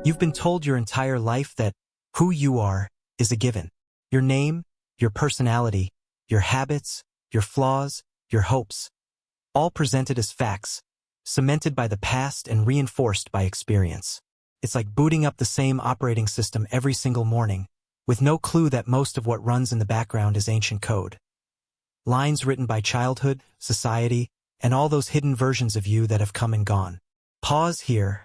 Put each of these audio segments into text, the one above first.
You've been told your entire life that who you are is a given. Your name, your personality, your habits, your flaws, your hopes, all presented as facts, cemented by the past and reinforced by experience. It's like booting up the same operating system every single morning, with no clue that most of what runs in the background is ancient code. Lines written by childhood, society, and all those hidden versions of you that have come and gone. Pause here,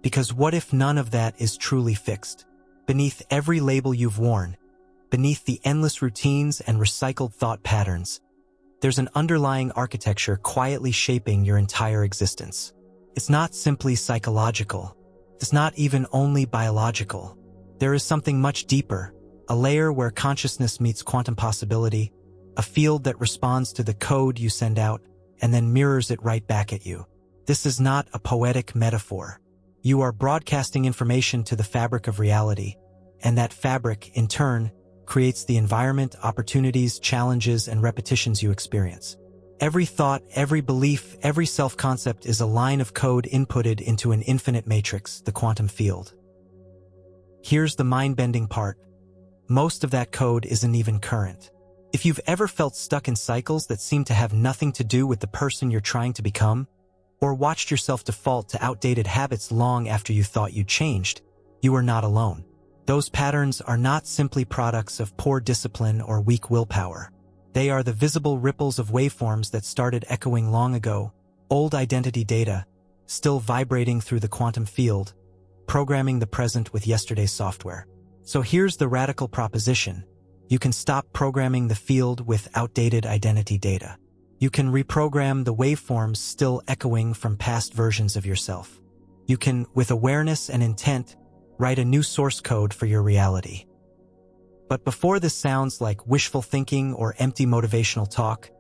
because what if none of that is truly fixed? Beneath every label you've worn, beneath the endless routines and recycled thought patterns, there's an underlying architecture quietly shaping your entire existence. It's not simply psychological. It's not even only biological. There is something much deeper, a layer where consciousness meets quantum possibility, a field that responds to the code you send out and then mirrors it right back at you. This is not a poetic metaphor. You are broadcasting information to the fabric of reality, and that fabric, in turn, creates the environment, opportunities, challenges, and repetitions you experience. Every thought, every belief, every self-concept is a line of code inputted into an infinite matrix, the quantum field. Here's the mind-bending part. Most of that code isn't even current. If you've ever felt stuck in cycles that seem to have nothing to do with the person you're trying to become, or watched yourself default to outdated habits long after you thought you'd changed, you are not alone. Those patterns are not simply products of poor discipline or weak willpower. They are the visible ripples of waveforms that started echoing long ago, old identity data, still vibrating through the quantum field, programming the present with yesterday's software. So here's the radical proposition. You can stop programming the field with outdated identity data. You can reprogram the waveforms still echoing from past versions of yourself. You can, with awareness and intent, write a new source code for your reality. But before this sounds like wishful thinking or empty motivational talk,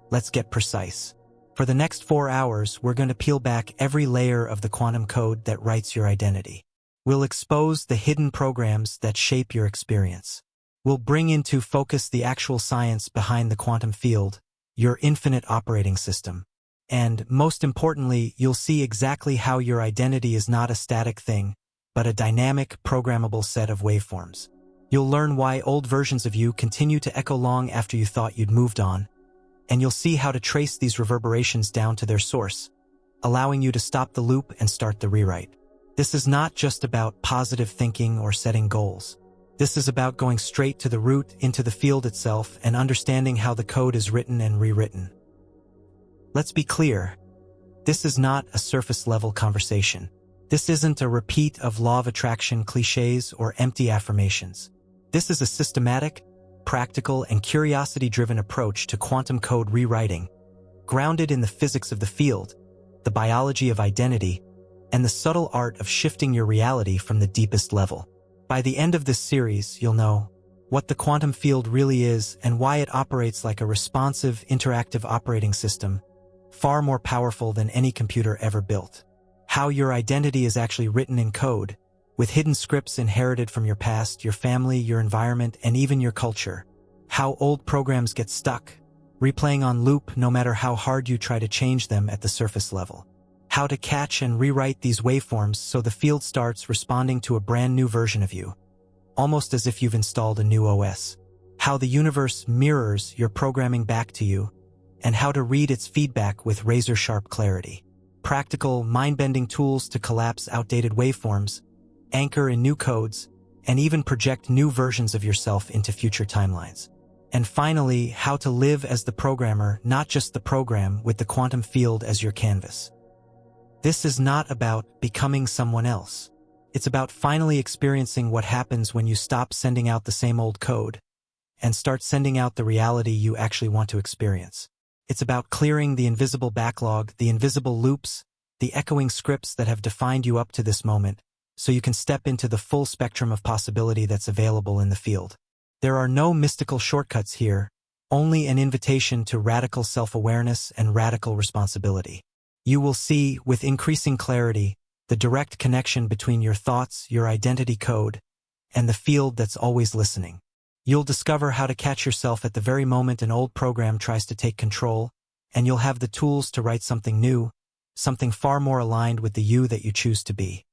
let's get precise. For the next 4 hours, we're going to peel back every layer of the quantum code that writes your identity. We'll expose the hidden programs that shape your experience. We'll bring into focus the actual science behind the quantum field, your infinite operating system. And, most importantly, you'll see exactly how your identity is not a static thing, but a dynamic, programmable set of waveforms. You'll learn why old versions of you continue to echo long after you thought you'd moved on, and you'll see how to trace these reverberations down to their source, allowing you to stop the loop and start the rewrite. This is not just about positive thinking or setting goals. This is about going straight to the root, into the field itself, and understanding how the code is written and rewritten. Let's be clear. This is not a surface-level conversation. This isn't a repeat of law of attraction cliches or empty affirmations. This is a systematic, practical, and curiosity-driven approach to quantum code rewriting, grounded in the physics of the field, the biology of identity, and the subtle art of shifting your reality from the deepest level. By the end of this series, you'll know what the quantum field really is and why it operates like a responsive, interactive operating system, far more powerful than any computer ever built. How your identity is actually written in code, with hidden scripts inherited from your past, your family, your environment, and even your culture. How old programs get stuck, replaying on loop no matter how hard you try to change them at the surface level. How to catch and rewrite these waveforms so the field starts responding to a brand new version of you, almost as if you've installed a new OS. How the universe mirrors your programming back to you, and how to read its feedback with razor-sharp clarity. Practical, mind-bending tools to collapse outdated waveforms, anchor in new codes, and even project new versions of yourself into future timelines. And finally, how to live as the programmer, not just the program, with the quantum field as your canvas. This is not about becoming someone else. It's about finally experiencing what happens when you stop sending out the same old code and start sending out the reality you actually want to experience. It's about clearing the invisible backlog, the invisible loops, the echoing scripts that have defined you up to this moment, so you can step into the full spectrum of possibility that's available in the field. There are no mystical shortcuts here, only an invitation to radical self-awareness and radical responsibility. You will see, with increasing clarity, the direct connection between your thoughts, your identity code, and the field that's always listening. You'll discover how to catch yourself at the very moment an old program tries to take control, and you'll have the tools to write something new, something far more aligned with the you that you choose to be.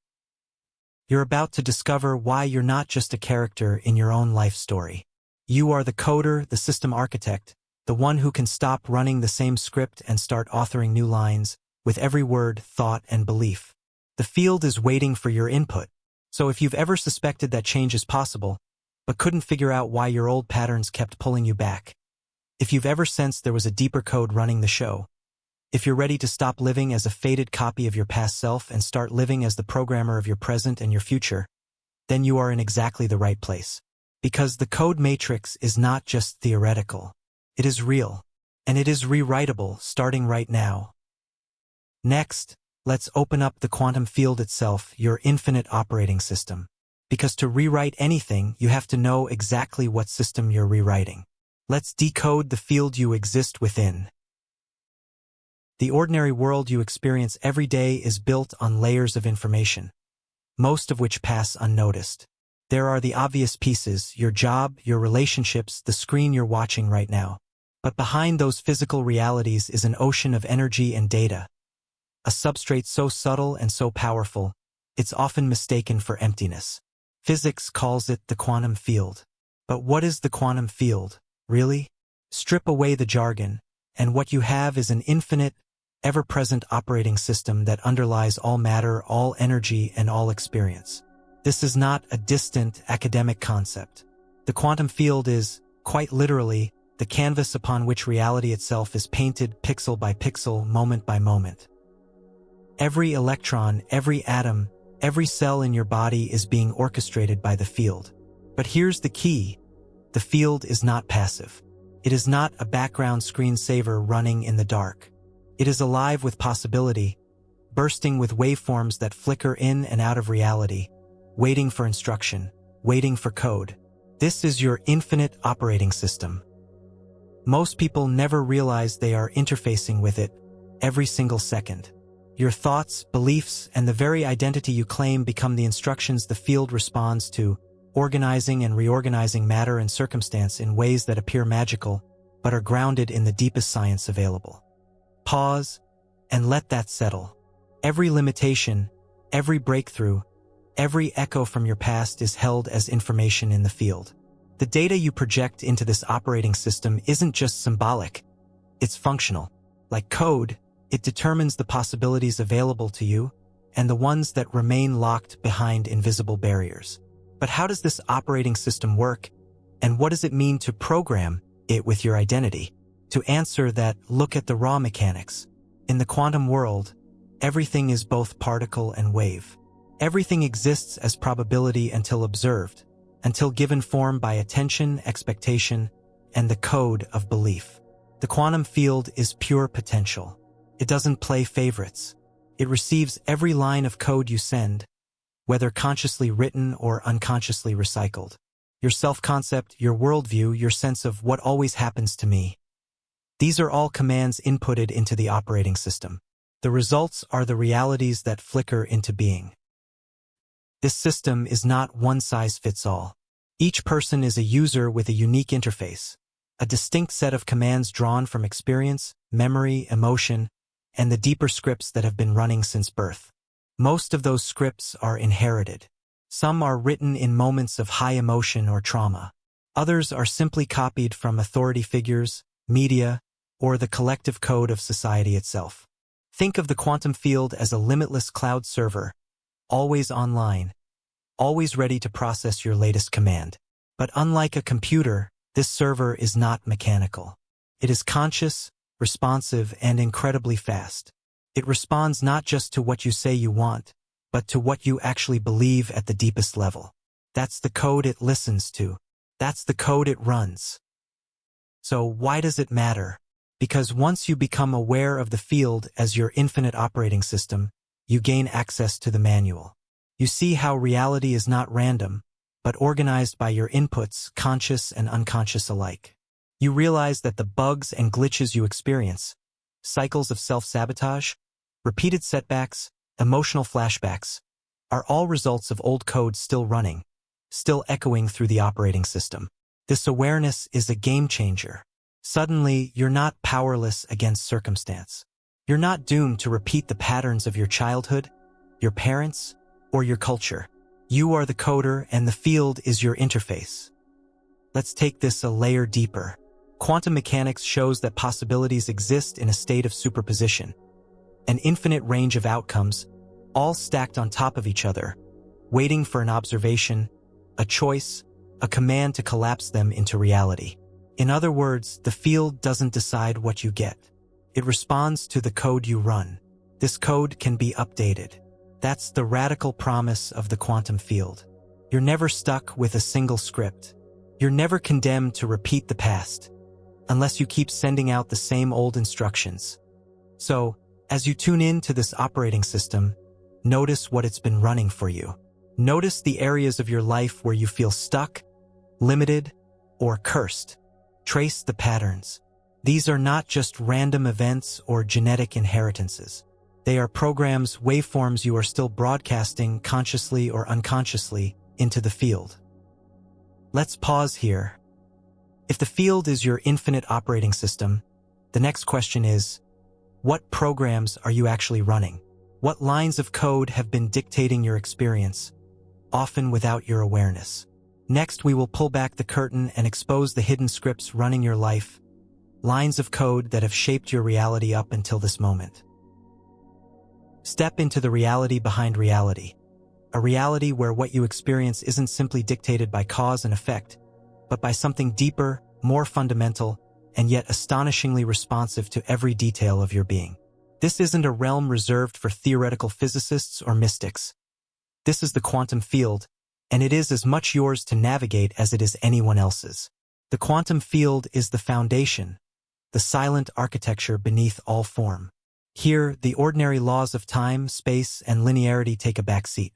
You're about to discover why you're not just a character in your own life story. You are the coder, the system architect, the one who can stop running the same script and start authoring new lines, with every word, thought, and belief. The field is waiting for your input. So if you've ever suspected that change is possible, but couldn't figure out why your old patterns kept pulling you back, if you've ever sensed there was a deeper code running the show, if you're ready to stop living as a faded copy of your past self and start living as the programmer of your present and your future, then you are in exactly the right place. Because the code matrix is not just theoretical. It is real. And it is rewritable starting right now. Next, let's open up the quantum field itself, your infinite operating system. Because to rewrite anything, you have to know exactly what system you're rewriting. Let's decode the field you exist within. The ordinary world you experience every day is built on layers of information, most of which pass unnoticed. There are the obvious pieces, your job, your relationships, the screen you're watching right now. But behind those physical realities is an ocean of energy and data. A substrate so subtle and so powerful, it's often mistaken for emptiness. Physics calls it the quantum field. But what is the quantum field, really? Strip away the jargon, and what you have is an infinite, ever-present operating system that underlies all matter, all energy, and all experience. This is not a distant academic concept. The quantum field is, quite literally, the canvas upon which reality itself is painted pixel by pixel, moment by moment. Every electron, every atom, every cell in your body is being orchestrated by the field. But here's the key. The field is not passive. It is not a background screensaver running in the dark. It is alive with possibility, bursting with waveforms that flicker in and out of reality, waiting for instruction, waiting for code. This is your infinite operating system. Most people never realize they are interfacing with it every single second. Your thoughts, beliefs, and the very identity you claim become the instructions the field responds to, organizing and reorganizing matter and circumstance in ways that appear magical, but are grounded in the deepest science available. Pause, and let that settle. Every limitation, every breakthrough, every echo from your past is held as information in the field. The data you project into this operating system isn't just symbolic, it's functional. Like code, it determines the possibilities available to you and the ones that remain locked behind invisible barriers. But how does this operating system work, and what does it mean to program it with your identity? To answer that, look at the raw mechanics. In the quantum world, everything is both particle and wave. Everything exists as probability until observed, until given form by attention, expectation, and the code of belief. The quantum field is pure potential. It doesn't play favorites. It receives every line of code you send, whether consciously written or unconsciously recycled. Your self-concept, your worldview, your sense of what always happens to me. These are all commands inputted into the operating system. The results are the realities that flicker into being. This system is not one size fits all. Each person is a user with a unique interface, a distinct set of commands drawn from experience, memory, emotion, and the deeper scripts that have been running since birth. Most of those scripts are inherited. Some are written in moments of high emotion or trauma. Others are simply copied from authority figures, media, or the collective code of society itself. Think of the quantum field as a limitless cloud server, always online, always ready to process your latest command. But unlike a computer, this server is not mechanical. It is conscious, responsive, and incredibly fast. It responds not just to what you say you want, but to what you actually believe at the deepest level. That's the code it listens to. That's the code it runs. So why does it matter? Because once you become aware of the field as your infinite operating system, you gain access to the manual. You see how reality is not random, but organized by your inputs, conscious and unconscious alike. You realize that the bugs and glitches you experience, cycles of self-sabotage, repeated setbacks, emotional flashbacks, are all results of old code still running, still echoing through the operating system. This awareness is a game changer. Suddenly, you're not powerless against circumstance. You're not doomed to repeat the patterns of your childhood, your parents, or your culture. You are the coder and the field is your interface. Let's take this a layer deeper. Quantum mechanics shows that possibilities exist in a state of superposition. An infinite range of outcomes, all stacked on top of each other, waiting for an observation, a choice, a command to collapse them into reality. In other words, the field doesn't decide what you get. It responds to the code you run. This code can be updated. That's the radical promise of the quantum field. You're never stuck with a single script. You're never condemned to repeat the past, unless you keep sending out the same old instructions. So, as you tune in to this operating system, notice what it's been running for you. Notice the areas of your life where you feel stuck, limited, or cursed. Trace the patterns. These are not just random events or genetic inheritances. They are programs, waveforms you are still broadcasting consciously or unconsciously into the field. Let's pause here. If the field is your infinite operating system, the next question is, what programs are you actually running? What lines of code have been dictating your experience, often without your awareness? Next, we will pull back the curtain and expose the hidden scripts running your life, lines of code that have shaped your reality up until this moment. Step into the reality behind reality, a reality where what you experience isn't simply dictated by cause and effect, but by something deeper, more fundamental, and yet astonishingly responsive to every detail of your being. This isn't a realm reserved for theoretical physicists or mystics. This is the quantum field, and it is as much yours to navigate as it is anyone else's. The quantum field is the foundation, the silent architecture beneath all form. Here, the ordinary laws of time, space, and linearity take a backseat.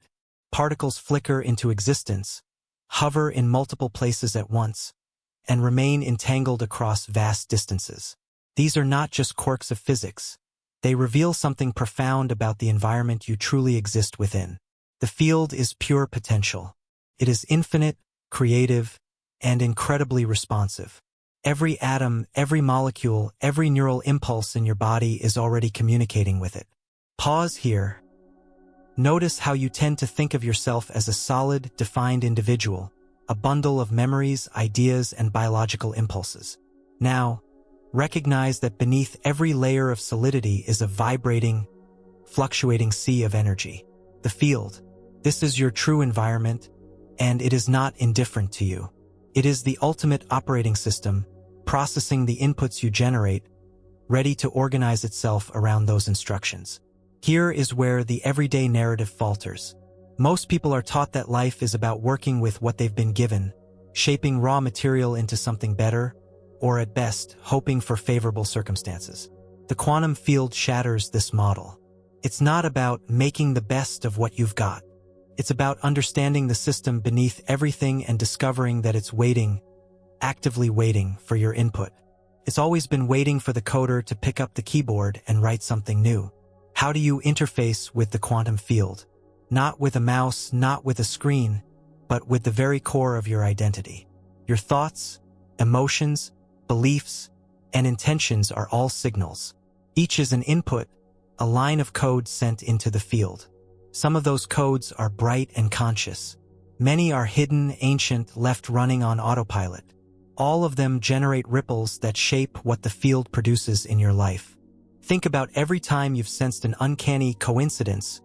Particles flicker into existence, hover in multiple places at once, and remain entangled across vast distances. These are not just quirks of physics. They reveal something profound about the environment you truly exist within. The field is pure potential. It is infinite, creative, and incredibly responsive. Every atom, every molecule, every neural impulse in your body is already communicating with it. Pause here. Notice how you tend to think of yourself as a solid, defined individual, a bundle of memories, ideas, and biological impulses. Now, recognize that beneath every layer of solidity is a vibrating, fluctuating sea of energy. The field. This is your true environment, and it is not indifferent to you. It is the ultimate operating system, processing the inputs you generate, ready to organize itself around those instructions. Here is where the everyday narrative falters. Most people are taught that life is about working with what they've been given, shaping raw material into something better, or at best, hoping for favorable circumstances. The quantum field shatters this model. It's not about making the best of what you've got. It's about understanding the system beneath everything and discovering that it's waiting, actively waiting for your input. It's always been waiting for the coder to pick up the keyboard and write something new. How do you interface with the quantum field? Not with a mouse, not with a screen, but with the very core of your identity. Your thoughts, emotions, beliefs, and intentions are all signals. Each is an input, a line of code sent into the field. Some of those codes are bright and conscious. Many are hidden, ancient, left running on autopilot. All of them generate ripples that shape what the field produces in your life. Think about every time you've sensed an uncanny coincidence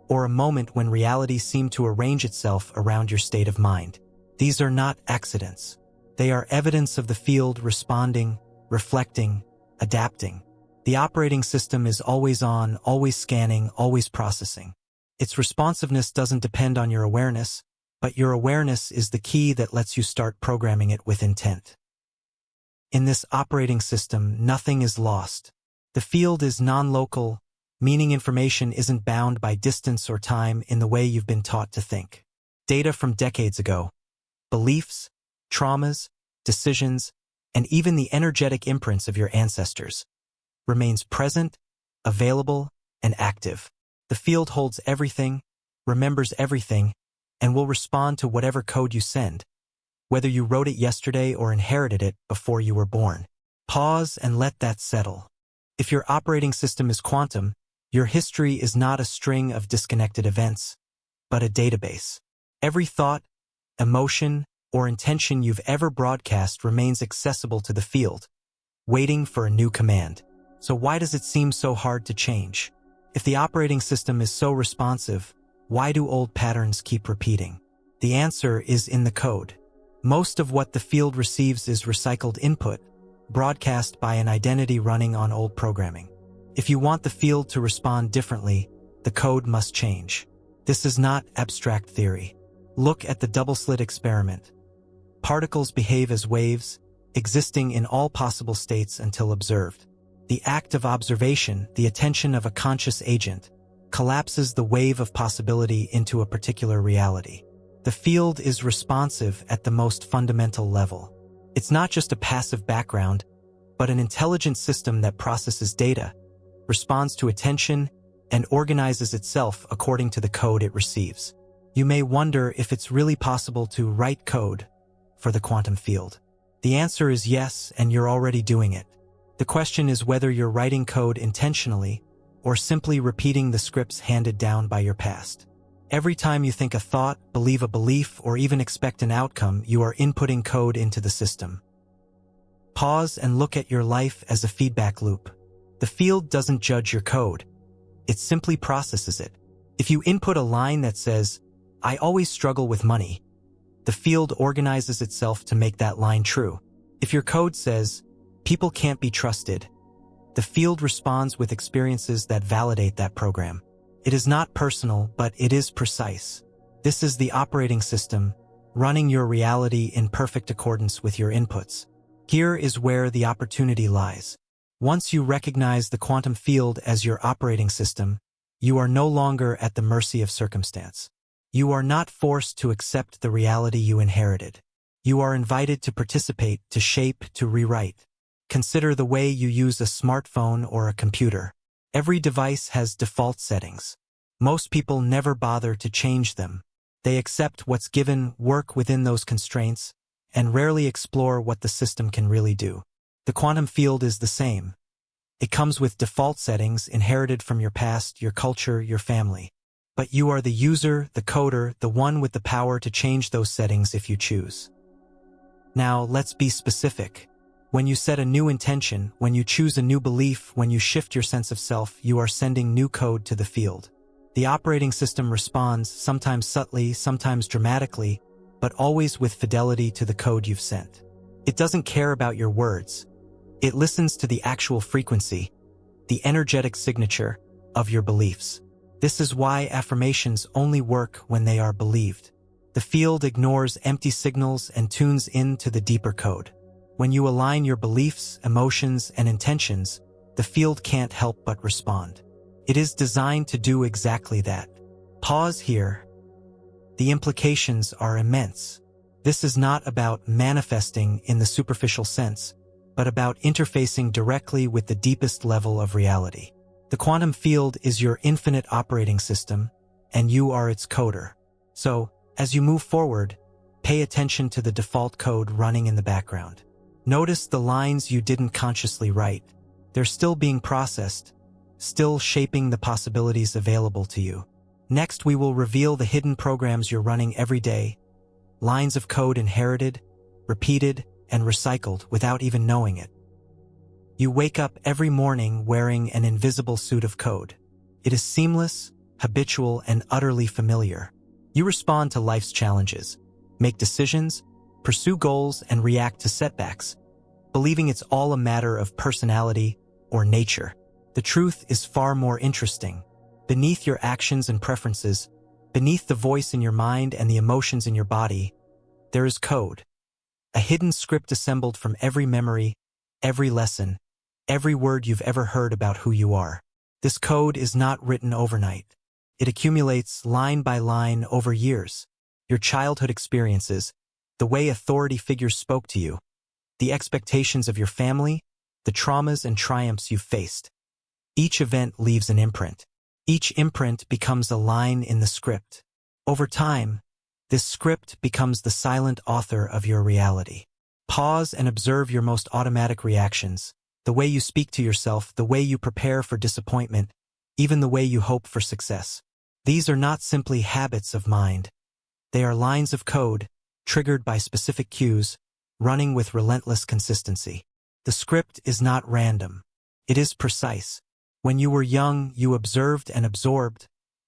or a moment when reality seemed to arrange itself around your state of mind. These are not accidents. They are evidence of the field responding, reflecting, adapting. The operating system is always on, always scanning, always processing. Its responsiveness doesn't depend on your awareness, but your awareness is the key that lets you start programming it with intent. In this operating system, nothing is lost. The field is non-local, meaning information isn't bound by distance or time in the way you've been taught to think. Data from decades ago, beliefs, traumas, decisions, and even the energetic imprints of your ancestors remains present, available, and active. The field holds everything, remembers everything, and will respond to whatever code you send, whether you wrote it yesterday or inherited it before you were born. Pause and let that settle. If your operating system is quantum, your history is not a string of disconnected events, but a database. Every thought, emotion, or intention you've ever broadcast remains accessible to the field, waiting for a new command. So why does it seem so hard to change? If the operating system is so responsive, why do old patterns keep repeating? The answer is in the code. Most of what the field receives is recycled input, broadcast by an identity running on old programming. If you want the field to respond differently, the code must change. This is not abstract theory. Look at the double-slit experiment. Particles behave as waves, existing in all possible states until observed. The act of observation, the attention of a conscious agent, collapses the wave of possibility into a particular reality. The field is responsive at the most fundamental level. It's not just a passive background, but an intelligent system that processes data, responds to attention, and organizes itself according to the code it receives. You may wonder if it's really possible to write code for the quantum field. The answer is yes, and you're already doing it. The question is whether you're writing code intentionally or simply repeating the scripts handed down by your past. Every time you think a thought, believe a belief, or even expect an outcome, you are inputting code into the system. Pause and look at your life as a feedback loop. The field doesn't judge your code. It simply processes it. If you input a line that says, "I always struggle with money," the field organizes itself to make that line true. If your code says, "People can't be trusted," the field responds with experiences that validate that program. It is not personal, but it is precise. This is the operating system, running your reality in perfect accordance with your inputs. Here is where the opportunity lies. Once you recognize the quantum field as your operating system, you are no longer at the mercy of circumstance. You are not forced to accept the reality you inherited. You are invited to participate, to shape, to rewrite. Consider the way you use a smartphone or a computer. Every device has default settings. Most people never bother to change them. They accept what's given, work within those constraints, and rarely explore what the system can really do. The quantum field is the same. It comes with default settings inherited from your past, your culture, your family. But you are the user, the coder, the one with the power to change those settings if you choose. Now, let's be specific. When you set a new intention, when you choose a new belief, when you shift your sense of self, you are sending new code to the field. The operating system responds, sometimes subtly, sometimes dramatically, but always with fidelity to the code you've sent. It doesn't care about your words. It listens to the actual frequency, the energetic signature of your beliefs. This is why affirmations only work when they are believed. The field ignores empty signals and tunes in to the deeper code. When you align your beliefs, emotions, and intentions, the field can't help but respond. It is designed to do exactly that. Pause here. The implications are immense. This is not about manifesting in the superficial sense, but about interfacing directly with the deepest level of reality. The quantum field is your infinite operating system, and you are its coder. So, as you move forward, pay attention to the default code running in the background. Notice the lines you didn't consciously write. They're still being processed, still shaping the possibilities available to you. Next, we will reveal the hidden programs you're running every day, lines of code inherited, repeated, and recycled without even knowing it. You wake up every morning wearing an invisible suit of code. It is seamless, habitual, and utterly familiar. You respond to life's challenges, make decisions, pursue goals, and react to setbacks, believing it's all a matter of personality or nature. The truth is far more interesting. Beneath your actions and preferences, beneath the voice in your mind and the emotions in your body, there is code. A hidden script assembled from every memory, every lesson, every word you've ever heard about who you are. This code is not written overnight. It accumulates line by line over years. Your childhood experiences, the way authority figures spoke to you, the expectations of your family, the traumas and triumphs you've faced. Each event leaves an imprint. Each imprint becomes a line in the script. Over time, this script becomes the silent author of your reality. Pause and observe your most automatic reactions, the way you speak to yourself, the way you prepare for disappointment, even the way you hope for success. These are not simply habits of mind. They are lines of code, triggered by specific cues, running with relentless consistency. The script is not random. It is precise. When you were young, you observed and absorbed,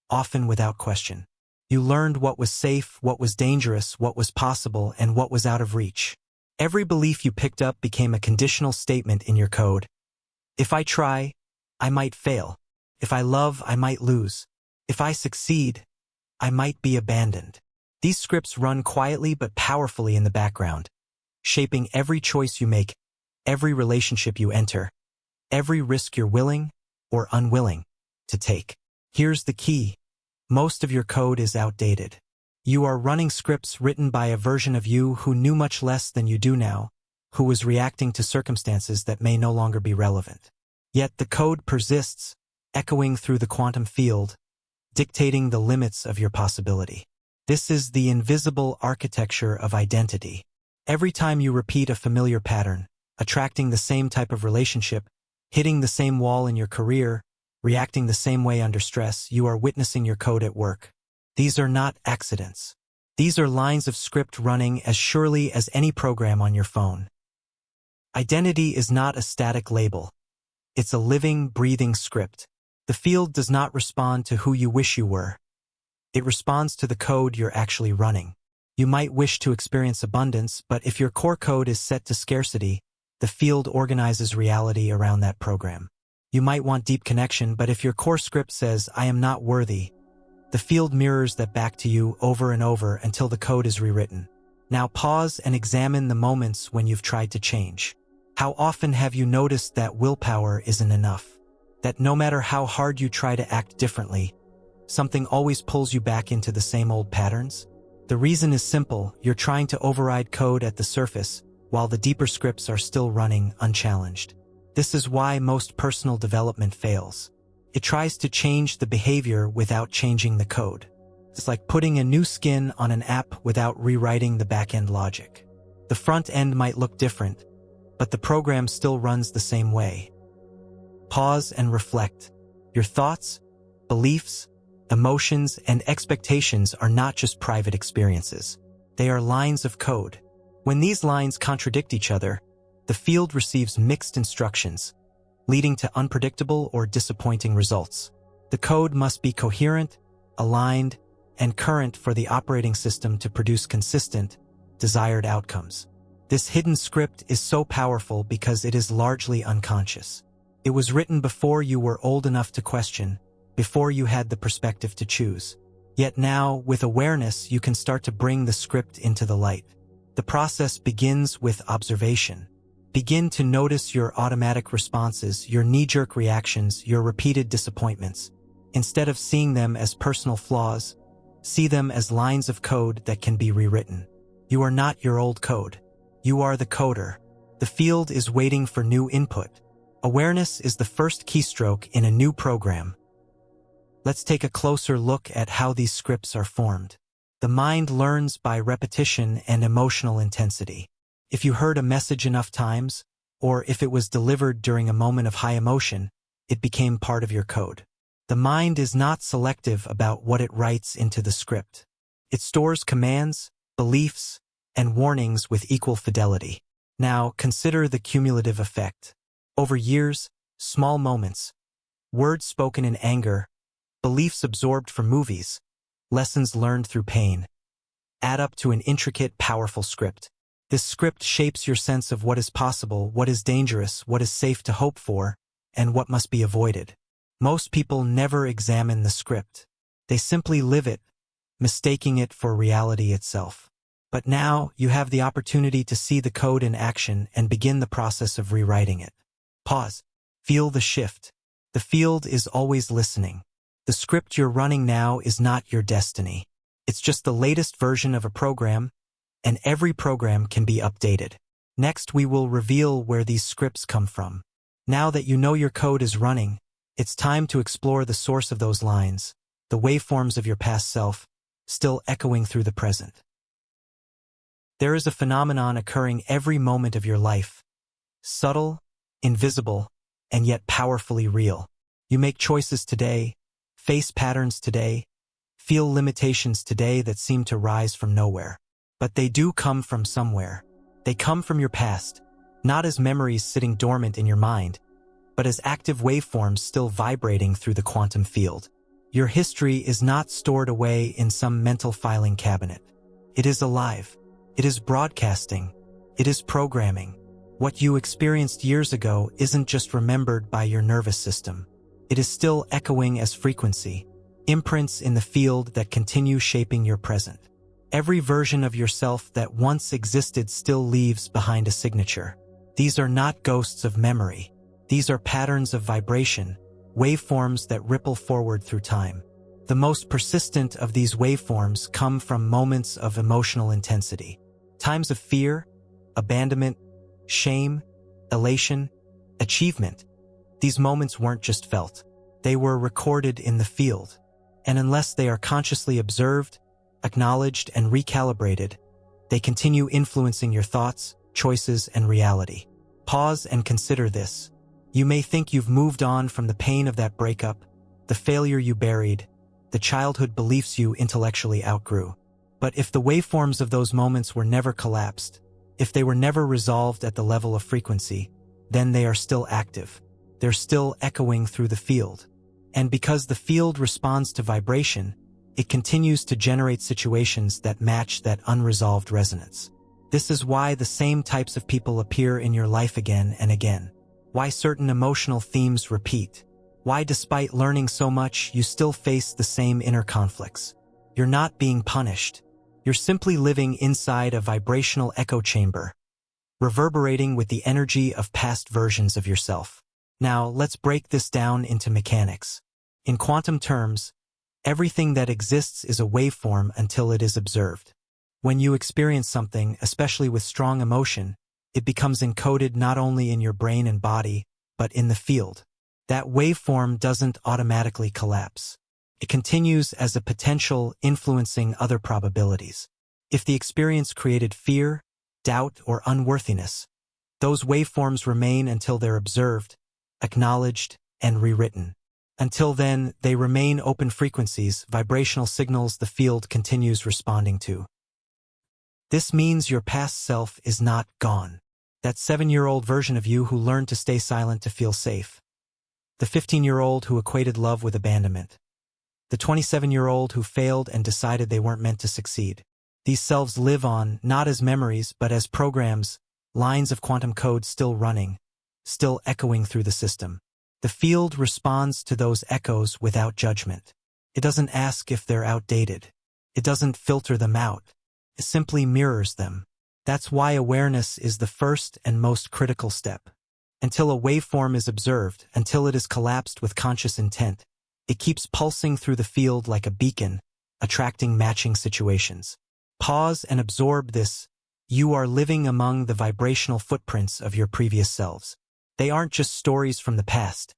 often without question. You learned what was safe, what was dangerous, what was possible, and what was out of reach. Every belief you picked up became a conditional statement in your code. If I try, I might fail. If I love, I might lose. If I succeed, I might be abandoned. These scripts run quietly but powerfully in the background, shaping every choice you make, every relationship you enter, every risk you're willing or unwilling to take. Here's the key. Most of your code is outdated. You are running scripts written by a version of you who knew much less than you do now, who was reacting to circumstances that may no longer be relevant. Yet the code persists, echoing through the quantum field, dictating the limits of your possibility. This is the invisible architecture of identity. Every time you repeat a familiar pattern, attracting the same type of relationship, hitting the same wall in your career, reacting the same way under stress, you are witnessing your code at work. These are not accidents. These are lines of script running as surely as any program on your phone. Identity is not a static label. It's a living, breathing script. The field does not respond to who you wish you were. It responds to the code you're actually running. You might wish to experience abundance, but if your core code is set to scarcity, the field organizes reality around that program. You might want deep connection, but if your core script says, I am not worthy, the field mirrors that back to you over and over until the code is rewritten. Now pause and examine the moments when you've tried to change. How often have you noticed that willpower isn't enough? That no matter how hard you try to act differently, something always pulls you back into the same old patterns? The reason is simple. You're trying to override code at the surface, while the deeper scripts are still running unchallenged. This is why most personal development fails. It tries to change the behavior without changing the code. It's like putting a new skin on an app without rewriting the back-end logic. The front end might look different, but the program still runs the same way. Pause and reflect. Your thoughts, beliefs, emotions, and expectations are not just private experiences. They are lines of code. When these lines contradict each other, the field receives mixed instructions, leading to unpredictable or disappointing results. The code must be coherent, aligned, and current for the operating system to produce consistent, desired outcomes. This hidden script is so powerful because it is largely unconscious. It was written before you were old enough to question, before you had the perspective to choose. Yet now, with awareness, you can start to bring the script into the light. The process begins with observation. Begin to notice your automatic responses, your knee-jerk reactions, your repeated disappointments. Instead of seeing them as personal flaws, see them as lines of code that can be rewritten. You are not your old code. You are the coder. The field is waiting for new input. Awareness is the first keystroke in a new program. Let's take a closer look at how these scripts are formed. The mind learns by repetition and emotional intensity. If you heard a message enough times, or if it was delivered during a moment of high emotion, it became part of your code. The mind is not selective about what it writes into the script. It stores commands, beliefs, and warnings with equal fidelity. Now, consider the cumulative effect. Over years, small moments, words spoken in anger, beliefs absorbed from movies, lessons learned through pain, add up to an intricate, powerful script. This script shapes your sense of what is possible, what is dangerous, what is safe to hope for, and what must be avoided. Most people never examine the script. They simply live it, mistaking it for reality itself. But now, you have the opportunity to see the code in action and begin the process of rewriting it. Pause. Feel the shift. The field is always listening. The script you're running now is not your destiny. It's just the latest version of a program, and every program can be updated. Next, we will reveal where these scripts come from. Now that you know your code is running, it's time to explore the source of those lines, the waveforms of your past self, still echoing through the present. There is a phenomenon occurring every moment of your life. Subtle, invisible, and yet powerfully real. You make choices today, face patterns today, feel limitations today that seem to rise from nowhere. But they do come from somewhere. They come from your past, not as memories sitting dormant in your mind, but as active waveforms still vibrating through the quantum field. Your history is not stored away in some mental filing cabinet. It is alive. It is broadcasting. It is programming. What you experienced years ago isn't just remembered by your nervous system. It is still echoing as frequency, imprints in the field that continue shaping your present. Every version of yourself that once existed still leaves behind a signature. These are not ghosts of memory. These are patterns of vibration, waveforms that ripple forward through time. The most persistent of these waveforms come from moments of emotional intensity. Times of fear, abandonment, shame, elation, achievement. These moments weren't just felt. They were recorded in the field. And unless they are consciously observed, acknowledged, and recalibrated, they continue influencing your thoughts, choices, and reality. Pause and consider this. You may think you've moved on from the pain of that breakup, the failure you buried, the childhood beliefs you intellectually outgrew. But if the waveforms of those moments were never collapsed, if they were never resolved at the level of frequency, then they are still active. They're still echoing through the field. And because the field responds to vibration, it continues to generate situations that match that unresolved resonance. This is why the same types of people appear in your life again and again. Why certain emotional themes repeat. Why, despite learning so much, you still face the same inner conflicts. You're not being punished. You're simply living inside a vibrational echo chamber, reverberating with the energy of past versions of yourself. Now, let's break this down into mechanics. In quantum terms, everything that exists is a waveform until it is observed. When you experience something, especially with strong emotion, it becomes encoded not only in your brain and body, but in the field. That waveform doesn't automatically collapse. It continues as a potential influencing other probabilities. If the experience created fear, doubt, or unworthiness, those waveforms remain until they're observed, acknowledged, and rewritten. Until then, they remain open frequencies, vibrational signals the field continues responding to. This means your past self is not gone. That 7-year-old version of you who learned to stay silent to feel safe. The 15-year-old who equated love with abandonment. The 27-year-old who failed and decided they weren't meant to succeed. These selves live on, not as memories, but as programs, lines of quantum code still running, still echoing through the system. The field responds to those echoes without judgment. It doesn't ask if they're outdated. It doesn't filter them out. It simply mirrors them. That's why awareness is the first and most critical step. Until a waveform is observed, until it is collapsed with conscious intent, it keeps pulsing through the field like a beacon, attracting matching situations. Pause and absorb this. You are living among the vibrational footprints of your previous selves. They aren't just stories from the past.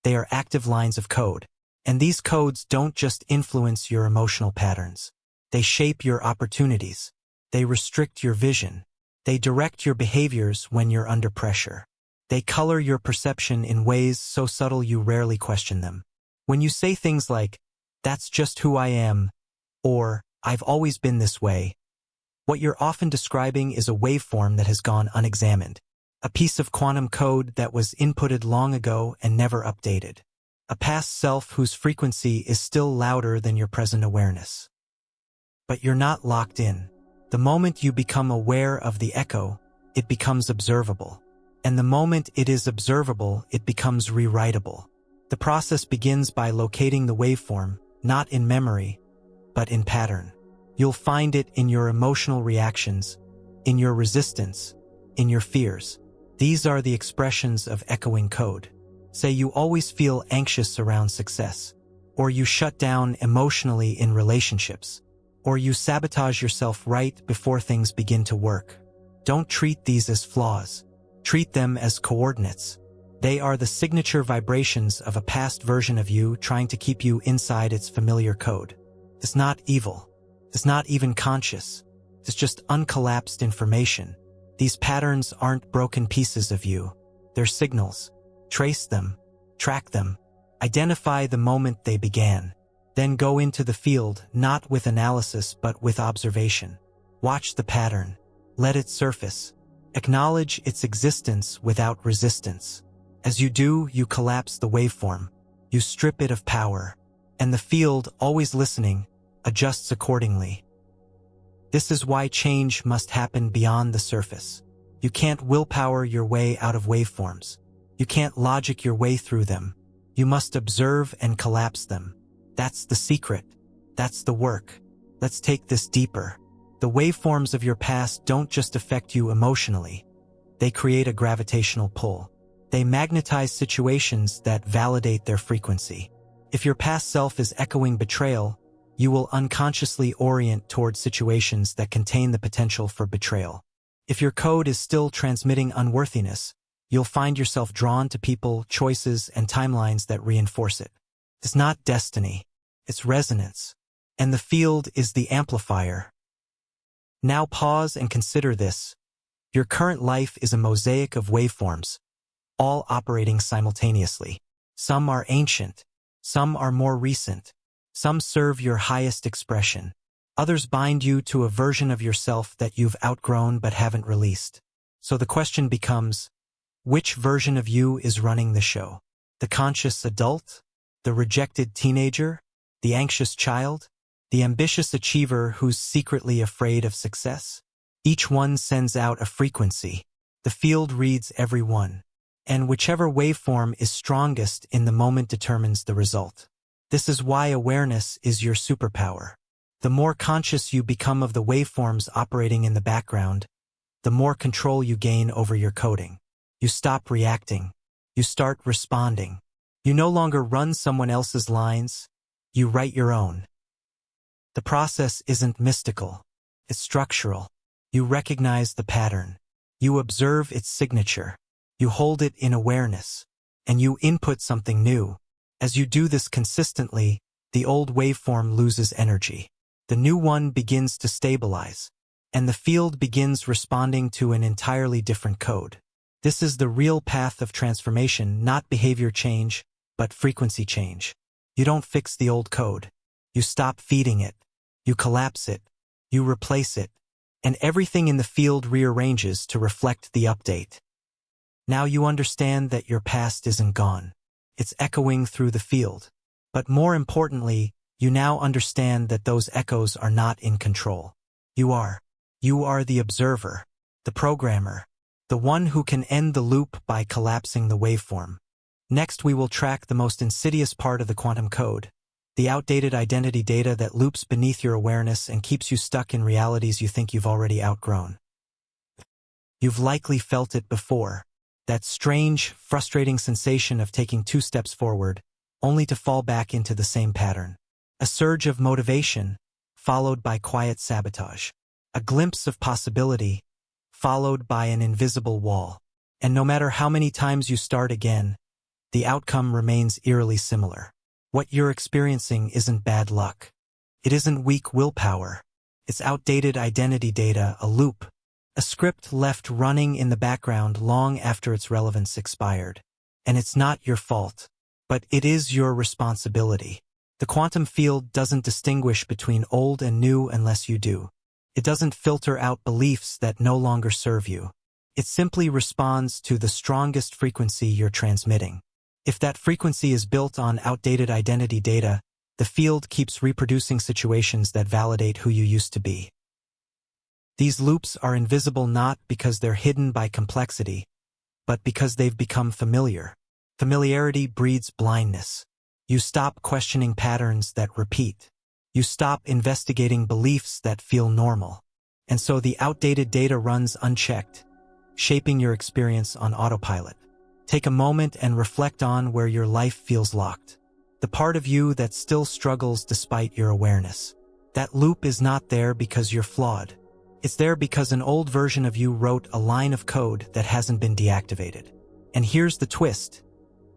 They are active lines of code. And these codes don't just influence your emotional patterns. They shape your opportunities. They restrict your vision. They direct your behaviors when you're under pressure. They color your perception in ways so subtle you rarely question them. When you say things like, "That's just who I am," or "I've always been this way," what you're often describing is a waveform that has gone unexamined. A piece of quantum code that was inputted long ago and never updated. A past self whose frequency is still louder than your present awareness. But you're not locked in. The moment you become aware of the echo, it becomes observable. And the moment it is observable, it becomes rewritable. The process begins by locating the waveform, not in memory, but in pattern. You'll find it in your emotional reactions, in your resistance, in your fears. These are the expressions of echoing code. Say you always feel anxious around success, or you shut down emotionally in relationships, or you sabotage yourself right before things begin to work. Don't treat these as flaws. Treat them as coordinates. They are the signature vibrations of a past version of you trying to keep you inside its familiar code. It's not evil. It's not even conscious. It's just uncollapsed information. These patterns aren't broken pieces of you. They're signals. Trace them. Track them. Identify the moment they began. Then go into the field, not with analysis but with observation. Watch the pattern. Let it surface. Acknowledge its existence without resistance. As you do, you collapse the waveform. You strip it of power. And the field, always listening, adjusts accordingly. This is why change must happen beyond the surface. You can't willpower your way out of waveforms. You can't logic your way through them. You must observe and collapse them. That's the secret. That's the work. Let's take this deeper. The waveforms of your past don't just affect you emotionally. They create a gravitational pull. They magnetize situations that validate their frequency. If your past self is echoing betrayal, you will unconsciously orient toward situations that contain the potential for betrayal. If your code is still transmitting unworthiness, you'll find yourself drawn to people, choices, and timelines that reinforce it. It's not destiny. It's resonance. And the field is the amplifier. Now pause and consider this. Your current life is a mosaic of waveforms, all operating simultaneously. Some are ancient. Some are more recent. Some serve your highest expression. Others bind you to a version of yourself that you've outgrown but haven't released. So the question becomes, which version of you is running the show? The conscious adult? The rejected teenager? The anxious child? The ambitious achiever who's secretly afraid of success? Each one sends out a frequency. The field reads every one. And whichever waveform is strongest in the moment determines the result. This is why awareness is your superpower. The more conscious you become of the waveforms operating in the background, the more control you gain over your coding. You stop reacting. You start responding. You no longer run someone else's lines. You write your own. The process isn't mystical. It's structural. You recognize the pattern. You observe its signature. You hold it in awareness. And you input something new. As you do this consistently, the old waveform loses energy. The new one begins to stabilize. And the field begins responding to an entirely different code. This is the real path of transformation, not behavior change, but frequency change. You don't fix the old code. You stop feeding it. You collapse it. You replace it. And everything in the field rearranges to reflect the update. Now you understand that your past isn't gone. It's echoing through the field. But more importantly, you now understand that those echoes are not in control. You are. You are the observer, the programmer, the one who can end the loop by collapsing the waveform. Next, we will track the most insidious part of the quantum code, the outdated identity data that loops beneath your awareness and keeps you stuck in realities you think you've already outgrown. You've likely felt it before, that strange, frustrating sensation of taking 2 steps forward, only to fall back into the same pattern. A surge of motivation, followed by quiet sabotage. A glimpse of possibility, followed by an invisible wall. And no matter how many times you start again, the outcome remains eerily similar. What you're experiencing isn't bad luck. It isn't weak willpower. It's outdated identity data, a loop, a script left running in the background long after its relevance expired. And it's not your fault, but it is your responsibility. The quantum field doesn't distinguish between old and new unless you do. It doesn't filter out beliefs that no longer serve you. It simply responds to the strongest frequency you're transmitting. If that frequency is built on outdated identity data, the field keeps reproducing situations that validate who you used to be. These loops are invisible not because they're hidden by complexity, but because they've become familiar. Familiarity breeds blindness. You stop questioning patterns that repeat. You stop investigating beliefs that feel normal. And so the outdated data runs unchecked, shaping your experience on autopilot. Take a moment and reflect on where your life feels locked. The part of you that still struggles despite your awareness. That loop is not there because you're flawed. It's there because an old version of you wrote a line of code that hasn't been deactivated. And here's the twist.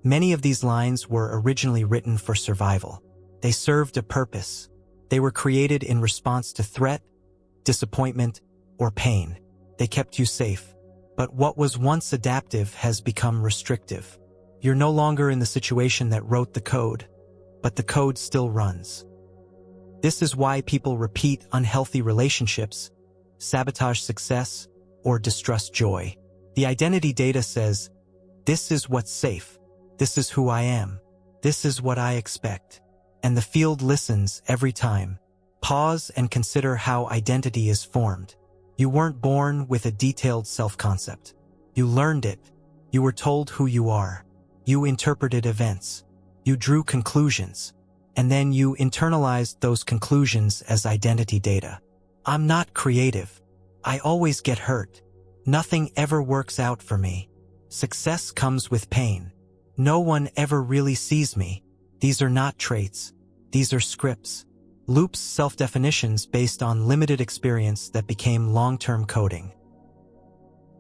Many of these lines were originally written for survival. They served a purpose. They were created in response to threat, disappointment, or pain. They kept you safe. But what was once adaptive has become restrictive. You're no longer in the situation that wrote the code, but the code still runs. This is why people repeat unhealthy relationships, sabotage success, or distrust joy. The identity data says, this is what's safe, this is who I am, this is what I expect. And the field listens every time. Pause and consider how identity is formed. You weren't born with a detailed self-concept. You learned it. You were told who you are. You interpreted events. You drew conclusions. And then you internalized those conclusions as identity data. I'm not creative. I always get hurt. Nothing ever works out for me. Success comes with pain. No one ever really sees me. These are not traits. These are scripts. Loops, self-definitions based on limited experience that became long-term coding.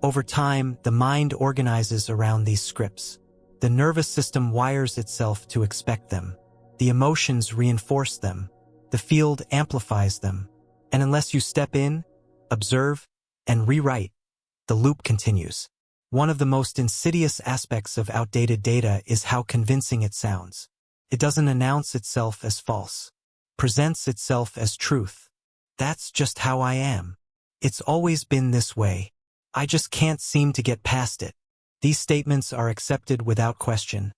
Over time, the mind organizes around these scripts. The nervous system wires itself to expect them. The emotions reinforce them. The field amplifies them. And unless you step in, observe, and rewrite, the loop continues. One of the most insidious aspects of outdated data is how convincing it sounds. It doesn't announce itself as false. Presents itself as truth. That's just how I am. It's always been this way. I just can't seem to get past it. These statements are accepted without question,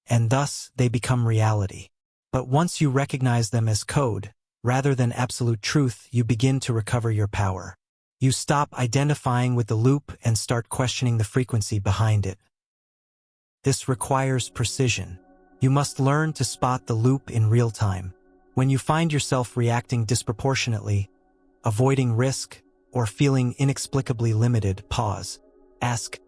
and thus they become reality. But once you recognize them as code, rather than absolute truth, you begin to recover your power. You stop identifying with the loop and start questioning the frequency behind it. This requires precision. You must learn to spot the loop in real time. When you find yourself reacting disproportionately, avoiding risk, or feeling inexplicably limited, pause. Ask,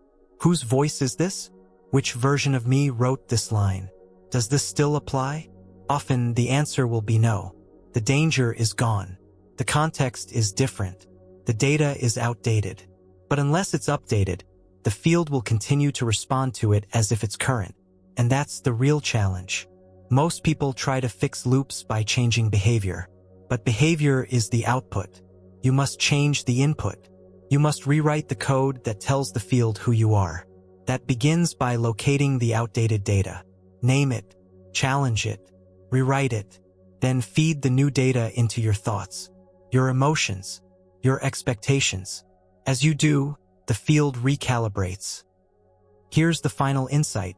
whose voice is this? Which version of me wrote this line? Does this still apply? Often the answer will be no. The danger is gone. The context is different. The data is outdated. But unless it's updated, the field will continue to respond to it as if it's current. And that's the real challenge. Most people try to fix loops by changing behavior. But behavior is the output. You must change the input. You must rewrite the code that tells the field who you are. That begins by locating the outdated data. Name it, challenge it, rewrite it, then feed the new data into your thoughts, your emotions, your expectations. As you do, the field recalibrates. Here's the final insight.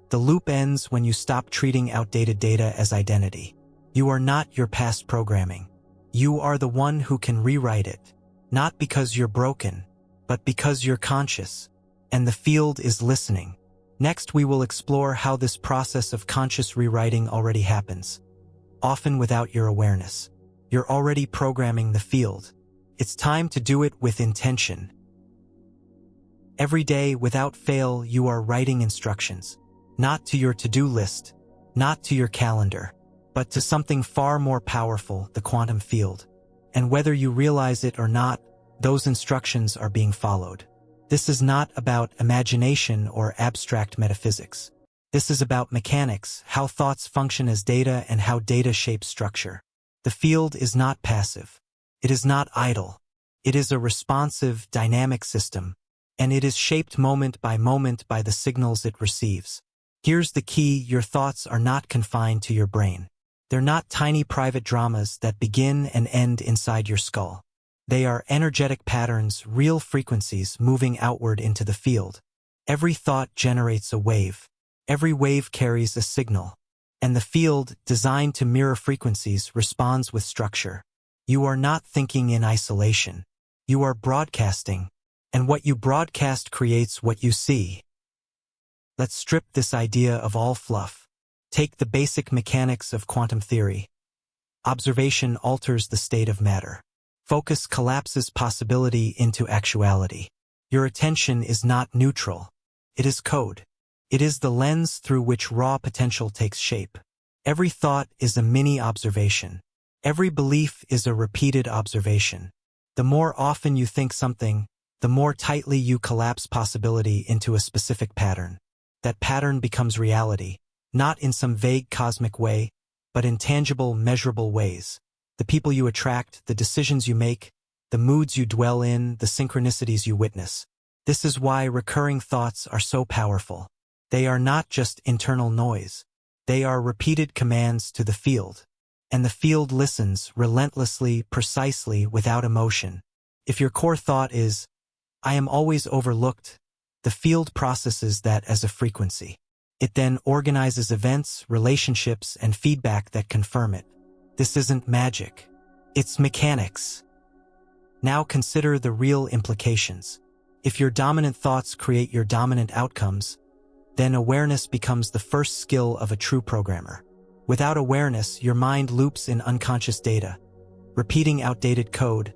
The loop ends when you stop treating outdated data as identity. You are not your past programming. You are the one who can rewrite it, not because you're broken, but because you're conscious, and the field is listening. Next, we will explore how this process of conscious rewriting already happens, often without your awareness. You're already programming the field. It's time to do it with intention. Every day, without fail, you are writing instructions, not to your to-do list, not to your calendar, but to something far more powerful, the quantum field. And whether you realize it or not, those instructions are being followed. This is not about imagination or abstract metaphysics. This is about mechanics, how thoughts function as data and how data shapes structure. The field is not passive. It is not idle. It is a responsive, dynamic system, and it is shaped moment by the signals it receives. Here's the key: your thoughts are not confined to your brain. They're not tiny private dramas that begin and end inside your skull. They are energetic patterns, real frequencies moving outward into the field. Every thought generates a wave. Every wave carries a signal. And the field, designed to mirror frequencies, responds with structure. You are not thinking in isolation. You are broadcasting. And what you broadcast creates what you see. Let's strip this idea of all fluff. Take the basic mechanics of quantum theory. Observation alters the state of matter. Focus collapses possibility into actuality. Your attention is not neutral. It is code. It is the lens through which raw potential takes shape. Every thought is a mini observation. Every belief is a repeated observation. The more often you think something, the more tightly you collapse possibility into a specific pattern. That pattern becomes reality. Not in some vague cosmic way, but in tangible, measurable ways. The people you attract, the decisions you make, the moods you dwell in, the synchronicities you witness. This is why recurring thoughts are so powerful. They are not just internal noise. They are repeated commands to the field. and the field listens relentlessly, precisely, without emotion. If your core thought is, I am always overlooked, the field processes that as a frequency. It then organizes events, relationships, and feedback that confirm it. This isn't magic. It's mechanics. Now consider the real implications. If your dominant thoughts create your dominant outcomes, then awareness becomes the first skill of a true programmer. Without awareness, your mind loops in unconscious data, repeating outdated code,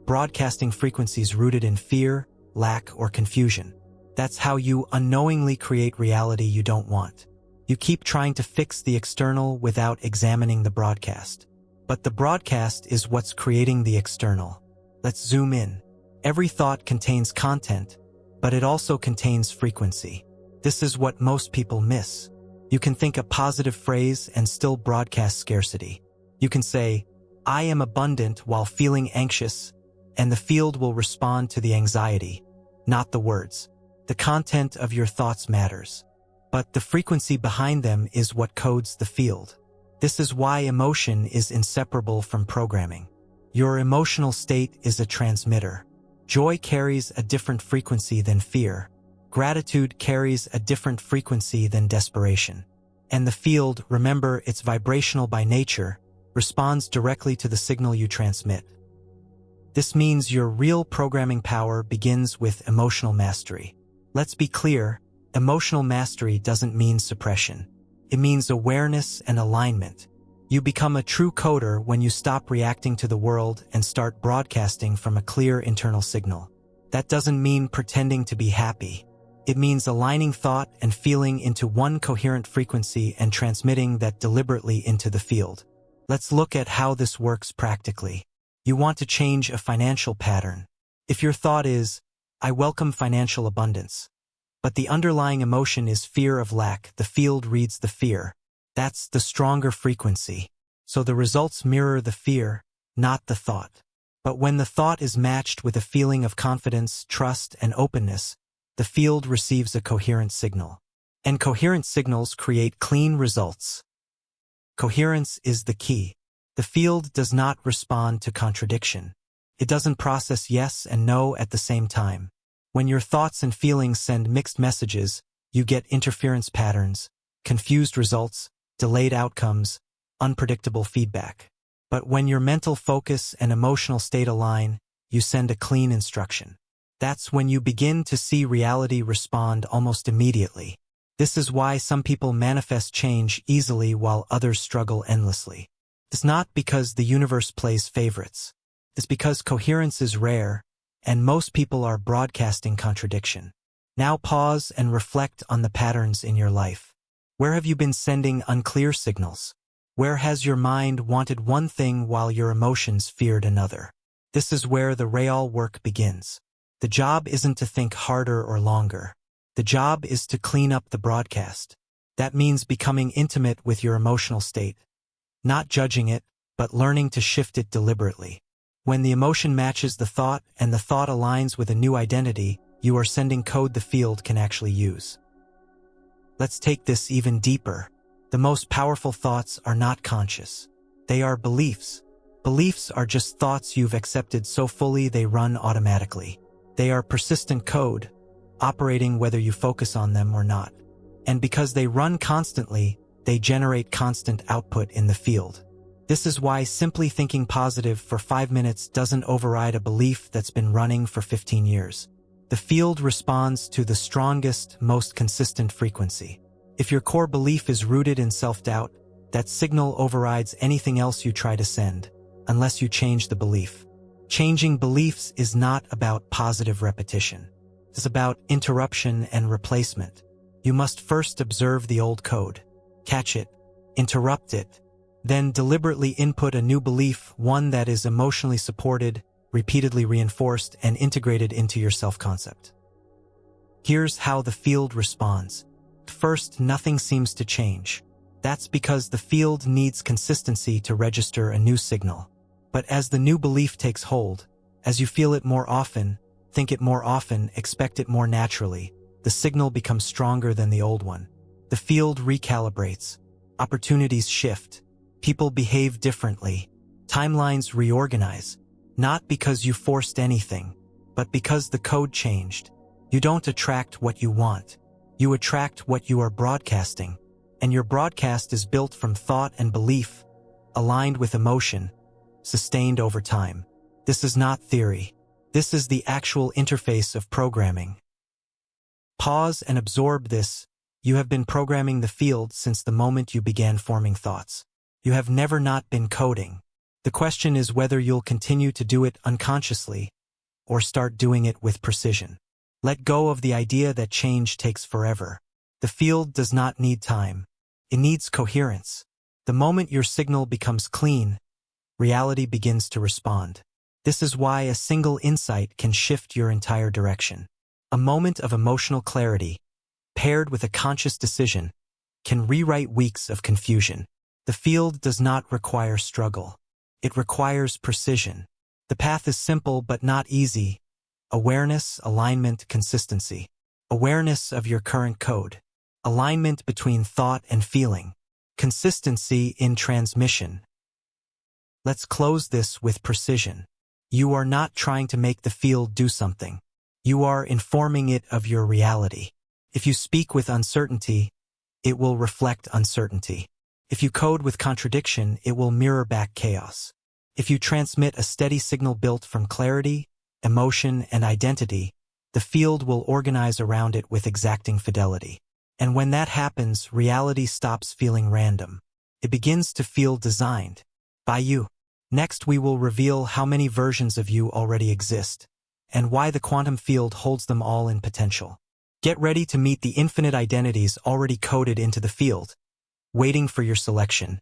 broadcasting frequencies rooted in fear, lack, or confusion. That's how you unknowingly create reality you don't want. You keep trying to fix the external without examining the broadcast. But the broadcast is what's creating the external. Let's zoom in. Every thought contains content, but it also contains frequency. This is what most people miss. You can think a positive phrase and still broadcast scarcity. You can say, I am abundant while feeling anxious, and the field will respond to the anxiety, not the words. The content of your thoughts matters, but the frequency behind them is what codes the field. This is why emotion is inseparable from programming. Your emotional state is a transmitter. Joy carries a different frequency than fear. Gratitude carries a different frequency than desperation. And the field, remember, it's vibrational by nature, responds directly to the signal you transmit. This means your real programming power begins with emotional mastery. Let's be clear, emotional mastery doesn't mean suppression. It means awareness and alignment. You become a true coder when you stop reacting to the world and start broadcasting from a clear internal signal. That doesn't mean pretending to be happy. It means aligning thought and feeling into one coherent frequency and transmitting that deliberately into the field. Let's look at how this works practically. You want to change a financial pattern. If your thought is, I welcome financial abundance, but the underlying emotion is fear of lack, the field reads the fear. That's the stronger frequency. So the results mirror the fear, not the thought. But when the thought is matched with a feeling of confidence, trust, and openness, the field receives a coherent signal. And coherent signals create clean results. Coherence is the key. The field does not respond to contradiction. It doesn't process yes and no at the same time. When your thoughts and feelings send mixed messages, you get interference patterns, confused results, delayed outcomes, unpredictable feedback. But when your mental focus and emotional state align, you send a clean instruction. That's when you begin to see reality respond almost immediately. This is why some people manifest change easily while others struggle endlessly. It's not because the universe plays favorites. It's because coherence is rare, and most people are broadcasting contradiction. Now pause and reflect on the patterns in your life. Where have you been sending unclear signals? Where has your mind wanted one thing while your emotions feared another? This is where the real work begins. The job isn't to think harder or longer. The job is to clean up the broadcast. That means becoming intimate with your emotional state. Not judging it, but learning to shift it deliberately. When the emotion matches the thought and the thought aligns with a new identity, you are sending code the field can actually use. Let's take this even deeper. The most powerful thoughts are not conscious. They are beliefs. Beliefs are just thoughts you've accepted so fully they run automatically. They are persistent code, operating whether you focus on them or not. And because they run constantly, they generate constant output in the field. This is why simply thinking positive for 5 minutes doesn't override a belief that's been running for 15 years. The field responds to the strongest, most consistent frequency. If your core belief is rooted in self-doubt, that signal overrides anything else you try to send, unless you change the belief. Changing beliefs is not about positive repetition. It's about interruption and replacement. You must first observe the old code, catch it, interrupt it, then deliberately input a new belief, one that is emotionally supported, repeatedly reinforced, and integrated into your self-concept. Here's how the field responds. First, nothing seems to change. That's because the field needs consistency to register a new signal. But as the new belief takes hold, as you feel it more often, think it more often, expect it more naturally, the signal becomes stronger than the old one. The field recalibrates. Opportunities shift. People behave differently. Timelines reorganize, not because you forced anything, but because the code changed. You don't attract what you want. You attract what you are broadcasting, and your broadcast is built from thought and belief, aligned with emotion, sustained over time. This is not theory. This is the actual interface of programming. Pause and absorb this. You have been programming the field since the moment you began forming thoughts. You have never not been coding. The question is whether you'll continue to do it unconsciously or start doing it with precision. Let go of the idea that change takes forever. The field does not need time. It needs coherence. The moment your signal becomes clean, reality begins to respond. This is why a single insight can shift your entire direction. A moment of emotional clarity, paired with a conscious decision, can rewrite weeks of confusion. The field does not require struggle. It requires precision. The path is simple but not easy. Awareness, alignment, consistency. Awareness of your current code. Alignment between thought and feeling. Consistency in transmission. Let's close this with precision. You are not trying to make the field do something. You are informing it of your reality. If you speak with uncertainty, it will reflect uncertainty. If you code with contradiction, it will mirror back chaos. If you transmit a steady signal built from clarity, emotion, and identity, the field will organize around it with exacting fidelity. And when that happens, reality stops feeling random. It begins to feel designed by you. Next, we will reveal how many versions of you already exist, and why the quantum field holds them all in potential. Get ready to meet the infinite identities already coded into the field, waiting for your selection.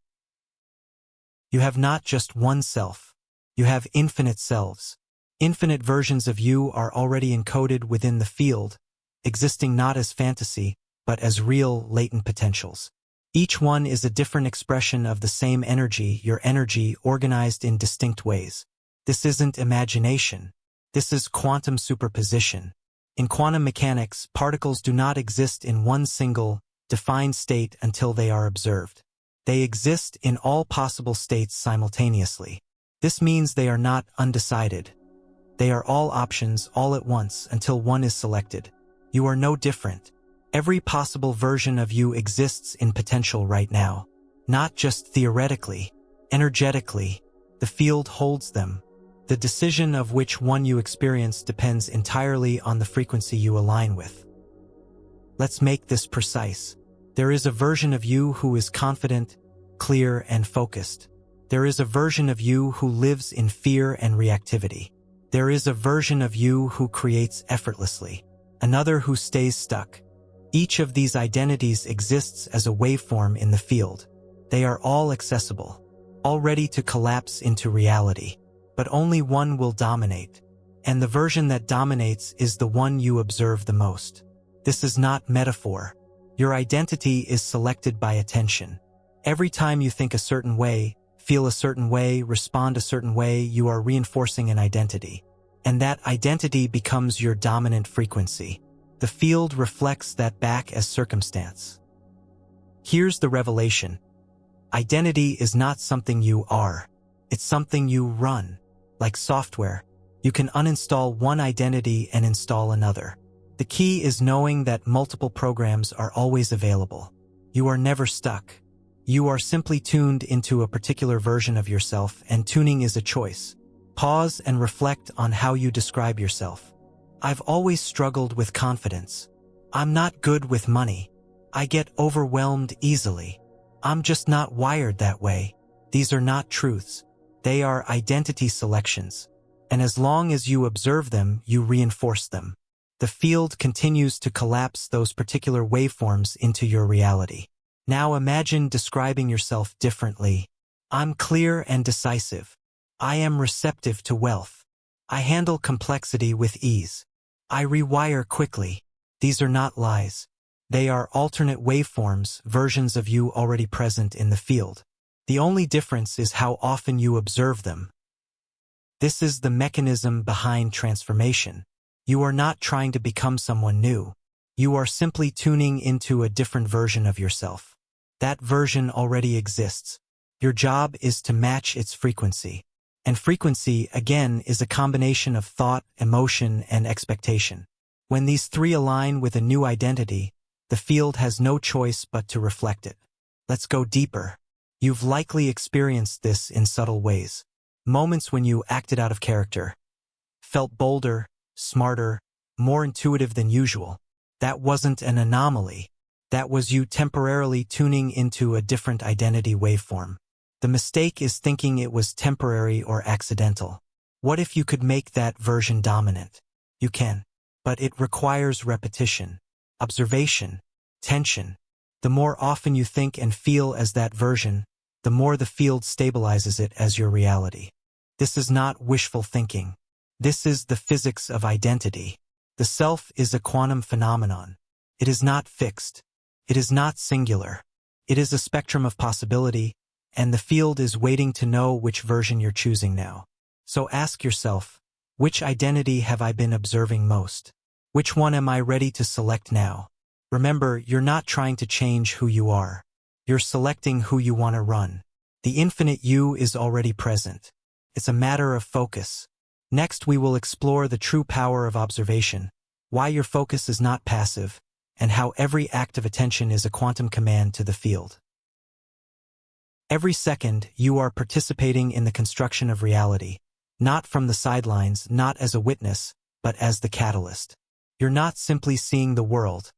You have not just one self. You have infinite selves. Infinite versions of you are already encoded within the field, existing not as fantasy, but as real, latent potentials. Each one is a different expression of the same energy, your energy organized in distinct ways. This isn't imagination. This is quantum superposition. In quantum mechanics, particles do not exist in one single, defined state until they are observed. They exist in all possible states simultaneously. This means they are not undecided. They are all options all at once until one is selected. You are no different. Every possible version of you exists in potential right now. Not just theoretically, energetically. The field holds them. The decision of which one you experience depends entirely on the frequency you align with. Let's make this precise. There is a version of you who is confident, clear, and focused. There is a version of you who lives in fear and reactivity. There is a version of you who creates effortlessly. Another who stays stuck. Each of these identities exists as a waveform in the field. They are all accessible, all ready to collapse into reality. But only one will dominate. And the version that dominates is the one you observe the most. This is not metaphor. Your identity is selected by attention. Every time you think a certain way, feel a certain way, respond a certain way, you are reinforcing an identity. And that identity becomes your dominant frequency. The field reflects that back as circumstance. Here's the revelation. Identity is not something you are. It's something you run. Like software, you can uninstall one identity and install another. The key is knowing that multiple programs are always available. You are never stuck. You are simply tuned into a particular version of yourself, and tuning is a choice. Pause and reflect on how you describe yourself. I've always struggled with confidence. I'm not good with money. I get overwhelmed easily. I'm just not wired that way. These are not truths. They are identity selections. And as long as you observe them, you reinforce them. The field continues to collapse those particular waveforms into your reality. Now imagine describing yourself differently. I'm clear and decisive. I am receptive to wealth. I handle complexity with ease. I rewire quickly. These are not lies. They are alternate waveforms, versions of you already present in the field. The only difference is how often you observe them. This is the mechanism behind transformation. You are not trying to become someone new. You are simply tuning into a different version of yourself. That version already exists. Your job is to match its frequency. And frequency, again, is a combination of thought, emotion, and expectation. When these three align with a new identity, the field has no choice but to reflect it. Let's go deeper. You've likely experienced this in subtle ways. Moments when you acted out of character, felt bolder, smarter, more intuitive than usual. That wasn't an anomaly. That was you temporarily tuning into a different identity waveform. The mistake is thinking it was temporary or accidental. What if you could make that version dominant? You can. But it requires repetition, observation, tension. The more often you think and feel as that version, the more the field stabilizes it as your reality. This is not wishful thinking. This is the physics of identity. The self is a quantum phenomenon. It is not fixed. It is not singular. It is a spectrum of possibility, and the field is waiting to know which version you're choosing now. So ask yourself, which identity have I been observing most? Which one am I ready to select now? Remember, you're not trying to change who you are. You're selecting who you want to run. The infinite you is already present. It's a matter of focus. Next, we will explore the true power of observation, why your focus is not passive, and how every act of attention is a quantum command to the field. Every second, you are participating in the construction of reality, not from the sidelines, not as a witness, but as the catalyst. You're not simply seeing the world.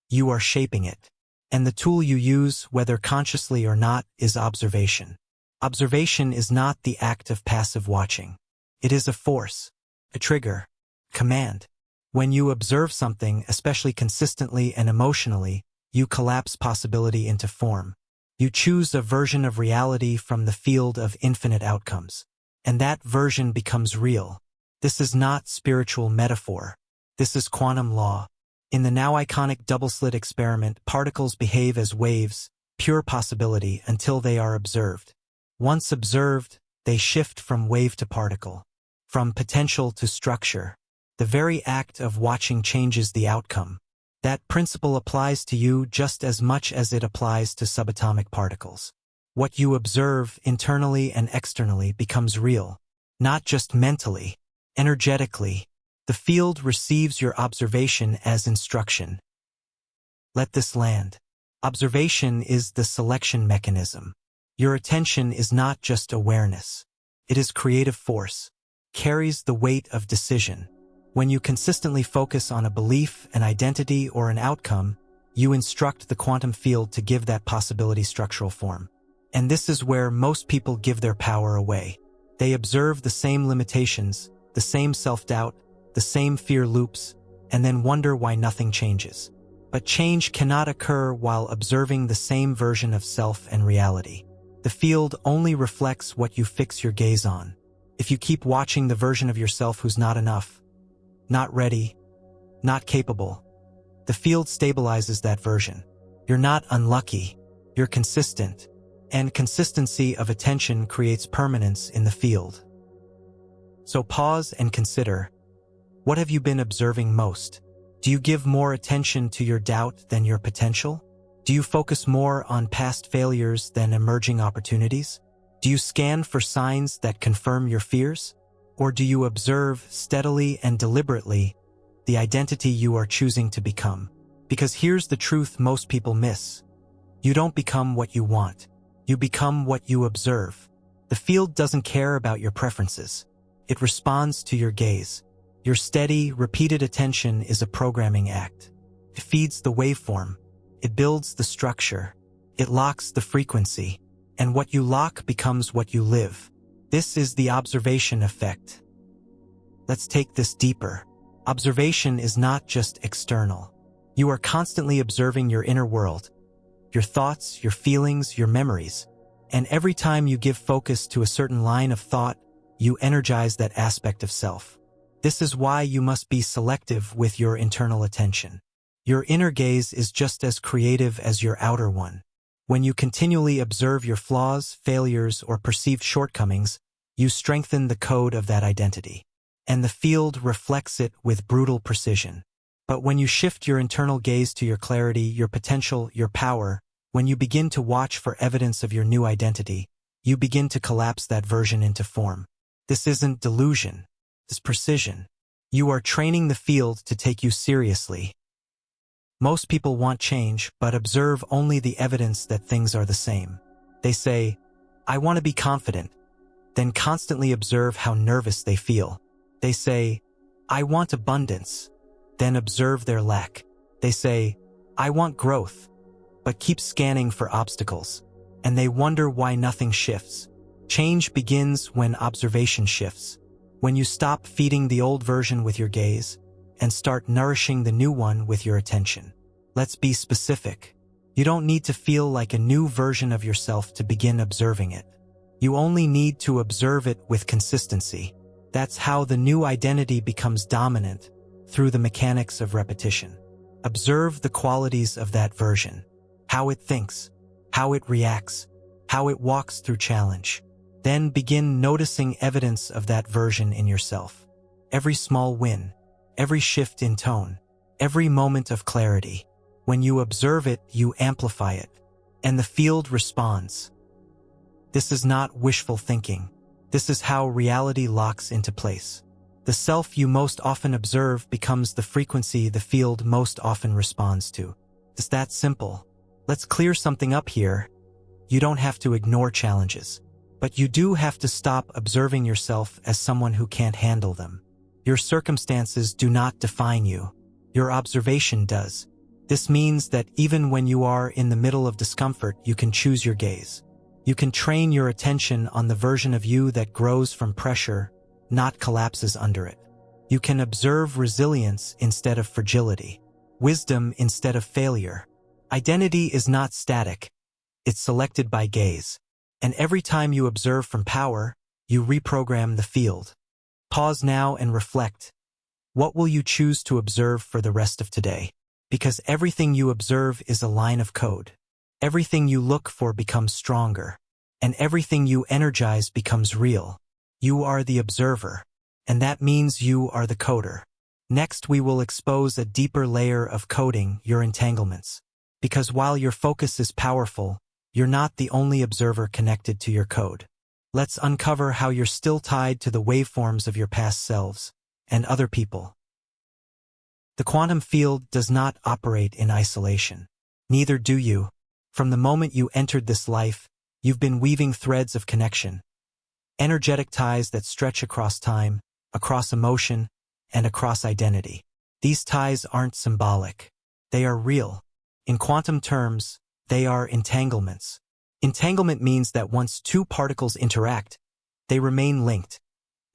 You are shaping it. And the tool you use, whether consciously or not, is observation. Observation is not the act of passive watching. It is a force, a trigger, command. When you observe something, especially consistently and emotionally, you collapse possibility into form. You choose a version of reality from the field of infinite outcomes. And that version becomes real. This is not spiritual metaphor. This is quantum law. In the now iconic double-slit experiment, particles behave as waves, pure possibility, until they are observed. Once observed, they shift from wave to particle, from potential to structure. The very act of watching changes the outcome. That principle applies to you just as much as it applies to subatomic particles. What you observe internally and externally becomes real, not just mentally, energetically. The field receives your observation as instruction. Let this land. Observation is the selection mechanism. Your attention is not just awareness. It is creative force, carries the weight of decision. When you consistently focus on a belief, an identity, or an outcome, you instruct the quantum field to give that possibility structural form. And this is where most people give their power away. They observe the same limitations, the same self-doubt, the same fear loops, and then wonder why nothing changes. But change cannot occur while observing the same version of self and reality. The field only reflects what you fix your gaze on. If you keep watching the version of yourself who's not enough, not ready, not capable, the field stabilizes that version. You're not unlucky, you're consistent, and consistency of attention creates permanence in the field. So pause and consider. What have you been observing most? Do you give more attention to your doubt than your potential? Do you focus more on past failures than emerging opportunities? Do you scan for signs that confirm your fears? Or do you observe steadily and deliberately the identity you are choosing to become? Because here's the truth most people miss. You don't become what you want. You become what you observe. The field doesn't care about your preferences. It responds to your gaze. Your steady, repeated attention is a programming act. It feeds the waveform. It builds the structure. It locks the frequency. And what you lock becomes what you live. This is the observation effect. Let's take this deeper. Observation is not just external. You are constantly observing your inner world, your thoughts, your feelings, your memories. And every time you give focus to a certain line of thought, you energize that aspect of self. This is why you must be selective with your internal attention. Your inner gaze is just as creative as your outer one. When you continually observe your flaws, failures, or perceived shortcomings, you strengthen the code of that identity. And the field reflects it with brutal precision. But when you shift your internal gaze to your clarity, your potential, your power, when you begin to watch for evidence of your new identity, you begin to collapse that version into form. This isn't delusion. This is precision. You are training the field to take you seriously. Most people want change, but observe only the evidence that things are the same. They say, I want to be confident, then constantly observe how nervous they feel. They say, I want abundance, then observe their lack. They say, I want growth, but keep scanning for obstacles. And they wonder why nothing shifts. Change begins when observation shifts. When you stop feeding the old version with your gaze and start nourishing the new one with your attention. Let's be specific. You don't need to feel like a new version of yourself to begin observing it. You only need to observe it with consistency. That's how the new identity becomes dominant, through the mechanics of repetition. Observe the qualities of that version. How it thinks, how it reacts, how it walks through challenge. Then begin noticing evidence of that version in yourself. Every small win, every shift in tone, every moment of clarity. When you observe it, you amplify it, and the field responds. This is not wishful thinking. This is how reality locks into place. The self you most often observe becomes the frequency the field most often responds to. It's that simple. Let's clear something up here. You don't have to ignore challenges, but you do have to stop observing yourself as someone who can't handle them. Your circumstances do not define you. Your observation does. This means that even when you are in the middle of discomfort, you can choose your gaze. You can train your attention on the version of you that grows from pressure, not collapses under it. You can observe resilience instead of fragility, wisdom instead of failure. Identity is not static. It's selected by gaze. And every time you observe from power, you reprogram the field. Pause now and reflect. What will you choose to observe for the rest of today? Because everything you observe is a line of code. Everything you look for becomes stronger. And everything you energize becomes real. You are the observer. And that means you are the coder. Next, we will expose a deeper layer of coding, your entanglements. Because while your focus is powerful, you're not the only observer connected to your code. Let's uncover how you're still tied to the waveforms of your past selves and other people. The quantum field does not operate in isolation. Neither do you. From the moment you entered this life, you've been weaving threads of connection. Energetic ties that stretch across time, across emotion, and across identity. These ties aren't symbolic. They are real. In quantum terms, they are entanglements. Entanglement means that once two particles interact, they remain linked,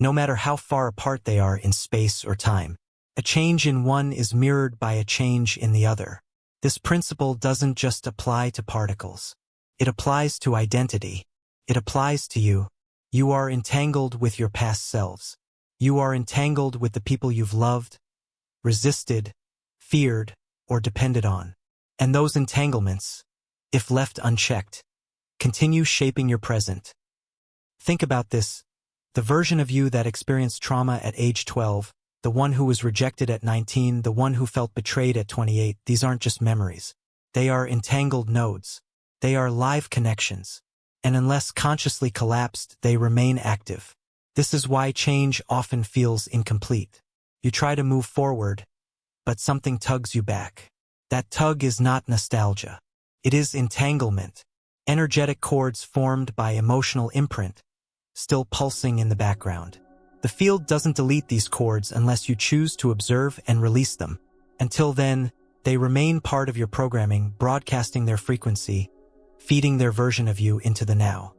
no matter how far apart they are in space or time. A change in one is mirrored by a change in the other. This principle doesn't just apply to particles. It applies to identity. It applies to you. You are entangled with your past selves. You are entangled with the people you've loved, resisted, feared, or depended on. And those entanglements, if left unchecked, continue shaping your present. Think about this. The version of you that experienced trauma at age 12, the one who was rejected at 19, the one who felt betrayed at 28, these aren't just memories. They are entangled nodes. They are live connections. And unless consciously collapsed, they remain active. This is why change often feels incomplete. You try to move forward, but something tugs you back. That tug is not nostalgia. It is entanglement. Energetic cords formed by emotional imprint, still pulsing in the background. The field doesn't delete these cords unless you choose to observe and release them. Until then, they remain part of your programming, broadcasting their frequency, feeding their version of you into the now.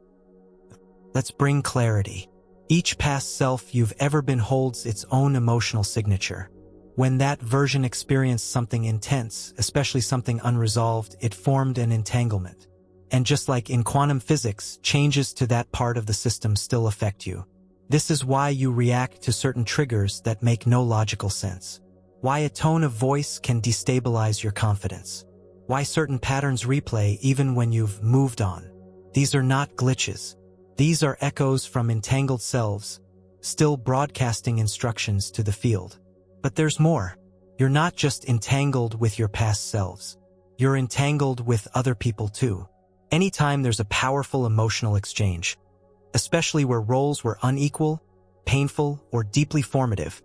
Let's bring clarity. Each past self you've ever been holds its own emotional signature. When that version experienced something intense, especially something unresolved, it formed an entanglement. And just like in quantum physics, changes to that part of the system still affect you. This is why you react to certain triggers that make no logical sense. Why a tone of voice can destabilize your confidence. Why certain patterns replay even when you've moved on. These are not glitches. These are echoes from entangled selves, still broadcasting instructions to the field. But there's more. You're not just entangled with your past selves. You're entangled with other people too. Anytime there's a powerful emotional exchange, especially where roles were unequal, painful, or deeply formative,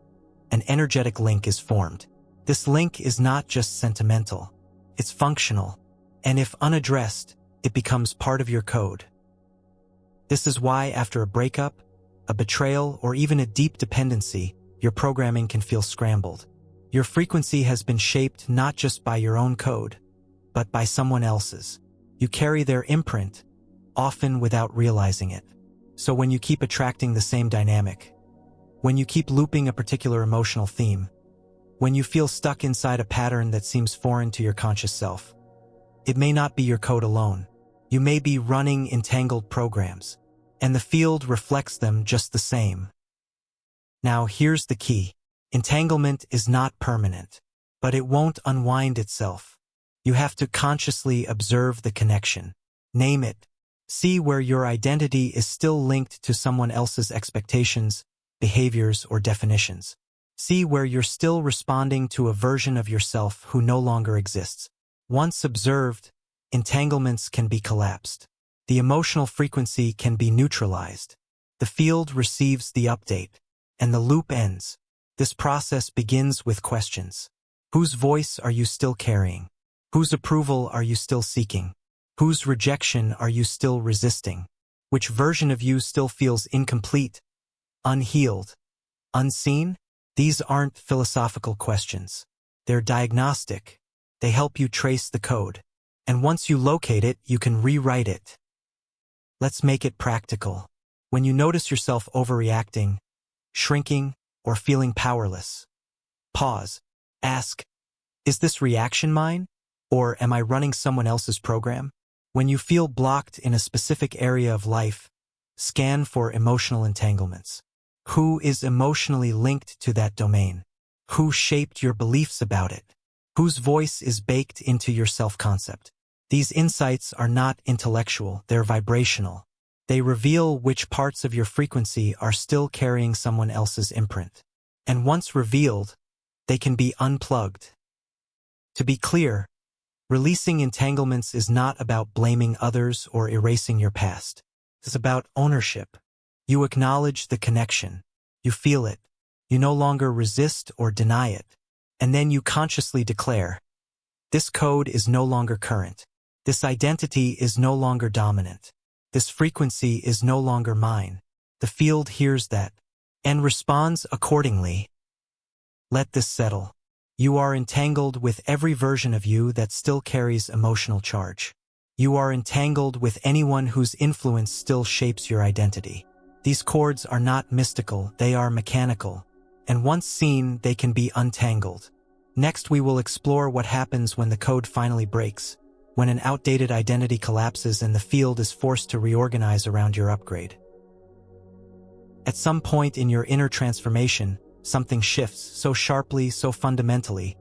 an energetic link is formed. This link is not just sentimental, it's functional, and if unaddressed, it becomes part of your code. This is why after a breakup, a betrayal, or even a deep dependency, your programming can feel scrambled. Your frequency has been shaped not just by your own code, but by someone else's. You carry their imprint, often without realizing it. So when you keep attracting the same dynamic, when you keep looping a particular emotional theme, when you feel stuck inside a pattern that seems foreign to your conscious self, it may not be your code alone. You may be running entangled programs, and the field reflects them just the same. Now here's the key. Entanglement is not permanent, but it won't unwind itself. You have to consciously observe the connection. Name it. See where your identity is still linked to someone else's expectations, behaviors, or definitions. See where you're still responding to a version of yourself who no longer exists. Once observed, entanglements can be collapsed. The emotional frequency can be neutralized. The field receives the update, and the loop ends. This process begins with questions. Whose voice are you still carrying? Whose approval are you still seeking? Whose rejection are you still resisting? Which version of you still feels incomplete, unhealed, unseen? These aren't philosophical questions. They're diagnostic. They help you trace the code. And once you locate it, you can rewrite it. Let's make it practical. When you notice yourself overreacting, shrinking, or feeling powerless, pause. Ask, is this reaction mine? Or am I running someone else's program? When you feel blocked in a specific area of life, scan for emotional entanglements. Who is emotionally linked to that domain? Who shaped your beliefs about it? Whose voice is baked into your self-concept? These insights are not intellectual, they're vibrational. They reveal which parts of your frequency are still carrying someone else's imprint. And once revealed, they can be unplugged. To be clear, releasing entanglements is not about blaming others or erasing your past. It's about ownership. You acknowledge the connection. You feel it. You no longer resist or deny it. And then you consciously declare, this code is no longer current. This identity is no longer dominant. This frequency is no longer mine. The field hears that and responds accordingly. Let this settle. You are entangled with every version of you that still carries emotional charge. You are entangled with anyone whose influence still shapes your identity. These cords are not mystical, they are mechanical. And once seen, they can be untangled. Next, we will explore what happens when the code finally breaks, when an outdated identity collapses and the field is forced to reorganize around your upgrade. At some point in your inner transformation, something shifts so sharply, so fundamentally,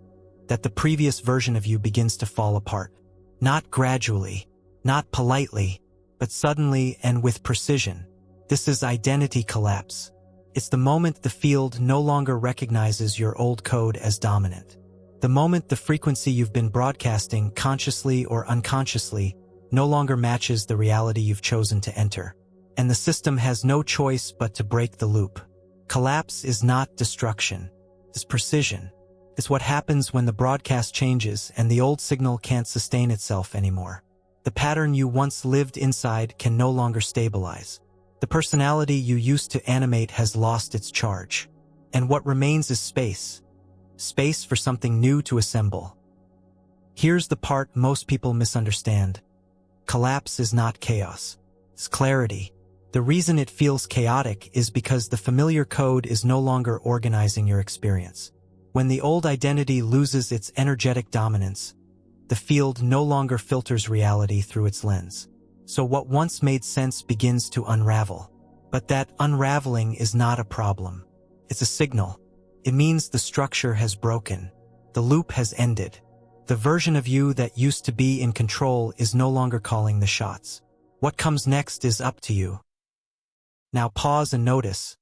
that the previous version of you begins to fall apart. Not gradually, not politely, but suddenly and with precision. This is identity collapse. It's the moment the field no longer recognizes your old code as dominant. The moment the frequency you've been broadcasting, consciously or unconsciously, no longer matches the reality you've chosen to enter. And the system has no choice but to break the loop. Collapse is not destruction. It's precision. It's what happens when the broadcast changes and the old signal can't sustain itself anymore. The pattern you once lived inside can no longer stabilize. The personality you used to animate has lost its charge. And what remains is space. Space for something new to assemble. Here's the part most people misunderstand. Collapse is not chaos. It's clarity. The reason it feels chaotic is because the familiar code is no longer organizing your experience. When the old identity loses its energetic dominance, the field no longer filters reality through its lens. So what once made sense begins to unravel. But that unraveling is not a problem. It's a signal. It means the structure has broken. The loop has ended. The version of you that used to be in control is no longer calling the shots. What comes next is up to you. Now pause and notice.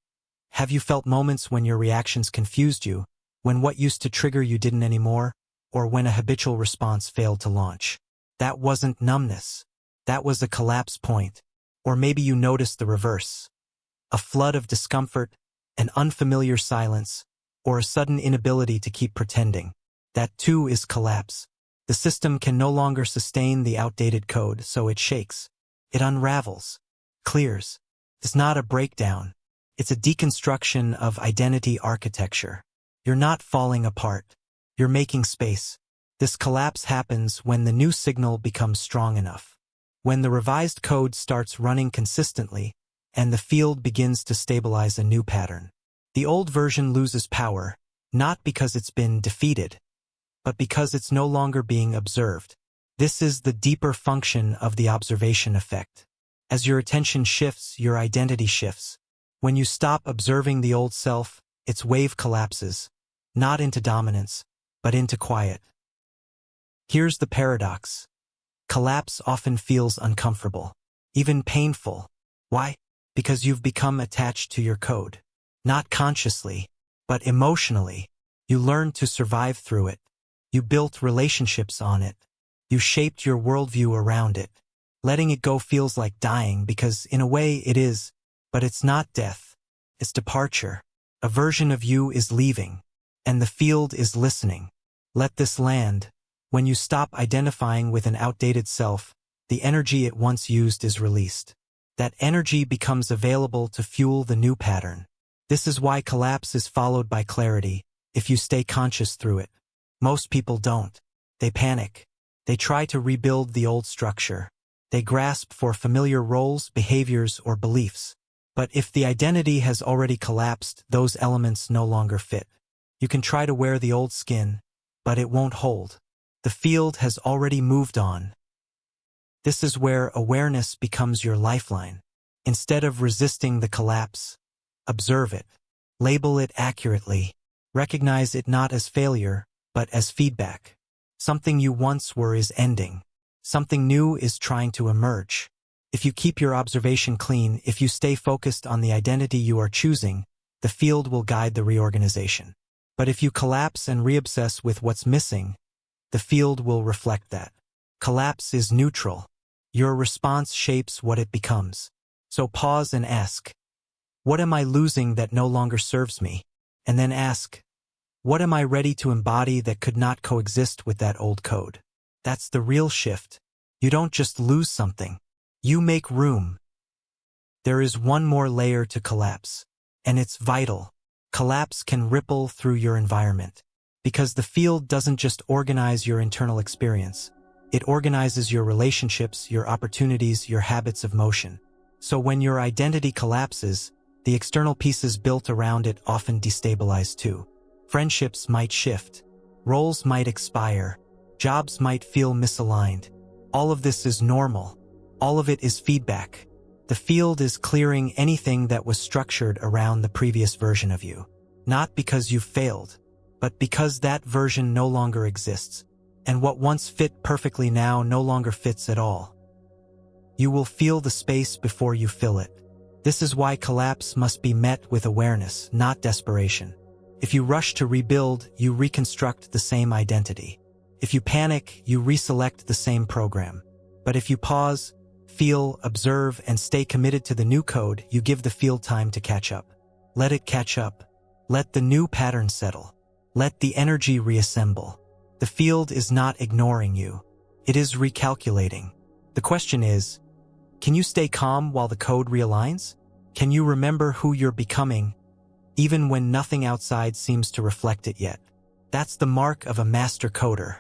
Have you felt moments when your reactions confused you, when what used to trigger you didn't anymore, or when a habitual response failed to launch? That wasn't numbness. That was a collapse point. Or maybe you noticed the reverse. A flood of discomfort, an unfamiliar silence, or a sudden inability to keep pretending. That too is collapse. The system can no longer sustain the outdated code, so it shakes. It unravels, clears. It's not a breakdown. It's a deconstruction of identity architecture. You're not falling apart. You're making space. This collapse happens when the new signal becomes strong enough. When the revised code starts running consistently, and the field begins to stabilize a new pattern. The old version loses power, not because it's been defeated, but because it's no longer being observed. This is the deeper function of the observation effect. As your attention shifts, your identity shifts. When you stop observing the old self, its wave collapses, not into dominance, but into quiet. Here's the paradox. Collapse often feels uncomfortable, even painful. Why? Because you've become attached to your code. Not consciously, but emotionally. You learned to survive through it. You built relationships on it. You shaped your worldview around it. Letting it go feels like dying because, in a way, it is, but it's not death. It's departure. A version of you is leaving, and the field is listening. Let this land. When you stop identifying with an outdated self, the energy it once used is released. That energy becomes available to fuel the new pattern. This is why collapse is followed by clarity, if you stay conscious through it. Most people don't. They panic. They try to rebuild the old structure. They grasp for familiar roles, behaviors, or beliefs. But if the identity has already collapsed, those elements no longer fit. You can try to wear the old skin, but it won't hold. The field has already moved on. This is where awareness becomes your lifeline. Instead of resisting the collapse, observe it. Label it accurately. Recognize it not as failure, but as feedback. Something you once were is ending. Something new is trying to emerge. If you keep your observation clean, if you stay focused on the identity you are choosing, the field will guide the reorganization. But if you collapse and reobsess with what's missing, the field will reflect that. Collapse is neutral. Your response shapes what it becomes. So pause and ask, what am I losing that no longer serves me? And then ask, what am I ready to embody that could not coexist with that old code? That's the real shift. You don't just lose something. You make room. There is one more layer to collapse, and it's vital. Collapse can ripple through your environment, because the field doesn't just organize your internal experience. It organizes your relationships, your opportunities, your habits of motion. So when your identity collapses, the external pieces built around it often destabilize too. Friendships might shift. Roles might expire. Jobs might feel misaligned. All of this is normal. All of it is feedback. The field is clearing anything that was structured around the previous version of you. Not because you've failed, but because that version no longer exists. And what once fit perfectly now no longer fits at all. You will feel the space before you fill it. This is why collapse must be met with awareness, not desperation. If you rush to rebuild, you reconstruct the same identity. If you panic, you reselect the same program. But if you pause, feel, observe, and stay committed to the new code, you give the field time to catch up. Let it catch up. Let the new pattern settle. Let the energy reassemble. The field is not ignoring you. It is recalculating. The question is, can you stay calm while the code realigns? Can you remember who you're becoming, even when nothing outside seems to reflect it yet? That's the mark of a master coder.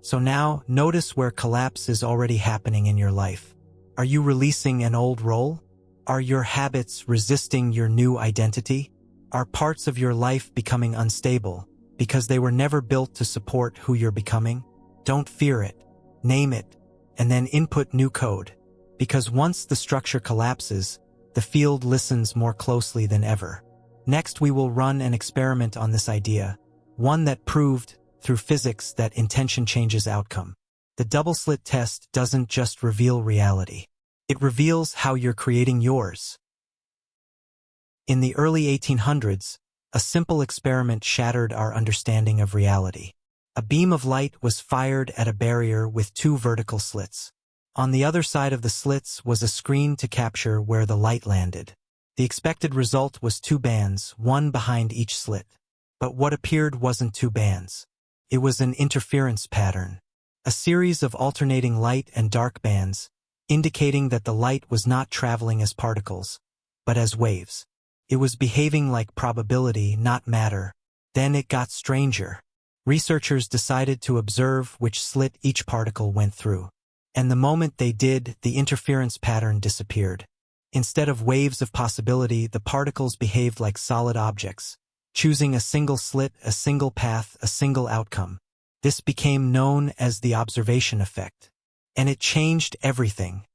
So now, notice where collapse is already happening in your life. Are you releasing an old role? Are your habits resisting your new identity? Are parts of your life becoming unstable because they were never built to support who you're becoming? Don't fear it. Name it, and then input new code. Because once the structure collapses, the field listens more closely than ever. Next, we will run an experiment on this idea, one that proved, through physics, that intention changes outcome. The double-slit test doesn't just reveal reality. It reveals how you're creating yours. In the early 1800s, a simple experiment shattered our understanding of reality. A beam of light was fired at a barrier with two vertical slits. On the other side of the slits was a screen to capture where the light landed. The expected result was two bands, one behind each slit. But what appeared wasn't two bands. It was an interference pattern, a series of alternating light and dark bands, indicating that the light was not traveling as particles, but as waves. It was behaving like probability, not matter. Then it got stranger. Researchers decided to observe which slit each particle went through. And the moment they did, the interference pattern disappeared. Instead of waves of possibility, the particles behaved like solid objects, choosing a single slit, a single path, a single outcome. This became known as the observation effect. And it changed everything.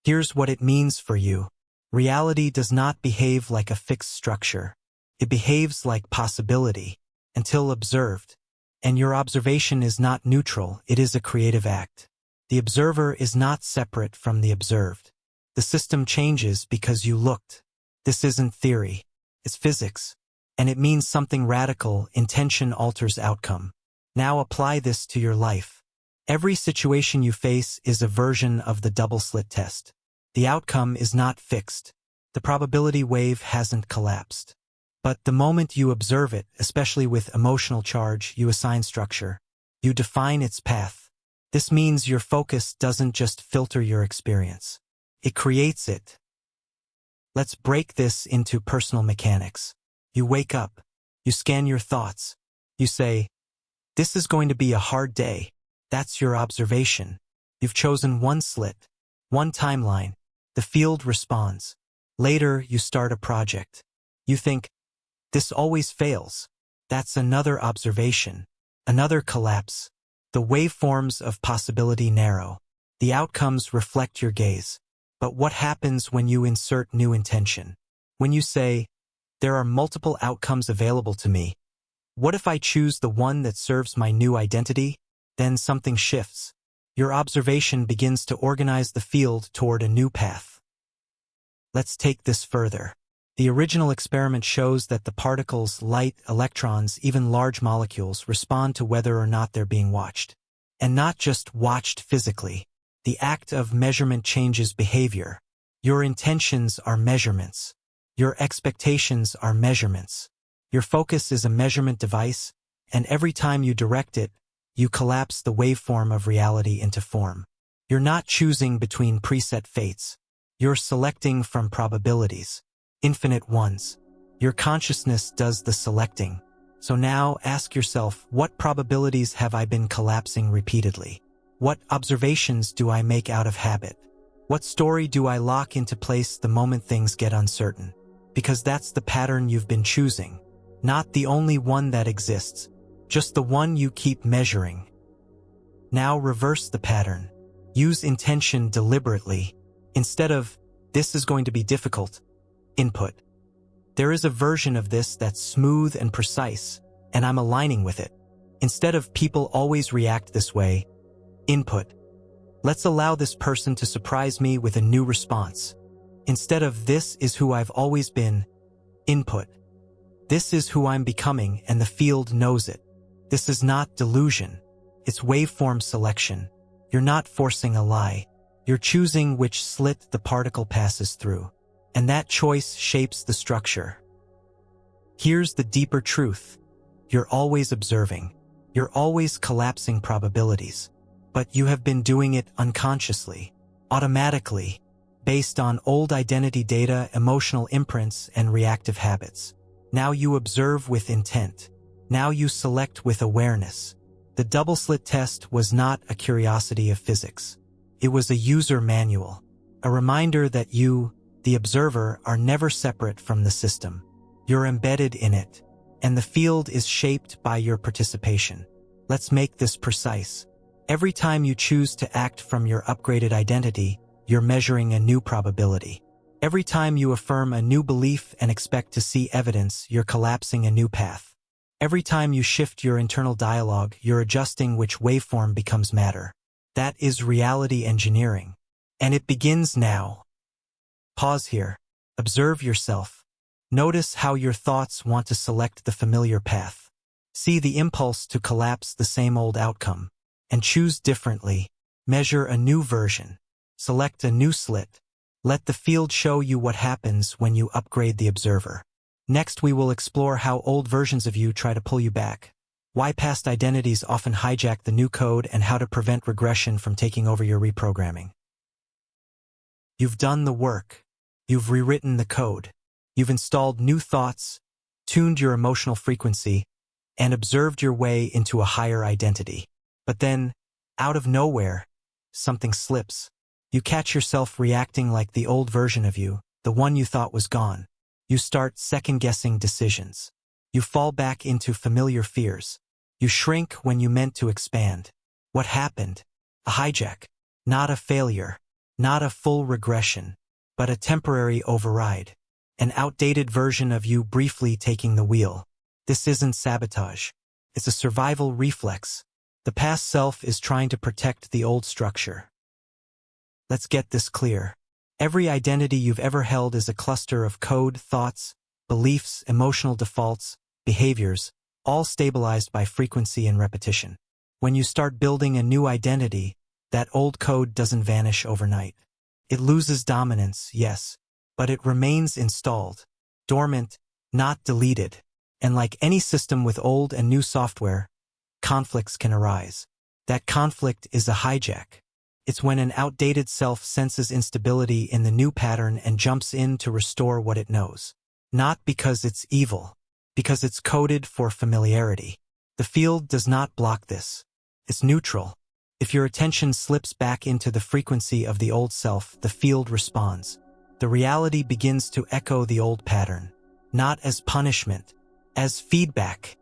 Here's what it means for you. Reality does not behave like a fixed structure. It behaves like possibility, until observed. And your observation is not neutral, it is a creative act. The observer is not separate from the observed. The system changes because you looked. This isn't theory. It's physics. And it means something radical. Intention alters outcome. Now apply this to your life. Every situation you face is a version of the double slit test. The outcome is not fixed. The probability wave hasn't collapsed. But the moment you observe it, especially with emotional charge, you assign structure. You define its path. This means your focus doesn't just filter your experience. It creates it. Let's break this into personal mechanics. You wake up. You scan your thoughts. You say, "This is going to be a hard day." That's your observation. You've chosen one slit, one timeline. The field responds. Later, you start a project. You think, "This always fails." That's another observation, another collapse. The waveforms of possibility narrow. The outcomes reflect your gaze. But what happens when you insert new intention? When you say, "There are multiple outcomes available to me. What if I choose the one that serves my new identity?" Then something shifts. Your observation begins to organize the field toward a new path. Let's take this further. The original experiment shows that the particles, light, electrons, even large molecules respond to whether or not they're being watched. And not just watched physically. The act of measurement changes behavior. Your intentions are measurements. Your expectations are measurements. Your focus is a measurement device, and every time you direct it, you collapse the waveform of reality into form. You're not choosing between preset fates. You're selecting from probabilities. Infinite ones. Your consciousness does the selecting. So now ask yourself, what probabilities have I been collapsing repeatedly? What observations do I make out of habit? What story do I lock into place the moment things get uncertain? Because that's the pattern you've been choosing. Not the only one that exists. Just the one you keep measuring. Now reverse the pattern. Use intention deliberately. Instead of, "This is going to be difficult," input, "There is a version of this that's smooth and precise, and I'm aligning with it." Instead of, "People always react this way," input, "Let's allow this person to surprise me with a new response." Instead of, "This is who I've always been," input, "This is who I'm becoming, and the field knows it." This is not delusion. It's waveform selection. You're not forcing a lie. You're choosing which slit the particle passes through. And that choice shapes the structure. Here's the deeper truth. You're always observing. You're always collapsing probabilities. But you have been doing it unconsciously, automatically, based on old identity data, emotional imprints, and reactive habits. Now you observe with intent. Now you select with awareness. The double slit test was not a curiosity of physics. It was a user manual, a reminder that you, the observer, are never separate from the system. You're embedded in it, and the field is shaped by your participation. Let's make this precise. Every time you choose to act from your upgraded identity, you're measuring a new probability. Every time you affirm a new belief and expect to see evidence, you're collapsing a new path. Every time you shift your internal dialogue, you're adjusting which waveform becomes matter. That is reality engineering. And it begins now. Pause here. Observe yourself. Notice how your thoughts want to select the familiar path. See the impulse to collapse the same old outcome. And choose differently. Measure a new version. Select a new slit. Let the field show you what happens when you upgrade the observer. Next, we will explore how old versions of you try to pull you back, why past identities often hijack the new code, and how to prevent regression from taking over your reprogramming. You've done the work. You've rewritten the code. You've installed new thoughts, tuned your emotional frequency, and observed your way into a higher identity. But then, out of nowhere, something slips. You catch yourself reacting like the old version of you, the one you thought was gone. You start second-guessing decisions. You fall back into familiar fears. You shrink when you meant to expand. What happened? A hijack. Not a failure. Not a full regression, but a temporary override. An outdated version of you briefly taking the wheel. This isn't sabotage. It's a survival reflex. The past self is trying to protect the old structure. Let's get this clear. Every identity you've ever held is a cluster of code, thoughts, beliefs, emotional defaults, behaviors, all stabilized by frequency and repetition. When you start building a new identity, that old code doesn't vanish overnight. It loses dominance, yes, but it remains installed, dormant, not deleted. And like any system with old and new software, conflicts can arise. That conflict is a hijack. It's when an outdated self senses instability in the new pattern and jumps in to restore what it knows. Not because it's evil, because it's coded for familiarity. The field does not block this. It's neutral. If your attention slips back into the frequency of the old self, the field responds. The reality begins to echo the old pattern, not as punishment, as feedback.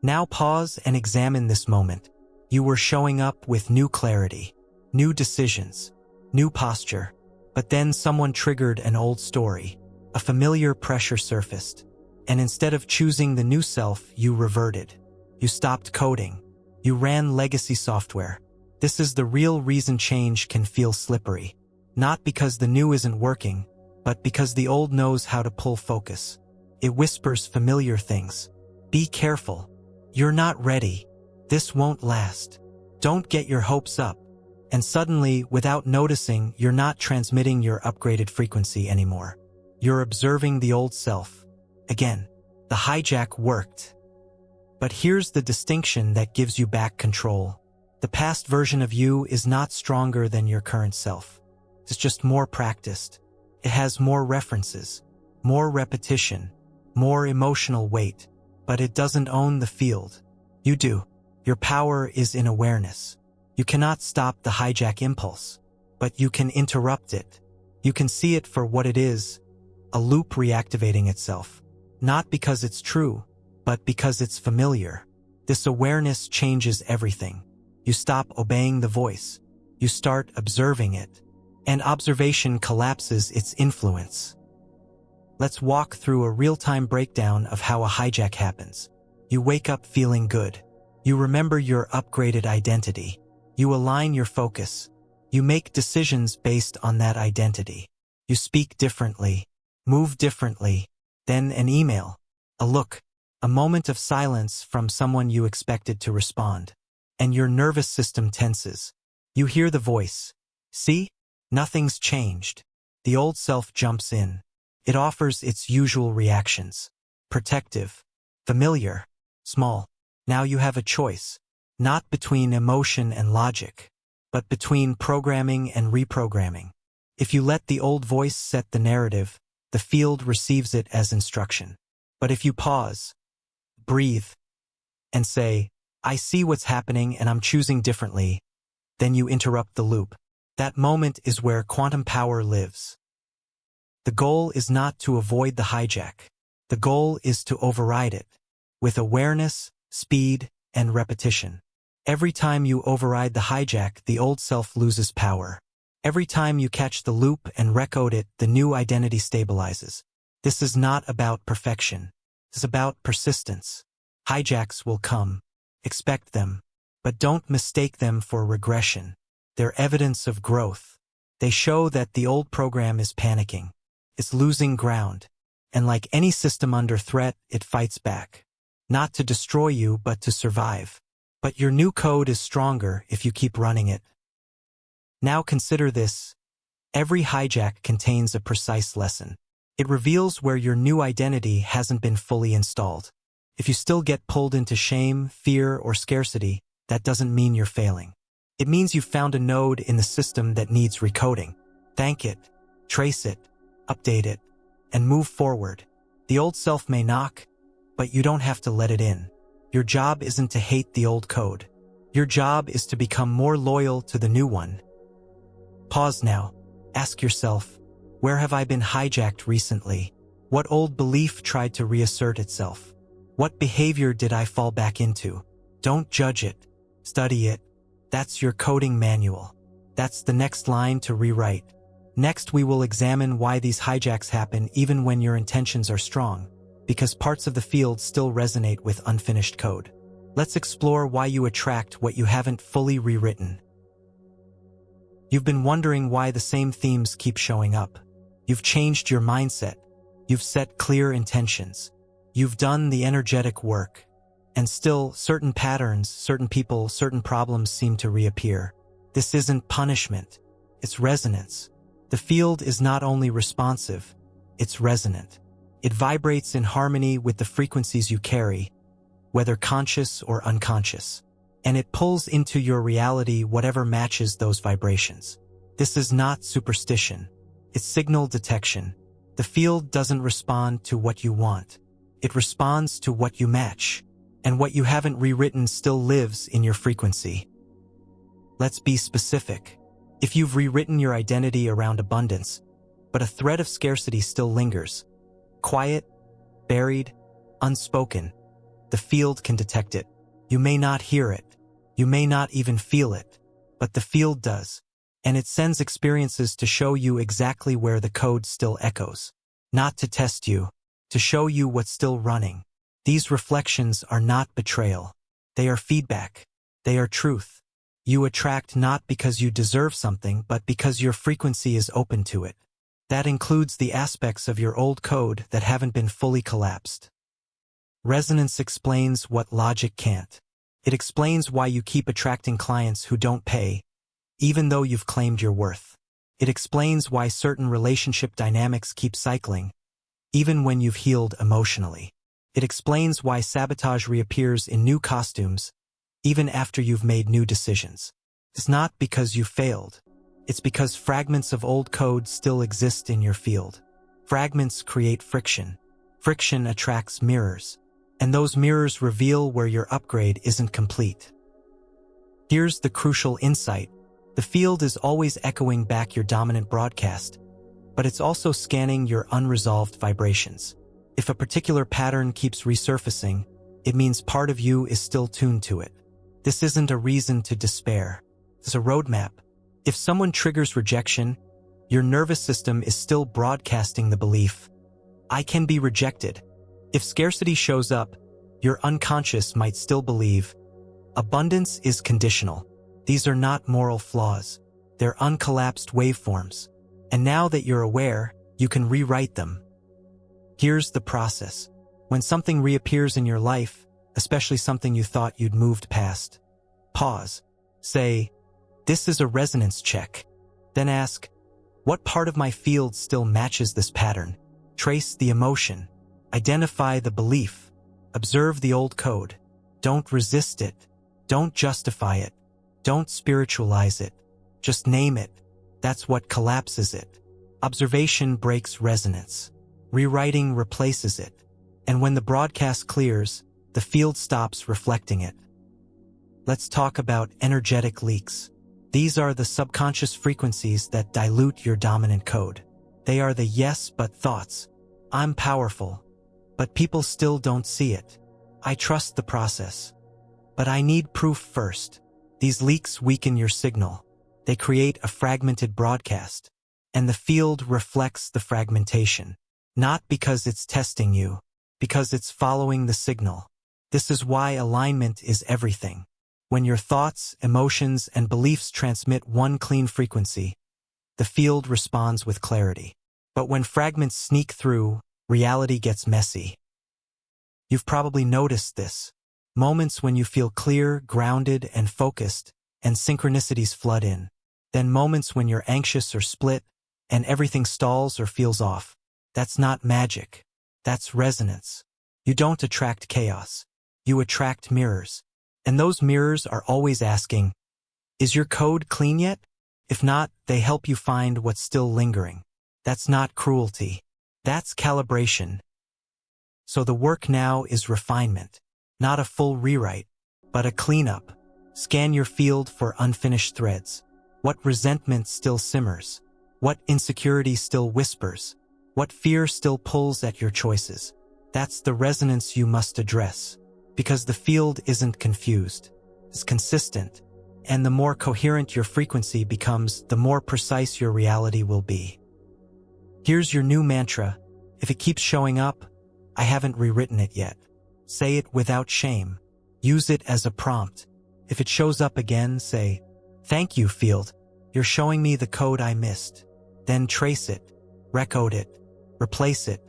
Now pause and examine this moment. You were showing up with new clarity, new decisions, new posture, but then someone triggered an old story. A familiar pressure surfaced, and instead of choosing the new self, you reverted. You stopped coding. You ran legacy software. This is the real reason change can feel slippery. Not because the new isn't working, but because the old knows how to pull focus. It whispers familiar things. Be careful. You're not ready. This won't last. Don't get your hopes up. And suddenly, without noticing, you're not transmitting your upgraded frequency anymore. You're observing the old self. Again, the hijack worked. But here's the distinction that gives you back control. The past version of you is not stronger than your current self. It's just more practiced. It has more references, more repetition, more emotional weight, but it doesn't own the field. You do. Your power is in awareness. You cannot stop the hijack impulse, but you can interrupt it. You can see it for what it is, a loop reactivating itself. Not because it's true, but because it's familiar. This awareness changes everything. You stop obeying the voice. You start observing it. And observation collapses its influence. Let's walk through a real-time breakdown of how a hijack happens. You wake up feeling good. You remember your upgraded identity. You align your focus. You make decisions based on that identity. You speak differently, move differently. Then an email, a look, a moment of silence from someone you expected to respond. And your nervous system tenses. You hear the voice. See? Nothing's changed. The old self jumps in. It offers its usual reactions. Protective, familiar, small. Now you have a choice. Not between emotion and logic, but between programming and reprogramming. If you let the old voice set the narrative, the field receives it as instruction. But if you pause, breathe, and say, I see what's happening and I'm choosing differently, then you interrupt the loop. That moment is where quantum power lives. The goal is not to avoid the hijack. The goal is to override it. With awareness, speed, and repetition. Every time you override the hijack, the old self loses power. Every time you catch the loop and recode it, the new identity stabilizes. This is not about perfection. It's about persistence. Hijacks will come. Expect them. But don't mistake them for regression. They're evidence of growth. They show that the old program is panicking. It's losing ground. And like any system under threat, it fights back. Not to destroy you, but to survive. But your new code is stronger if you keep running it. Now consider this. Every hijack contains a precise lesson. It reveals where your new identity hasn't been fully installed. If you still get pulled into shame, fear, or scarcity, that doesn't mean you're failing. It means you've found a node in the system that needs recoding. Thank it, trace it, update it, and move forward. The old self may knock, but you don't have to let it in. Your job isn't to hate the old code. Your job is to become more loyal to the new one. Pause now. Ask yourself, where have I been hijacked recently? What old belief tried to reassert itself? What behavior did I fall back into? Don't judge it. Study it. That's your coding manual. That's the next line to rewrite. Next, we will examine why these hijacks happen even when your intentions are strong, because parts of the field still resonate with unfinished code. Let's explore why you attract what you haven't fully rewritten. You've been wondering why the same themes keep showing up. You've changed your mindset. You've set clear intentions. You've done the energetic work. And still, certain patterns, certain people, certain problems seem to reappear. This isn't punishment. It's resonance. The field is not only responsive, it's resonant. It vibrates in harmony with the frequencies you carry, whether conscious or unconscious. And it pulls into your reality whatever matches those vibrations. This is not superstition. It's signal detection. The field doesn't respond to what you want. It responds to what you match. And what you haven't rewritten still lives in your frequency. Let's be specific. If you've rewritten your identity around abundance, but a thread of scarcity still lingers, quiet, buried, unspoken, the field can detect it. You may not hear it. You may not even feel it, but the field does, and it sends experiences to show you exactly where the code still echoes. Not to test you, to show you what's still running. These reflections are not betrayal. They are feedback. They are truth. You attract not because you deserve something, but because your frequency is open to it. That includes the aspects of your old code that haven't been fully collapsed. Resonance explains what logic can't. It explains why you keep attracting clients who don't pay, even though you've claimed your worth. It explains why certain relationship dynamics keep cycling, even when you've healed emotionally. It explains why sabotage reappears in new costumes, even after you've made new decisions. It's not because you failed. It's because fragments of old code still exist in your field. Fragments create friction. Friction attracts mirrors. And those mirrors reveal where your upgrade isn't complete. Here's the crucial insight. The field is always echoing back your dominant broadcast, but it's also scanning your unresolved vibrations. If a particular pattern keeps resurfacing, it means part of you is still tuned to it. This isn't a reason to despair. It's a roadmap. If someone triggers rejection, your nervous system is still broadcasting the belief, I can be rejected. If scarcity shows up, your unconscious might still believe, abundance is conditional. These are not moral flaws. They're uncollapsed waveforms. And now that you're aware, you can rewrite them. Here's the process. When something reappears in your life, especially something you thought you'd moved past, pause. Say, this is a resonance check. Then ask, what part of my field still matches this pattern? Trace the emotion. Identify the belief. Observe the old code. Don't resist it. Don't justify it. Don't spiritualize it. Just name it. That's what collapses it. Observation breaks resonance. Rewriting replaces it. And when the broadcast clears, the field stops reflecting it. Let's talk about energetic leaks. These are the subconscious frequencies that dilute your dominant code. They are the yes but thoughts. I'm powerful, but people still don't see it. I trust the process, but I need proof first. These leaks weaken your signal. They create a fragmented broadcast, and the field reflects the fragmentation. Not because it's testing you, because it's following the signal. This is why alignment is everything. When your thoughts, emotions, and beliefs transmit one clean frequency, the field responds with clarity. But when fragments sneak through, reality gets messy. You've probably noticed this. Moments when you feel clear, grounded, and focused, and synchronicities flood in. then moments when you're anxious or split, and everything stalls or feels off. That's not magic. That's resonance. You don't attract chaos. You attract mirrors. And those mirrors are always asking, is your code clean yet? If not, they help you find what's still lingering. That's not cruelty. That's calibration. So the work now is refinement. Not a full rewrite, but a cleanup. Scan your field for unfinished threads. What resentment still simmers? What insecurity still whispers? What fear still pulls at your choices? That's the resonance you must address. Because the field isn't confused. It's consistent. And the more coherent your frequency becomes, the more precise your reality will be. Here's your new mantra. If it keeps showing up, I haven't rewritten it yet. Say it without shame. Use it as a prompt. If it shows up again, say, thank you, field. You're showing me the code I missed. Then trace it, recode it, replace it.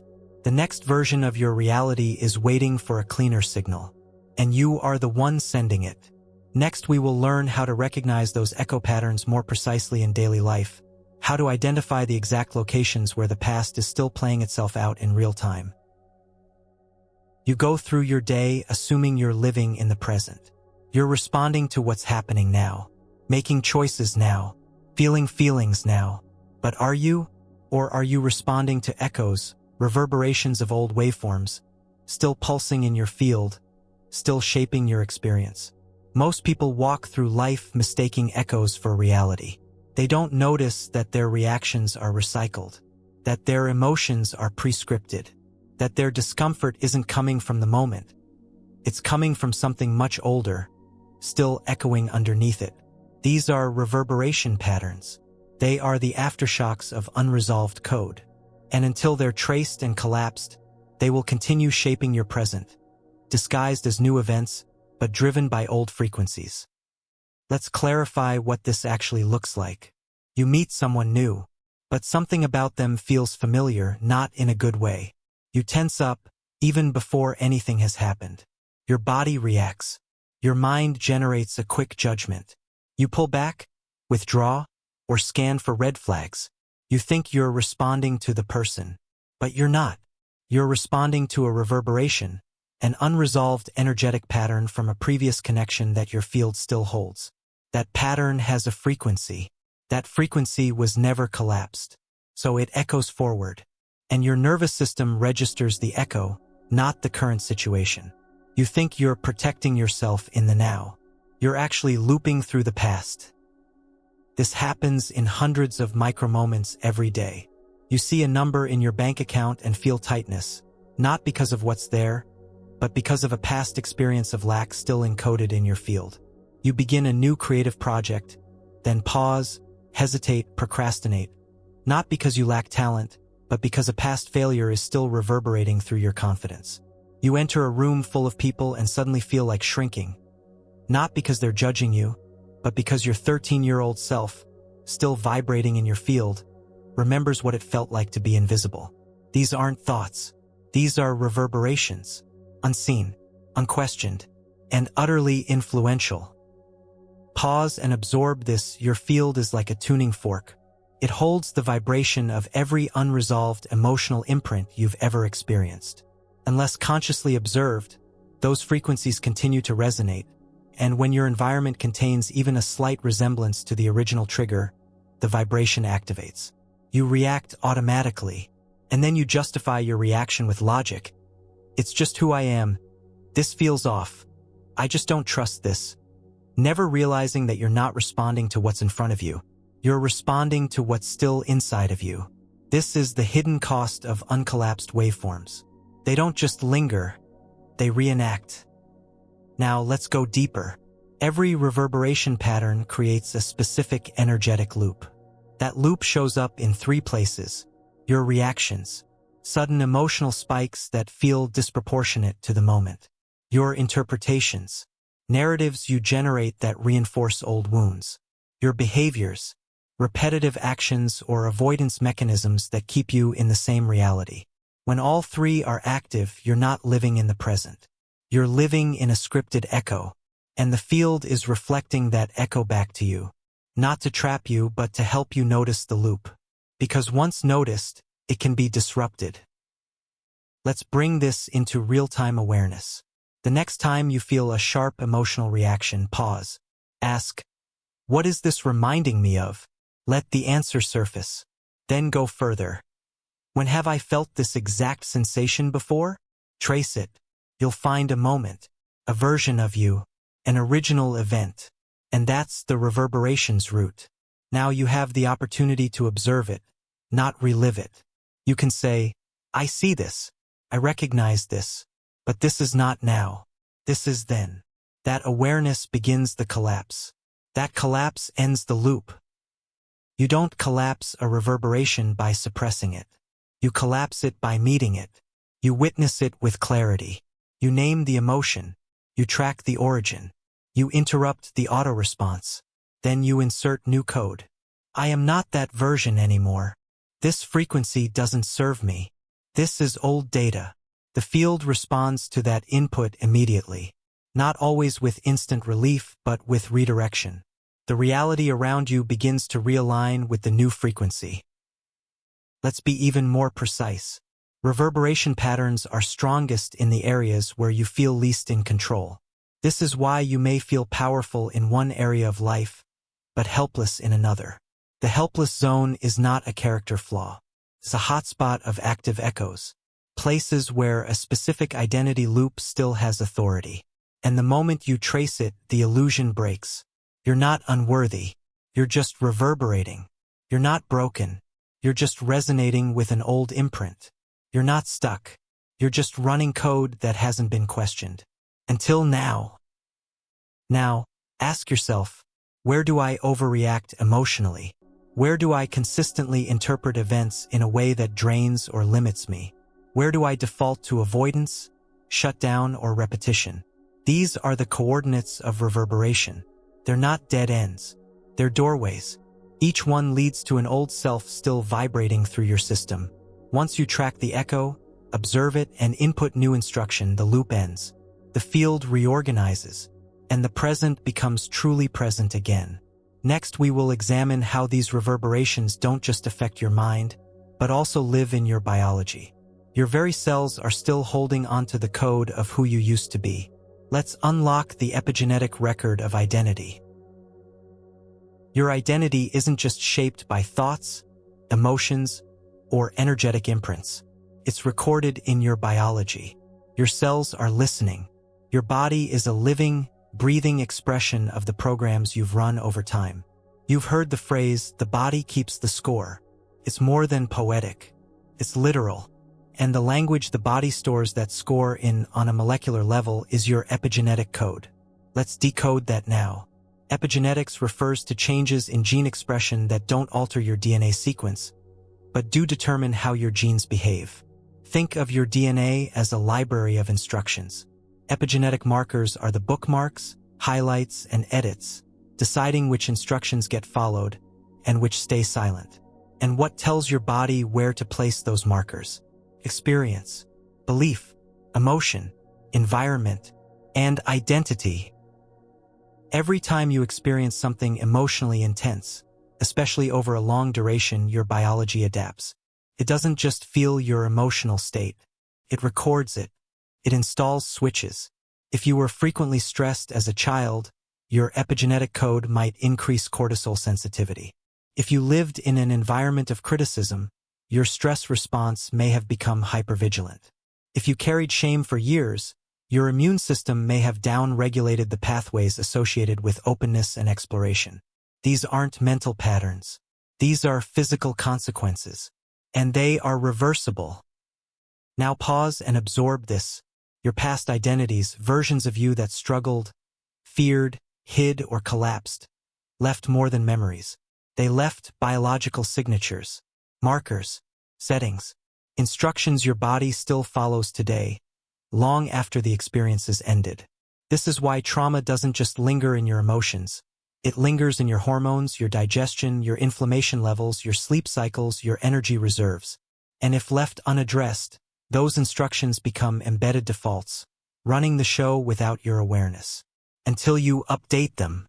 The next version of your reality is waiting for a cleaner signal. And you are the one sending it. Next, we will learn how to recognize those echo patterns more precisely in daily life, how to identify the exact locations where the past is still playing itself out in real time. You go through your day assuming you're living in the present. You're responding to what's happening now, making choices now, feeling feelings now. But are you? Or are you responding to echoes, reverberations of old waveforms, still pulsing in your field, still shaping your experience? Most people walk through life mistaking echoes for reality. They don't notice that their reactions are recycled, that their emotions are pre-scripted, that their discomfort isn't coming from the moment. It's coming from something much older, still echoing underneath it. These are reverberation patterns. They are the aftershocks of unresolved code. And until they're traced and collapsed, they will continue shaping your present, disguised as new events, but driven by old frequencies. Let's clarify what this actually looks like. You meet someone new, but something about them feels familiar, not in a good way. You tense up, even before anything has happened. Your body reacts. Your mind generates a quick judgment. You pull back, withdraw, or scan for red flags. You think you're responding to the person, but you're not. You're responding to a reverberation, an unresolved energetic pattern from a previous connection that your field still holds. That pattern has a frequency. That frequency was never collapsed. So it echoes forward. And your nervous system registers the echo, not the current situation. You think you're protecting yourself in the now. You're actually looping through the past. This happens in hundreds of micro-moments every day. You see a number in your bank account and feel tightness, not because of what's there, but because of a past experience of lack still encoded in your field. You begin a new creative project, then pause, hesitate, procrastinate, not because you lack talent, but because a past failure is still reverberating through your confidence. You enter a room full of people and suddenly feel like shrinking, not because they're judging you, but because your 13-year-old self, still vibrating in your field, remembers what it felt like to be invisible. These aren't thoughts. These are reverberations, unseen, unquestioned, and utterly influential. Pause and absorb this. Your field is like a tuning fork. It holds the vibration of every unresolved emotional imprint you've ever experienced. Unless consciously observed, those frequencies continue to resonate, and when your environment contains even a slight resemblance to the original trigger, the vibration activates. You react automatically, and then you justify your reaction with logic. It's just who I am. This feels off. I just don't trust this. Never realizing that you're not responding to what's in front of you. You're responding to what's still inside of you. This is the hidden cost of uncollapsed waveforms. They don't just linger, they reenact. Now let's go deeper. Every reverberation pattern creates a specific energetic loop. That loop shows up in 3 places. Your reactions, sudden emotional spikes that feel disproportionate to the moment. Your interpretations, narratives you generate that reinforce old wounds. Your behaviors, repetitive actions or avoidance mechanisms that keep you in the same reality. When all 3 are active, you're not living in the present. You're living in a scripted echo, and the field is reflecting that echo back to you. not to trap you but to help you notice the loop. Because once noticed, it can be disrupted. Let's bring this into real-time awareness. The next time you feel a sharp emotional reaction, pause. Ask, what is this reminding me of? Let the answer surface. Then go further. When have I felt this exact sensation before? Trace it. You'll find a moment, a version of you, an original event. And that's the reverberation's root. Now you have the opportunity to observe it, not relive it. You can say, I see this, I recognize this, but this is not now. This is then. That awareness begins the collapse. That collapse ends the loop. You don't collapse a reverberation by suppressing it. You collapse it by meeting it. You witness it with clarity. You name the emotion. You track the origin. You interrupt the auto-response. Then you insert new code. I am not that version anymore. This frequency doesn't serve me. This is old data. The field responds to that input immediately. Not always with instant relief, but with redirection. The reality around you begins to realign with the new frequency. Let's be even more precise. Reverberation patterns are strongest in the areas where you feel least in control. This is why you may feel powerful in one area of life, but helpless in another. The helpless zone is not a character flaw. It's a hotspot of active echoes, places where a specific identity loop still has authority. And the moment you trace it, the illusion breaks. You're not unworthy. You're just reverberating. You're not broken. You're just resonating with an old imprint. You're not stuck. You're just running code that hasn't been questioned. Until now. Now, ask yourself, where do I overreact emotionally? Where do I consistently interpret events in a way that drains or limits me? Where do I default to avoidance, shutdown, or repetition? These are the coordinates of reverberation. They're not dead ends. They're doorways. Each one leads to an old self still vibrating through your system. Once you track the echo, observe it, and input new instruction, the loop ends. The field reorganizes, and the present becomes truly present again. Next, we will examine how these reverberations don't just affect your mind, but also live in your biology. Your very cells are still holding onto the code of who you used to be. Let's unlock the epigenetic record of identity. Your identity isn't just shaped by thoughts, emotions, or energetic imprints. It's recorded in your biology. Your cells are listening. Your body is a living, breathing expression of the programs you've run over time. You've heard the phrase, the body keeps the score. It's more than poetic. It's literal. And the language the body stores that score in on a molecular level is your epigenetic code. Let's decode that now. Epigenetics refers to changes in gene expression that don't alter your DNA sequence, but do determine how your genes behave. Think of your DNA as a library of instructions. Epigenetic markers are the bookmarks, highlights, and edits, deciding which instructions get followed and which stay silent. And what tells your body where to place those markers? Experience, belief, emotion, environment, and identity. Every time you experience something emotionally intense, especially over a long duration, your biology adapts. It doesn't just feel your emotional state. It records it. It installs switches. If you were frequently stressed as a child, your epigenetic code might increase cortisol sensitivity. If you lived in an environment of criticism, your stress response may have become hypervigilant. If you carried shame for years, your immune system may have down-regulated the pathways associated with openness and exploration. These aren't mental patterns. These are physical consequences. And they are reversible. Now pause and absorb this. Your past identities, versions of you that struggled, feared, hid, or collapsed, left more than memories. They left biological signatures, markers, settings, instructions your body still follows today, long after the experiences ended. This is why trauma doesn't just linger in your emotions. It lingers in your hormones, your digestion, your inflammation levels, your sleep cycles, your energy reserves. And if left unaddressed, those instructions become embedded defaults, running the show without your awareness. Until you update them.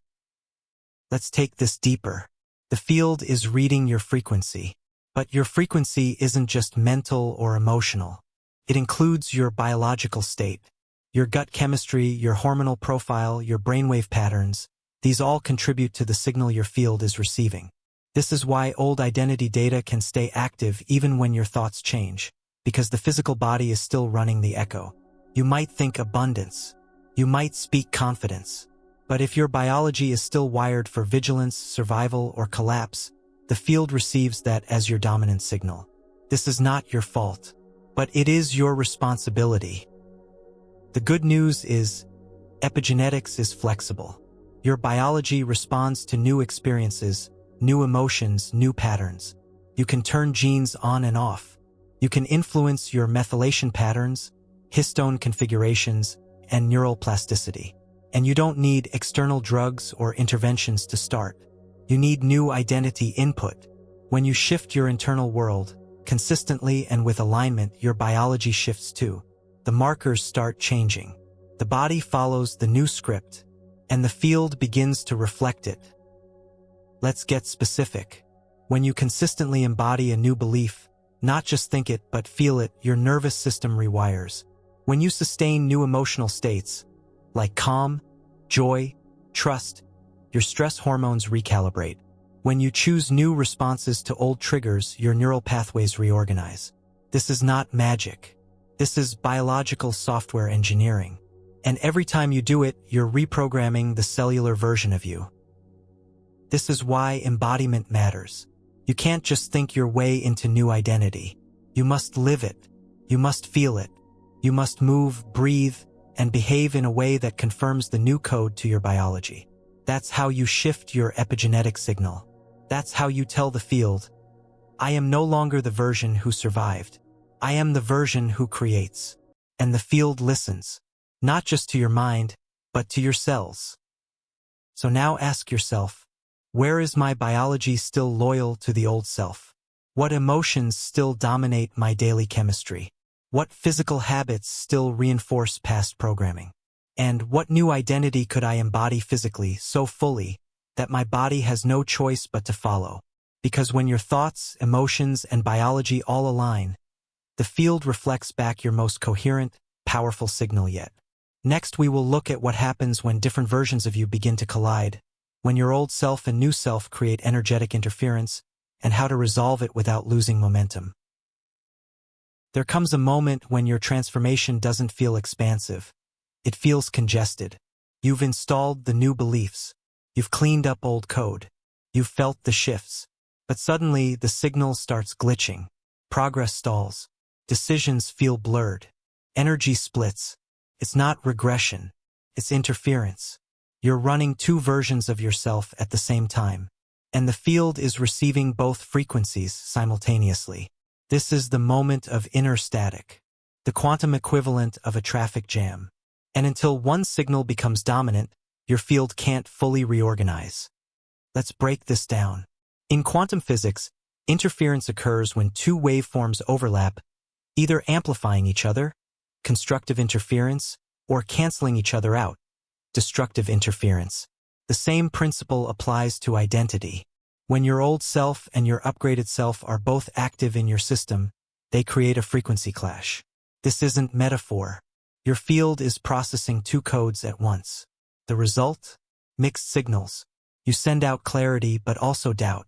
Let's take this deeper. The field is reading your frequency. But your frequency isn't just mental or emotional. It includes your biological state, your gut chemistry, your hormonal profile, your brainwave patterns. These all contribute to the signal your field is receiving. This is why old identity data can stay active even when your thoughts change, because the physical body is still running the echo. You might think abundance. You might speak confidence. But if your biology is still wired for vigilance, survival, or collapse, the field receives that as your dominant signal. This is not your fault, but it is your responsibility. The good news is, epigenetics is flexible. Your biology responds to new experiences, new emotions, new patterns. You can turn genes on and off. You can influence your methylation patterns, histone configurations, and neural plasticity. And you don't need external drugs or interventions to start. You need new identity input. When you shift your internal world, consistently and with alignment, your biology shifts too. The markers start changing. The body follows the new script, and the field begins to reflect it. Let's get specific. When you consistently embody a new belief, not just think it but feel it, your nervous system rewires. When you sustain new emotional states, like calm, joy, trust, your stress hormones recalibrate. When you choose new responses to old triggers, your neural pathways reorganize. This is not magic. This is biological software engineering. And every time you do it, you're reprogramming the cellular version of you. This is why embodiment matters. You can't just think your way into new identity. You must live it. You must feel it. You must move, breathe, and behave in a way that confirms the new code to your biology. That's how you shift your epigenetic signal. That's how you tell the field, I am no longer the version who survived. I am the version who creates. And the field listens, not just to your mind, but to your cells. So now ask yourself, where is my biology still loyal to the old self? What emotions still dominate my daily chemistry? What physical habits still reinforce past programming? And what new identity could I embody physically so fully that my body has no choice but to follow? Because when your thoughts, emotions, and biology all align, the field reflects back your most coherent, powerful signal yet. Next, we will look at what happens when different versions of you begin to collide, when your old self and new self create energetic interference, and how to resolve it without losing momentum. There comes a moment when your transformation doesn't feel expansive. It feels congested. You've installed the new beliefs. You've cleaned up old code. You've felt the shifts. But suddenly, the signal starts glitching. Progress stalls. Decisions feel blurred. Energy splits. It's not regression. It's interference. You're running two versions of yourself at the same time. And the field is receiving both frequencies simultaneously. This is the moment of inner static, the quantum equivalent of a traffic jam. And until one signal becomes dominant, your field can't fully reorganize. Let's break this down. In quantum physics, interference occurs when two waveforms overlap, either amplifying each other, constructive interference, or canceling each other out, destructive interference. The same principle applies to identity. When your old self and your upgraded self are both active in your system, they create a frequency clash. This isn't metaphor. Your field is processing two codes at once. The result? Mixed signals. You send out clarity but also doubt.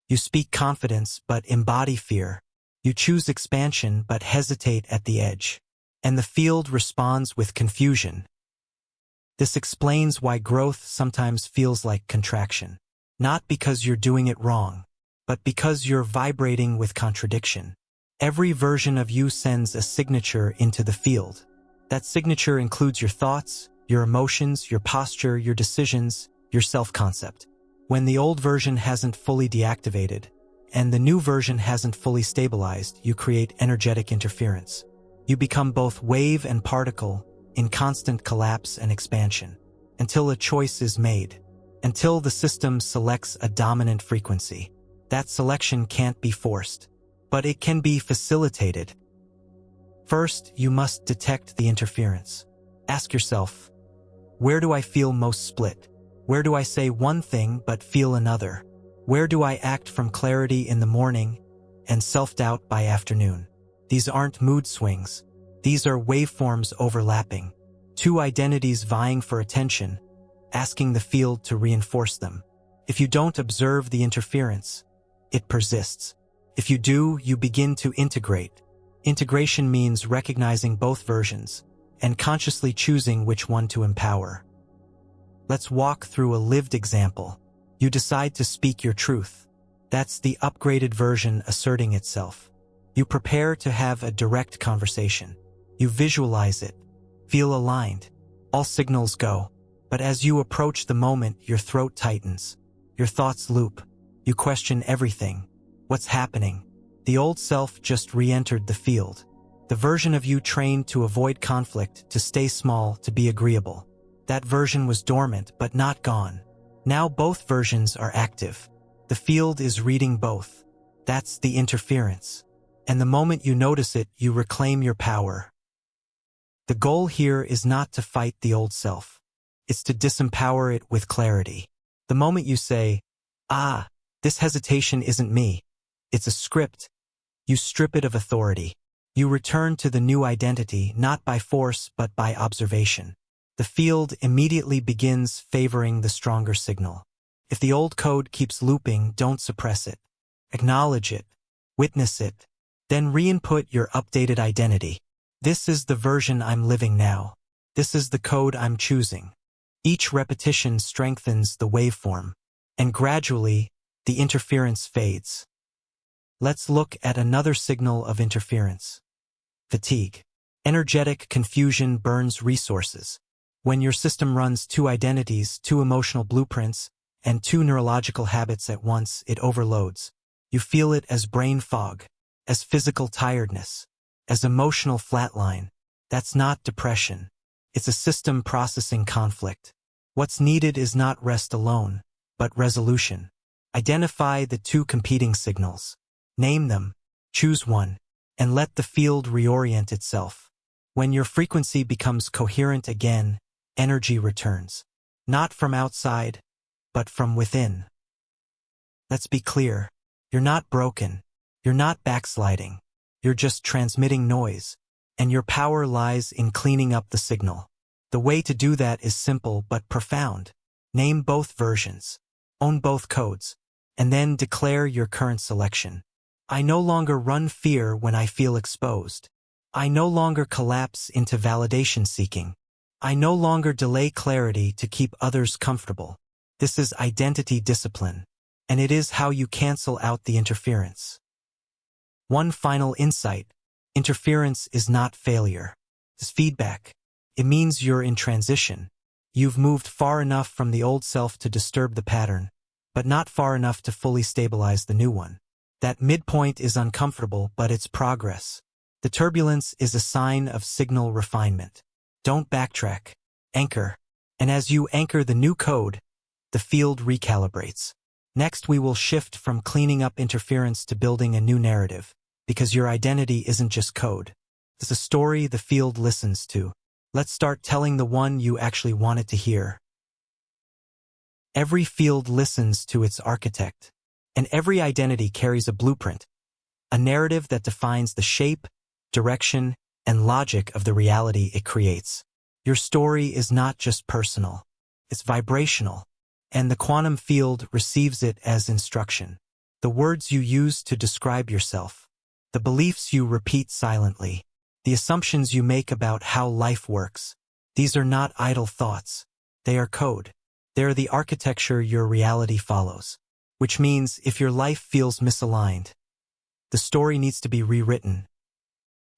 You speak confidence but embody fear. You choose expansion but hesitate at the edge. And the field responds with confusion. This explains why growth sometimes feels like contraction. Not because you're doing it wrong, but because you're vibrating with contradiction. Every version of you sends a signature into the field. That signature includes your thoughts, your emotions, your posture, your decisions, your self-concept. When the old version hasn't fully deactivated, and the new version hasn't fully stabilized, you create energetic interference. You become both wave and particle, in constant collapse and expansion, until a choice is made, until the system selects a dominant frequency. That selection can't be forced, but it can be facilitated. First, you must detect the interference. Ask yourself, where do I feel most split? Where do I say one thing but feel another? Where do I act from clarity in the morning and self-doubt by afternoon? These aren't mood swings. These are waveforms overlapping. Two identities vying for attention, asking the field to reinforce them. If you don't observe the interference, it persists. If you do, you begin to integrate. Integration means recognizing both versions and consciously choosing which one to empower. Let's walk through a lived example. You decide to speak your truth. That's the upgraded version asserting itself. You prepare to have a direct conversation. You visualize it, feel aligned. All signals go. But as you approach the moment, your throat tightens. Your thoughts loop. You question everything. What's happening? The old self just re-entered the field. The version of you trained to avoid conflict, to stay small, to be agreeable. That version was dormant, but not gone. Now both versions are active. The field is reading both. That's the interference. And the moment you notice it, you reclaim your power. The goal here is not to fight the old self. It's to disempower it with clarity. The moment you say, this hesitation isn't me. It's a script. You strip it of authority. You return to the new identity, not by force, but by observation. The field immediately begins favoring the stronger signal. If the old code keeps looping, don't suppress it. Acknowledge it. Witness it. Then re-input your updated identity. This is the version I'm living now. This is the code I'm choosing. Each repetition strengthens the waveform, and gradually, the interference fades. Let's look at another signal of interference. Fatigue. Energetic confusion burns resources. When your system runs two identities, two emotional blueprints, and two neurological habits at once, it overloads. You feel it as brain fog, as physical tiredness, as emotional flatline. That's not depression. It's a system processing conflict. What's needed is not rest alone, but resolution. Identify the two competing signals. Name them, choose one, and let the field reorient itself. When your frequency becomes coherent again, energy returns. Not from outside, but from within. Let's be clear. You're not broken. You're not backsliding. You're just transmitting noise, and your power lies in cleaning up the signal. The way to do that is simple but profound. Name both versions. Own both codes. And then declare your current selection. I no longer run fear when I feel exposed. I no longer collapse into validation seeking. I no longer delay clarity to keep others comfortable. This is identity discipline, and it is how you cancel out the interference. One final insight: interference is not failure. It's feedback. It means you're in transition. You've moved far enough from the old self to disturb the pattern, but not far enough to fully stabilize the new one. That midpoint is uncomfortable, but it's progress. The turbulence is a sign of signal refinement. Don't backtrack. Anchor. And as you anchor the new code, the field recalibrates. Next, we will shift from cleaning up interference to building a new narrative, because your identity isn't just code. It's a story the field listens to. Let's start telling the one you actually wanted to hear. Every field listens to its architect, and every identity carries a blueprint, a narrative that defines the shape, direction, and logic of the reality it creates. Your story is not just personal, it's vibrational, and the quantum field receives it as instruction. The words you use to describe yourself, the beliefs you repeat silently, the assumptions you make about how life works, these are not idle thoughts. They are code. They are the architecture your reality follows. Which means if your life feels misaligned, the story needs to be rewritten.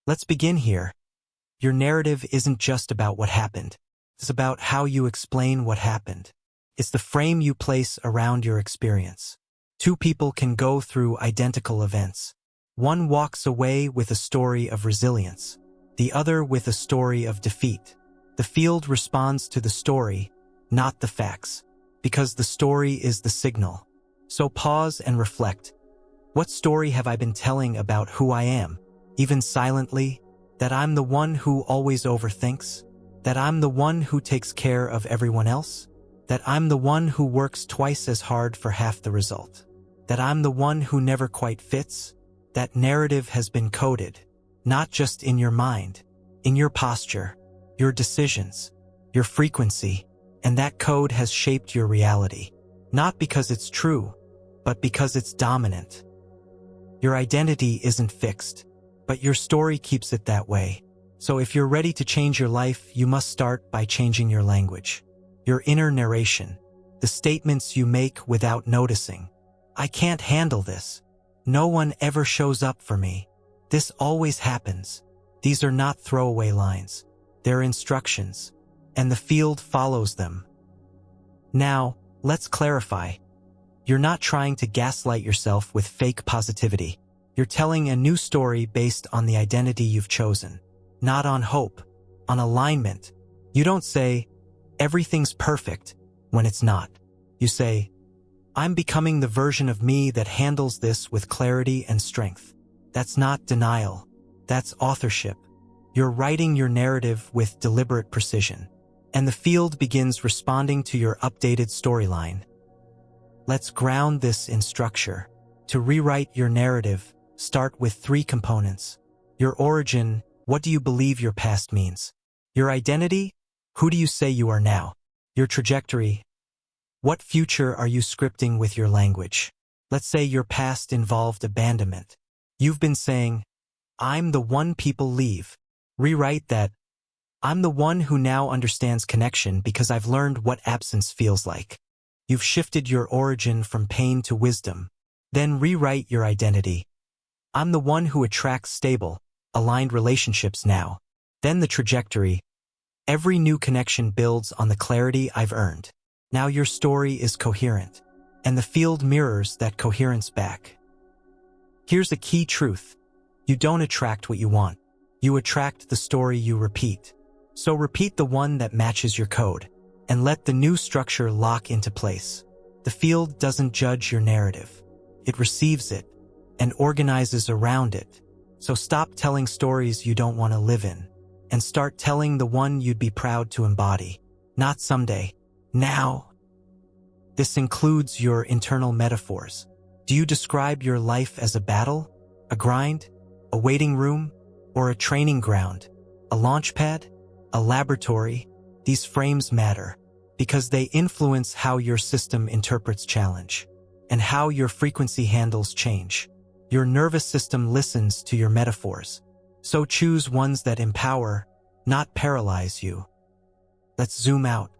Let's begin here. Your narrative isn't just about what happened. It's about how you explain what happened. It's the frame you place around your experience. Two people can go through identical events. One walks away with a story of resilience, the other with a story of defeat. The field responds to the story, not the facts, because the story is the signal. So pause and reflect. What story have I been telling about who I am, even silently? That I'm the one who always overthinks? That I'm the one who takes care of everyone else? that I'm the one who works twice as hard for half the result, that I'm the one who never quite fits. That narrative has been coded, not just in your mind, in your posture, your decisions, your frequency, and that code has shaped your reality, not because it's true, but because it's dominant. Your identity isn't fixed, but your story keeps it that way. So if you're ready to change your life, you must start by changing your language, your inner narration, the statements you make without noticing. I can't handle this. No one ever shows up for me. This always happens. These are not throwaway lines. They're instructions, and the field follows them. Now, let's clarify. You're not trying to gaslight yourself with fake positivity. You're telling a new story based on the identity you've chosen, not on hope, on alignment. You don't say, everything's perfect, when it's not. You say, I'm becoming the version of me that handles this with clarity and strength. That's not denial. That's authorship. You're writing your narrative with deliberate precision, and the field begins responding to your updated storyline. Let's ground this in structure. To rewrite your narrative, start with 3 components. Your origin, what do you believe your past means? Your identity, who do you say you are now? Your trajectory, what future are you scripting with your language? Let's say your past involved abandonment. You've been saying, I'm the one people leave. Rewrite that, I'm the one who now understands connection because I've learned what absence feels like. You've shifted your origin from pain to wisdom. Then rewrite your identity. I'm the one who attracts stable, aligned relationships now. Then the trajectory. Every new connection builds on the clarity I've earned. Now your story is coherent, and the field mirrors that coherence back. Here's a key truth. You don't attract what you want. You attract the story you repeat. So repeat the one that matches your code, and let the new structure lock into place. The field doesn't judge your narrative. It receives it and organizes around it. So stop telling stories you don't want to live in, and start telling the one you'd be proud to embody. Not someday. Now. This includes your internal metaphors. Do you describe your life as a battle, a grind, a waiting room, or a training ground, a launchpad, a laboratory? These frames matter because they influence how your system interprets challenge and how your frequency handles change. Your nervous system listens to your metaphors. So choose ones that empower, not paralyze you. Let's zoom out.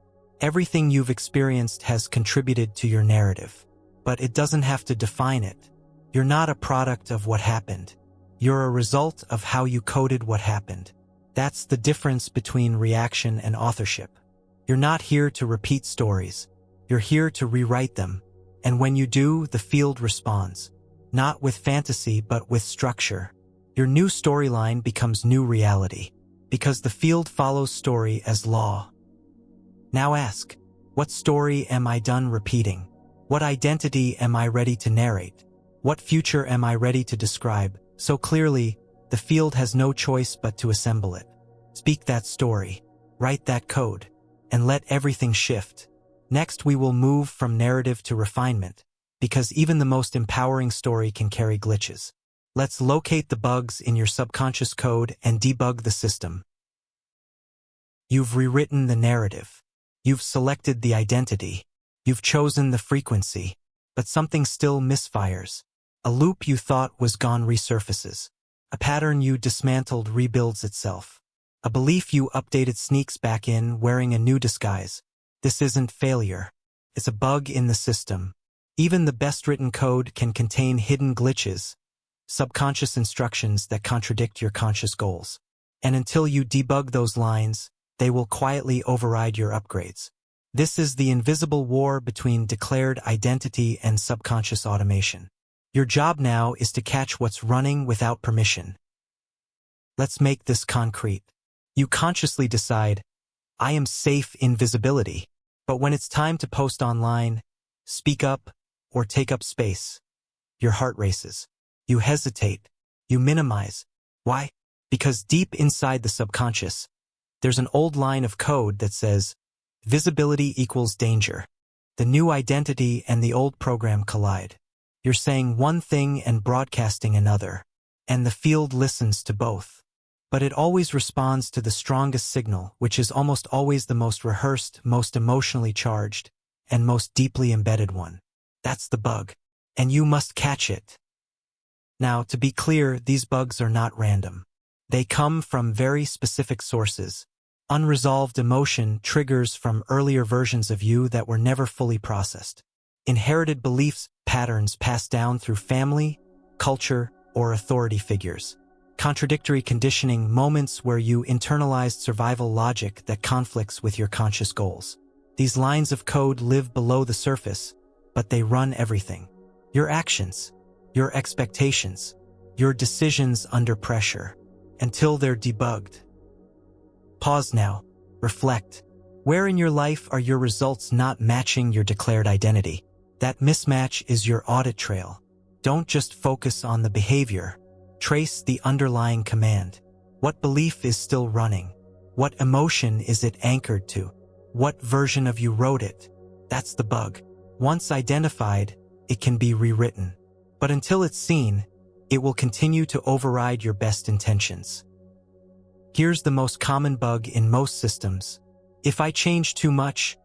Everything you've experienced has contributed to your narrative, but it doesn't have to define it. You're not a product of what happened. You're a result of how you coded what happened. That's the difference between reaction and authorship. You're not here to repeat stories. You're here to rewrite them. And when you do, the field responds. Not with fantasy, but with structure. Your new storyline becomes new reality, because the field follows story as law. Now ask, what story am I done repeating? What identity am I ready to narrate? What future am I ready to describe? So clearly, the field has no choice but to assemble it. Speak that story, write that code, and let everything shift. Next, we will move from narrative to refinement, because even the most empowering story can carry glitches. Let's locate the bugs in your subconscious code and debug the system. You've rewritten the narrative. You've selected the identity. You've chosen the frequency, but something still misfires. A loop you thought was gone resurfaces. A pattern you dismantled rebuilds itself. A belief you updated sneaks back in wearing a new disguise. This isn't failure. It's a bug in the system. Even the best written code can contain hidden glitches, subconscious instructions that contradict your conscious goals. And until you debug those lines, they will quietly override your upgrades. This is the invisible war between declared identity and subconscious automation. Your job now is to catch what's running without permission. Let's make this concrete. You consciously decide, I am safe in visibility. But when it's time to post online, speak up, or take up space, your heart races. You hesitate. You minimize. Why? Because deep inside the subconscious, there's an old line of code that says, Visibility equals danger. The new identity and the old program collide. You're saying one thing and broadcasting another, and the field listens to both. But it always responds to the strongest signal, which is almost always the most rehearsed, most emotionally charged, and most deeply embedded one. That's the bug, and you must catch it. Now, to be clear, these bugs are not random. They come from very specific sources. Unresolved emotion triggers from earlier versions of you that were never fully processed. Inherited beliefs, patterns passed down through family, culture, or authority figures. Contradictory conditioning, moments where you internalized survival logic that conflicts with your conscious goals. These lines of code live below the surface, but they run everything. Your actions, your expectations, your decisions under pressure, until they're debugged. Pause now. Reflect. Where in your life are your results not matching your declared identity? That mismatch is your audit trail. Don't just focus on the behavior. Trace the underlying command. What belief is still running? What emotion is it anchored to? What version of you wrote it? That's the bug. Once identified, it can be rewritten. But until it's seen, it will continue to override your best intentions. Here's the most common bug in most systems. If I change too much,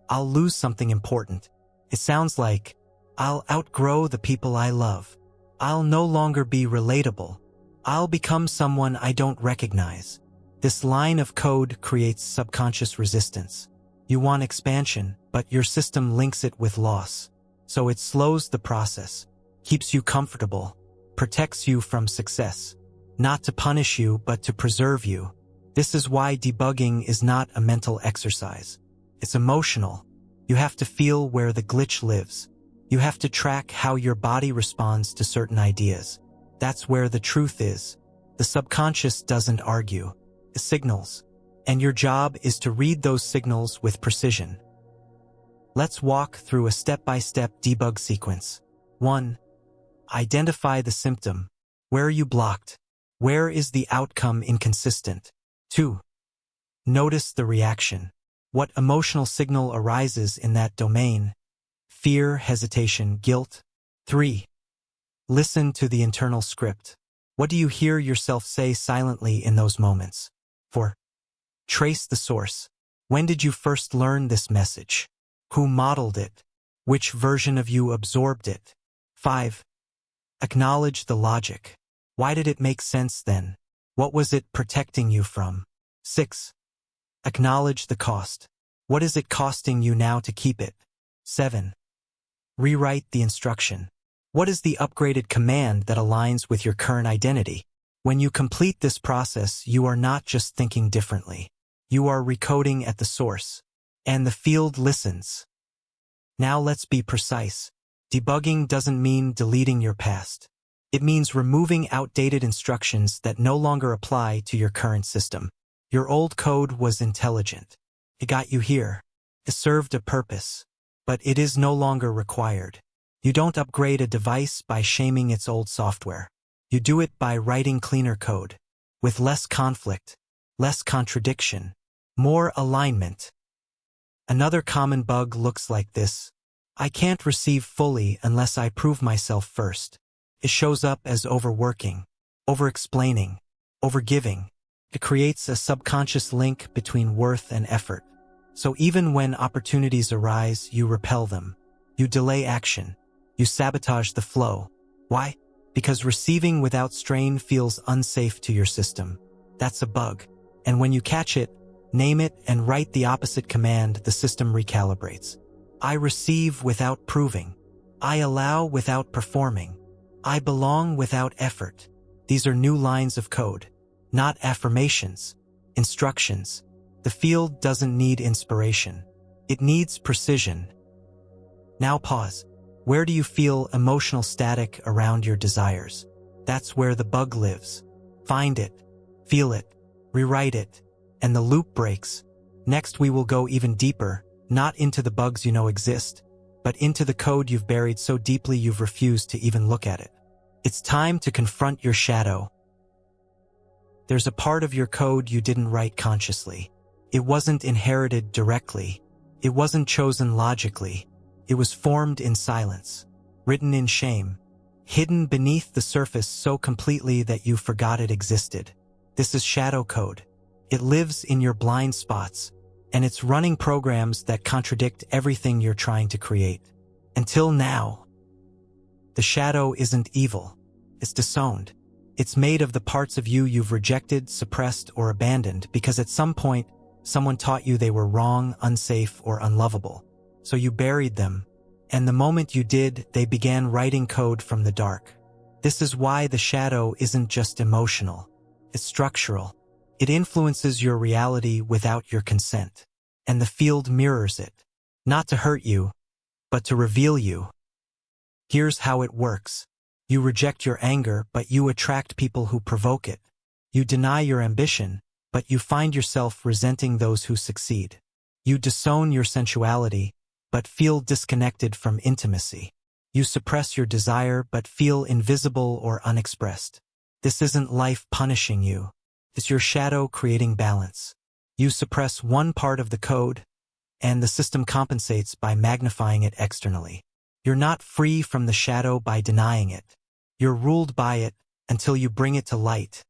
I'll lose something important. It sounds like, I'll outgrow the people I love. I'll no longer be relatable. I'll become someone I don't recognize. This line of code creates subconscious resistance. You want expansion, but your system links it with loss. So it slows the process, keeps you comfortable, protects you from success. Not to punish you, but to preserve you. This is why debugging is not a mental exercise. It's emotional. You have to feel where the glitch lives. You have to track how your body responds to certain ideas. That's where the truth is. The subconscious doesn't argue. It signals. And your job is to read those signals with precision. Let's walk through a step-by-step debug sequence. 1. Identify the symptom. Where are you blocked? Where is the outcome inconsistent? 2. Notice the reaction. What emotional signal arises in that domain? Fear, hesitation, guilt? 3. Listen to the internal script. What do you hear yourself say silently in those moments? 4. Trace the source. When did you first learn this message? Who modeled it? Which version of you absorbed it? 5. Acknowledge the logic. Why did it make sense then? What was it protecting you from? 6. Acknowledge the cost. What is it costing you now to keep it? 7. Rewrite the instruction. What is the upgraded command that aligns with your current identity? When you complete this process, you are not just thinking differently. You are recoding at the source. And the field listens. Now let's be precise. Debugging doesn't mean deleting your past. It means removing outdated instructions that no longer apply to your current system. Your old code was intelligent. It got you here. It served a purpose. But it is no longer required. You don't upgrade a device by shaming its old software. You do it by writing cleaner code, with less conflict, less contradiction, more alignment. Another common bug looks like this. I can't receive fully unless I prove myself first. It shows up as overworking, over-explaining, over-giving. It creates a subconscious link between worth and effort. So even when opportunities arise, you repel them. You delay action. You sabotage the flow. Why? Because receiving without strain feels unsafe to your system. That's a bug. And when you catch it, name it and write the opposite command, the system recalibrates. I receive without proving. I allow without performing. I belong without effort. These are new lines of code, not affirmations, instructions. The field doesn't need inspiration. It needs precision. Now pause. Where do you feel emotional static around your desires? That's where the bug lives. Find it, feel it, rewrite it, and the loop breaks. Next we will go even deeper, not into the bugs you know exist, but into the code you've buried so deeply you've refused to even look at it. It's time to confront your shadow. There's a part of your code you didn't write consciously. It wasn't inherited directly. It wasn't chosen logically. It was formed in silence, written in shame, hidden beneath the surface so completely that you forgot it existed. This is shadow code. It lives in your blind spots, and it's running programs that contradict everything you're trying to create. Until now. The shadow isn't evil. It's disowned. It's made of the parts of you you've rejected, suppressed, or abandoned because at some point, someone taught you they were wrong, unsafe, or unlovable. So you buried them, and the moment you did, they began writing code from the dark. This is why the shadow isn't just emotional. It's structural. It influences your reality without your consent, and the field mirrors it. Not to hurt you, but to reveal you. Here's how it works. You reject your anger, but you attract people who provoke it. You deny your ambition, but you find yourself resenting those who succeed. You disown your sensuality, but feel disconnected from intimacy. You suppress your desire, but feel invisible or unexpressed. This isn't life punishing you. It's your shadow creating balance. You suppress one part of the code, and the system compensates by magnifying it externally. You're not free from the shadow by denying it. You're ruled by it until you bring it to light.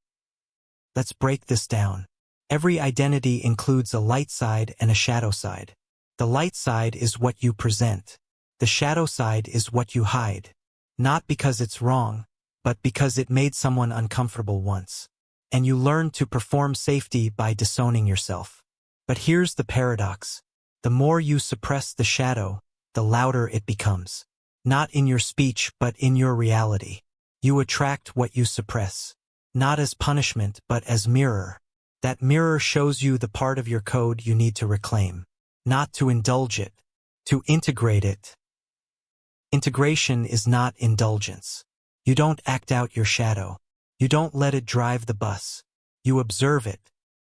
Let's break this down. Every identity includes a light side and a shadow side. The light side is what you present. The shadow side is what you hide. Not because it's wrong, but because it made someone uncomfortable once. And you learn to perform safety by disowning yourself. But here's the paradox. The more you suppress the shadow, the louder it becomes. Not in your speech, but in your reality. You attract what you suppress. Not as punishment, but as mirror. That mirror shows you the part of your code you need to reclaim. Not to indulge it, to integrate it. Integration is not indulgence. You don't act out your shadow. You don't let it drive the bus. You observe it.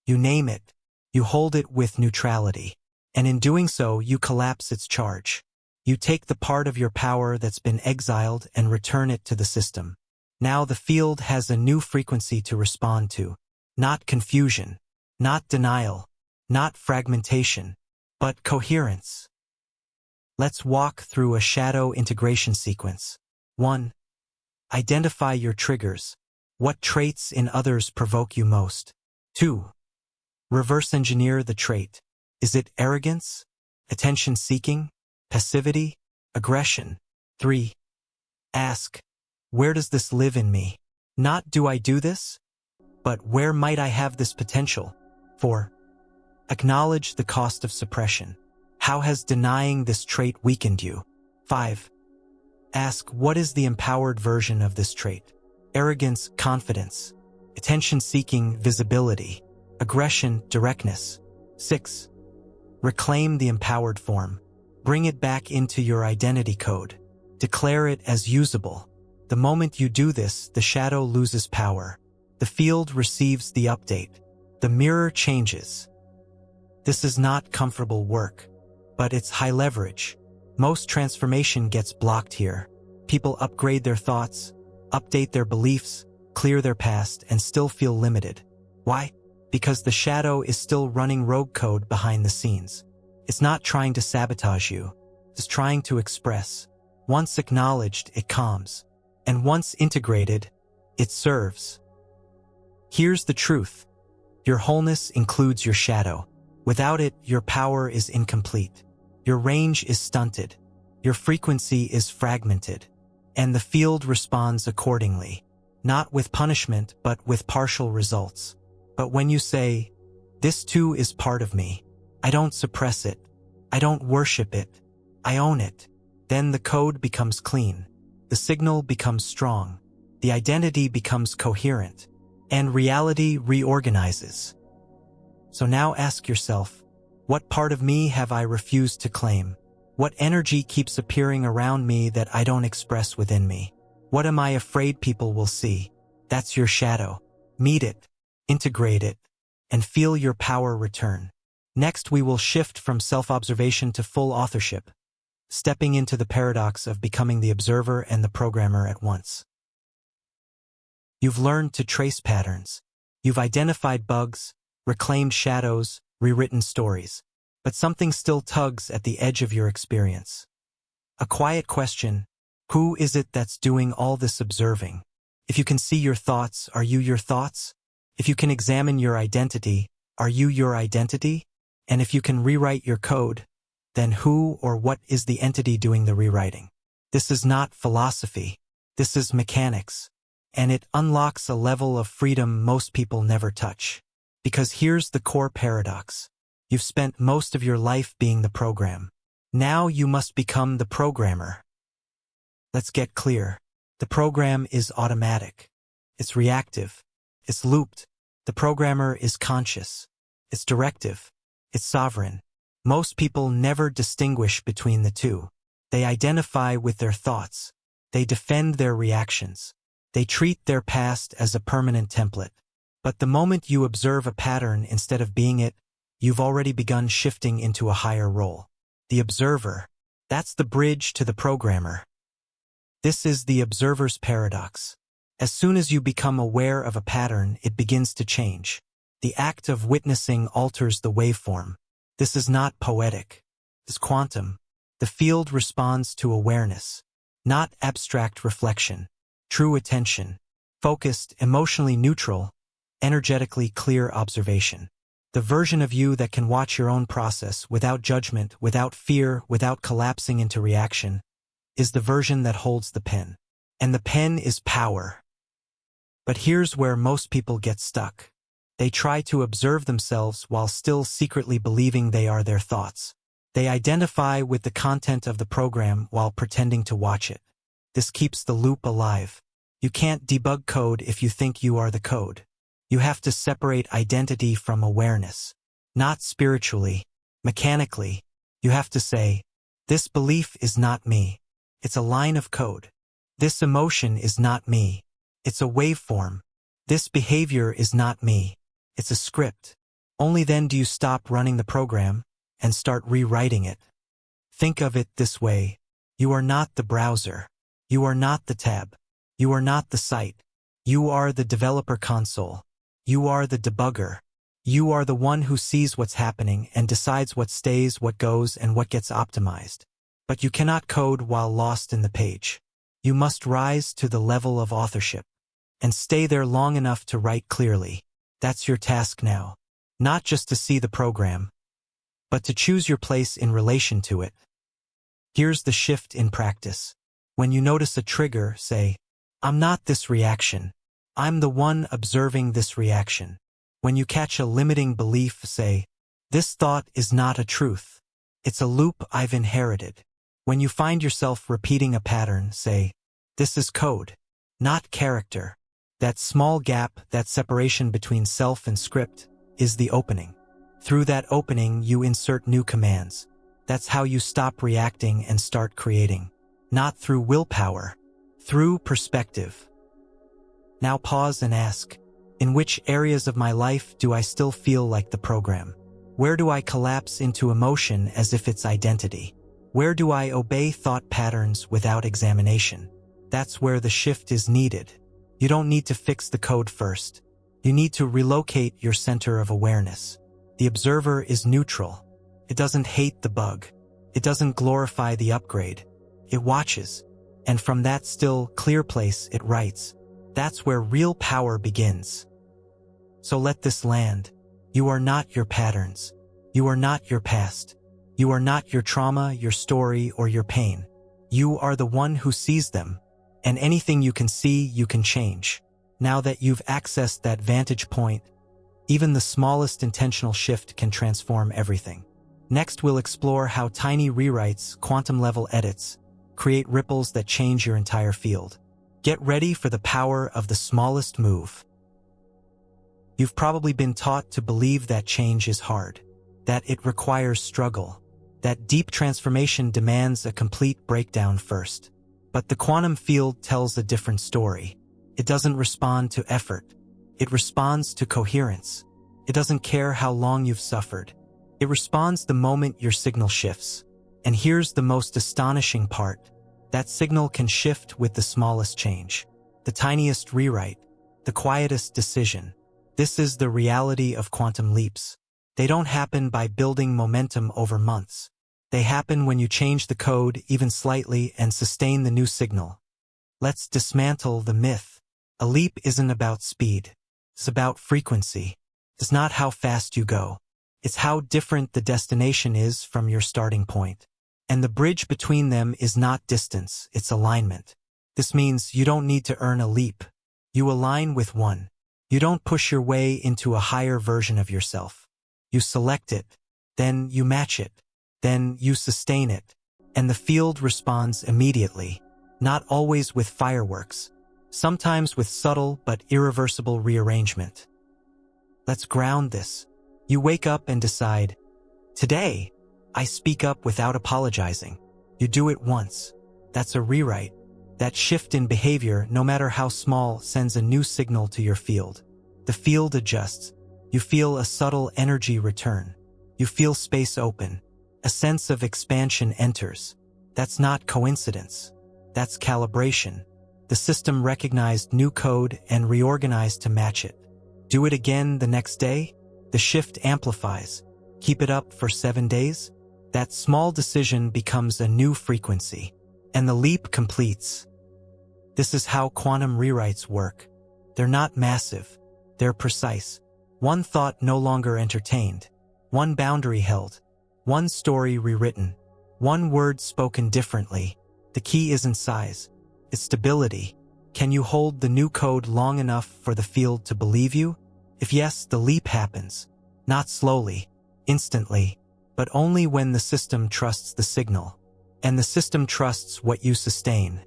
You name it. You hold it with neutrality. And in doing so, you collapse its charge. You take the part of your power that's been exiled and return it to the system. Now the field has a new frequency to respond to. Not confusion, not denial, not fragmentation, but coherence. Let's walk through a shadow integration sequence. 1. Identify your triggers. What traits in others provoke you most? 2. Reverse engineer the trait. Is it arrogance, attention-seeking, passivity, aggression? 3. Ask, where does this live in me? Not do I do this, but where might I have this potential? 4. Acknowledge the cost of suppression. How has denying this trait weakened you? 5. Ask, what is the empowered version of this trait? Arrogance, confidence. Attention-seeking, visibility. Aggression, directness. 6. Reclaim the empowered form. Bring it back into your identity code. Declare it as usable. The moment you do this, the shadow loses power. The field receives the update. The mirror changes. This is not comfortable work, but it's high leverage. Most transformation gets blocked here. People upgrade their thoughts, update their beliefs, clear their past, and still feel limited. Why? Because the shadow is still running rogue code behind the scenes. It's not trying to sabotage you. It's trying to express. Once acknowledged, it calms. And once integrated, it serves. Here's the truth. Your wholeness includes your shadow. Without it, your power is incomplete. Your range is stunted. Your frequency is fragmented. And the field responds accordingly. Not with punishment, but with partial results. But when you say, this too is part of me, I don't suppress it, I don't worship it, I own it, then the code becomes clean, the signal becomes strong, the identity becomes coherent, and reality reorganizes. So now ask yourself, what part of me have I refused to claim? What energy keeps appearing around me that I don't express within me? What am I afraid people will see? That's your shadow. Meet it, integrate it, and feel your power return. Next, we will shift from self-observation to full authorship, stepping into the paradox of becoming the observer and the programmer at once. You've learned to trace patterns. You've identified bugs, reclaimed shadows, rewritten stories. but something still tugs at the edge of your experience. A quiet question: who is it that's doing all this observing? If you can see your thoughts, are you your thoughts? If you can examine your identity, are you your identity? And if you can rewrite your code, then who or what is the entity doing the rewriting? This is not philosophy. This is mechanics. And it unlocks a level of freedom most people never touch. Because here's the core paradox. You've spent most of your life being the program. Now you must become the programmer. Let's get clear. The program is automatic. It's reactive. It's looped. The programmer is conscious. It's directive. It's sovereign. Most people never distinguish between the two. They identify with their thoughts. They defend their reactions. They treat their past as a permanent template. But the moment you observe a pattern instead of being it, you've already begun shifting into a higher role. The observer. That's the bridge to the programmer. This is the observer's paradox. As soon as you become aware of a pattern, it begins to change. The act of witnessing alters the waveform. This is not poetic. It's quantum. The field responds to awareness, not abstract reflection. True attention. Focused, emotionally neutral, energetically clear observation. The version of you that can watch your own process without judgment, without fear, without collapsing into reaction, is the version that holds the pen. And the pen is power. But here's where most people get stuck. They try to observe themselves while still secretly believing they are their thoughts. They identify with the content of the program while pretending to watch it. This keeps the loop alive. You can't debug code if you think you are the code. You have to separate identity from awareness. Not spiritually, mechanically. You have to say, this belief is not me. It's a line of code. This emotion is not me. It's a waveform. This behavior is not me. It's a script. Only then do you stop running the program and start rewriting it. Think of it this way. You are not the browser. You are not the tab. You are not the site. You are the developer console. You are the debugger. You are the one who sees what's happening and decides what stays, what goes, and what gets optimized. But you cannot code while lost in the page. You must rise to the level of authorship and stay there long enough to write clearly. That's your task now. Not just to see the program, but to choose your place in relation to it. Here's the shift in practice. When you notice a trigger, say, I'm not this reaction. I'm the one observing this reaction. When you catch a limiting belief, say, this thought is not a truth. It's a loop I've inherited. When you find yourself repeating a pattern, say, this is code, not character. That small gap, that separation between self and script, is the opening. Through that opening, you insert new commands. That's how you stop reacting and start creating. Not through willpower, through perspective. Now pause and ask, in which areas of my life do I still feel like the program? Where do I collapse into emotion as if it's identity? Where do I obey thought patterns without examination? That's where the shift is needed. You don't need to fix the code first. You need to relocate your center of awareness. The observer is neutral. It doesn't hate the bug. It doesn't glorify the upgrade. It watches. And from that still, clear place, it writes. That's where real power begins. So let this land. You are not your patterns. You are not your past. You are not your trauma, your story, or your pain. You are the one who sees them. And anything you can see, you can change. Now that you've accessed that vantage point, even the smallest intentional shift can transform everything. Next, we'll explore how tiny rewrites, quantum-level edits, create ripples that change your entire field. Get ready for the power of the smallest move. You've probably been taught to believe that change is hard, that it requires struggle, that deep transformation demands a complete breakdown first. But the quantum field tells a different story. It doesn't respond to effort. It responds to coherence. It doesn't care how long you've suffered. It responds the moment your signal shifts. And here's the most astonishing part. That signal can shift with the smallest change, the tiniest rewrite, the quietest decision. This is the reality of quantum leaps. They don't happen by building momentum over months. They happen when you change the code even slightly and sustain the new signal. Let's dismantle the myth. A leap isn't about speed. It's about frequency. It's not how fast you go. It's how different the destination is from your starting point. And the bridge between them is not distance, it's alignment. This means you don't need to earn a leap. You align with one. You don't push your way into a higher version of yourself. You select it, then you match it, then you sustain it. And the field responds immediately, not always with fireworks, sometimes with subtle but irreversible rearrangement. Let's ground this. You wake up and decide, today, I speak up without apologizing. You do it once. That's a rewrite. That shift in behavior, no matter how small, sends a new signal to your field. The field adjusts. You feel a subtle energy return. You feel space open. A sense of expansion enters. That's not coincidence. That's calibration. The system recognized new code and reorganized to match it. Do it again the next day. The shift amplifies. Keep it up for 7 days. That small decision becomes a new frequency. And the leap completes. This is how quantum rewrites work. They're not massive. They're precise. One thought no longer entertained. One boundary held. One story rewritten. One word spoken differently. The key isn't size. It's stability. Can you hold the new code long enough for the field to believe you? If yes, the leap happens. Not slowly, instantly, but only when the system trusts the signal. And the system trusts what you sustain.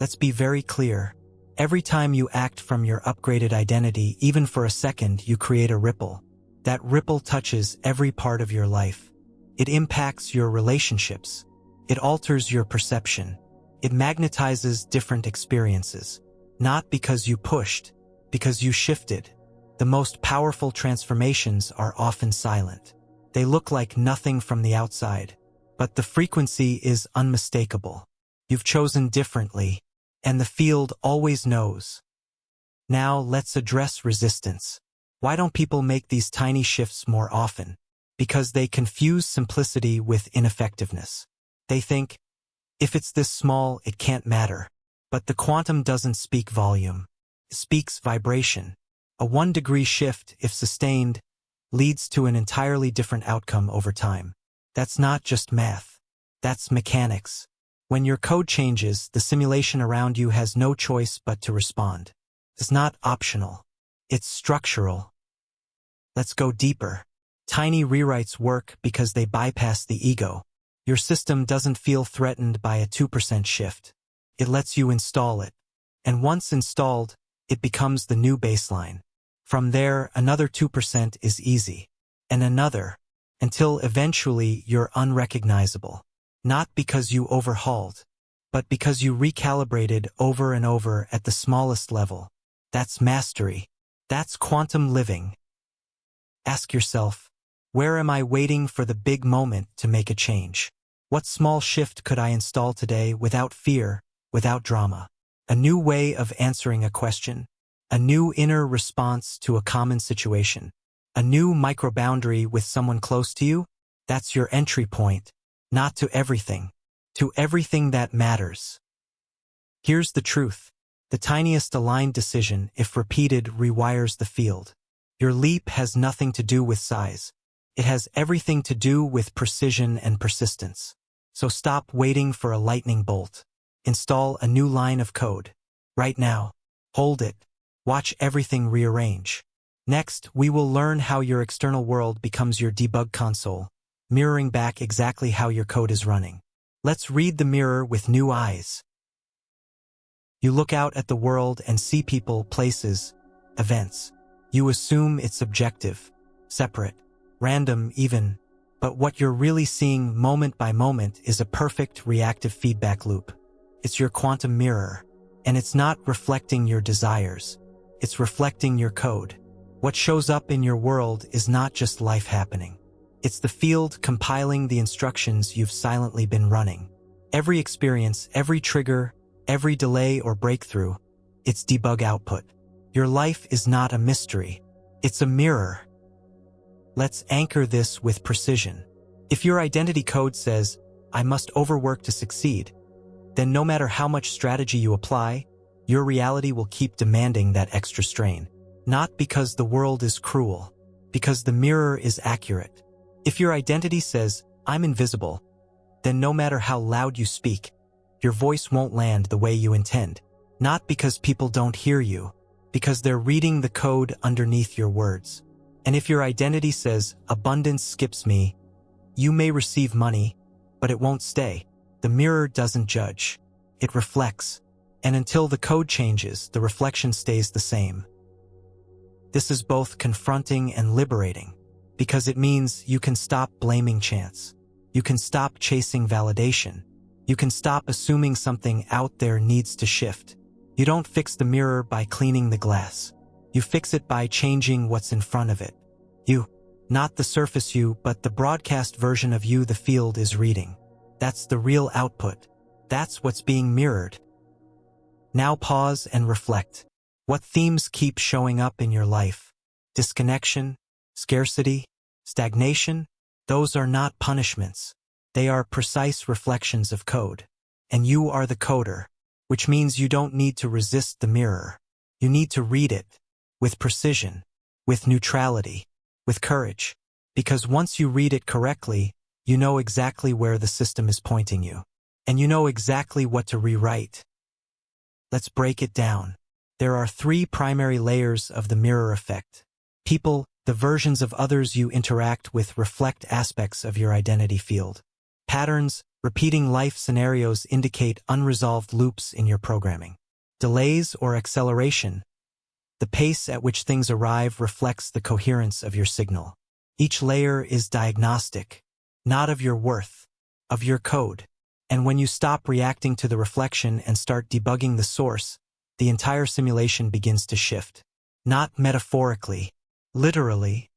Let's be very clear. Every time you act from your upgraded identity, even for a second, you create a ripple. That ripple touches every part of your life. It impacts your relationships. It alters your perception. It magnetizes different experiences. Not because you pushed, because you shifted. The most powerful transformations are often silent. They look like nothing from the outside. But the frequency is unmistakable. You've chosen differently, and the field always knows. Now let's address resistance. Why don't people make these tiny shifts more often? Because they confuse simplicity with ineffectiveness. They think, if it's this small, it can't matter. But the quantum doesn't speak volume. It speaks vibration. A 1-degree shift, if sustained, leads to an entirely different outcome over time. That's not just math. That's mechanics. When your code changes, the simulation around you has no choice but to respond. It's not optional. It's structural. Let's go deeper. Tiny rewrites work because they bypass the ego. Your system doesn't feel threatened by a 2% shift. It lets you install it. And once installed, it becomes the new baseline. From there, another 2% is easy. And another, until eventually you're unrecognizable. Not because you overhauled, but because you recalibrated over and over at the smallest level. That's mastery. That's quantum living. Ask yourself, where am I waiting for the big moment to make a change? What small shift could I install today without fear, without drama? A new way of answering a question, a new inner response to a common situation, a new micro-boundary with someone close to you? That's your entry point, not to everything that matters. Here's the truth. The tiniest aligned decision, if repeated, rewires the field. Your leap has nothing to do with size. It has everything to do with precision and persistence. So stop waiting for a lightning bolt. Install a new line of code. Right now. Hold it. Watch everything rearrange. Next, we will learn how your external world becomes your debug console, mirroring back exactly how your code is running. Let's read the mirror with new eyes. You look out at the world and see people, places, events. You assume it's objective, separate, random even, but what you're really seeing moment by moment is a perfect reactive feedback loop. It's your quantum mirror, and it's not reflecting your desires. It's reflecting your code. What shows up in your world is not just life happening. It's the field compiling the instructions you've silently been running. Every experience, every trigger, every delay or breakthrough, it's debug output. Your life is not a mystery. It's a mirror. Let's anchor this with precision. If your identity code says, I must overwork to succeed, then no matter how much strategy you apply, your reality will keep demanding that extra strain. Not because the world is cruel, because the mirror is accurate. If your identity says, I'm invisible, then no matter how loud you speak, your voice won't land the way you intend. Not because people don't hear you, because they're reading the code underneath your words. And if your identity says, abundance skips me, you may receive money, but it won't stay. The mirror doesn't judge. It reflects. And until the code changes, the reflection stays the same. This is both confronting and liberating, because it means you can stop blaming chance. You can stop chasing validation. You can stop assuming something out there needs to shift. You don't fix the mirror by cleaning the glass. You fix it by changing what's in front of it. You, not the surface you, but the broadcast version of you the field is reading. That's the real output. That's what's being mirrored. Now pause and reflect. What themes keep showing up in your life? Disconnection, scarcity, stagnation? Those are not punishments. They are precise reflections of code. And you are the coder, which means you don't need to resist the mirror. You need to read it with precision, with neutrality, with courage. Because once you read it correctly, you know exactly where the system is pointing you. And you know exactly what to rewrite. Let's break it down. There are 3 primary layers of the mirror effect. People, the versions of others you interact with, reflect aspects of your identity field. Patterns, repeating life scenarios indicate unresolved loops in your programming. Delays or acceleration. The pace at which things arrive reflects the coherence of your signal. Each layer is diagnostic, not of your worth, of your code. And when you stop reacting to the reflection and start debugging the source, the entire simulation begins to shift. Not metaphorically, literally.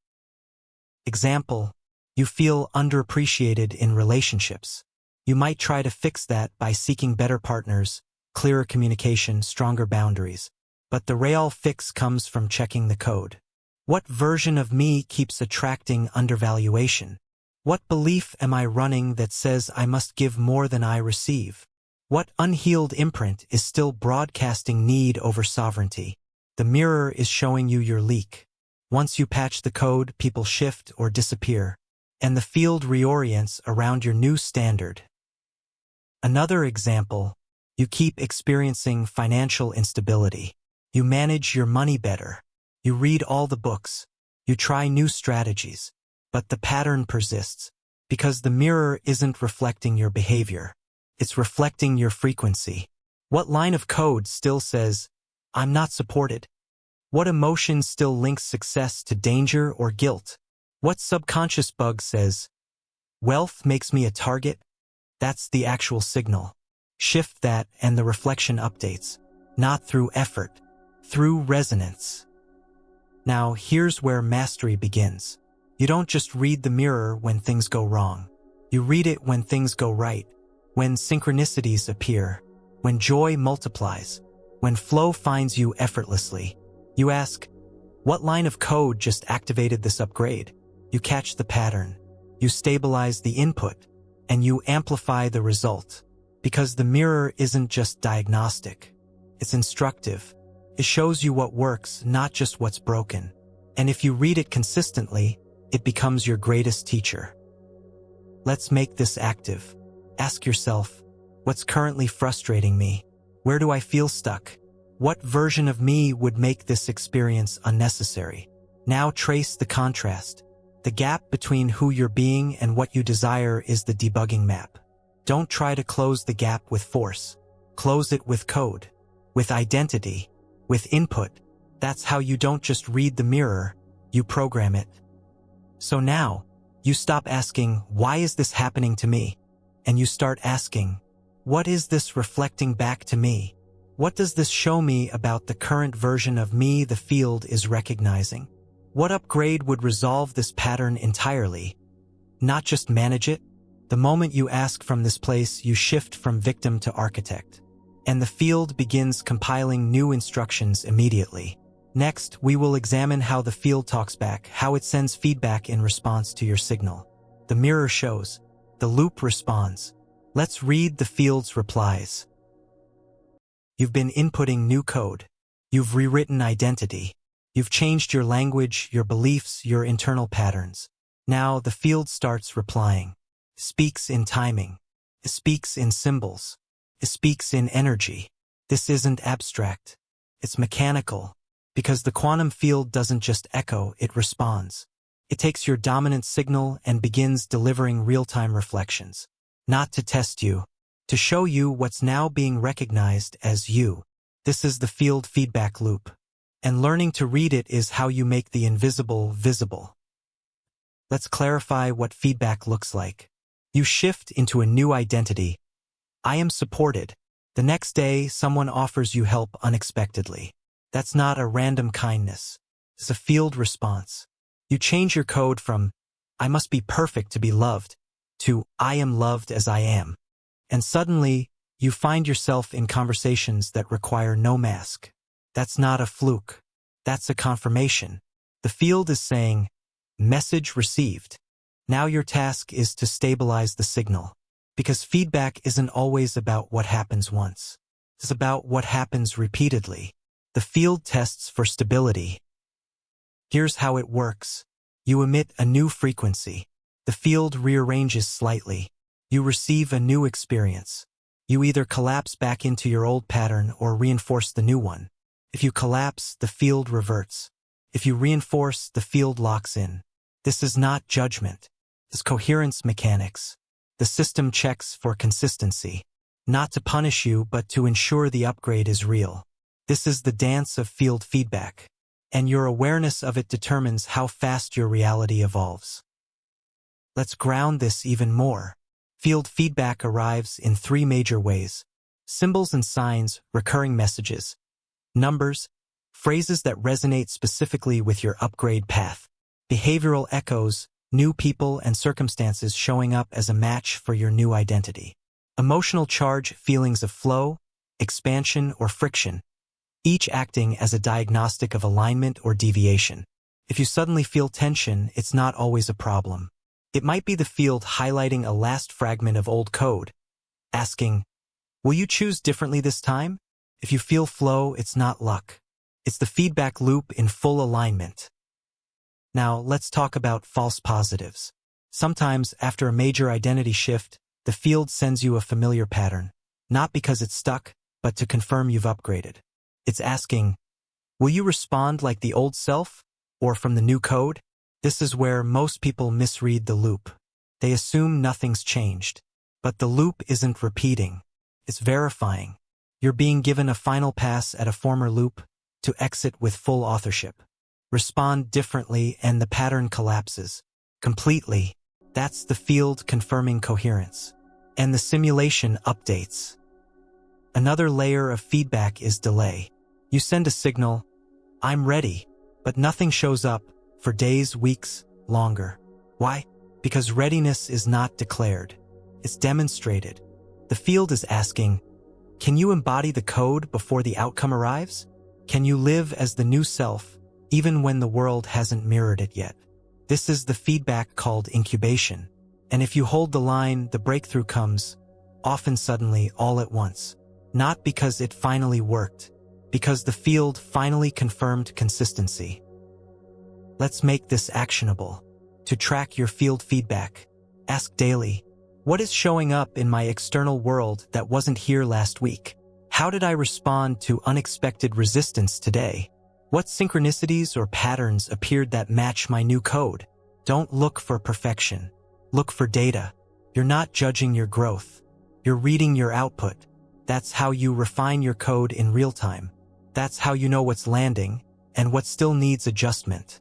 Example, you feel underappreciated in relationships. You might try to fix that by seeking better partners, clearer communication, stronger boundaries. But the real fix comes from checking the code. What version of me keeps attracting undervaluation? What belief am I running that says I must give more than I receive? What unhealed imprint is still broadcasting need over sovereignty? The mirror is showing you your leak. Once you patch the code, people shift or disappear, and the field reorients around your new standard. Another example, you keep experiencing financial instability. You manage your money better. You read all the books. You try new strategies. But the pattern persists, because the mirror isn't reflecting your behavior. It's reflecting your frequency. What line of code still says, I'm not supported? What emotion still links success to danger or guilt? What subconscious bug says, wealth makes me a target? That's the actual signal. Shift that and the reflection updates. Not through effort, through resonance. Now here's where mastery begins. You don't just read the mirror when things go wrong. You read it when things go right, when synchronicities appear, when joy multiplies, when flow finds you effortlessly. You ask, what line of code just activated this upgrade? You catch the pattern, you stabilize the input, and you amplify the result. Because the mirror isn't just diagnostic, it's instructive. It shows you what works, not just what's broken. And if you read it consistently, it becomes your greatest teacher. Let's make this active. Ask yourself, what's currently frustrating me? Where do I feel stuck? What version of me would make this experience unnecessary? Now trace the contrast. The gap between who you're being and what you desire is the debugging map. Don't try to close the gap with force. Close it with code, with identity, with input. That's how you don't just read the mirror, you program it. So now, you stop asking, why is this happening to me? And you start asking, what is this reflecting back to me? What does this show me about the current version of me the field is recognizing? What upgrade would resolve this pattern entirely? Not just manage it. The moment you ask from this place, you shift from victim to architect. And the field begins compiling new instructions immediately. Next, we will examine how the field talks back, how it sends feedback in response to your signal. The mirror shows. The loop responds. Let's read the field's replies. You've been inputting new code. You've rewritten identity. You've changed your language, your beliefs, your internal patterns. Now the field starts replying. Speaks in timing. Speaks in symbols. Speaks in energy. This isn't abstract. It's mechanical. Because the quantum field doesn't just echo, it responds. It takes your dominant signal and begins delivering real-time reflections. Not to test you, to show you what's now being recognized as you. This is the field feedback loop. And learning to read it is how you make the invisible visible. Let's clarify what feedback looks like. You shift into a new identity. I am supported. The next day, someone offers you help unexpectedly. That's not a random kindness. It's a field response. You change your code from, I must be perfect to be loved, to, I am loved as I am. And suddenly, you find yourself in conversations that require no mask. That's not a fluke. That's a confirmation. The field is saying, message received. Now your task is to stabilize the signal. Because feedback isn't always about what happens once. It's about what happens repeatedly. The field tests for stability. Here's how it works. You emit a new frequency. The field rearranges slightly. You receive a new experience. You either collapse back into your old pattern or reinforce the new one. If you collapse, the field reverts. If you reinforce, the field locks in. This is not judgment. It's coherence mechanics. The system checks for consistency. Not to punish you, but to ensure the upgrade is real. This is the dance of field feedback. And your awareness of it determines how fast your reality evolves. Let's ground this even more. Field feedback arrives in three major ways. Symbols and signs, recurring messages. Numbers, phrases that resonate specifically with your upgrade path. Behavioral echoes, new people and circumstances showing up as a match for your new identity. Emotional charge, feelings of flow, expansion, or friction, each acting as a diagnostic of alignment or deviation. If you suddenly feel tension, it's not always a problem. It might be the field highlighting a last fragment of old code, asking, will you choose differently this time? If you feel flow, it's not luck. It's the feedback loop in full alignment. Now, let's talk about false positives. Sometimes, after a major identity shift, the field sends you a familiar pattern, not because it's stuck, but to confirm you've upgraded. It's asking, will you respond like the old self, or from the new code? This is where most people misread the loop. They assume nothing's changed. But the loop isn't repeating. It's verifying. You're being given a final pass at a former loop to exit with full authorship. Respond differently and the pattern collapses. Completely. That's the field confirming coherence. And the simulation updates. Another layer of feedback is delay. You send a signal, I'm ready, but nothing shows up for days, weeks, longer. Why? Because readiness is not declared. It's demonstrated. The field is asking, can you embody the code before the outcome arrives? Can you live as the new self, even when the world hasn't mirrored it yet? This is the feedback called incubation. And if you hold the line, the breakthrough comes, often suddenly, all at once. Not because it finally worked, because the field finally confirmed consistency. Let's make this actionable. To track your field feedback, ask daily, what is showing up in my external world that wasn't here last week? How did I respond to unexpected resistance today? What synchronicities or patterns appeared that match my new code? Don't look for perfection. Look for data. You're not judging your growth. You're reading your output. That's how you refine your code in real time. That's how you know what's landing and what still needs adjustment.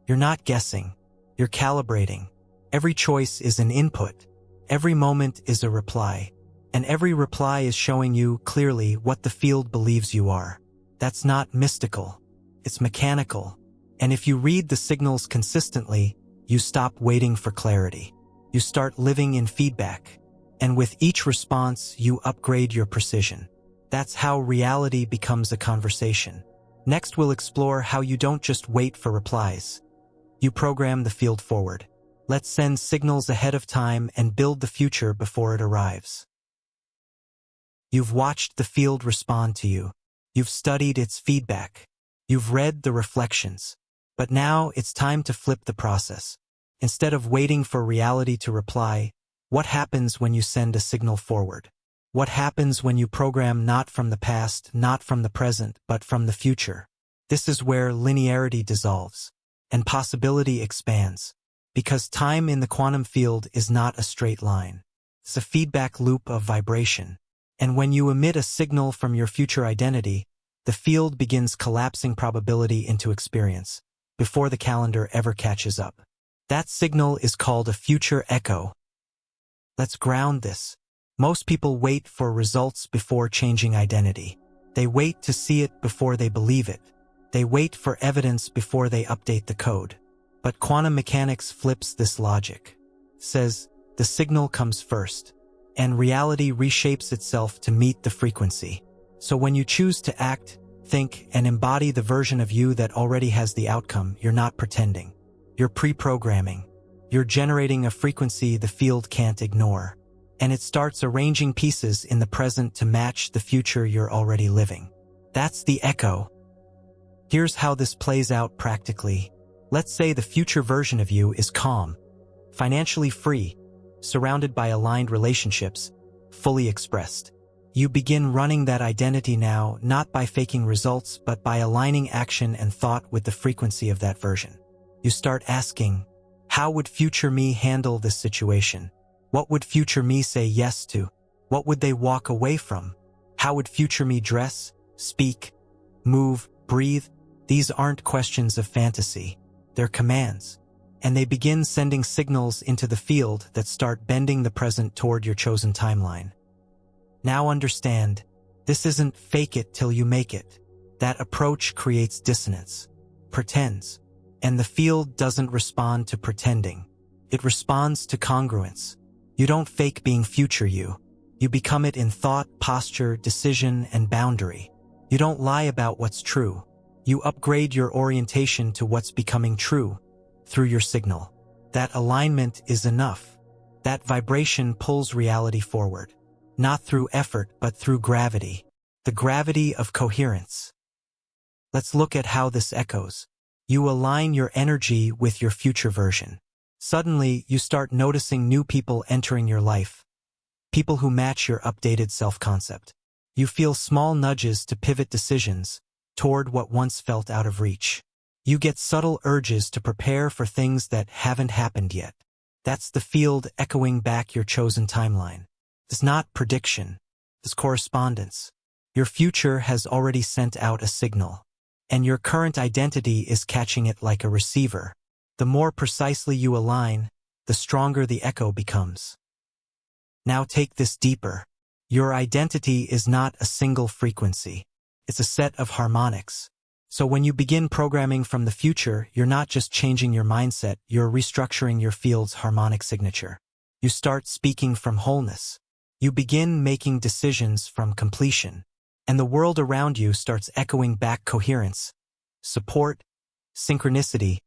You're not guessing. You're calibrating. Every choice is an input. Every moment is a reply. And every reply is showing you clearly what the field believes you are. That's not mystical. It's mechanical. And if you read the signals consistently, you stop waiting for clarity. You start living in feedback. And with each response, you upgrade your precision. That's how reality becomes a conversation. Next, we'll explore how you don't just wait for replies. You program the field forward. Let's send signals ahead of time and build the future before it arrives. You've watched the field respond to you. You've studied its feedback. You've read the reflections. But now it's time to flip the process. Instead of waiting for reality to reply, what happens when you send a signal forward? What happens when you program not from the past, not from the present, but from the future? This is where linearity dissolves and possibility expands, because time in the quantum field is not a straight line. It's a feedback loop of vibration. And when you emit a signal from your future identity, the field begins collapsing probability into experience, before the calendar ever catches up. That signal is called a future echo. Let's ground this. Most people wait for results before changing identity. They wait to see it before they believe it. They wait for evidence before they update the code. But quantum mechanics flips this logic. It says the signal comes first, and reality reshapes itself to meet the frequency. So when you choose to act, think, and embody the version of you that already has the outcome, you're not pretending. You're pre-programming. You're generating a frequency the field can't ignore. And it starts arranging pieces in the present to match the future you're already living. That's the echo. Here's how this plays out practically. Let's say the future version of you is calm, financially free, surrounded by aligned relationships, fully expressed. You begin running that identity now, not by faking results, but by aligning action and thought with the frequency of that version. You start asking, how would future me handle this situation? What would future me say yes to? What would they walk away from? How would future me dress, speak, move, breathe? These aren't questions of fantasy. They're commands. And they begin sending signals into the field that start bending the present toward your chosen timeline. Now understand, this isn't fake it till you make it. That approach creates dissonance, pretends. And the field doesn't respond to pretending. It responds to congruence. You don't fake being future you. You become it in thought, posture, decision, and boundary. You don't lie about what's true. You upgrade your orientation to what's becoming true through your signal. That alignment is enough. That vibration pulls reality forward, not through effort but through gravity, the gravity of coherence. Let's look at how this echoes. You align your energy with your future version. Suddenly, you start noticing new people entering your life, people who match your updated self-concept. You feel small nudges to pivot decisions toward what once felt out of reach. You get subtle urges to prepare for things that haven't happened yet. That's the field echoing back your chosen timeline. It's not prediction. It's correspondence. Your future has already sent out a signal, and your current identity is catching it like a receiver. The more precisely you align, the stronger the echo becomes. Now take this deeper. Your identity is not a single frequency. It's a set of harmonics. So when you begin programming from the future, you're not just changing your mindset, you're restructuring your field's harmonic signature. You start speaking from wholeness. You begin making decisions from completion. And the world around you starts echoing back coherence, support, synchronicity,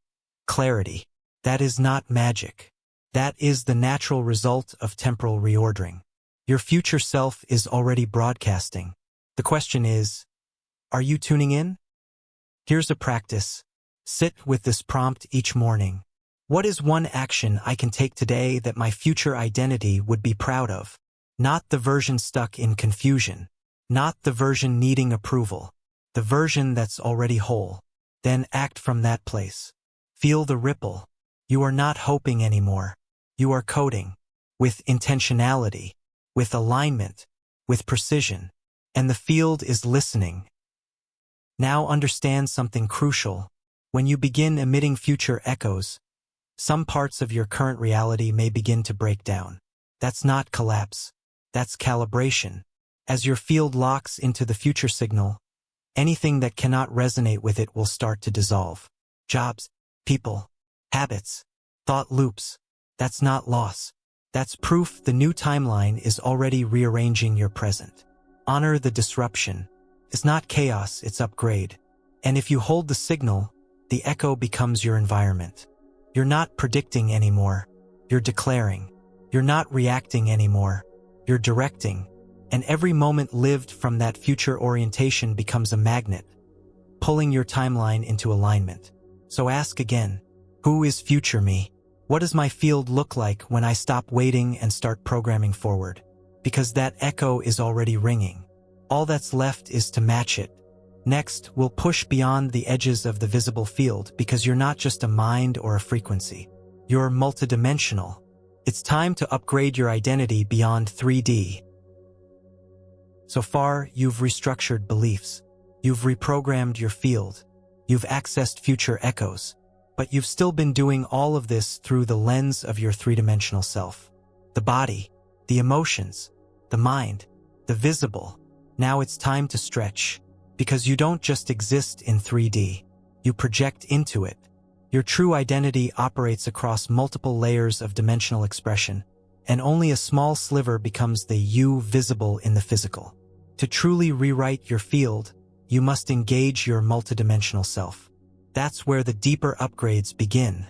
clarity. That is not magic. That is the natural result of temporal reordering. Your future self is already broadcasting. The question is, are you tuning in? Here's a practice. Sit with this prompt each morning. What is one action I can take today that my future identity would be proud of? Not the version stuck in confusion. Not the version needing approval. The version that's already whole. Then act from that place. Feel the ripple. You are not hoping anymore. You are coding. With intentionality. With alignment. With precision. And the field is listening. Now understand something crucial. When you begin emitting future echoes, some parts of your current reality may begin to break down. That's not collapse. That's calibration. As your field locks into the future signal, anything that cannot resonate with it will start to dissolve. Jobs, people, habits, thought loops. That's not loss. That's proof the new timeline is already rearranging your present. Honor the disruption. It's not chaos, it's upgrade. And if you hold the signal, the echo becomes your environment. You're not predicting anymore. You're declaring. You're not reacting anymore. You're directing. And every moment lived from that future orientation becomes a magnet, pulling your timeline into alignment. So ask again, who is future me? What does my field look like when I stop waiting and start programming forward? Because that echo is already ringing. All that's left is to match it. Next, we'll push beyond the edges of the visible field because you're not just a mind or a frequency. You're multidimensional. It's time to upgrade your identity beyond 3D. So far, you've restructured beliefs. You've reprogrammed your field. You've accessed future echoes. But you've still been doing all of this through the lens of your three-dimensional self. The body, the emotions, the mind, the visible. Now it's time to stretch. Because you don't just exist in 3D. You project into it. Your true identity operates across multiple layers of dimensional expression, and only a small sliver becomes the you visible in the physical. To truly rewrite your field, you must engage your multidimensional self. That's where the deeper upgrades begin.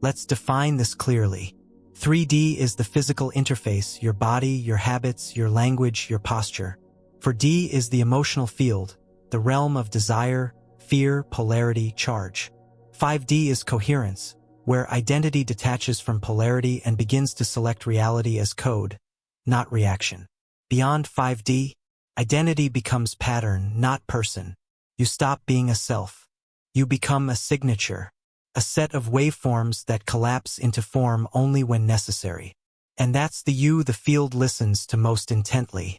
Let's define this clearly. 3D is the physical interface, your body, your habits, your language, your posture. 4D is the emotional field, the realm of desire, fear, polarity, charge. 5D is coherence, where identity detaches from polarity and begins to select reality as code, not reaction. Beyond 5D, identity becomes pattern, not person. You stop being a self. You become a signature, a set of waveforms that collapse into form only when necessary. And that's the you the field listens to most intently.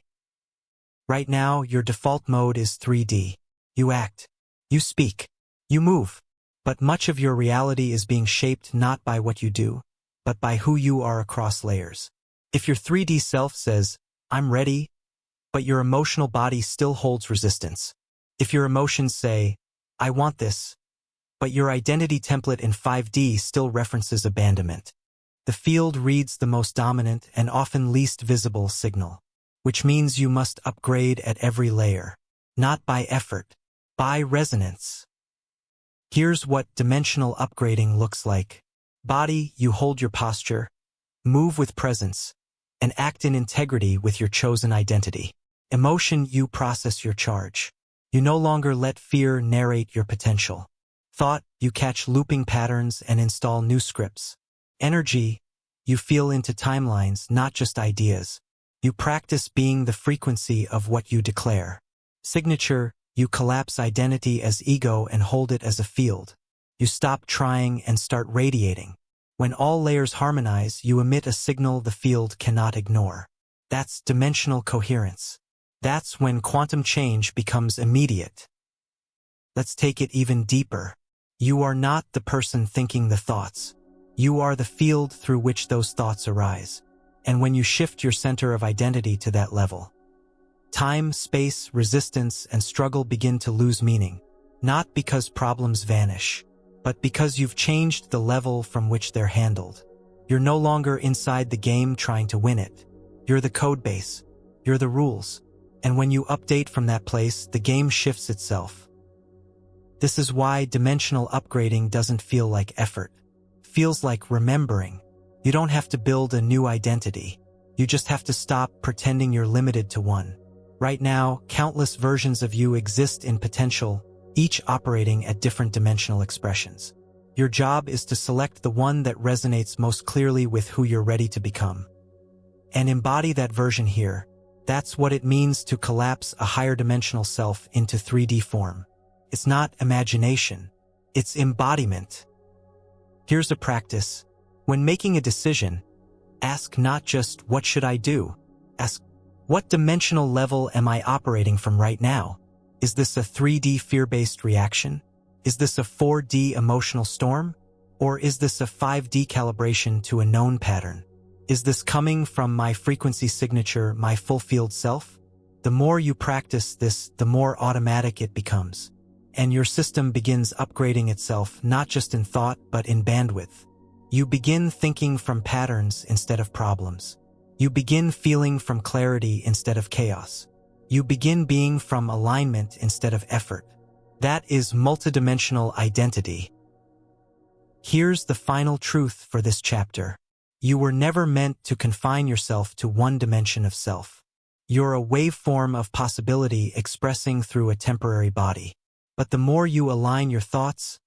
Right now, your default mode is 3D. You act. You speak. You move. But much of your reality is being shaped not by what you do, but by who you are across layers. If your 3D self says, I'm ready, but your emotional body still holds resistance. If your emotions say, I want this, but your identity template in 5D still references abandonment. The field reads the most dominant and often least visible signal, which means you must upgrade at every layer, not by effort, by resonance. Here's what dimensional upgrading looks like. Body, you hold your posture, move with presence, and act in integrity with your chosen identity. Emotion, you process your charge. You no longer let fear narrate your potential. Thought, you catch looping patterns and install new scripts. Energy, you feel into timelines, not just ideas. You practice being the frequency of what you declare. Signature, you collapse identity as ego and hold it as a field. You stop trying and start radiating. When all layers harmonize, you emit a signal the field cannot ignore. That's dimensional coherence. That's when quantum change becomes immediate. Let's take it even deeper. You are not the person thinking the thoughts. You are the field through which those thoughts arise. And when you shift your center of identity to that level, time, space, resistance, and struggle begin to lose meaning. Not because problems vanish, but because you've changed the level from which they're handled. You're no longer inside the game trying to win it. You're the code base. You're the rules. And when you update from that place, the game shifts itself. This is why dimensional upgrading doesn't feel like effort. It feels like remembering. You don't have to build a new identity. You just have to stop pretending you're limited to one. Right now, countless versions of you exist in potential, each operating at different dimensional expressions. Your job is to select the one that resonates most clearly with who you're ready to become. And embody that version here. That's what it means to collapse a higher dimensional self into 3D form. It's not imagination. It's embodiment. Here's a practice. When making a decision, ask not just, what should I do? Ask, what dimensional level am I operating from right now? Is this a 3D fear-based reaction? Is this a 4D emotional storm? Or is this a 5D calibration to a known pattern? Is this coming from my frequency signature, my full field self? The more you practice this, the more automatic it becomes. And your system begins upgrading itself not just in thought, but in bandwidth. You begin thinking from patterns instead of problems. You begin feeling from clarity instead of chaos. You begin being from alignment instead of effort. That is multidimensional identity. Here's the final truth for this chapter. You were never meant to confine yourself to one dimension of self. You're a waveform of possibility expressing through a temporary body. But the more you align your thoughts,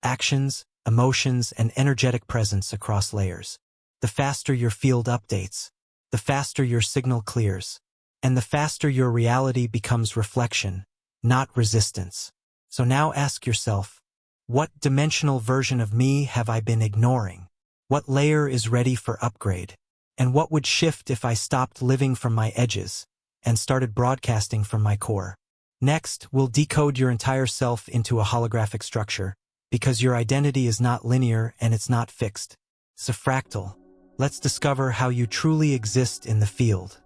actions, emotions, and energetic presence across layers, the faster your field updates, the faster your signal clears, and the faster your reality becomes reflection, not resistance. So now ask yourself, what dimensional version of me have I been ignoring? What layer is ready for upgrade? And what would shift if I stopped living from my edges and started broadcasting from my core? Next, we'll decode your entire self into a holographic structure, because your identity is not linear and it's not fixed. It's a fractal. Let's discover how you truly exist in the field.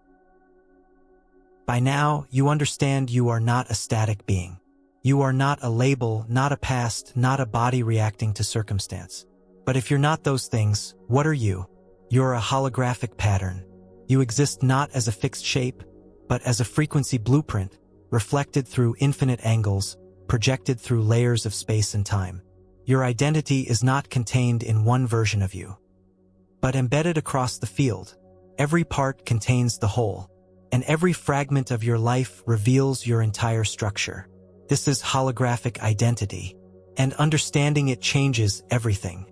By now, you understand you are not a static being. You are not a label, not a past, not a body reacting to circumstance. But if you're not those things, what are you? You're a holographic pattern. You exist not as a fixed shape, but as a frequency blueprint, reflected through infinite angles, projected through layers of space and time. Your identity is not contained in one version of you, but embedded across the field. Every part contains the whole, and every fragment of your life reveals your entire structure. This is holographic identity, and understanding it changes everything.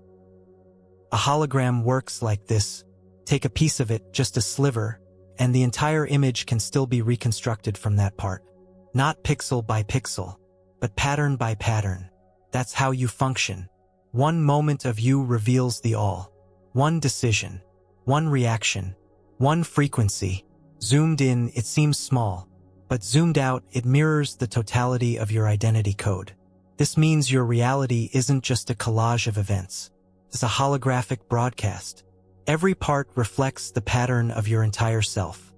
A hologram works like this. Take a piece of it, just a sliver, and the entire image can still be reconstructed from that part. Not pixel by pixel, but pattern by pattern. That's how you function. One moment of you reveals the all. One decision, one reaction, one frequency. Zoomed in, it seems small, but zoomed out, it mirrors the totality of your identity code. This means your reality isn't just a collage of events. It's a holographic broadcast. Every part reflects the pattern of your entire self.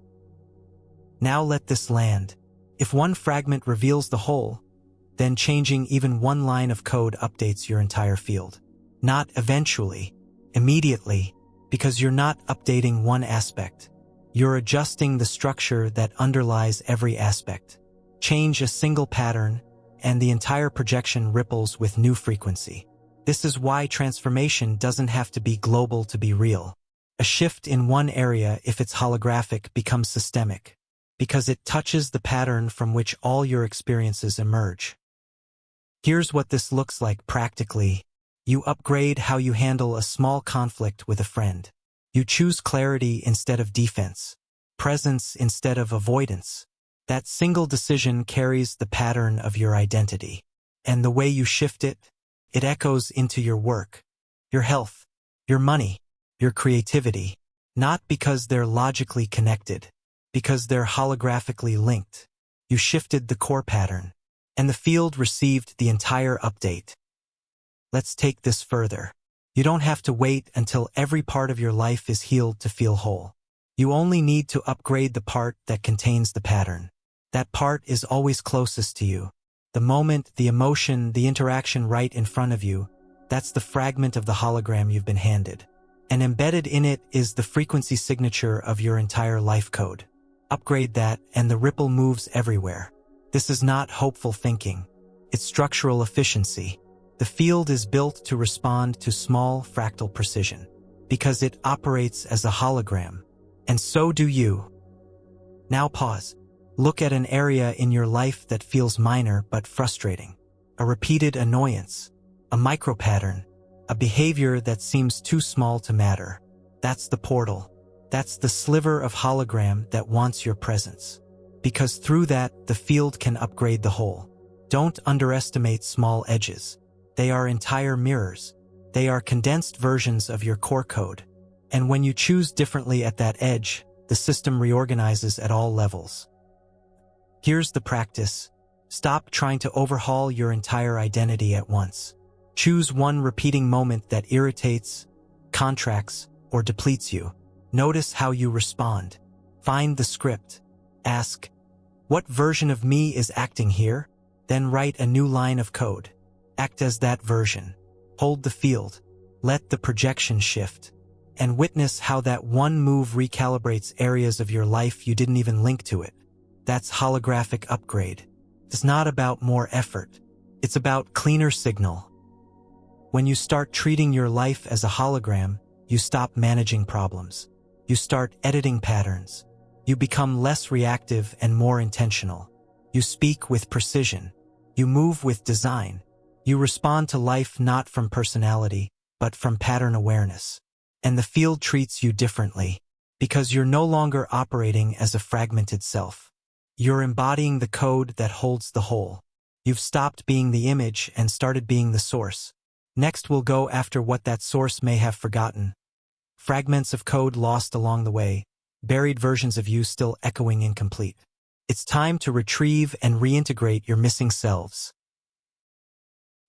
Now let this land. If one fragment reveals the whole, then changing even one line of code updates your entire field. Not eventually, immediately, because you're not updating one aspect. You're adjusting the structure that underlies every aspect. Change a single pattern, and the entire projection ripples with new frequency. This is why transformation doesn't have to be global to be real. A shift in one area, if it's holographic, becomes systemic, because it touches the pattern from which all your experiences emerge. Here's what this looks like practically. You upgrade how you handle a small conflict with a friend. You choose clarity instead of defense, presence instead of avoidance. That single decision carries the pattern of your identity. And the way you shift it, it echoes into your work, your health, your money, your creativity. Not because they're logically connected, because they're holographically linked. You shifted the core pattern, and the field received the entire update. Let's take this further. You don't have to wait until every part of your life is healed to feel whole. You only need to upgrade the part that contains the pattern. That part is always closest to you. The moment, the emotion, the interaction right in front of you, that's the fragment of the hologram you've been handed. And embedded in it is the frequency signature of your entire life code. Upgrade that, and the ripple moves everywhere. This is not hopeful thinking. It's structural efficiency. The field is built to respond to small fractal precision, because it operates as a hologram, and so do you. Now pause. Look at an area in your life that feels minor but frustrating. A repeated annoyance, a micropattern, a behavior that seems too small to matter. That's the portal. That's the sliver of hologram that wants your presence. Because through that, the field can upgrade the whole. Don't underestimate small edges. They are entire mirrors. They are condensed versions of your core code. And when you choose differently at that edge, the system reorganizes at all levels. Here's the practice. Stop trying to overhaul your entire identity at once. Choose one repeating moment that irritates, contracts, or depletes you. Notice how you respond. Find the script. Ask, what version of me is acting here? Then write a new line of code. Act as that version. Hold the field. Let the projection shift. And witness how that one move recalibrates areas of your life you didn't even link to it. That's holographic upgrade. It's not about more effort. It's about cleaner signal. When you start treating your life as a hologram, you stop managing problems. You start editing patterns. You become less reactive and more intentional. You speak with precision. You move with design. You respond to life not from personality, but from pattern awareness. And the field treats you differently, because you're no longer operating as a fragmented self. You're embodying the code that holds the whole. You've stopped being the image and started being the source. Next we'll go after what that source may have forgotten. Fragments of code lost along the way, buried versions of you still echoing incomplete. It's time to retrieve and reintegrate your missing selves.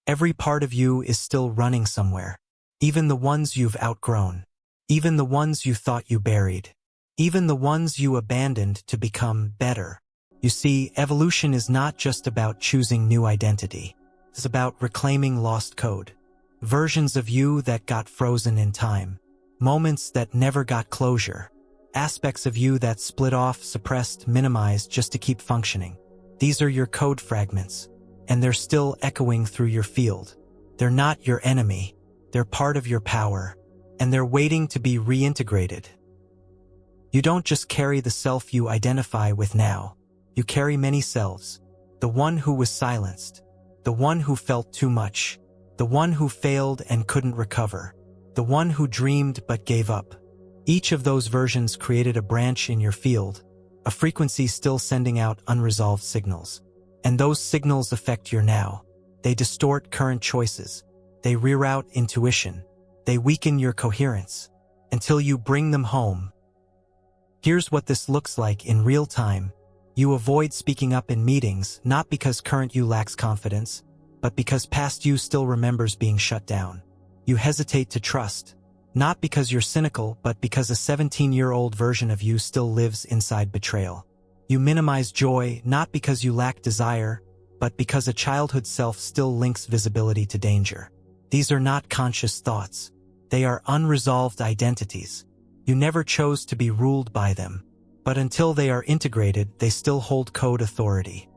Every part of you is still running somewhere. Even the ones you've outgrown. Even the ones you thought you buried. Even the ones you abandoned to become better. You see, evolution is not just about choosing new identity. It's about reclaiming lost code. Versions of you that got frozen in time. Moments that never got closure. Aspects of you that split off, suppressed, minimized just to keep functioning. These are your code fragments, and they're still echoing through your field. They're not your enemy. They're part of your power, and they're waiting to be reintegrated. You don't just carry the self you identify with now. You carry many selves. The one who was silenced. The one who felt too much. The one who failed and couldn't recover. The one who dreamed but gave up. Each of those versions created a branch in your field, a frequency still sending out unresolved signals. And those signals affect your now. They distort current choices. They reroute intuition. They weaken your coherence. Until you bring them home. Here's what this looks like in real time. You avoid speaking up in meetings, not because current you lacks confidence, but because past you still remembers being shut down. You hesitate to trust, not because you're cynical, but because a 17-year-old version of you still lives inside betrayal. You minimize joy, not because you lack desire, but because a childhood self still links visibility to danger. These are not conscious thoughts. They are unresolved identities. You never chose to be ruled by them, but until they are integrated, they still hold code authority.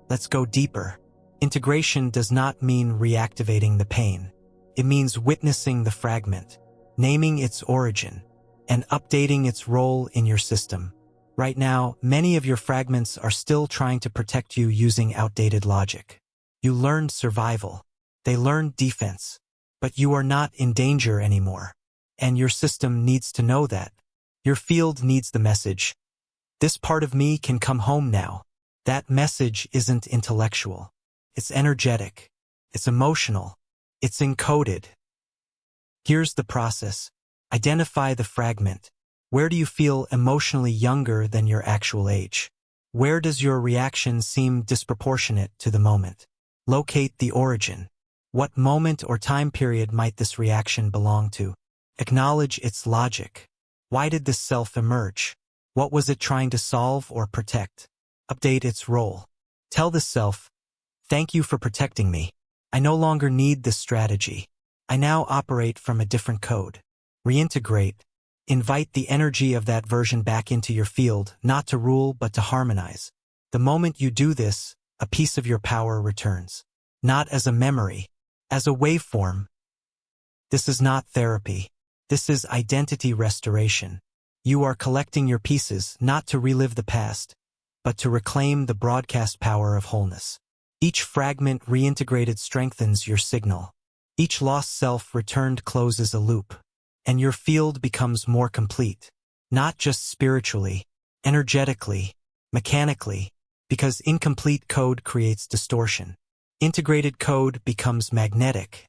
Let's go deeper. Integration does not mean reactivating the pain. It means witnessing the fragment, naming its origin, and updating its role in your system. Right now, many of your fragments are still trying to protect you using outdated logic. You learned survival. They learned defense. But you are not in danger anymore. And your system needs to know that. Your field needs the message. This part of me can come home now. That message isn't intellectual. It's energetic. It's emotional. It's encoded. Here's the process. Identify the fragment. Where do you feel emotionally younger than your actual age? Where does your reaction seem disproportionate to the moment? Locate the origin. What moment or time period might this reaction belong to? Acknowledge its logic. Why did this self emerge? What was it trying to solve or protect? Update its role. Tell the self, thank you for protecting me. I no longer need this strategy. I now operate from a different code. Reintegrate. Invite the energy of that version back into your field, not to rule but to harmonize. The moment you do this, a piece of your power returns. Not as a memory, as a waveform. This is not therapy. This is identity restoration. You are collecting your pieces not to relive the past, but to reclaim the broadcast power of wholeness. Each fragment reintegrated strengthens your signal. Each lost self returned closes a loop. And your field becomes more complete. Not just spiritually, energetically, mechanically, because incomplete code creates distortion. Integrated code becomes magnetic.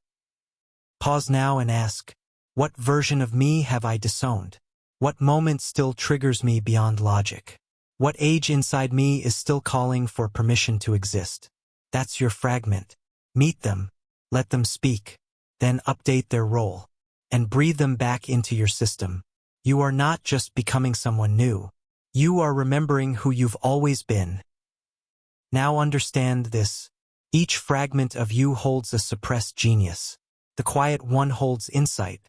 Pause now and ask, what version of me have I disowned? What moment still triggers me beyond logic? What age inside me is still calling for permission to exist? That's your fragment. Meet them, let them speak, then update their role, and breathe them back into your system. You are not just becoming someone new. You are remembering who you've always been. Now understand this. Each fragment of you holds a suppressed genius. The quiet one holds insight.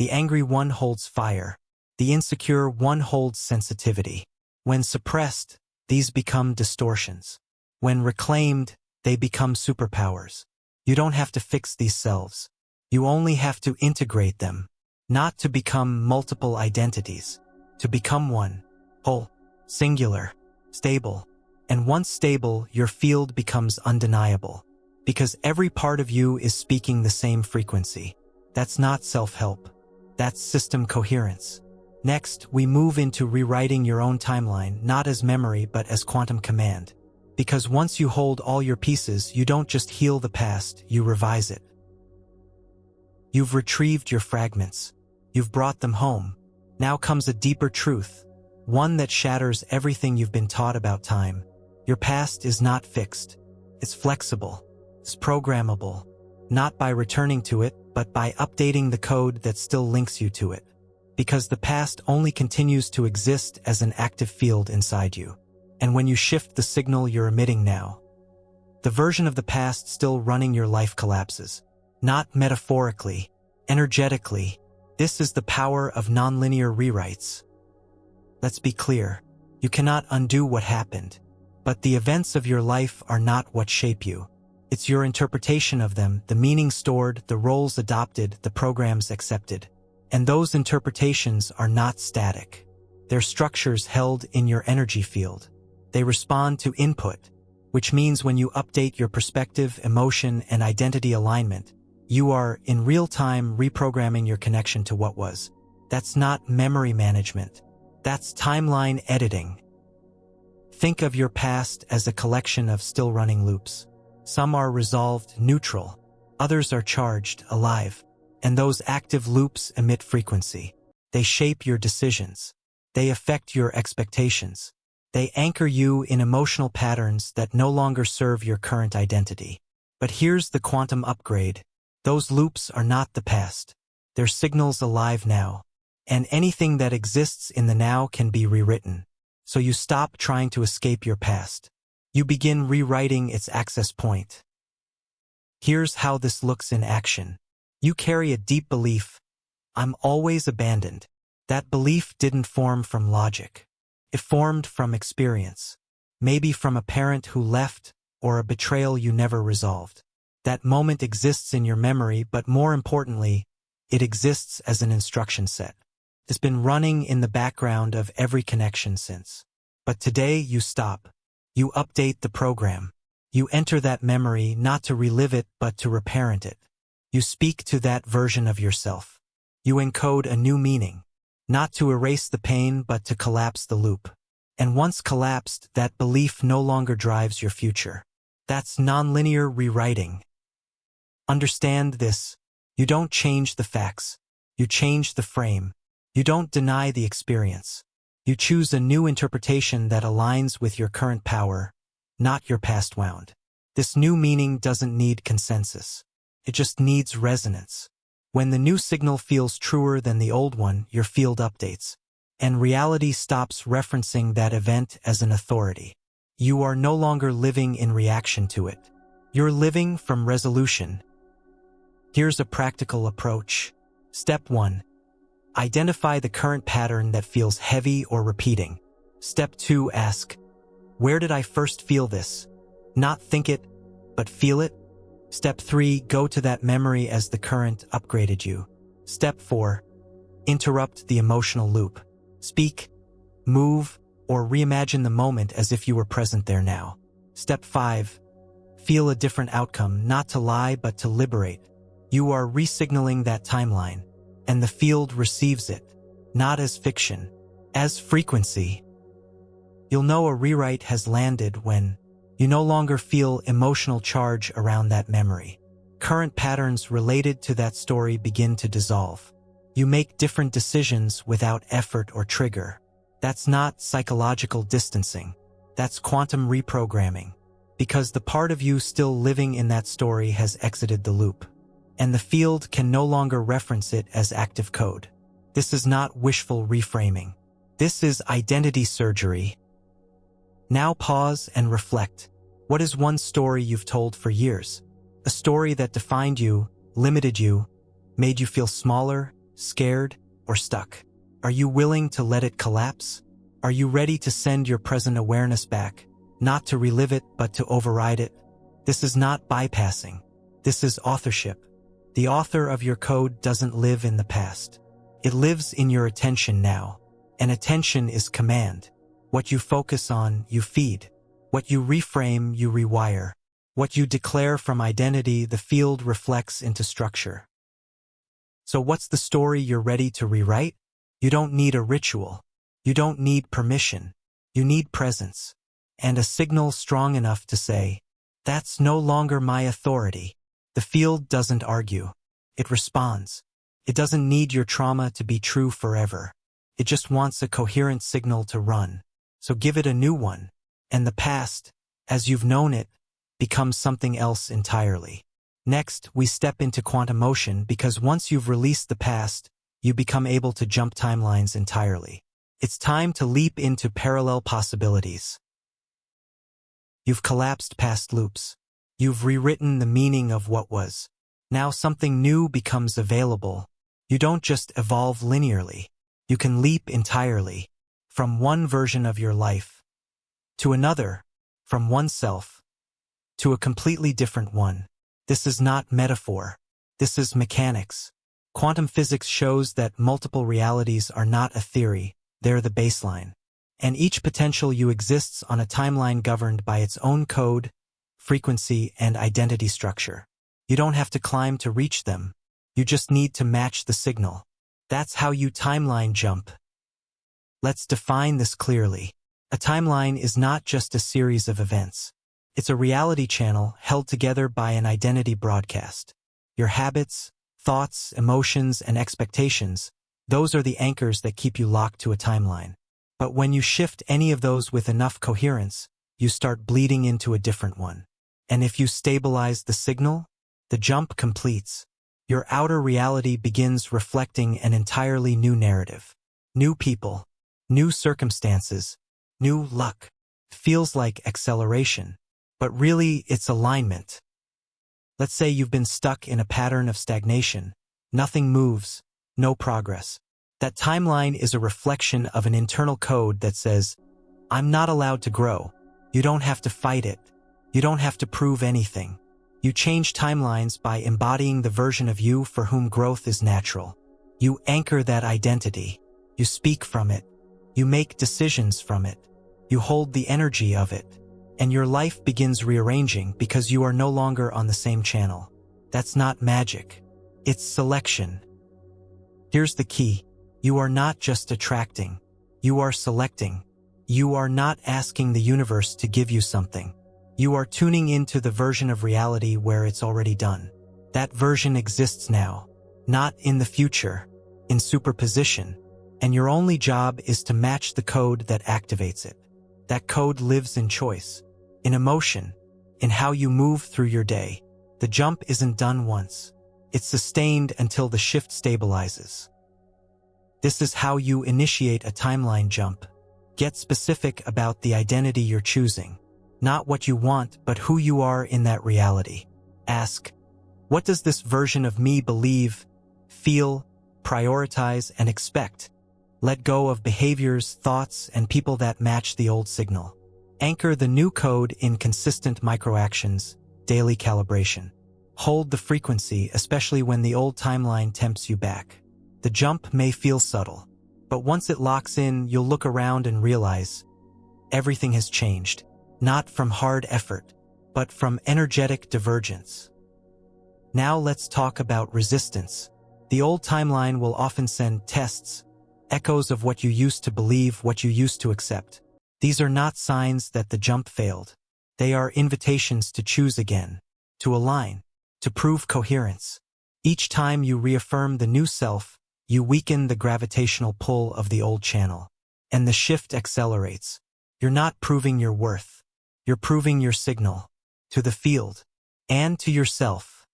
The angry one holds fire. The insecure one holds sensitivity. When suppressed, these become distortions. When reclaimed, they become superpowers. You don't have to fix these selves. You only have to integrate them, not to become multiple identities, to become one, whole, singular, stable. And once stable, your field becomes undeniable, because every part of you is speaking the same frequency. That's not self-help. That's system coherence. Next, we move into rewriting your own timeline, not as memory but as quantum command. Because once you hold all your pieces, you don't just heal the past, you revise it. You've retrieved your fragments. You've brought them home. Now comes a deeper truth, one that shatters everything you've been taught about time. Your past is not fixed. It's flexible. It's programmable. Not by returning to it, but by updating the code that still links you to it. Because the past only continues to exist as an active field inside you. And when you shift the signal you're emitting now, the version of the past still running your life collapses. Not metaphorically, energetically. This is the power of nonlinear rewrites. Let's be clear. You cannot undo what happened. But the events of your life are not what shape you. It's your interpretation of them, the meaning stored, the roles adopted, the programs accepted. And those interpretations are not static. They're structures held in your energy field. They respond to input, which means when you update your perspective, emotion, and identity alignment, you are, in real time, reprogramming your connection to what was. That's not memory management. That's timeline editing. Think of your past as a collection of still-running loops. Some are resolved, neutral. Others are charged, alive. And those active loops emit frequency. They shape your decisions. They affect your expectations. They anchor you in emotional patterns that no longer serve your current identity. But here's the quantum upgrade. Those loops are not the past. They're signals alive now. And anything that exists in the now can be rewritten. So you stop trying to escape your past. You begin rewriting its access point. Here's how this looks in action. You carry a deep belief, I'm always abandoned. That belief didn't form from logic. It formed from experience. Maybe from a parent who left, or a betrayal you never resolved. That moment exists in your memory, but more importantly, it exists as an instruction set. It's been running in the background of every connection since. But today you stop. You update the program. You enter that memory not to relive it but to reparent it. You speak to that version of yourself. You encode a new meaning, not to erase the pain but to collapse the loop. And once collapsed, that belief no longer drives your future. That's nonlinear rewriting. Understand this. You don't change the facts. You change the frame. You don't deny the experience. You choose a new interpretation that aligns with your current power, not your past wound. This new meaning doesn't need consensus. It just needs resonance. When the new signal feels truer than the old one, your field updates, and reality stops referencing that event as an authority. You are no longer living in reaction to it. You're living from resolution. Here's a practical approach. Step 1. Identify the current pattern that feels heavy or repeating. Step 2. Ask, where did I first feel this? Not think it, but feel it. Step 3. Go to that memory as the current upgraded you. Step 4. Interrupt the emotional loop. Speak, move, or reimagine the moment as if you were present there now. Step 5. Feel a different outcome, not to lie but to liberate. You are resignaling that timeline, and the field receives it, not as fiction, as frequency. You'll know a rewrite has landed when you no longer feel emotional charge around that memory. Current patterns related to that story begin to dissolve. You make different decisions without effort or trigger. That's not psychological distancing. That's quantum reprogramming. Because the part of you still living in that story has exited the loop. And the field can no longer reference it as active code. This is not wishful reframing. This is identity surgery. Now pause and reflect. What is one story you've told for years? A story that defined you, limited you, made you feel smaller, scared, or stuck. Are you willing to let it collapse? Are you ready to send your present awareness back, not to relive it but to override it? This is not bypassing. This is authorship. The author of your code doesn't live in the past. It lives in your attention now. And attention is command. What you focus on, you feed. What you reframe, you rewire. What you declare from identity, the field reflects into structure. So what's the story you're ready to rewrite? You don't need a ritual. You don't need permission. You need presence. And a signal strong enough to say, that's no longer my authority. The field doesn't argue. It responds. It doesn't need your trauma to be true forever. It just wants a coherent signal to run. So give it a new one. And the past, as you've known it, becomes something else entirely. Next, we step into quantum motion because once you've released the past, you become able to jump timelines entirely. It's time to leap into parallel possibilities. You've collapsed past loops. You've rewritten the meaning of what was. Now something new becomes available. You don't just evolve linearly. You can leap entirely, from one version of your life to another, from oneself to a completely different one. This is not metaphor. This is mechanics. Quantum physics shows that multiple realities are not a theory, they're the baseline. And each potential you exists on a timeline governed by its own code, frequency, and identity structure. You don't have to climb to reach them. You just need to match the signal. That's how you timeline jump. Let's define this clearly. A timeline is not just a series of events. It's a reality channel held together by an identity broadcast. Your habits, thoughts, emotions, and expectations, those are the anchors that keep you locked to a timeline. But when you shift any of those with enough coherence, you start bleeding into a different one. And if you stabilize the signal, the jump completes. Your outer reality begins reflecting an entirely new narrative. New people, new circumstances, new luck. Feels like acceleration, but really it's alignment. Let's say you've been stuck in a pattern of stagnation. Nothing moves, no progress. That timeline is a reflection of an internal code that says, I'm not allowed to grow. You don't have to fight it. You don't have to prove anything. You change timelines by embodying the version of you for whom growth is natural. You anchor that identity. You speak from it. You make decisions from it. You hold the energy of it. And your life begins rearranging because you are no longer on the same channel. That's not magic. It's selection. Here's the key. You are not just attracting. You are selecting. You are not asking the universe to give you something. You are tuning into the version of reality where it's already done. That version exists now, not in the future, in superposition. And your only job is to match the code that activates it. That code lives in choice, in emotion, in how you move through your day. The jump isn't done once. It's sustained until the shift stabilizes. This is how you initiate a timeline jump. Get specific about the identity you're choosing. Not what you want, but who you are in that reality. Ask, what does this version of me believe, feel, prioritize, and expect? Let go of behaviors, thoughts, and people that match the old signal. Anchor the new code in consistent microactions, daily calibration. Hold the frequency, especially when the old timeline tempts you back. The jump may feel subtle, but once it locks in, you'll look around and realize everything has changed, not from hard effort, but from energetic divergence. Now let's talk about resistance. The old timeline will often send tests, echoes of what you used to believe, what you used to accept. These are not signs that the jump failed. They are invitations to choose again, to align, to prove coherence. Each time you reaffirm the new self, you weaken the gravitational pull of the old channel, and the shift accelerates. You're not proving your worth. You're proving your signal, to the field, and to yourself.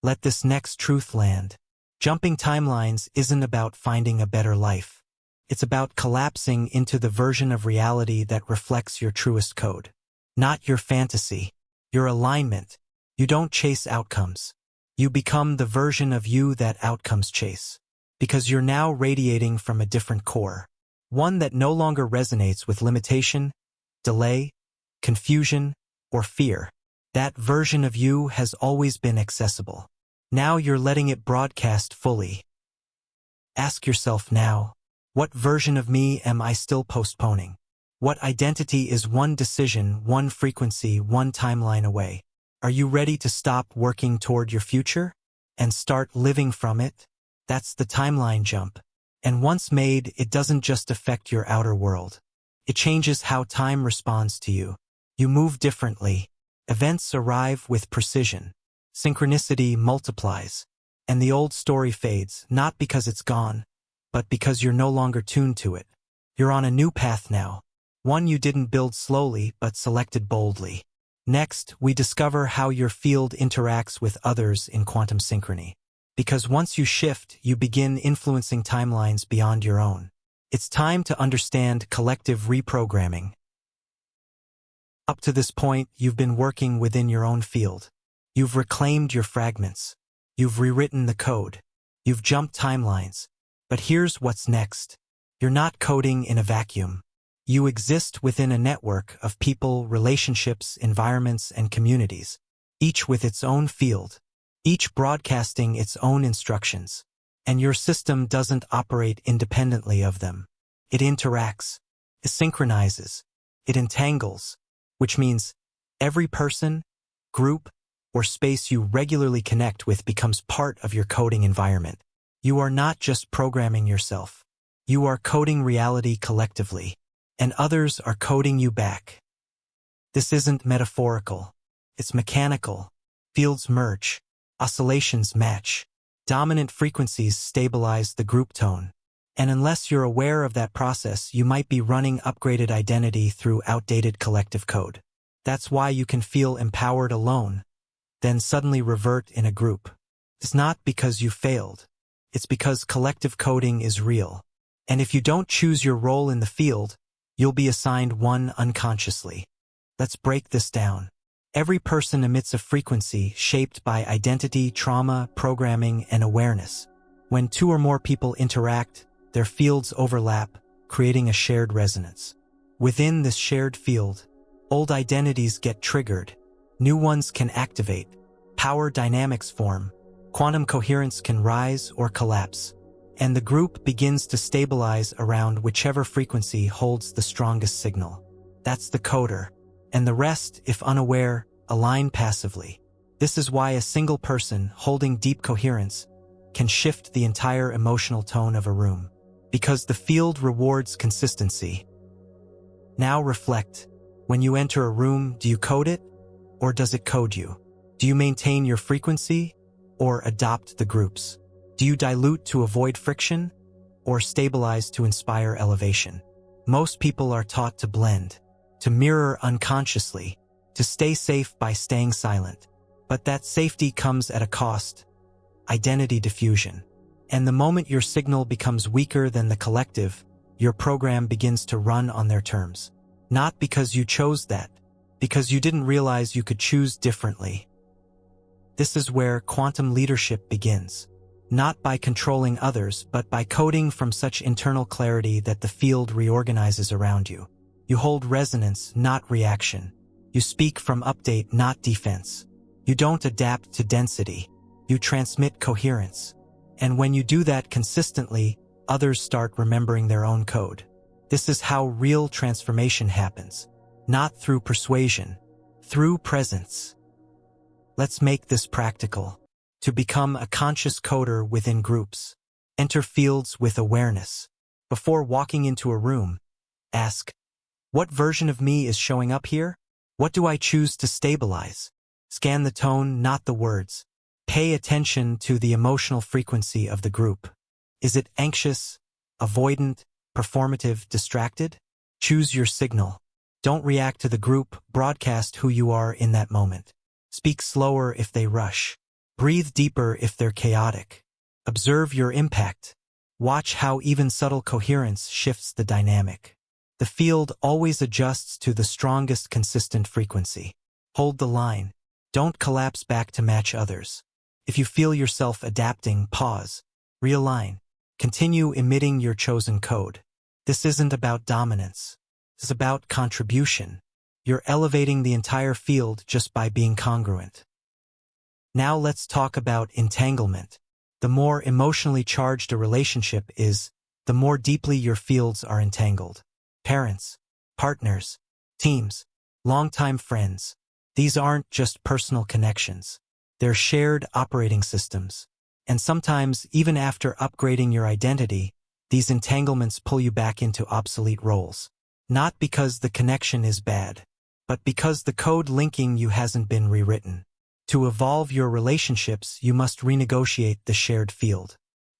Let this next truth land. Jumping timelines isn't about finding a better life. It's about collapsing into the version of reality that reflects your truest code. Not your fantasy, your alignment. You don't chase outcomes. You become the version of you that outcomes chase. Because you're now radiating from a different core. One that no longer resonates with limitation, delay, confusion, or fear. That version of you has always been accessible. Now you're letting it broadcast fully. Ask yourself now, what version of me am I still postponing? What identity is one decision, one frequency, one timeline away? Are you ready to stop working toward your future and start living from it? That's the timeline jump. And once made, it doesn't just affect your outer world. It changes how time responds to you. You move differently. Events arrive with precision. Synchronicity multiplies. And the old story fades, not because it's gone, but because you're no longer tuned to it. You're on a new path now. One you didn't build slowly, but selected boldly. Next, we discover how your field interacts with others in quantum synchrony. Because once you shift, you begin influencing timelines beyond your own. It's time to understand collective reprogramming. Up to this point, you've been working within your own field. You've reclaimed your fragments. You've rewritten the code. You've jumped timelines. But here's what's next. You're not coding in a vacuum. You exist within a network of people, relationships, environments, and communities, each with its own field, each broadcasting its own instructions. And your system doesn't operate independently of them. It interacts, it synchronizes, it entangles, which means every person, group, or space you regularly connect with becomes part of your coding environment. You are not just programming yourself. You are coding reality collectively, and others are coding you back. This isn't metaphorical. It's mechanical. Fields merge. Oscillations match. Dominant frequencies stabilize the group tone. And unless you're aware of that process, you might be running upgraded identity through outdated collective code. That's why you can feel empowered alone, then suddenly revert in a group. It's not because you failed. It's because collective coding is real. And if you don't choose your role in the field, you'll be assigned one unconsciously. Let's break this down. Every person emits a frequency shaped by identity, trauma, programming, and awareness. When two or more people interact, their fields overlap, creating a shared resonance. Within this shared field, old identities get triggered, new ones can activate, power dynamics form, quantum coherence can rise or collapse, and the group begins to stabilize around whichever frequency holds the strongest signal. That's the coder. And the rest, if unaware, align passively. This is why a single person holding deep coherence can shift the entire emotional tone of a room. Because the field rewards consistency. Now reflect. When you enter a room, do you code it? Or does it code you? Do you maintain your frequency? Or adopt the groups? Do you dilute to avoid friction? Or stabilize to inspire elevation? Most people are taught to blend, to mirror unconsciously, to stay safe by staying silent. But that safety comes at a cost. Identity diffusion. And the moment your signal becomes weaker than the collective, your program begins to run on their terms. Not because you chose that, because you didn't realize you could choose differently. This is where quantum leadership begins. Not by controlling others, but by coding from such internal clarity that the field reorganizes around you. You hold resonance, not reaction. You speak from update, not defense. You don't adapt to density. You transmit coherence. And when you do that consistently, others start remembering their own code. This is how real transformation happens. Not through persuasion, through presence. Let's make this practical. To become a conscious coder within groups, enter fields with awareness. Before walking into a room, ask, what version of me is showing up here? What do I choose to stabilize? Scan the tone, not the words. Pay attention to the emotional frequency of the group. Is it anxious, avoidant, performative, distracted? Choose your signal. Don't react to the group, broadcast who you are in that moment. Speak slower if they rush. Breathe deeper if they're chaotic. Observe your impact. Watch how even subtle coherence shifts the dynamic. The field always adjusts to the strongest consistent frequency. Hold the line. Don't collapse back to match others. If you feel yourself adapting, pause. Realign. Continue emitting your chosen code. This isn't about dominance. It's about contribution. You're elevating the entire field just by being congruent. Now let's talk about entanglement. The more emotionally charged a relationship is, the more deeply your fields are entangled. Parents, partners, teams, longtime friends. These aren't just personal connections. They're shared operating systems. And sometimes, even after upgrading your identity, these entanglements pull you back into obsolete roles. Not because the connection is bad, but because the code linking you hasn't been rewritten. To evolve your relationships, you must renegotiate the shared field,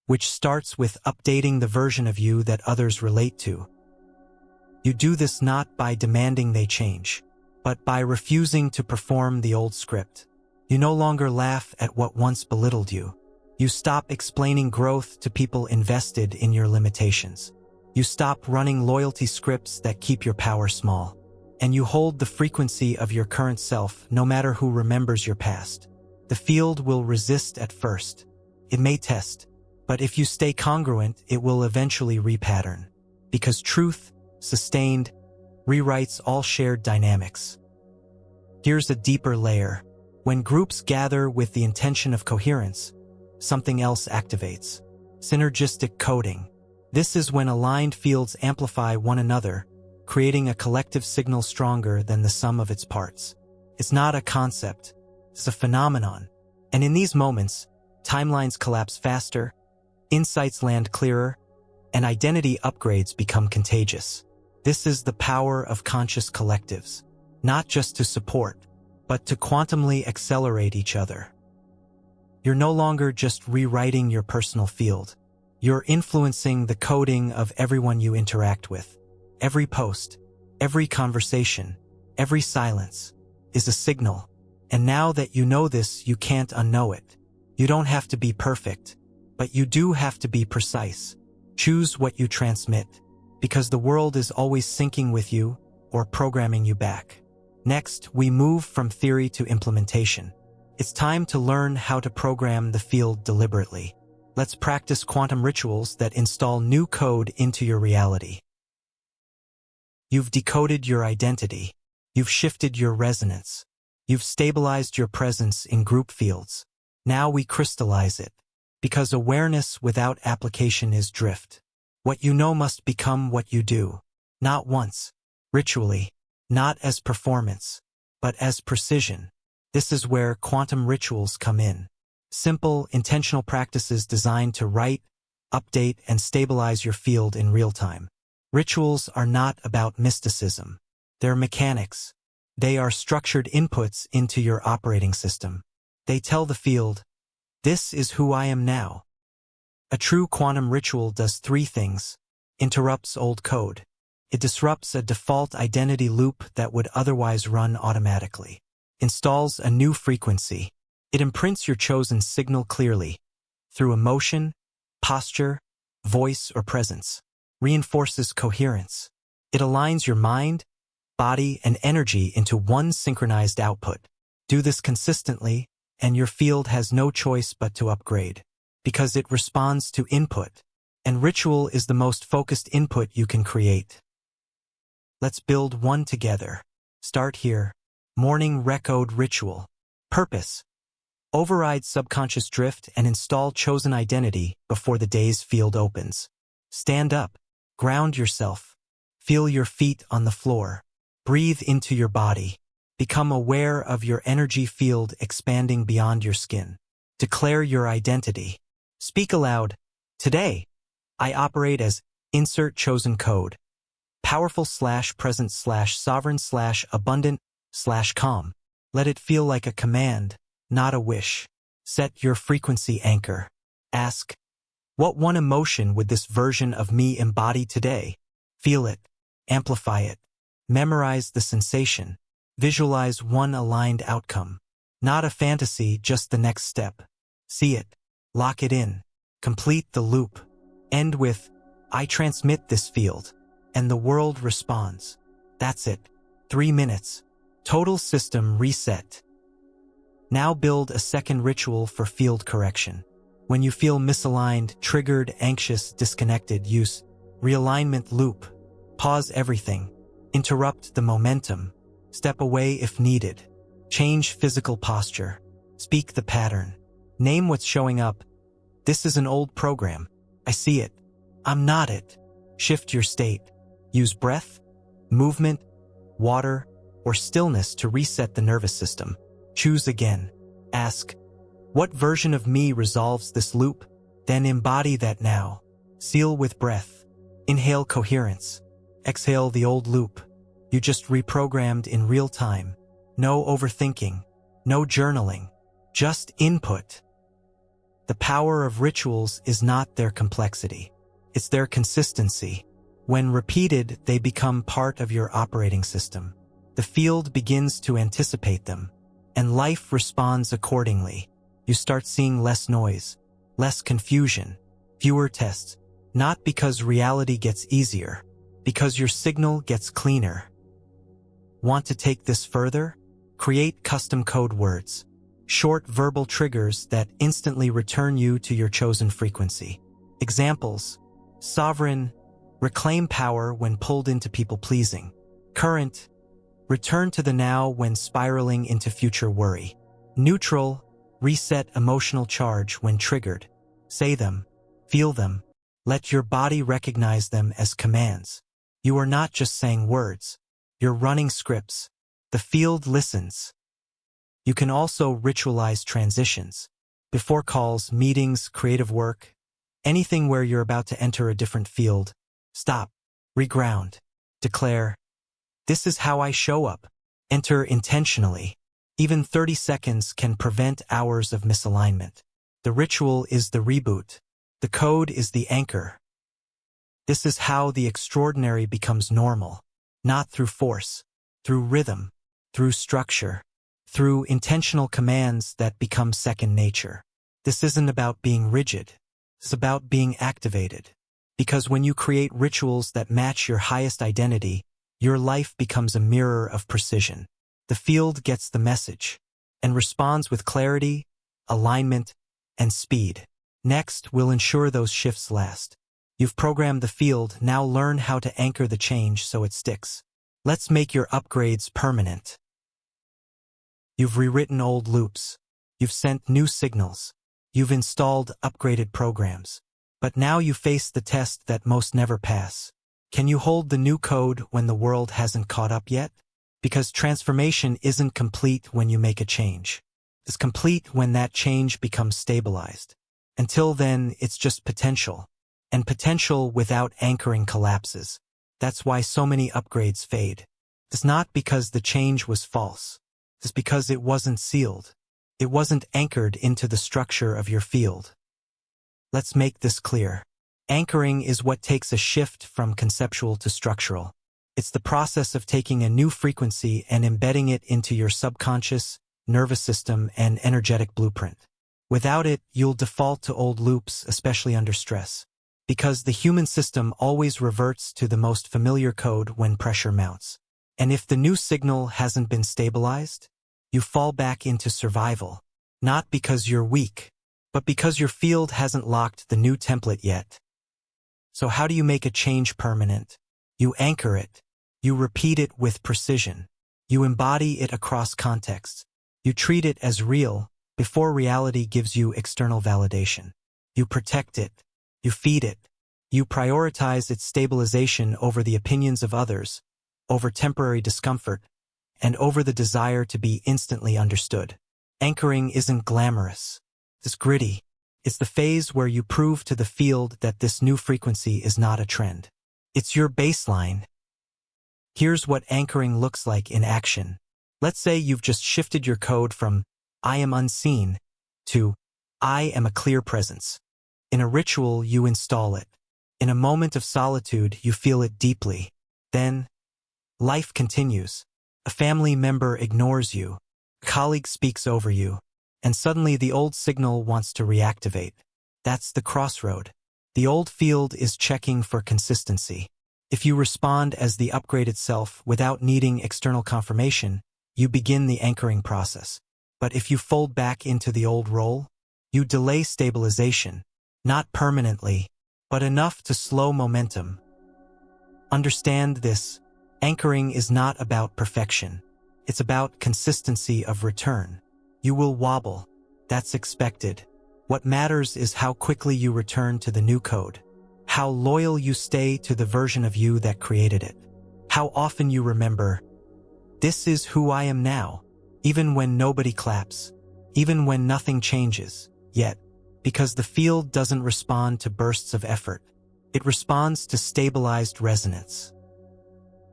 which starts with updating the version of you that others relate to. You do this not by demanding they change, but by refusing to perform the old script. You no longer laugh at what once belittled you. You stop explaining growth to people invested in your limitations. You stop running loyalty scripts that keep your power small. And you hold the frequency of your current self no matter who remembers your past. The field will resist at first. It may test, but if you stay congruent, it will eventually repattern. Because truth, sustained, rewrites all shared dynamics. Here's a deeper layer. When groups gather with the intention of coherence, something else activates. Synergistic coding. This is when aligned fields amplify one another, creating a collective signal stronger than the sum of its parts. It's not a concept, it's a phenomenon. And in these moments, timelines collapse faster, insights land clearer, and identity upgrades become contagious. This is the power of conscious collectives, not just to support, but to quantumly accelerate each other. You're no longer just rewriting your personal field. You're influencing the coding of everyone you interact with. Every post, every conversation, every silence is a signal. And now that you know this, you can't unknow it. You don't have to be perfect, but you do have to be precise. Choose what you transmit, because the world is always syncing with you or programming you back. Next, we move from theory to implementation. It's time to learn how to program the field deliberately. Let's practice quantum rituals that install new code into your reality. You've decoded your identity. You've shifted your resonance. You've stabilized your presence in group fields. Now we crystallize it, because awareness without application is drift. What you know must become what you do, not once, ritually, not as performance, but as precision. This is where quantum rituals come in. Simple, intentional practices designed to write, update, and stabilize your field in real time. Rituals are not about mysticism. They're mechanics. They are structured inputs into your operating system. They tell the field, this is who I am now. A true quantum ritual does three things. Interrupts old code. It disrupts a default identity loop that would otherwise run automatically. Installs a new frequency. It imprints your chosen signal clearly, through emotion, posture, voice, or presence. Reinforces coherence. It aligns your mind, body, and energy into one synchronized output. Do this consistently, and your field has no choice but to upgrade, because it responds to input, and ritual is the most focused input you can create. Let's build one together. Start here. Morning Recode Ritual. Purpose. Override subconscious drift and install chosen identity before the day's field opens. Stand up. Ground yourself. Feel your feet on the floor. Breathe into your body. Become aware of your energy field expanding beyond your skin. Declare your identity. Speak aloud. Today, I operate as insert chosen code. Powerful / present / sovereign / abundant / calm. Let it feel like a command, not a wish. Set your frequency anchor. Ask, what one emotion would this version of me embody today? Feel it. Amplify it. Memorize the sensation. Visualize one aligned outcome. Not a fantasy, just the next step. See it. Lock it in. Complete the loop. End with, I transmit this field. And the world responds. That's it. 3 minutes. Total system reset. Now build a second ritual for field correction. When you feel misaligned, triggered, anxious, disconnected, use realignment loop. Pause everything. Interrupt the momentum. Step away if needed. Change physical posture. Speak the pattern. Name what's showing up. This is an old program. I see it. I'm not it. Shift your state. Use breath, movement, water, or stillness to reset the nervous system. Choose again. Ask, what version of me resolves this loop? Then embody that now. Seal with breath. Inhale coherence. Exhale the old loop. You just reprogrammed in real time. No overthinking. No journaling. Just input. The power of rituals is not their complexity. It's their consistency. When repeated, they become part of your operating system. The field begins to anticipate them, and life responds accordingly. You start seeing less noise, less confusion, fewer tests, not because reality gets easier, because your signal gets cleaner. Want to take this further? Create custom code words, short verbal triggers that instantly return you to your chosen frequency. Examples: sovereign, reclaim power when pulled into people-pleasing. Current, return to the now when spiraling into future worry. Neutral, reset emotional charge when triggered. Say them, feel them, let your body recognize them as commands. You are not just saying words, you're running scripts. The field listens. You can also ritualize transitions. Before calls, meetings, creative work, anything where you're about to enter a different field. Stop, reground, declare, this is how I show up. Enter intentionally. Even 30 seconds can prevent hours of misalignment. The ritual is the reboot. The code is the anchor. This is how the extraordinary becomes normal. Not through force, through rhythm, through structure, through intentional commands that become second nature. This isn't about being rigid. It's about being activated. Because when you create rituals that match your highest identity, your life becomes a mirror of precision. The field gets the message and responds with clarity, alignment, and speed. Next, we'll ensure those shifts last. You've programmed the field, now learn how to anchor the change so it sticks. Let's make your upgrades permanent. You've rewritten old loops. You've sent new signals. You've installed upgraded programs. But now you face the test that most never pass. Can you hold the new code when the world hasn't caught up yet? Because transformation isn't complete when you make a change. It's complete when that change becomes stabilized. Until then, it's just potential. And potential without anchoring collapses. That's why so many upgrades fade. It's not because the change was false. It's because it wasn't sealed. It wasn't anchored into the structure of your field. Let's make this clear. Anchoring is what takes a shift from conceptual to structural. It's the process of taking a new frequency and embedding it into your subconscious, nervous system, and energetic blueprint. Without it, you'll default to old loops, especially under stress. Because the human system always reverts to the most familiar code when pressure mounts. And if the new signal hasn't been stabilized, you fall back into survival. Not because you're weak, but because your field hasn't locked the new template yet. So how do you make a change permanent? You anchor it. You repeat it with precision. You embody it across contexts. You treat it as real before reality gives you external validation. You protect it. You feed it. You prioritize its stabilization over the opinions of others, over temporary discomfort, and over the desire to be instantly understood. Anchoring isn't glamorous. It's gritty. It's the phase where you prove to the field that this new frequency is not a trend. It's your baseline. Here's what anchoring looks like in action. Let's say you've just shifted your code from I am unseen to I am a clear presence. In a ritual, you install it. In a moment of solitude, you feel it deeply. Then, life continues. A family member ignores you. A colleague speaks over you. And suddenly the old signal wants to reactivate. That's the crossroad. The old field is checking for consistency. If you respond as the upgraded self without needing external confirmation, you begin the anchoring process. But if you fold back into the old role, you delay stabilization, not permanently, but enough to slow momentum. Understand this, anchoring is not about perfection. It's about consistency of return. You will wobble. That's expected. What matters is how quickly you return to the new code. How loyal you stay to the version of you that created it. How often you remember, this is who I am now, even when nobody claps, even when nothing changes, yet, because the field doesn't respond to bursts of effort. It responds to stabilized resonance.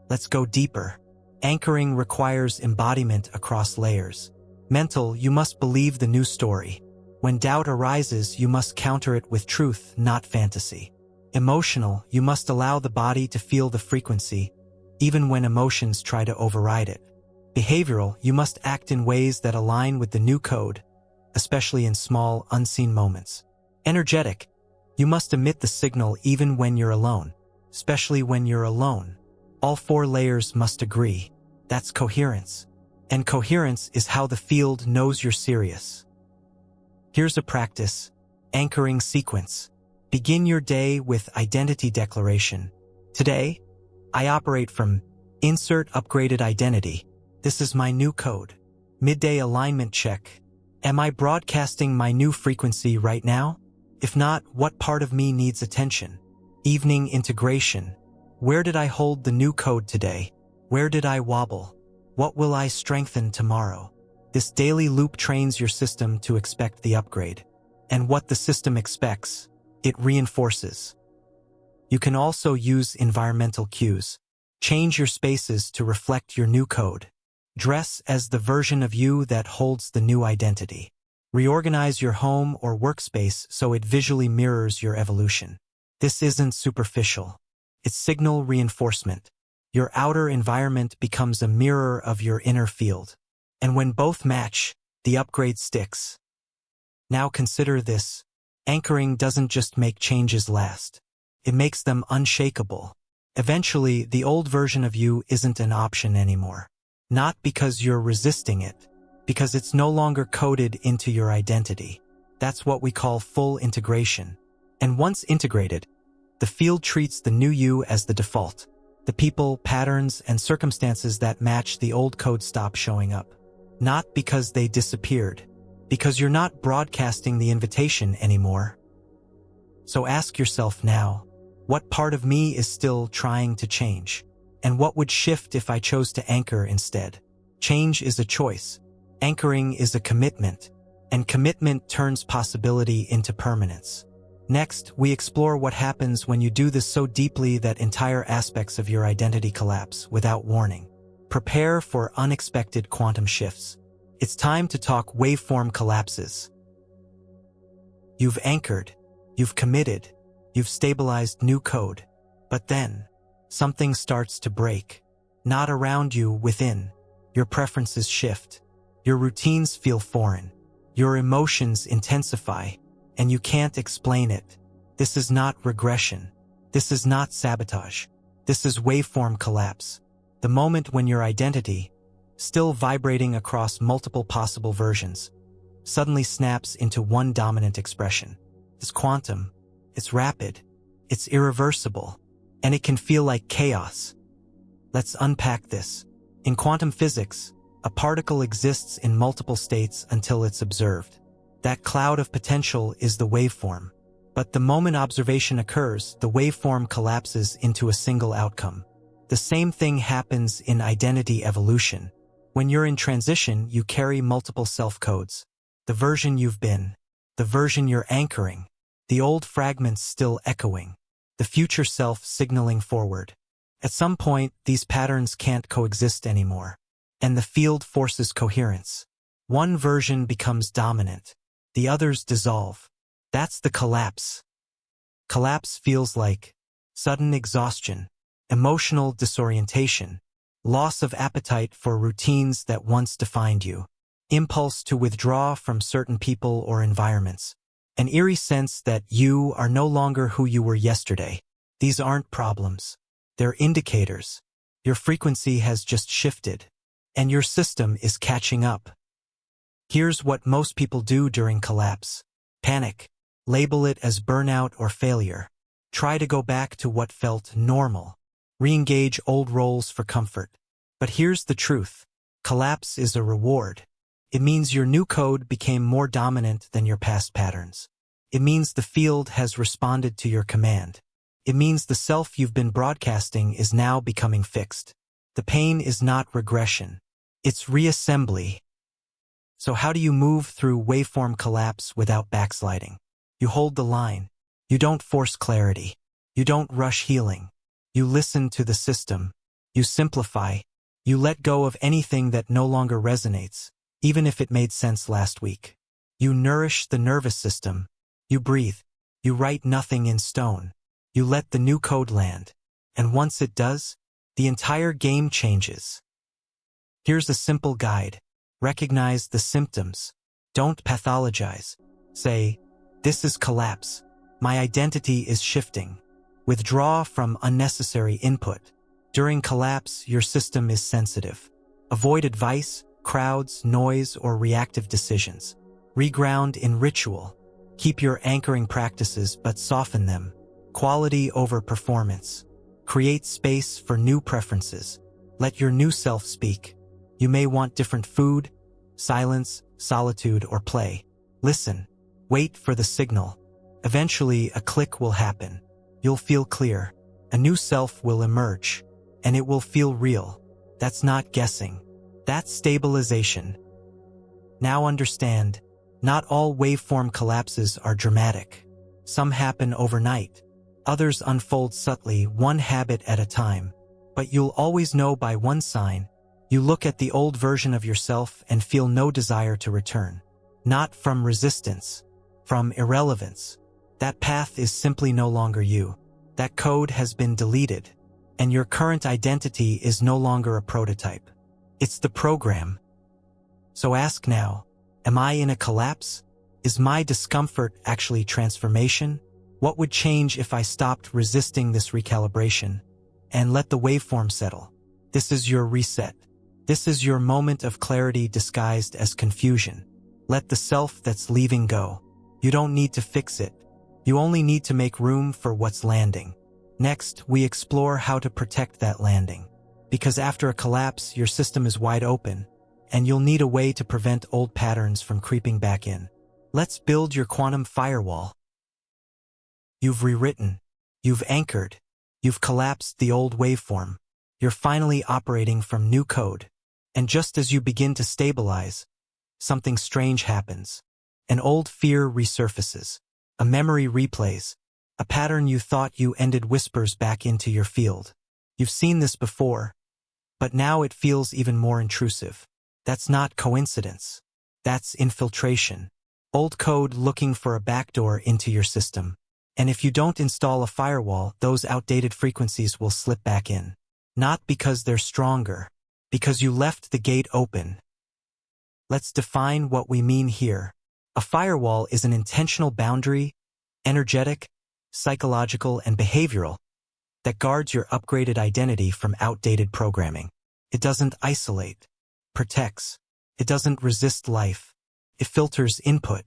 Let's go deeper. Anchoring requires embodiment across layers. Mental, you must believe the new story. When doubt arises, you must counter it with truth, not fantasy. Emotional, you must allow the body to feel the frequency, even when emotions try to override it. Behavioral, you must act in ways that align with the new code, especially in small, unseen moments. Energetic, you must emit the signal even when you're alone, especially when you're alone. All 4 layers must agree. That's coherence. And coherence is how the field knows you're serious. Here's a practice. Anchoring sequence. Begin your day with identity declaration. Today, I operate from insert upgraded identity. This is my new code. Midday alignment check. Am I broadcasting my new frequency right now? If not, what part of me needs attention? Evening integration. Where did I hold the new code today? Where did I wobble? What will I strengthen tomorrow? This daily loop trains your system to expect the upgrade. And what the system expects, it reinforces. You can also use environmental cues. Change your spaces to reflect your new code. Dress as the version of you that holds the new identity. Reorganize your home or workspace so it visually mirrors your evolution. This isn't superficial. It's signal reinforcement. Your outer environment becomes a mirror of your inner field. And when both match, the upgrade sticks. Now consider this. Anchoring doesn't just make changes last. It makes them unshakable. Eventually, the old version of you isn't an option anymore. Not because you're resisting it, because it's no longer coded into your identity. That's what we call full integration. And once integrated, the field treats the new you as the default. The people, patterns, and circumstances that match the old code stop showing up. Not because they disappeared, because you're not broadcasting the invitation anymore. So ask yourself now, what part of me is still trying to change? And what would shift if I chose to anchor instead? Change is a choice. Anchoring is a commitment. And commitment turns possibility into permanence. Next, we explore what happens when you do this so deeply that entire aspects of your identity collapse without warning. Prepare for unexpected quantum shifts. It's time to talk waveform collapses. You've anchored, you've committed, you've stabilized new code. But then, something starts to break. Not around you, within. Your preferences shift. Your routines feel foreign. Your emotions intensify. And you can't explain it. This is not regression. This is not sabotage. This is waveform collapse. The moment when your identity, still vibrating across multiple possible versions, suddenly snaps into one dominant expression. It's quantum. It's rapid. It's irreversible. And it can feel like chaos. Let's unpack this. In quantum physics, a particle exists in multiple states until it's observed. That cloud of potential is the waveform. But the moment observation occurs, the waveform collapses into a single outcome. The same thing happens in identity evolution. When you're in transition, you carry multiple self-codes. The version you've been, the version you're anchoring, the old fragments still echoing, the future self signaling forward. At some point, these patterns can't coexist anymore, and the field forces coherence. One version becomes dominant. The others dissolve. That's the collapse. Collapse feels like sudden exhaustion, emotional disorientation, loss of appetite for routines that once defined you, impulse to withdraw from certain people or environments, an eerie sense that you are no longer who you were yesterday. These aren't problems. They're indicators. Your frequency has just shifted, and your system is catching up. Here's what most people do during collapse. Panic. Label it as burnout or failure. Try to go back to what felt normal. Re-engage old roles for comfort. But here's the truth. Collapse is a reward. It means your new code became more dominant than your past patterns. It means the field has responded to your command. It means the self you've been broadcasting is now becoming fixed. The pain is not regression. It's reassembly. So how do you move through waveform collapse without backsliding? You hold the line. You don't force clarity. You don't rush healing. You listen to the system. You simplify. You let go of anything that no longer resonates, even if it made sense last week. You nourish the nervous system. You breathe. You write nothing in stone. You let the new code land. And once it does, the entire game changes. Here's a simple guide. Recognize the symptoms. Don't pathologize. Say, this is collapse. My identity is shifting. Withdraw from unnecessary input. During collapse, your system is sensitive. Avoid advice, crowds, noise, or reactive decisions. Reground in ritual. Keep your anchoring practices but soften them. Quality over performance. Create space for new preferences. Let your new self speak. You may want different food, silence, solitude, or play. Listen. Wait for the signal. Eventually, a click will happen. You'll feel clear. A new self will emerge. And it will feel real. That's not guessing. That's stabilization. Now understand, not all waveform collapses are dramatic. Some happen overnight. Others unfold subtly, one habit at a time. But you'll always know by one sign. You look at the old version of yourself and feel no desire to return. Not from resistance, from irrelevance. That path is simply no longer you. That code has been deleted. And your current identity is no longer a prototype. It's the program. So ask now, am I in a collapse? Is my discomfort actually transformation? What would change if I stopped resisting this recalibration and let the waveform settle? This is your reset. This is your moment of clarity disguised as confusion. Let the self that's leaving go. You don't need to fix it. You only need to make room for what's landing. Next, we explore how to protect that landing. Because after a collapse, your system is wide open, and you'll need a way to prevent old patterns from creeping back in. Let's build your quantum firewall. You've rewritten. You've anchored. You've collapsed the old waveform. You're finally operating from new code. And just as you begin to stabilize, something strange happens. An old fear resurfaces. A memory replays. A pattern you thought you ended whispers back into your field. You've seen this before, but now it feels even more intrusive. That's not coincidence. That's infiltration. Old code looking for a backdoor into your system. And if you don't install a firewall, those outdated frequencies will slip back in. Not because they're stronger, because you left the gate open. Let's define what we mean here. A firewall is an intentional boundary, energetic, psychological, and behavioral, that guards your upgraded identity from outdated programming. It doesn't isolate, protects. It doesn't resist life. It filters input.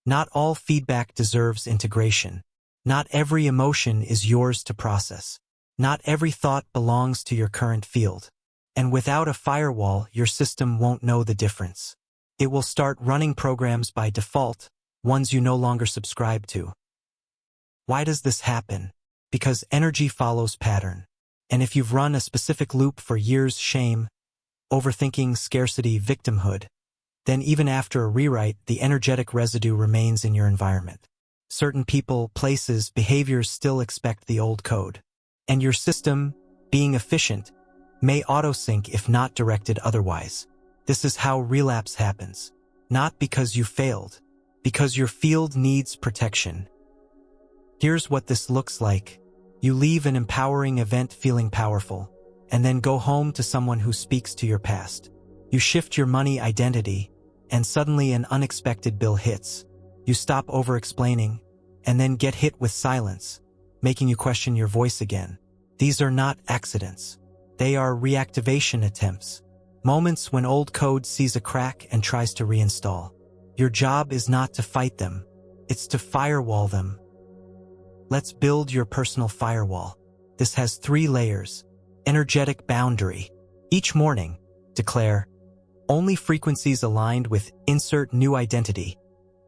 Not all feedback deserves integration. Not every emotion is yours to process. Not every thought belongs to your current field. And without a firewall, your system won't know the difference. It will start running programs by default, ones you no longer subscribe to. Why does this happen? Because energy follows pattern. And if you've run a specific loop for years, shame, overthinking, scarcity, victimhood, then even after a rewrite, the energetic residue remains in your environment. Certain people, places, behaviors still expect the old code. And your system, being efficient, may autosync if not directed otherwise. This is how relapse happens. Not because you failed, because your field needs protection. Here's what this looks like. You leave an empowering event feeling powerful, and then go home to someone who speaks to your past. You shift your money identity, and suddenly an unexpected bill hits. You stop over-explaining, and then get hit with silence, making you question your voice again. These are not accidents. They are reactivation attempts. Moments when old code sees a crack and tries to reinstall. Your job is not to fight them. It's to firewall them. Let's build your personal firewall. This has 3 layers. Energetic boundary. Each morning, declare, Only frequencies aligned with insert new identity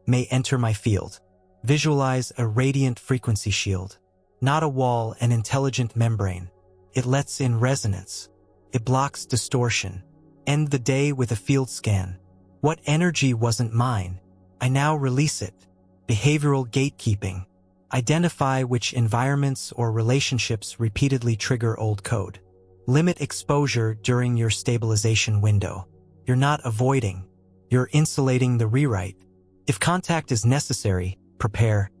may enter my field. Visualize a radiant frequency shield. Not a wall, an intelligent membrane. It lets in resonance. It blocks distortion. End the day with a field scan. What energy wasn't mine? I now release it. Behavioral gatekeeping. Identify which environments or relationships repeatedly trigger old code. Limit exposure during your stabilization window. You're not avoiding. You're insulating the rewrite. If contact is necessary, prepare.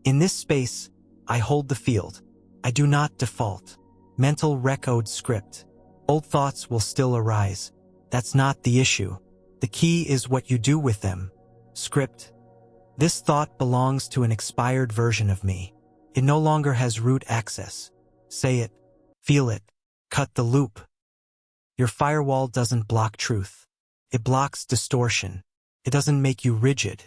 In this space, I hold the field. I do not default. Mental recode script. Old thoughts will still arise. That's not the issue. The key is what you do with them. Script. This thought belongs to an expired version of me. It no longer has root access. Say it. Feel it. Cut the loop. Your firewall doesn't block truth. It blocks distortion. It doesn't make you rigid.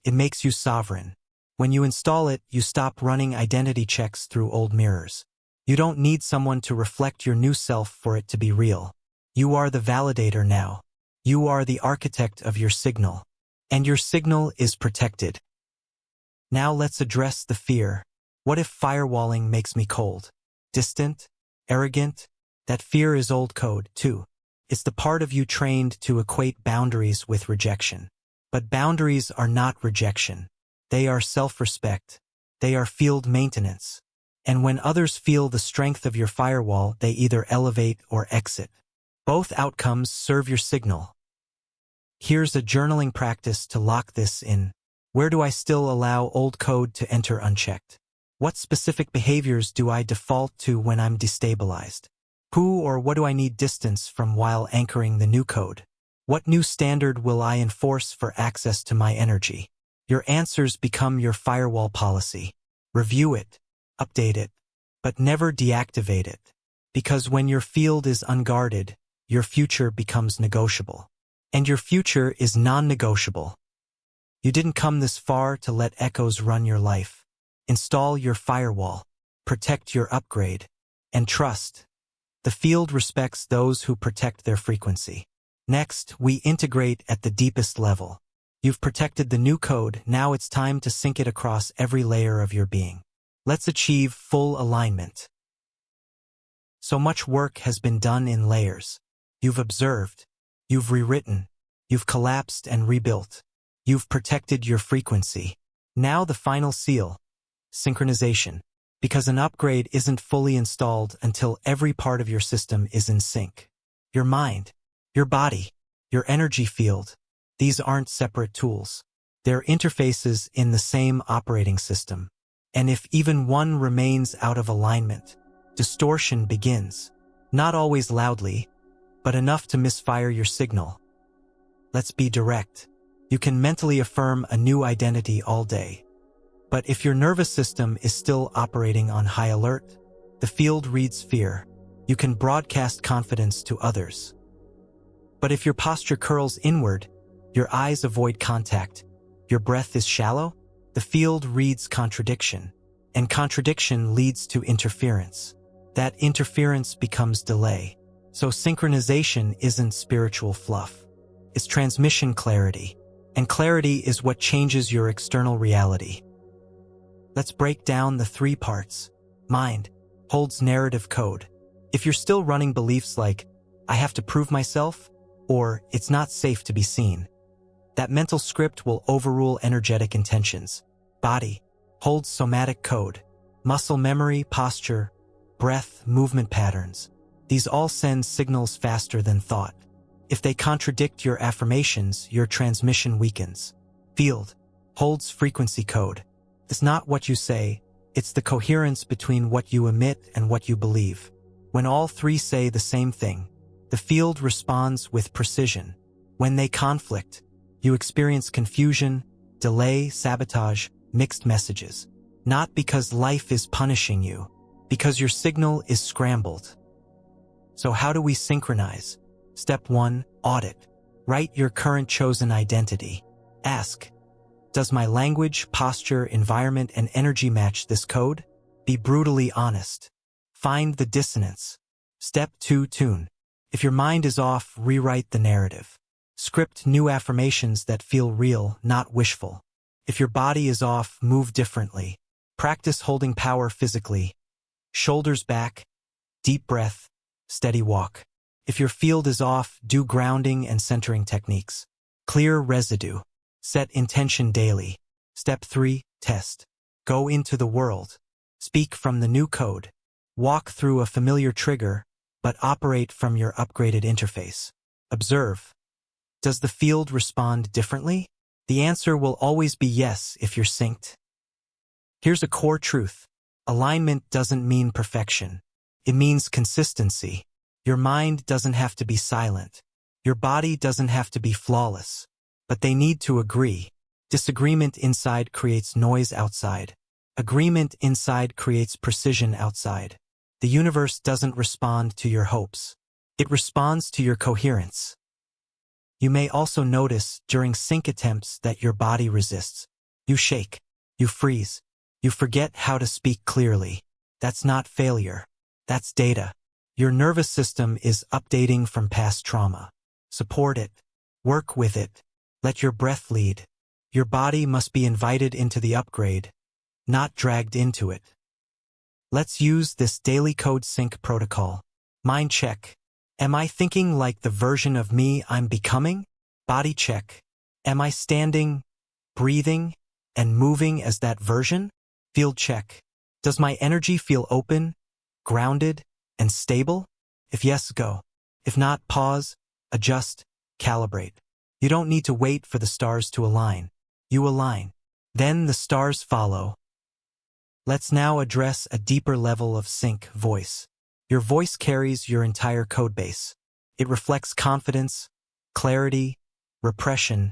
It makes you sovereign. When you install it, you stop running identity checks through old mirrors. You don't need someone to reflect your new self for it to be real. You are the validator now. You are the architect of your signal. And your signal is protected. Now let's address the fear. What if firewalling makes me cold? Distant? Arrogant? That fear is old code, too. It's the part of you trained to equate boundaries with rejection. But boundaries are not rejection. They are self-respect. They are field maintenance. And when others feel the strength of your firewall, they either elevate or exit. Both outcomes serve your signal. Here's a journaling practice to lock this in. Where do I still allow old code to enter unchecked? What specific behaviors do I default to when I'm destabilized? Who or what do I need distance from while anchoring the new code? What new standard will I enforce for access to my energy? Your answers become your firewall policy. Review it, update it, but never deactivate it. Because when your field is unguarded, your future becomes negotiable. And your future is non-negotiable. You didn't come this far to let echoes run your life. Install your firewall, protect your upgrade, and trust. The field respects those who protect their frequency. Next, we integrate at the deepest level. You've protected the new code, now it's time to sync it across every layer of your being. Let's achieve full alignment. So much work has been done in layers. You've observed. You've rewritten. You've collapsed and rebuilt. You've protected your frequency. Now the final seal. Synchronization. Because an upgrade isn't fully installed until every part of your system is in sync. Your mind, your body, your energy field. These aren't separate tools. They're interfaces in the same operating system. And if even one remains out of alignment, distortion begins. Not always loudly, but enough to misfire your signal. Let's be direct. You can mentally affirm a new identity all day. But if your nervous system is still operating on high alert, the field reads fear. You can broadcast confidence to others. But if your posture curls inward, your eyes avoid contact, your breath is shallow, the field reads contradiction. And contradiction leads to interference. That interference becomes delay. So synchronization isn't spiritual fluff. It's transmission clarity. And clarity is what changes your external reality. Let's break down the three parts. Mind holds narrative code. If you're still running beliefs like, I have to prove myself, or it's not safe to be seen, that mental script will overrule energetic intentions. Body holds somatic code. Muscle memory, posture, breath, movement patterns. These all send signals faster than thought. If they contradict your affirmations, your transmission weakens. Field holds frequency code. It's not what you say, it's the coherence between what you emit and what you believe. When all three say the same thing, the field responds with precision. When they conflict, you experience confusion, delay, sabotage, mixed messages. Not because life is punishing you, because your signal is scrambled. So how do we synchronize? Step 1, audit. Write your current chosen identity. Ask, does my language, posture, environment, and energy match this code? Be brutally honest. Find the dissonance. Step 2, tune. If your mind is off, rewrite the narrative. Script new affirmations that feel real, not wishful. If your body is off, move differently. Practice holding power physically. Shoulders back, deep breath, steady walk. If your field is off, do grounding and centering techniques. Clear residue. Set intention daily. Step 3, test. Go into the world. Speak from the new code. Walk through a familiar trigger, but operate from your upgraded interface. Observe. Does the field respond differently? The answer will always be yes if you're synced. Here's a core truth. Alignment doesn't mean perfection. It means consistency. Your mind doesn't have to be silent. Your body doesn't have to be flawless. But they need to agree. Disagreement inside creates noise outside. Agreement inside creates precision outside. The universe doesn't respond to your hopes. It responds to your coherence. You may also notice during sync attempts that your body resists. You shake. You freeze. You forget how to speak clearly. That's not failure. That's data. Your nervous system is updating from past trauma. Support it. Work with it. Let your breath lead. Your body must be invited into the upgrade, not dragged into it. Let's use this daily code sync protocol. Mind check. Am I thinking like the version of me I'm becoming? Body check. Am I standing, breathing, and moving as that version? Field check. Does my energy feel open, grounded, and stable? If yes, go. If not, pause, adjust, calibrate. You don't need to wait for the stars to align. You align. Then the stars follow. Let's now address a deeper level of sync voice. Your voice carries your entire codebase. It reflects confidence, clarity, repression,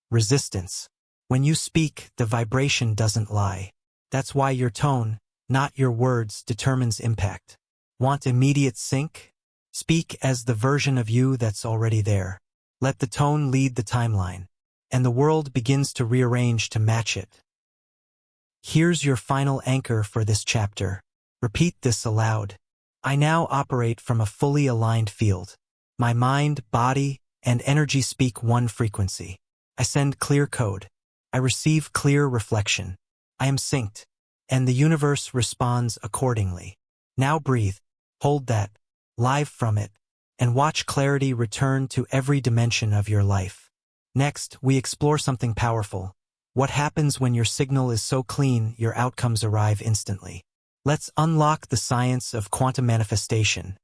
resistance. When you speak, the vibration doesn't lie. That's why your tone, not your words, determines impact. Want immediate sync? Speak as the version of you that's already there. Let the tone lead the timeline, and the world begins to rearrange to match it. Here's your final anchor for this chapter. Repeat this aloud. I now operate from a fully aligned field. My mind, body, and energy speak one frequency. I send clear code. I receive clear reflection. I am synced, and the universe responds accordingly. Now breathe, hold that, live from it, and watch clarity return to every dimension of your life. Next, we explore something powerful. What happens when your signal is so clean your outcomes arrive instantly? Let's unlock the science of quantum manifestation.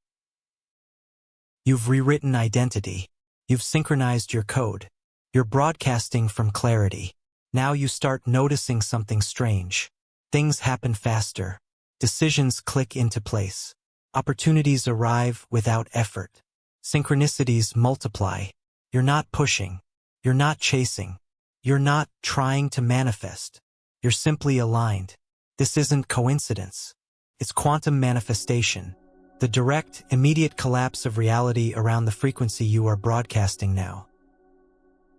You've rewritten identity. You've synchronized your code. You're broadcasting from clarity. Now you start noticing something strange. Things happen faster. Decisions click into place. Opportunities arrive without effort. Synchronicities multiply. You're not pushing. You're not chasing. You're not trying to manifest. You're simply aligned. This isn't coincidence. It's quantum manifestation. The direct, immediate collapse of reality around the frequency you are broadcasting now.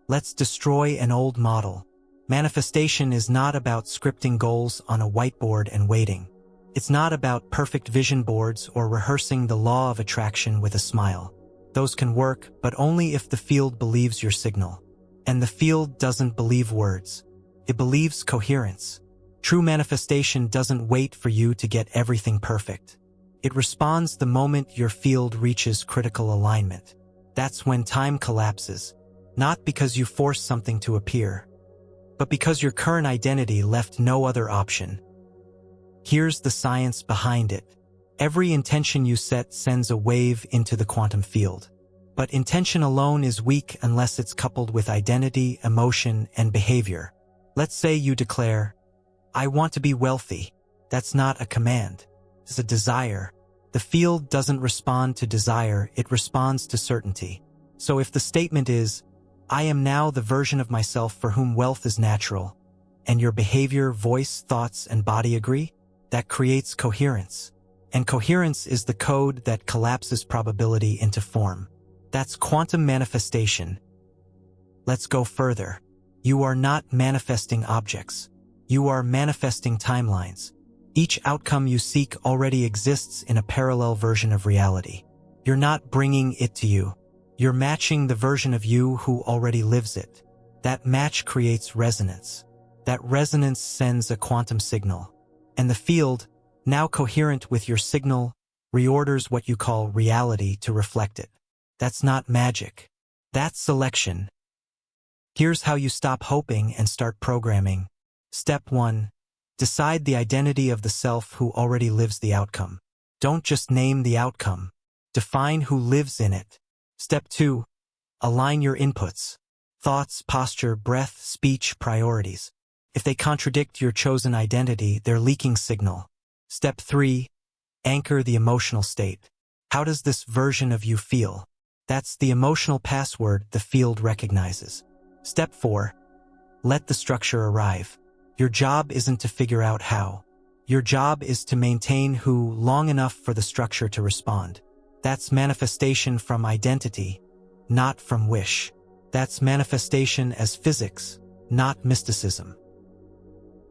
Let's destroy an old model. Manifestation is not about scripting goals on a whiteboard and waiting. It's not about perfect vision boards or rehearsing the law of attraction with a smile. Those can work, but only if the field believes your signal. And the field doesn't believe words. It believes coherence. True manifestation doesn't wait for you to get everything perfect. It responds the moment your field reaches critical alignment. That's when time collapses, not because you forced something to appear, but because your current identity left no other option. Here's the science behind it. Every intention you set sends a wave into the quantum field. But intention alone is weak unless it's coupled with identity, emotion, and behavior. Let's say you declare, I want to be wealthy. That's not a command. It's a desire. The field doesn't respond to desire, it responds to certainty. So if the statement is, I am now the version of myself for whom wealth is natural, and your behavior, voice, thoughts, and body agree, that creates coherence. And coherence is the code that collapses probability into form. That's quantum manifestation. Let's go further. You are not manifesting objects. You are manifesting timelines. Each outcome you seek already exists in a parallel version of reality. You're not bringing it to you. You're matching the version of you who already lives it. That match creates resonance. That resonance sends a quantum signal. And the field, now coherent with your signal, reorders what you call reality to reflect it. That's not magic. That's selection. Here's how you stop hoping and start programming. Step 1. Decide the identity of the self who already lives the outcome. Don't just name the outcome. Define who lives in it. Step 2. Align your inputs. Thoughts, posture, breath, speech, priorities. If they contradict your chosen identity, they're leaking signal. Step 3. Anchor the emotional state. How does this version of you feel? That's the emotional password the field recognizes. Step 4. Let the structure arrive. Your job isn't to figure out how. Your job is to maintain who long enough for the structure to respond. That's manifestation from identity, not from wish. That's manifestation as physics, not mysticism.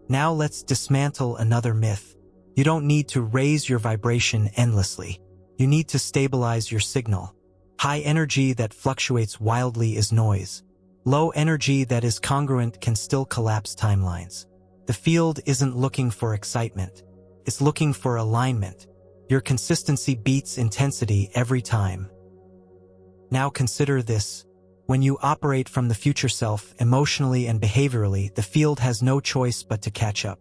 Now let's dismantle another myth. You don't need to raise your vibration endlessly. You need to stabilize your signal. High energy that fluctuates wildly is noise. Low energy that is congruent can still collapse timelines. The field isn't looking for excitement. It's looking for alignment. Your consistency beats intensity every time. Now consider this. When you operate from the future self, emotionally and behaviorally, the field has no choice but to catch up.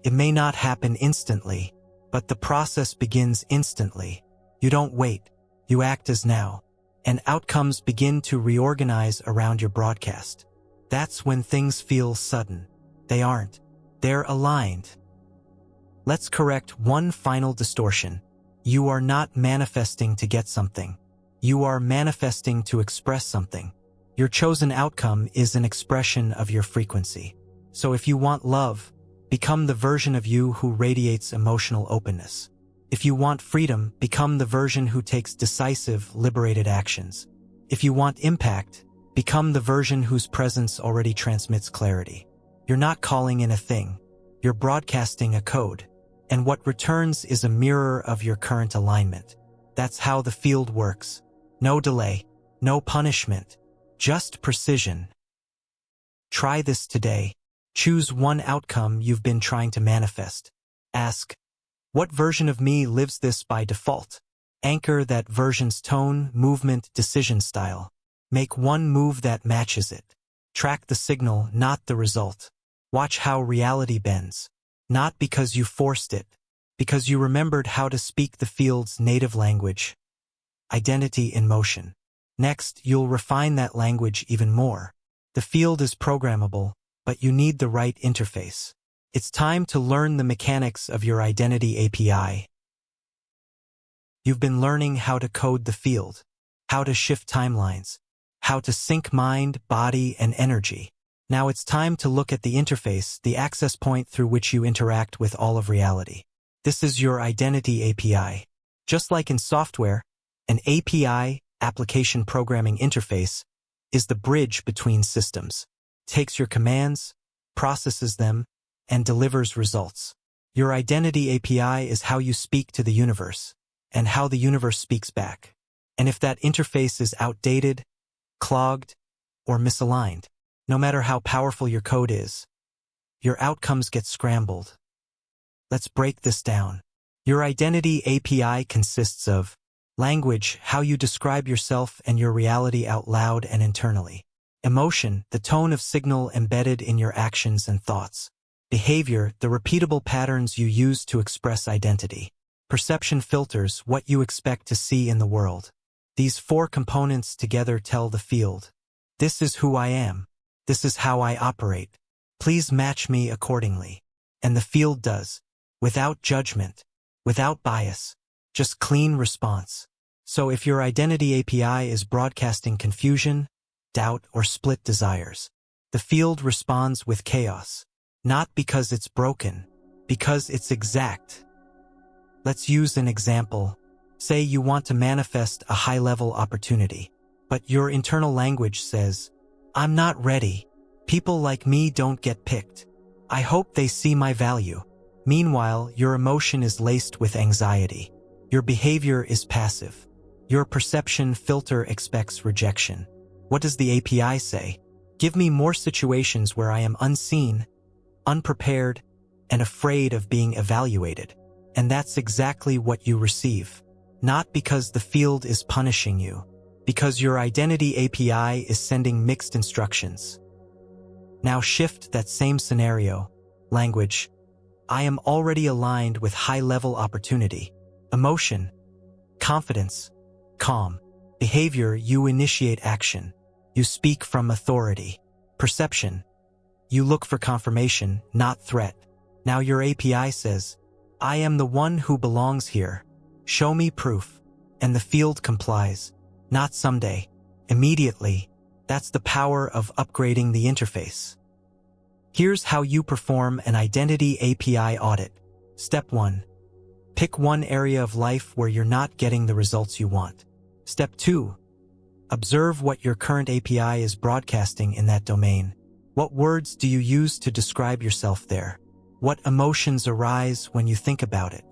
It may not happen instantly, but the process begins instantly. You don't wait. You act as now. And outcomes begin to reorganize around your broadcast. That's when things feel sudden. They aren't. They're aligned. Let's correct one final distortion. You are not manifesting to get something. You are manifesting to express something. Your chosen outcome is an expression of your frequency. So if you want love, become the version of you who radiates emotional openness. If you want freedom, become the version who takes decisive, liberated actions. If you want impact, become the version whose presence already transmits clarity. You're not calling in a thing. You're broadcasting a code. And what returns is a mirror of your current alignment. That's how the field works. No delay, no punishment, just precision. Try this today. Choose one outcome you've been trying to manifest. Ask, what version of me lives this by default? Anchor that version's tone, movement, decision style. Make one move that matches it. Track the signal, not the result. Watch how reality bends. Not because you forced it, because you remembered how to speak the field's native language. Identity in motion. Next, you'll refine that language even more. The field is programmable, but you need the right interface. It's time to learn the mechanics of your identity API. You've been learning how to code the field, how to shift timelines, how to sync mind, body, and energy. Now it's time to look at the interface, the access point through which you interact with all of reality. This is your identity API. Just like in software, an API, application programming interface, is the bridge between systems. It takes your commands, processes them, and delivers results. Your identity API is how you speak to the universe, and how the universe speaks back. And if that interface is outdated, clogged, or misaligned, no matter how powerful your code is, your outcomes get scrambled. Let's break this down. Your identity API consists of language, how you describe yourself and your reality out loud and internally. Emotion, the tone of signal embedded in your actions and thoughts. Behavior, the repeatable patterns you use to express identity. Perception filters, what you expect to see in the world. These four components together tell the field, this is who I am. This is how I operate. Please match me accordingly. And the field does, without judgment, without bias, just clean response. So if your identity API is broadcasting confusion, doubt, or split desires, the field responds with chaos. Not because it's broken, because it's exact. Let's use an example. Say you want to manifest a high-level opportunity, but your internal language says, I'm not ready. People like me don't get picked. I hope they see my value. Meanwhile, your emotion is laced with anxiety. Your behavior is passive. Your perception filter expects rejection. What does the API say? Give me more situations where I am unseen, unprepared, and afraid of being evaluated. And that's exactly what you receive. Not because the field is punishing you, because your identity API is sending mixed instructions. Now shift that same scenario. Language. I am already aligned with high-level opportunity. Emotion. Confidence. Calm. Behavior. You initiate action. You speak from authority. Perception. You look for confirmation, not threat. Now your API says, I am the one who belongs here. Show me proof. And the field complies. Not someday. Immediately. That's the power of upgrading the interface. Here's how you perform an identity API audit. Step 1. Pick one area of life where you're not getting the results you want. Step 2. Observe what your current API is broadcasting in that domain. What words do you use to describe yourself there? What emotions arise when you think about it?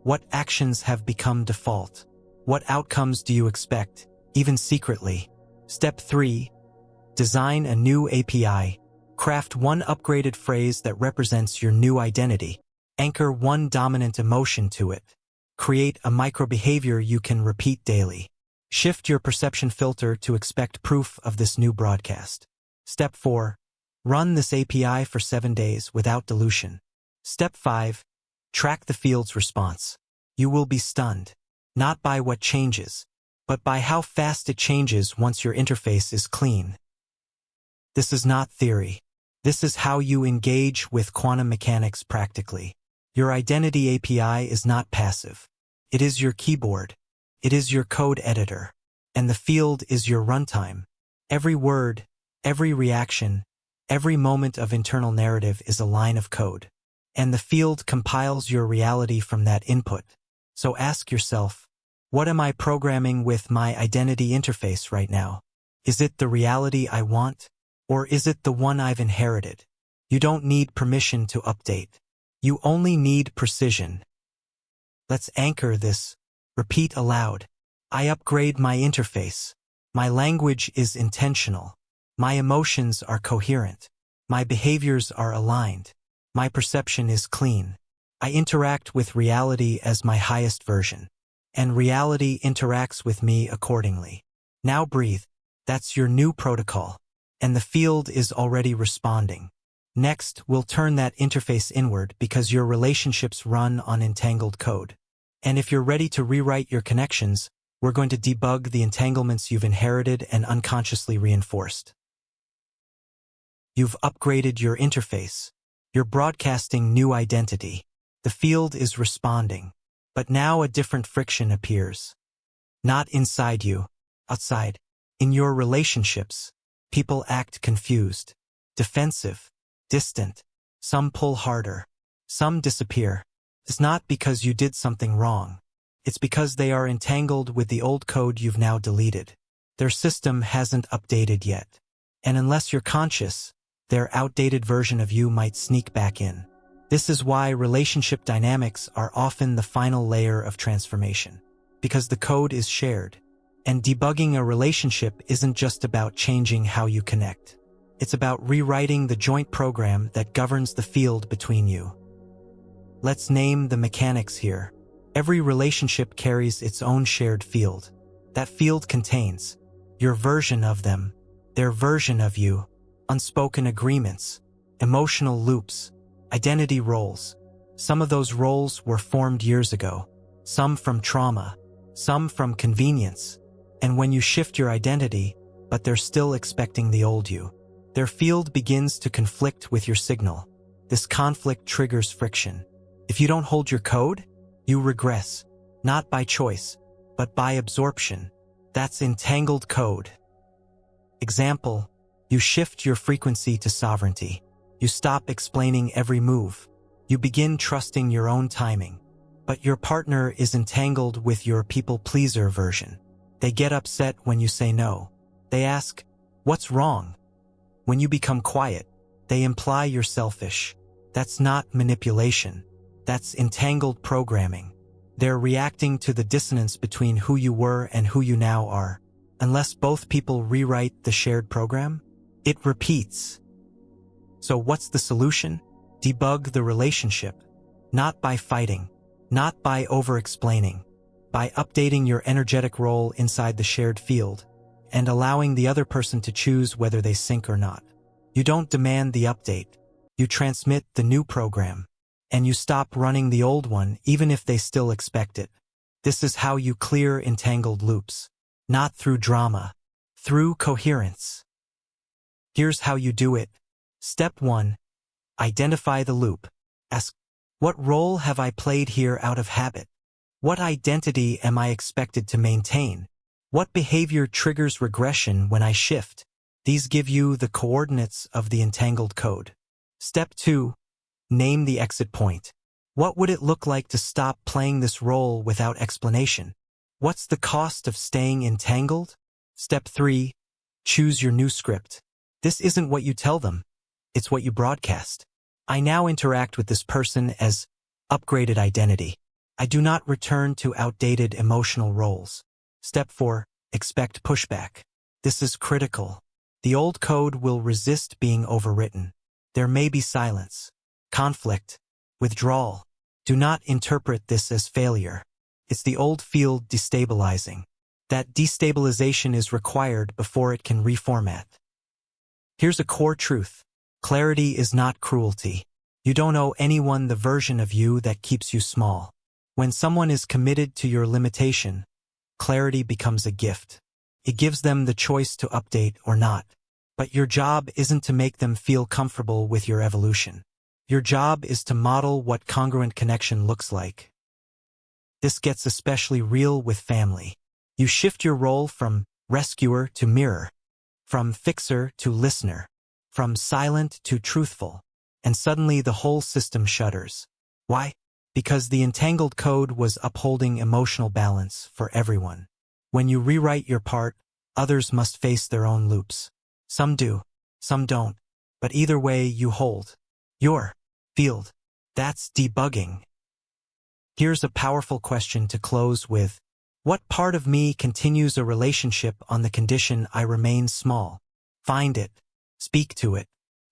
What actions have become default? What outcomes do you expect, even secretly? Step 3. Design a new API. Craft one upgraded phrase that represents your new identity. Anchor one dominant emotion to it. Create a micro-behavior you can repeat daily. Shift your perception filter to expect proof of this new broadcast. Step 4. Run this API for 7 days without dilution. Step 5. Track the field's response. You will be stunned, not by what changes, but by how fast it changes once your interface is clean. This is not theory. This is how you engage with quantum mechanics practically. Your identity API is not passive. It is your keyboard. It is your code editor. And the field is your runtime. Every word, every reaction, every moment of internal narrative is a line of code. And the field compiles your reality from that input. So ask yourself, what am I programming with my identity interface right now? Is it the reality I want? Or is it the one I've inherited? You don't need permission to update. You only need precision. Let's anchor this. Repeat aloud. I upgrade my interface. My language is intentional. My emotions are coherent. My behaviors are aligned. My perception is clean. I interact with reality as my highest version. And reality interacts with me accordingly. Now breathe. That's your new protocol. And the field is already responding. Next, we'll turn that interface inward because your relationships run on entangled code. And if you're ready to rewrite your connections, we're going to debug the entanglements you've inherited and unconsciously reinforced. You've upgraded your interface. You're broadcasting new identity. The field is responding. But now a different friction appears. Not inside you, outside. In your relationships, people act confused, defensive, distant. Some pull harder. Some disappear. It's not because you did something wrong. It's because they are entangled with the old code you've now deleted. Their system hasn't updated yet. And unless you're conscious, their outdated version of you might sneak back in. This is why relationship dynamics are often the final layer of transformation. Because the code is shared. And debugging a relationship isn't just about changing how you connect. It's about rewriting the joint program that governs the field between you. Let's name the mechanics here. Every relationship carries its own shared field. That field contains your version of them, their version of you, unspoken agreements, emotional loops, identity roles. Some of those roles were formed years ago, some from trauma, some from convenience. And when you shift your identity, but they're still expecting the old you, their field begins to conflict with your signal. This conflict triggers friction. If you don't hold your code, you regress, not by choice, but by absorption. That's entangled code. Example, you shift your frequency to sovereignty. You stop explaining every move. You begin trusting your own timing. But your partner is entangled with your people-pleaser version. They get upset when you say no. They ask, what's wrong? When you become quiet, they imply you're selfish. That's not manipulation. That's entangled programming. They're reacting to the dissonance between who you were and who you now are. Unless both people rewrite the shared program, it repeats. So what's the solution? Debug the relationship. Not by fighting, not by over-explaining, by updating your energetic role inside the shared field and allowing the other person to choose whether they sync or not. You don't demand the update. You transmit the new program, and you stop running the old one even if they still expect it. This is how you clear entangled loops. Not through drama, through coherence. Here's how you do it. Step 1. Identify the loop. Ask, what role have I played here out of habit? What identity am I expected to maintain? What behavior triggers regression when I shift? These give you the coordinates of the entangled code. Step 2. Name the exit point. What would it look like to stop playing this role without explanation? What's the cost of staying entangled? Step 3. Choose your new script. This isn't what you tell them. It's what you broadcast. I now interact with this person as upgraded identity. I do not return to outdated emotional roles. Step 4. Expect pushback. This is critical. The old code will resist being overwritten. There may be silence, conflict, withdrawal. Do not interpret this as failure. It's the old field destabilizing. That destabilization is required before it can reformat. Here's a core truth. Clarity is not cruelty. You don't owe anyone the version of you that keeps you small. When someone is committed to your limitation, clarity becomes a gift. It gives them the choice to update or not. But your job isn't to make them feel comfortable with your evolution. Your job is to model what congruent connection looks like. This gets especially real with family. You shift your role from rescuer to mirror, from fixer to listener, from silent to truthful, and suddenly the whole system shudders. Why? Because the entangled code was upholding emotional balance for everyone. When you rewrite your part, others must face their own loops. Some do, some don't, but either way you hold your field. That's debugging. Here's a powerful question to close with. What part of me continues a relationship on the condition I remain small? Find it, speak to it,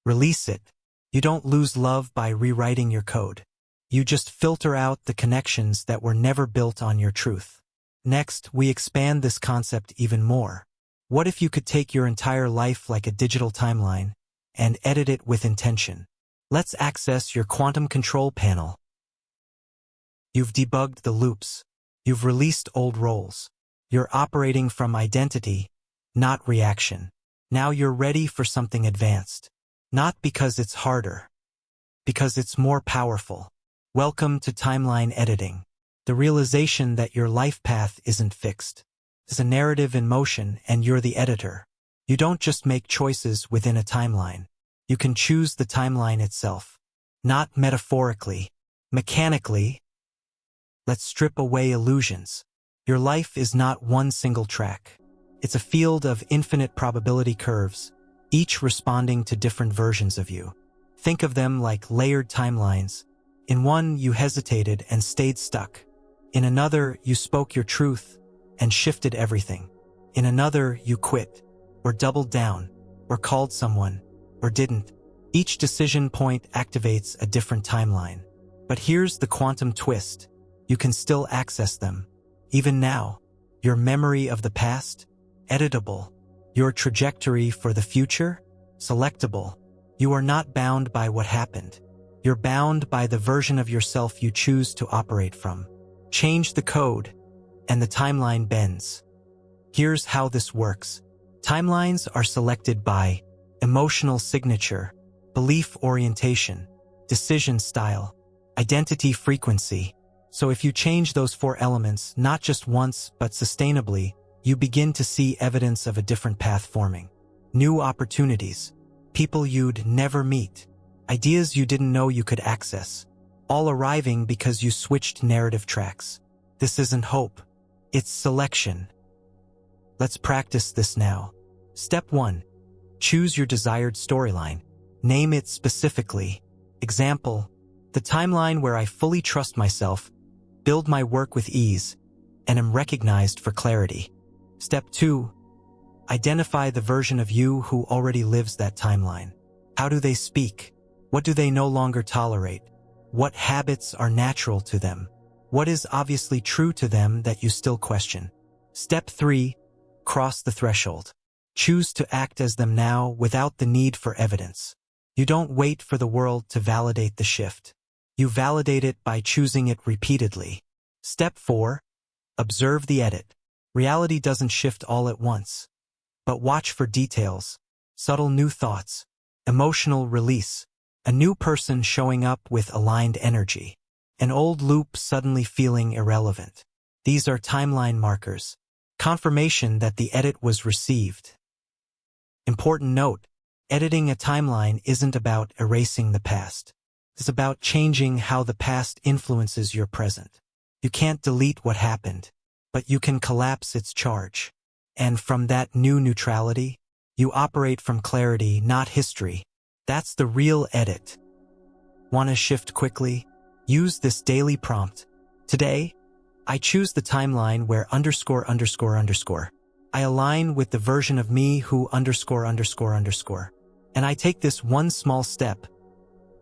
release it. You don't lose love by rewriting your code. You just filter out the connections that were never built on your truth. Next, we expand this concept even more. What if you could take your entire life like a digital timeline and edit it with intention? Let's access your quantum control panel. You've debugged the loops. You've released old roles. You're operating from identity, not reaction. Now you're ready for something advanced. Not because it's harder, because it's more powerful. Welcome to timeline editing. The realization that your life path isn't fixed. It's a narrative in motion and you're the editor. You don't just make choices within a timeline. You can choose the timeline itself. Not metaphorically, mechanically. Let's strip away illusions. Your life is not one single track. It's a field of infinite probability curves, each responding to different versions of you. Think of them like layered timelines. In one, you hesitated and stayed stuck. In another, you spoke your truth and shifted everything. In another, you quit, or doubled down, or called someone, or didn't. Each decision point activates a different timeline. But here's the quantum twist. You can still access them. Even now, your memory of the past, editable. Your trajectory for the future, selectable. You are not bound by what happened. You're bound by the version of yourself you choose to operate from. Change the code, and the timeline bends. Here's how this works. Timelines are selected by emotional signature, belief orientation, decision style, identity frequency. So if you change those 4 elements, not just once, but sustainably, you begin to see evidence of a different path forming. New opportunities, people you'd never meet, ideas you didn't know you could access, all arriving because you switched narrative tracks. This isn't hope. It's selection. Let's practice this now. Step 1. Choose your desired storyline. Name it specifically. Example, the timeline where I fully trust myself, build my work with ease, and am recognized for clarity. Step 2. Identify the version of you who already lives that timeline. How do they speak? What do they no longer tolerate? What habits are natural to them? What is obviously true to them that you still question? Step 3. Cross the threshold. Choose to act as them now without the need for evidence. You don't wait for the world to validate the shift. You validate it by choosing it repeatedly. Step 4. Observe the edit. Reality doesn't shift all at once. But watch for details, subtle new thoughts, emotional release, a new person showing up with aligned energy, an old loop suddenly feeling irrelevant. These are timeline markers, confirmation that the edit was received. Important note, editing a timeline isn't about erasing the past. It's about changing how the past influences your present. You can't delete what happened, but you can collapse its charge. And from that new neutrality, you operate from clarity, not history. That's the real edit. Want to shift quickly? Use this daily prompt. Today, I choose the timeline where underscore underscore underscore. I align with the version of me who underscore underscore underscore. And I take this one small step.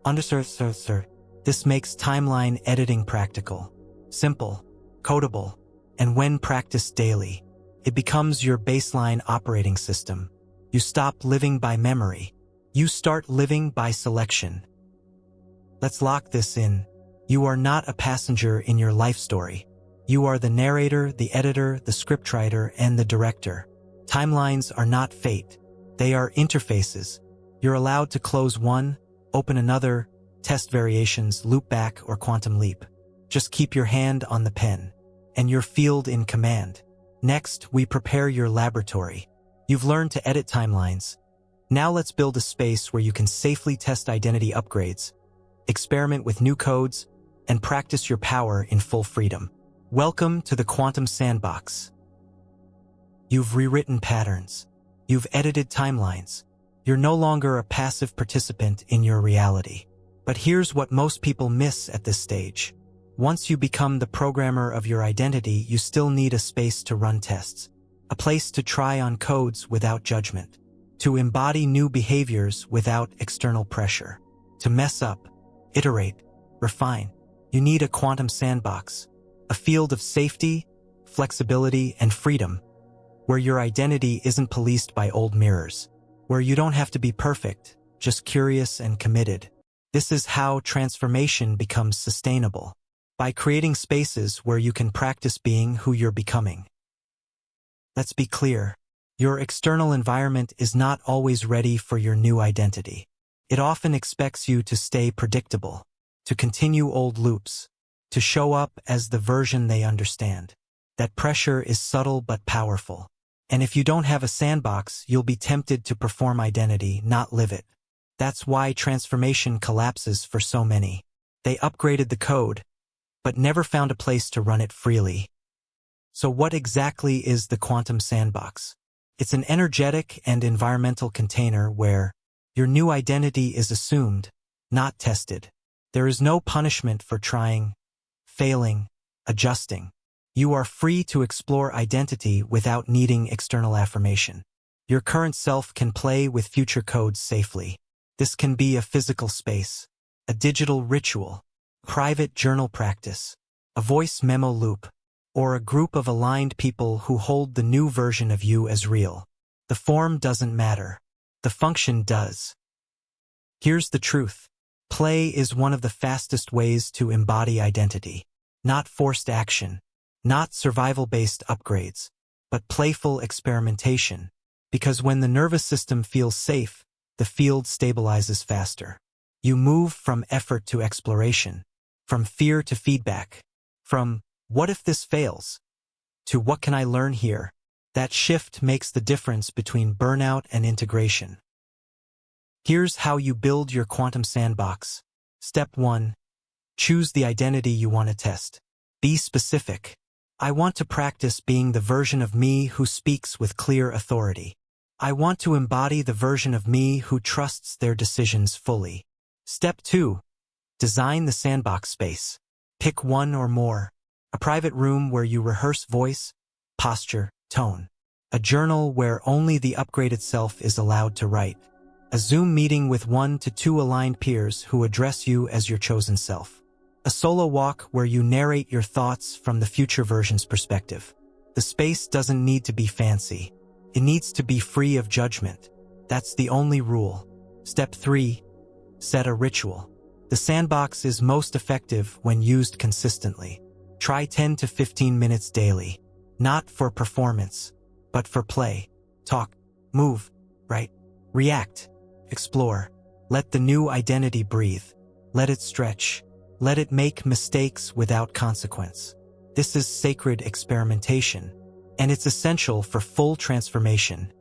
This makes timeline editing practical, simple, codable, and when practiced daily, it becomes your baseline operating system. You stop living by memory. You start living by selection. Let's lock this in. You are not a passenger in your life story. You are the narrator, the editor, the scriptwriter, and the director. Timelines are not fate. They are interfaces. You're allowed to close one, open another, test variations, loop back, or quantum leap. Just keep your hand on the pen, and your field in command. Next, we prepare your laboratory. You've learned to edit timelines. Now let's build a space where you can safely test identity upgrades, experiment with new codes, and practice your power in full freedom. Welcome to the Quantum Sandbox. You've rewritten patterns. You've edited timelines. You're no longer a passive participant in your reality. But here's what most people miss at this stage. Once you become the programmer of your identity, you still need a space to run tests, a place to try on codes without judgment, to embody new behaviors without external pressure, to mess up, iterate, refine. You need a quantum sandbox, a field of safety, flexibility, and freedom, where your identity isn't policed by old mirrors, where you don't have to be perfect, just curious and committed. This is how transformation becomes sustainable, by creating spaces where you can practice being who you're becoming. Let's be clear, your external environment is not always ready for your new identity. It often expects you to stay predictable, to continue old loops, to show up as the version they understand. That pressure is subtle but powerful. And if you don't have a sandbox, you'll be tempted to perform identity, not live it. That's why transformation collapses for so many. They upgraded the code, but never found a place to run it freely. So what exactly is the quantum sandbox? It's an energetic and environmental container where your new identity is assumed, not tested. There is no punishment for trying, failing, adjusting. You are free to explore identity without needing external affirmation. Your current self can play with future codes safely. This can be a physical space, a digital ritual, private journal practice, a voice memo loop, or a group of aligned people who hold the new version of you as real. The form doesn't matter. The function does. Here's the truth. Play is one of the fastest ways to embody identity. Not forced action, not survival-based upgrades, but playful experimentation. Because when the nervous system feels safe, the field stabilizes faster. You move from effort to exploration, from fear to feedback, from "what if this fails?" to "what can I learn here?" That shift makes the difference between burnout and integration. Here's how you build your quantum sandbox. Step 1. Choose the identity you want to test. Be specific. I want to practice being the version of me who speaks with clear authority. I want to embody the version of me who trusts their decisions fully. Step 2. Design the sandbox space. Pick one or more. A private room where you rehearse voice, posture, tone. A journal where only the upgraded self is allowed to write. A Zoom meeting with 1 to 2 aligned peers who address you as your chosen self. A solo walk where you narrate your thoughts from the future version's perspective. The space doesn't need to be fancy. It needs to be free of judgment. That's the only rule. Step 3. Set a ritual. The sandbox is most effective when used consistently. Try 10 to 15 minutes daily. Not for performance, but for play. Talk, move, write, react, explore. Let the new identity breathe. Let it stretch. Let it make mistakes without consequence. This is sacred experimentation, and it's essential for full transformation.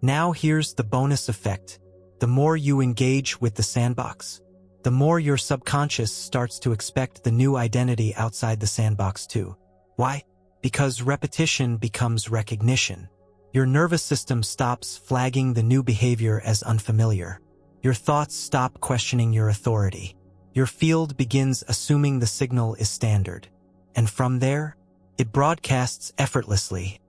Now here's the bonus effect. The more you engage with the sandbox, the more your subconscious starts to expect the new identity outside the sandbox too. Why? Because repetition becomes recognition. Your nervous system stops flagging the new behavior as unfamiliar. Your thoughts stop questioning your authority. Your field begins assuming the signal is standard. And from there, it broadcasts effortlessly.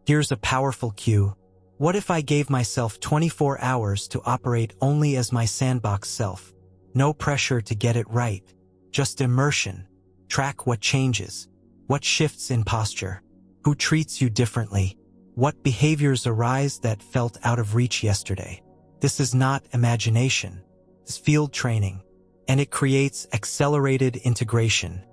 Here's a powerful cue. What if I gave myself 24 hours to operate only as my sandbox self? No pressure to get it right. Just immersion. Track what changes. What shifts in posture? Who treats you differently? What behaviors arise that felt out of reach yesterday? This is not imagination. It's field training, and it creates accelerated integration.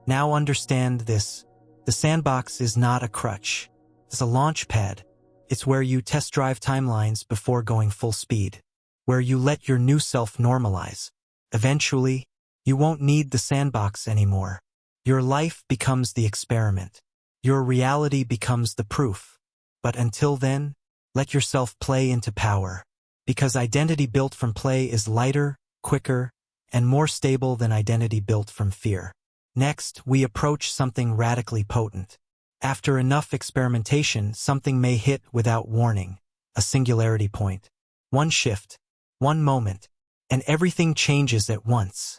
Now understand this. The sandbox is not a crutch. It's a launch pad. It's where you test drive timelines before going full speed, where you let your new self normalize. Eventually, you won't need the sandbox anymore. Your life becomes the experiment. Your reality becomes the proof. But until then, let yourself play into power. Because identity built from play is lighter, quicker, and more stable than identity built from fear. Next, we approach something radically potent. After enough experimentation, something may hit without warning. A singularity point. One shift, one moment, and everything changes at once.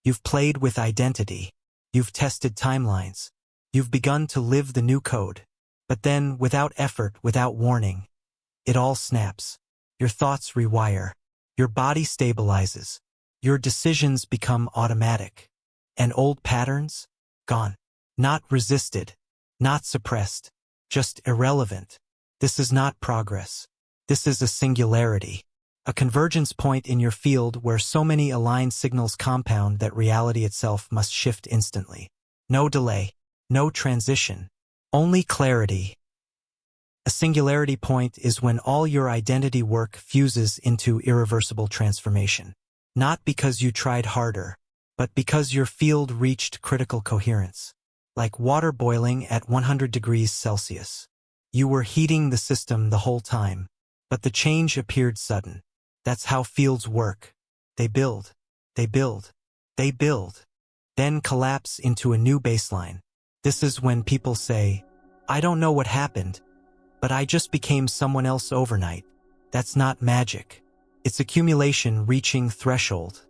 You've played with identity. You've tested timelines. You've begun to live the new code. But then, without effort, without warning, it all snaps. Your thoughts rewire. Your body stabilizes. Your decisions become automatic. And old patterns? Gone. Not resisted. Not suppressed. Just irrelevant. This is not progress. This is a singularity. A convergence point in your field where so many aligned signals compound that reality itself must shift instantly. No delay. No transition. Only clarity. A singularity point is when all your identity work fuses into irreversible transformation. Not because you tried harder, but because your field reached critical coherence. Like water boiling at 100 degrees Celsius. You were heating the system the whole time, but the change appeared sudden. That's how fields work. They build, they build, they build, then collapse into a new baseline. This is when people say, I don't know what happened, but I just became someone else overnight. That's not magic. It's accumulation reaching threshold.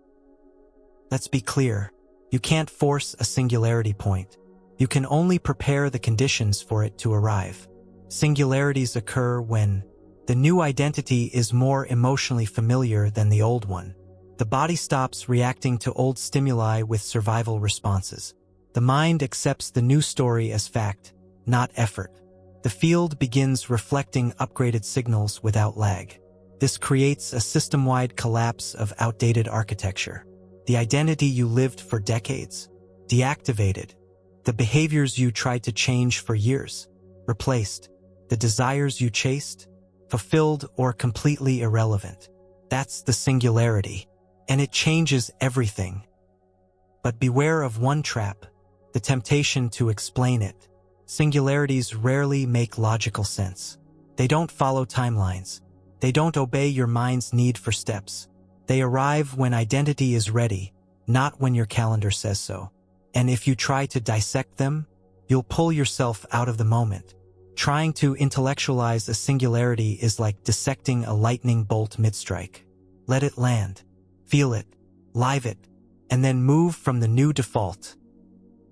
Let's be clear. You can't force a singularity point. You can only prepare the conditions for it to arrive. Singularities occur when the new identity is more emotionally familiar than the old one. The body stops reacting to old stimuli with survival responses. The mind accepts the new story as fact, not effort. The field begins reflecting upgraded signals without lag. This creates a system-wide collapse of outdated architecture. The identity you lived for decades, deactivated. The behaviors you tried to change for years, replaced. The desires you chased, fulfilled or completely irrelevant. That's the singularity, and it changes everything. But beware of one trap, the temptation to explain it. Singularities rarely make logical sense. They don't follow timelines. They don't obey your mind's need for steps. They arrive when identity is ready, not when your calendar says so. And if you try to dissect them, you'll pull yourself out of the moment. Trying to intellectualize a singularity is like dissecting a lightning bolt mid-strike. Let it land. Feel it. Live it. and then move from the new default.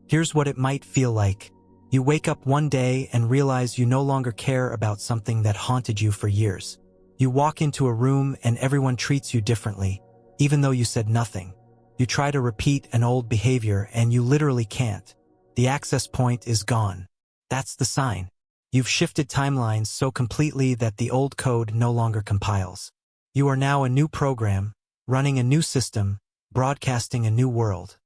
Here's what it might feel like. You wake up one day and realize you no longer care about something that haunted you for years. You walk into a room and everyone treats you differently, even though you said nothing. You try to repeat an old behavior and you literally can't. The access point is gone. That's the sign. You've shifted timelines so completely that the old code no longer compiles. You are now a new program, running a new system, broadcasting a new world.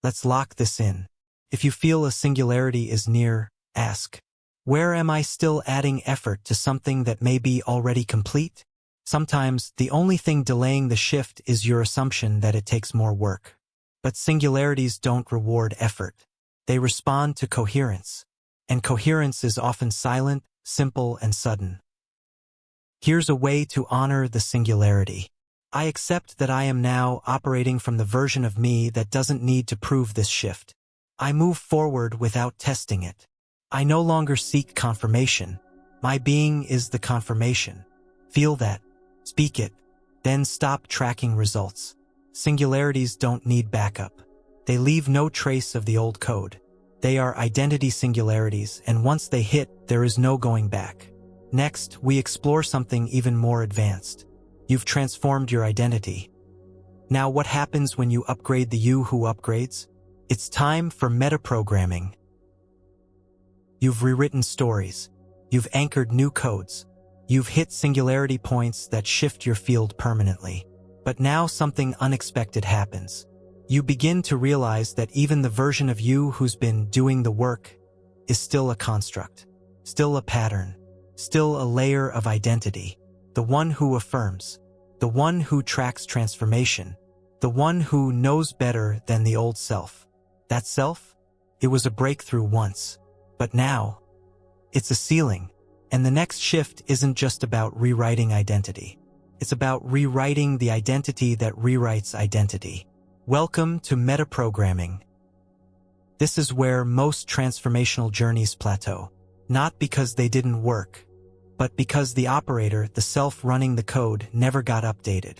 Let's lock this in. If you feel a singularity is near, ask, where am I still adding effort to something that may be already complete? Sometimes the only thing delaying the shift is your assumption that it takes more work. But singularities don't reward effort. They respond to coherence. And coherence is often silent, simple, and sudden. Here's a way to honor the singularity. I accept that I am now operating from the version of me that doesn't need to prove this shift. I move forward without testing it. I no longer seek confirmation. My being is the confirmation. Feel that. Speak it. Then stop tracking results. Singularities don't need backup. They leave no trace of the old code. They are identity singularities, and once they hit, there is no going back. Next, we explore something even more advanced. You've transformed your identity. Now what happens when you upgrade the you who upgrades? It's time for metaprogramming. You've rewritten stories. You've anchored new codes. You've hit singularity points that shift your field permanently. But now something unexpected happens. You begin to realize that even the version of you who's been doing the work is still a construct, still a pattern, still a layer of identity. The one who affirms, the one who tracks transformation, the one who knows better than the old self. That self? It was a breakthrough once, but now it's a ceiling. And the next shift isn't just about rewriting identity. It's about rewriting the identity that rewrites identity. Welcome to metaprogramming. This is where most transformational journeys plateau, not because they didn't work, but because the operator, the self running the code, never got updated.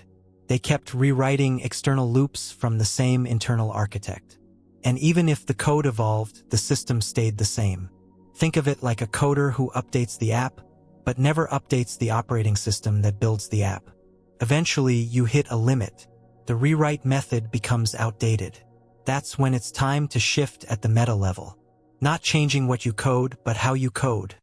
They kept rewriting external loops from the same internal architect. And even if the code evolved, the system stayed the same. Think of it like a coder who updates the app, but never updates the operating system that builds the app. Eventually, you hit a limit. The rewrite method becomes outdated. That's when it's time to shift at the meta level. Not changing what you code, but how you code.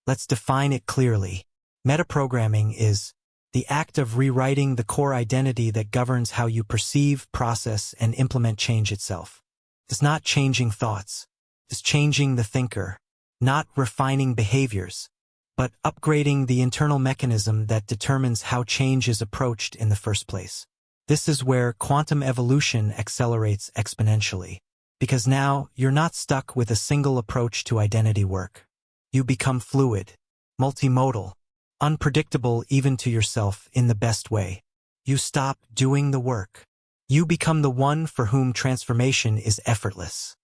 Let's define it clearly. Metaprogramming is the act of rewriting the core identity that governs how you perceive, process, and implement change itself. It's not changing thoughts. It's changing the thinker. Not refining behaviors, but upgrading the internal mechanism that determines how change is approached in the first place. This is where quantum evolution accelerates exponentially. Because now, you're not stuck with a single approach to identity work. You become fluid, multimodal, unpredictable even to yourself in the best way. You stop doing the work. You become the one for whom transformation is effortless.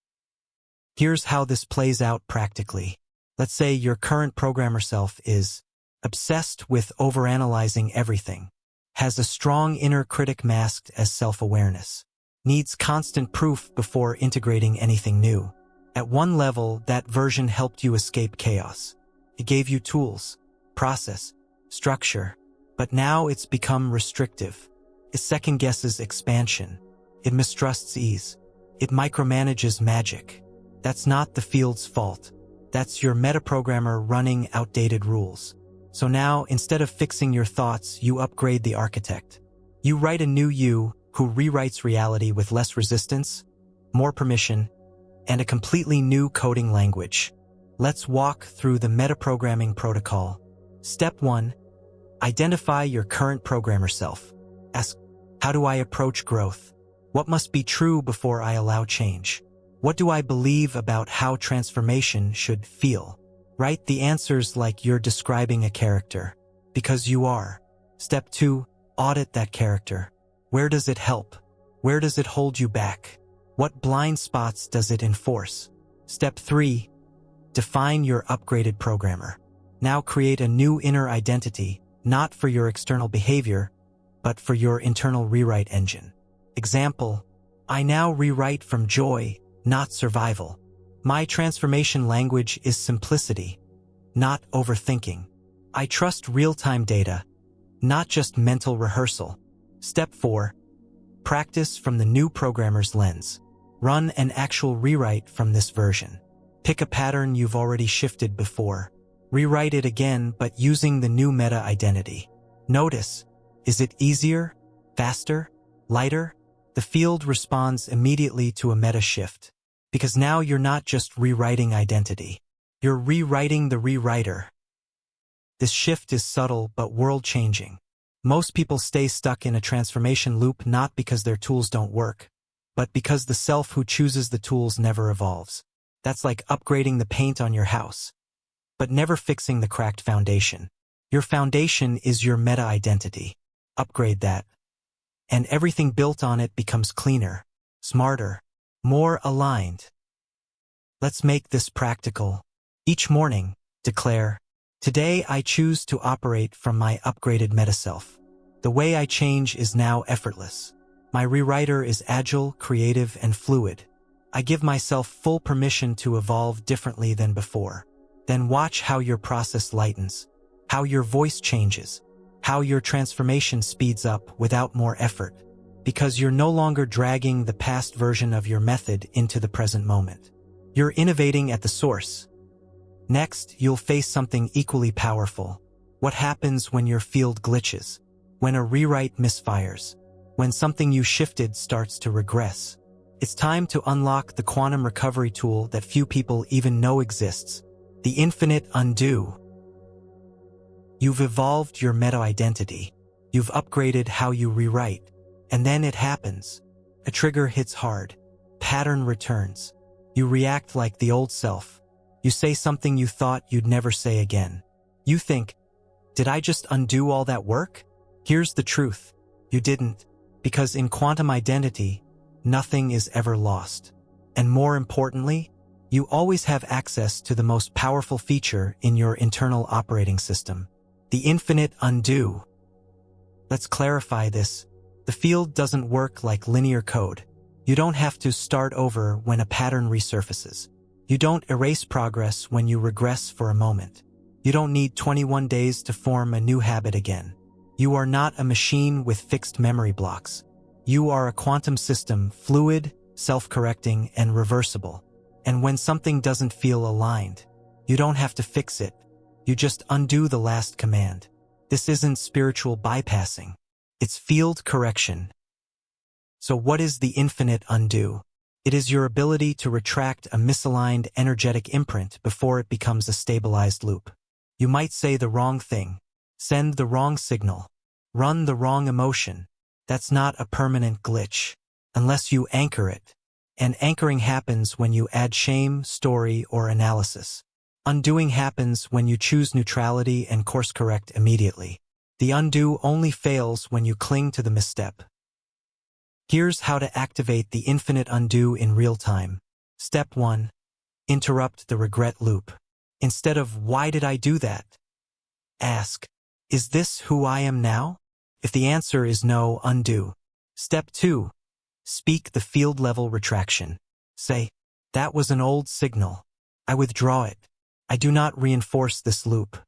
Here's how this plays out practically. Let's say your current programmer self is obsessed with overanalyzing everything, has a strong inner critic masked as self-awareness, needs constant proof before integrating anything new. At one level, that version helped you escape chaos. It gave you tools, process, structure, but now it's become restrictive. It second-guesses expansion. It mistrusts ease. It micromanages magic. That's not the field's fault. That's your metaprogrammer running outdated rules. So now, instead of fixing your thoughts, you upgrade the architect. You write a new you who rewrites reality with less resistance, more permission, and a completely new coding language. Let's walk through the metaprogramming protocol. Step 1. Identify your current programmer self. Ask, how do I approach growth? What must be true before I allow change? What do I believe about how transformation should feel? Write the answers like you're describing a character, because you are. Step 2. Audit that character. Where does it help? Where does it hold you back? What blind spots does it enforce? Step 3. Define your upgraded programmer. Now create a new inner identity, not for your external behavior, but for your internal rewrite engine. Example, I now rewrite from joy, not survival. My transformation language is simplicity, not overthinking. I trust real-time data, not just mental rehearsal. Step 4. Practice from the new programmer's lens. Run an actual rewrite from this version. Pick a pattern you've already shifted before. Rewrite it again, but using the new meta identity. Notice, is it easier, faster, lighter? The field responds immediately to a meta shift, because now you're not just rewriting identity. You're rewriting the rewriter. This shift is subtle but world-changing. Most people stay stuck in a transformation loop not because their tools don't work, but because the self who chooses the tools never evolves. That's like upgrading the paint on your house, but never fixing the cracked foundation. Your foundation is your meta-identity. Upgrade that, and everything built on it becomes cleaner, smarter, more aligned. Let's make this practical. Each morning, declare, today I choose to operate from my upgraded meta-self. The way I change is now effortless. My rewriter is agile, creative, and fluid. I give myself full permission to evolve differently than before. Then watch how your process lightens, how your voice changes, how your transformation speeds up without more effort, because you're no longer dragging the past version of your method into the present moment. You're innovating at the source. Next, you'll face something equally powerful. What happens when your field glitches? When a rewrite misfires? When something you shifted starts to regress? It's time to unlock the quantum recovery tool that few people even know exists, the infinite undo. You've evolved your meta-identity. You've upgraded how you rewrite. And then it happens. A trigger hits hard. Pattern returns. You react like the old self. You say something you thought you'd never say again. You think, did I just undo all that work? Here's the truth. You didn't. Because in quantum identity, nothing is ever lost. And more importantly, you always have access to the most powerful feature in your internal operating system, the infinite undo. Let's clarify this. The field doesn't work like linear code. You don't have to start over when a pattern resurfaces. You don't erase progress when you regress for a moment. You don't need 21 days to form a new habit again. You are not a machine with fixed memory blocks. You are a quantum system, fluid, self-correcting, and reversible. And when something doesn't feel aligned, you don't have to fix it. You just undo the last command. This isn't spiritual bypassing. It's field correction. So what is the infinite undo? It is your ability to retract a misaligned energetic imprint before it becomes a stabilized loop. You might say the wrong thing, send the wrong signal, run the wrong emotion. That's not a permanent glitch, unless you anchor it. And anchoring happens when you add shame, story, or analysis. Undoing happens when you choose neutrality and course correct immediately. The undo only fails when you cling to the misstep. Here's how to activate the infinite undo in real time. Step 1. Interrupt the regret loop. Instead of, why did I do that? Ask, is this who I am now? If the answer is no, undo. Step 2. Speak the field-level retraction. Say, that was an old signal. I withdraw it. I do not reinforce this loop.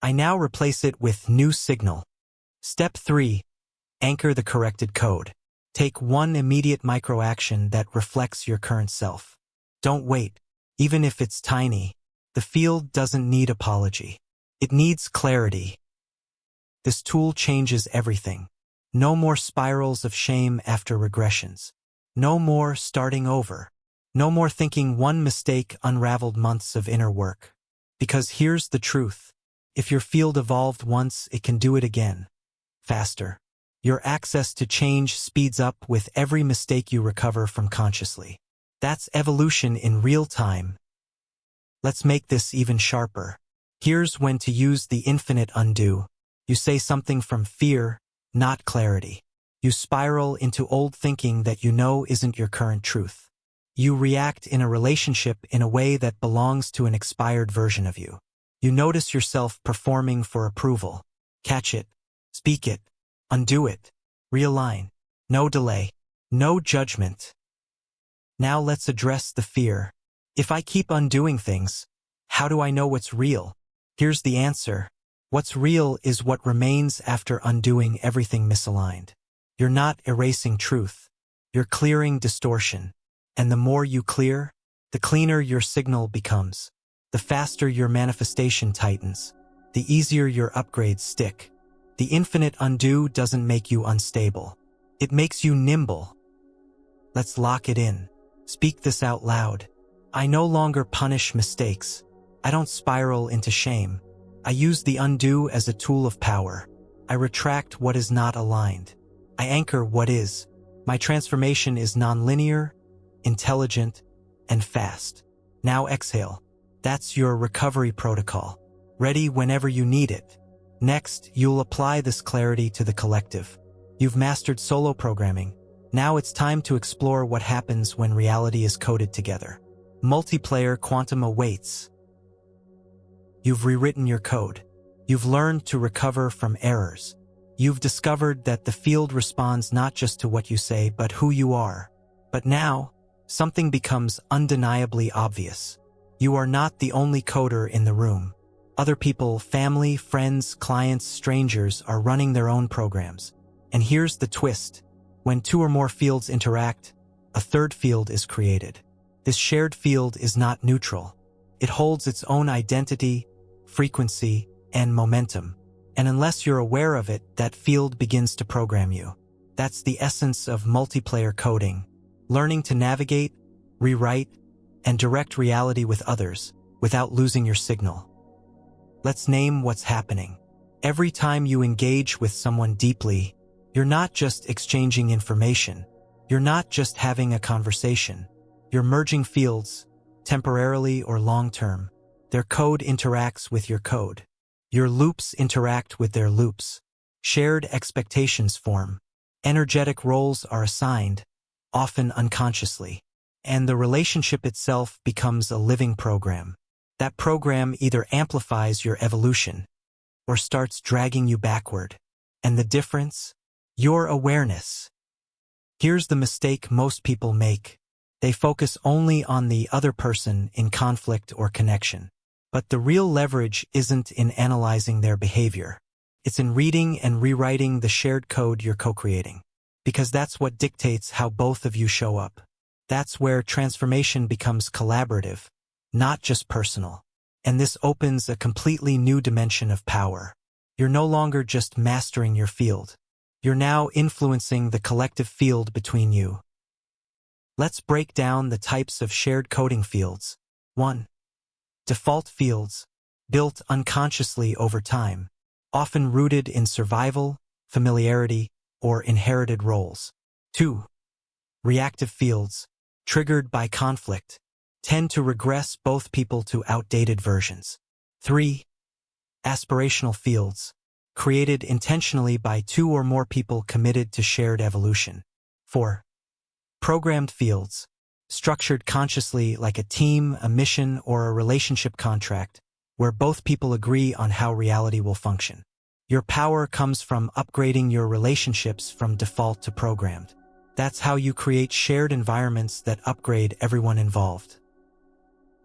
I now replace it with new signal. Step 3. Anchor the corrected code. Take one immediate micro-action that reflects your current self. Don't wait, even if it's tiny. The field doesn't need apology. It needs clarity. This tool changes everything. No more spirals of shame after regressions. No more starting over. No more thinking one mistake unraveled months of inner work. Because here's the truth. If your field evolved once, it can do it again. Faster. Your access to change speeds up with every mistake you recover from consciously. That's evolution in real time. Let's make this even sharper. Here's when to use the infinite undo. You say something from fear, not clarity. You spiral into old thinking that you know isn't your current truth. You react in a relationship in a way that belongs to an expired version of you. You notice yourself performing for approval. Catch it. Speak it. Undo it. Realign. No delay. No judgment. Now let's address the fear. If I keep undoing things, how do I know what's real? Here's the answer. What's real is what remains after undoing everything misaligned. You're not erasing truth. You're clearing distortion. And the more you clear, the cleaner your signal becomes. The faster your manifestation tightens. The easier your upgrades stick. The infinite undo doesn't make you unstable. It makes you nimble. Let's lock it in. Speak this out loud. I no longer punish mistakes. I don't spiral into shame. I use the undo as a tool of power. I retract what is not aligned. I anchor what is. My transformation is nonlinear, intelligent, and fast. Now exhale. That's your recovery protocol. Ready whenever you need it. Next, you'll apply this clarity to the collective. You've mastered solo programming. Now it's time to explore what happens when reality is coded together. Multiplayer quantum awaits. You've rewritten your code. You've learned to recover from errors. You've discovered that the field responds not just to what you say, but who you are. But now, something becomes undeniably obvious. You are not the only coder in the room. Other people, family, friends, clients, strangers are running their own programs. And here's the twist. When two or more fields interact, a third field is created. This shared field is not neutral. It holds its own identity, frequency, and momentum. And unless you're aware of it, that field begins to program you. That's the essence of multiplayer coding. Learning to navigate, rewrite, and direct reality with others without losing your signal. Let's name what's happening. Every time you engage with someone deeply, you're not just exchanging information. You're not just having a conversation. You're merging fields, temporarily or long-term. Their code interacts with your code. Your loops interact with their loops. Shared expectations form. Energetic roles are assigned, often unconsciously. And the relationship itself becomes a living program. That program either amplifies your evolution or starts dragging you backward. And the difference? Your awareness. Here's the mistake most people make. They focus only on the other person in conflict or connection. But the real leverage isn't in analyzing their behavior. It's in reading and rewriting the shared code you're co-creating. Because that's what dictates how both of you show up. That's where transformation becomes collaborative, not just personal. And this opens a completely new dimension of power. You're no longer just mastering your field. You're now influencing the collective field between you. Let's break down the types of shared coding fields. 1. Default fields, built unconsciously over time, often rooted in survival, familiarity, or inherited roles. 2. Reactive fields, triggered by conflict, tend to regress both people to outdated versions. 3. Aspirational fields, created intentionally by two or more people committed to shared evolution. 4. Programmed fields, structured consciously like a team, a mission, or a relationship contract, where both people agree on how reality will function. Your power comes from upgrading your relationships from default to programmed. That's how you create shared environments that upgrade everyone involved.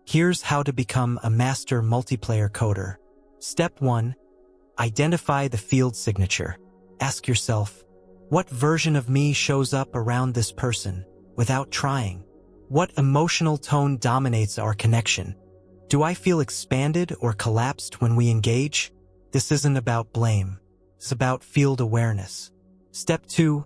Here's how to become a master multiplayer coder. Step 1. Identify the field signature. Ask yourself, what version of me shows up around this person without trying? What emotional tone dominates our connection? Do I feel expanded or collapsed when we engage? This isn't about blame. It's about field awareness. Step 2.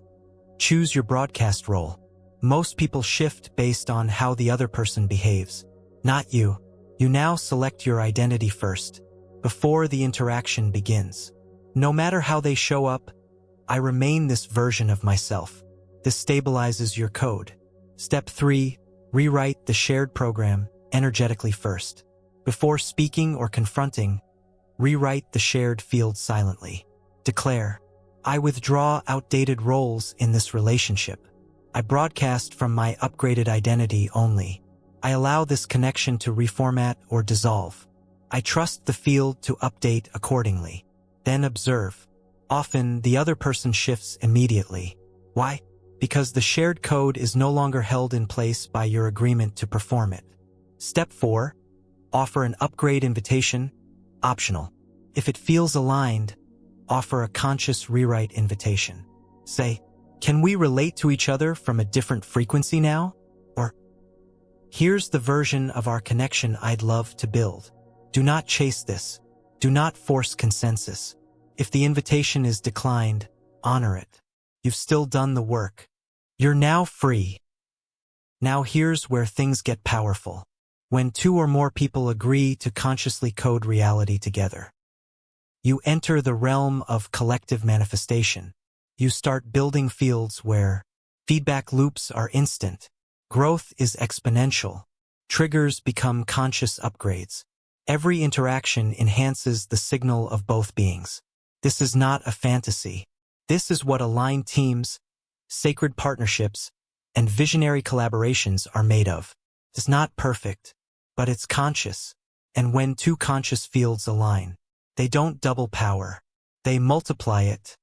Choose your broadcast role. Most people shift based on how the other person behaves. Not you. You now select your identity first, before the interaction begins. No matter how they show up, I remain this version of myself. This stabilizes your code. Step 3. Rewrite the shared program energetically first. Before speaking or confronting, rewrite the shared field silently. Declare, I withdraw outdated roles in this relationship. I broadcast from my upgraded identity only. I allow this connection to reformat or dissolve. I trust the field to update accordingly. Then observe. Often, the other person shifts immediately. Why? because the shared code is no longer held in place by your agreement to perform it. Step 4. Offer an upgrade invitation, optional. If it feels aligned, offer a conscious rewrite invitation. Say, can we relate to each other from a different frequency now? Or, here's the version of our connection I'd love to build. Do not chase this. Do not force consensus. If the invitation is declined, honor it. You've still done the work. You're now free. Now here's where things get powerful. When 2 or more people agree to consciously code reality together, you enter the realm of collective manifestation. You start building fields where feedback loops are instant, growth is exponential, triggers become conscious upgrades. Every interaction enhances the signal of both beings. This is not a fantasy. This is what aligned teams, sacred partnerships, and visionary collaborations are made of. It's not perfect, but it's conscious. And when 2 conscious fields align, they don't double power, they multiply it.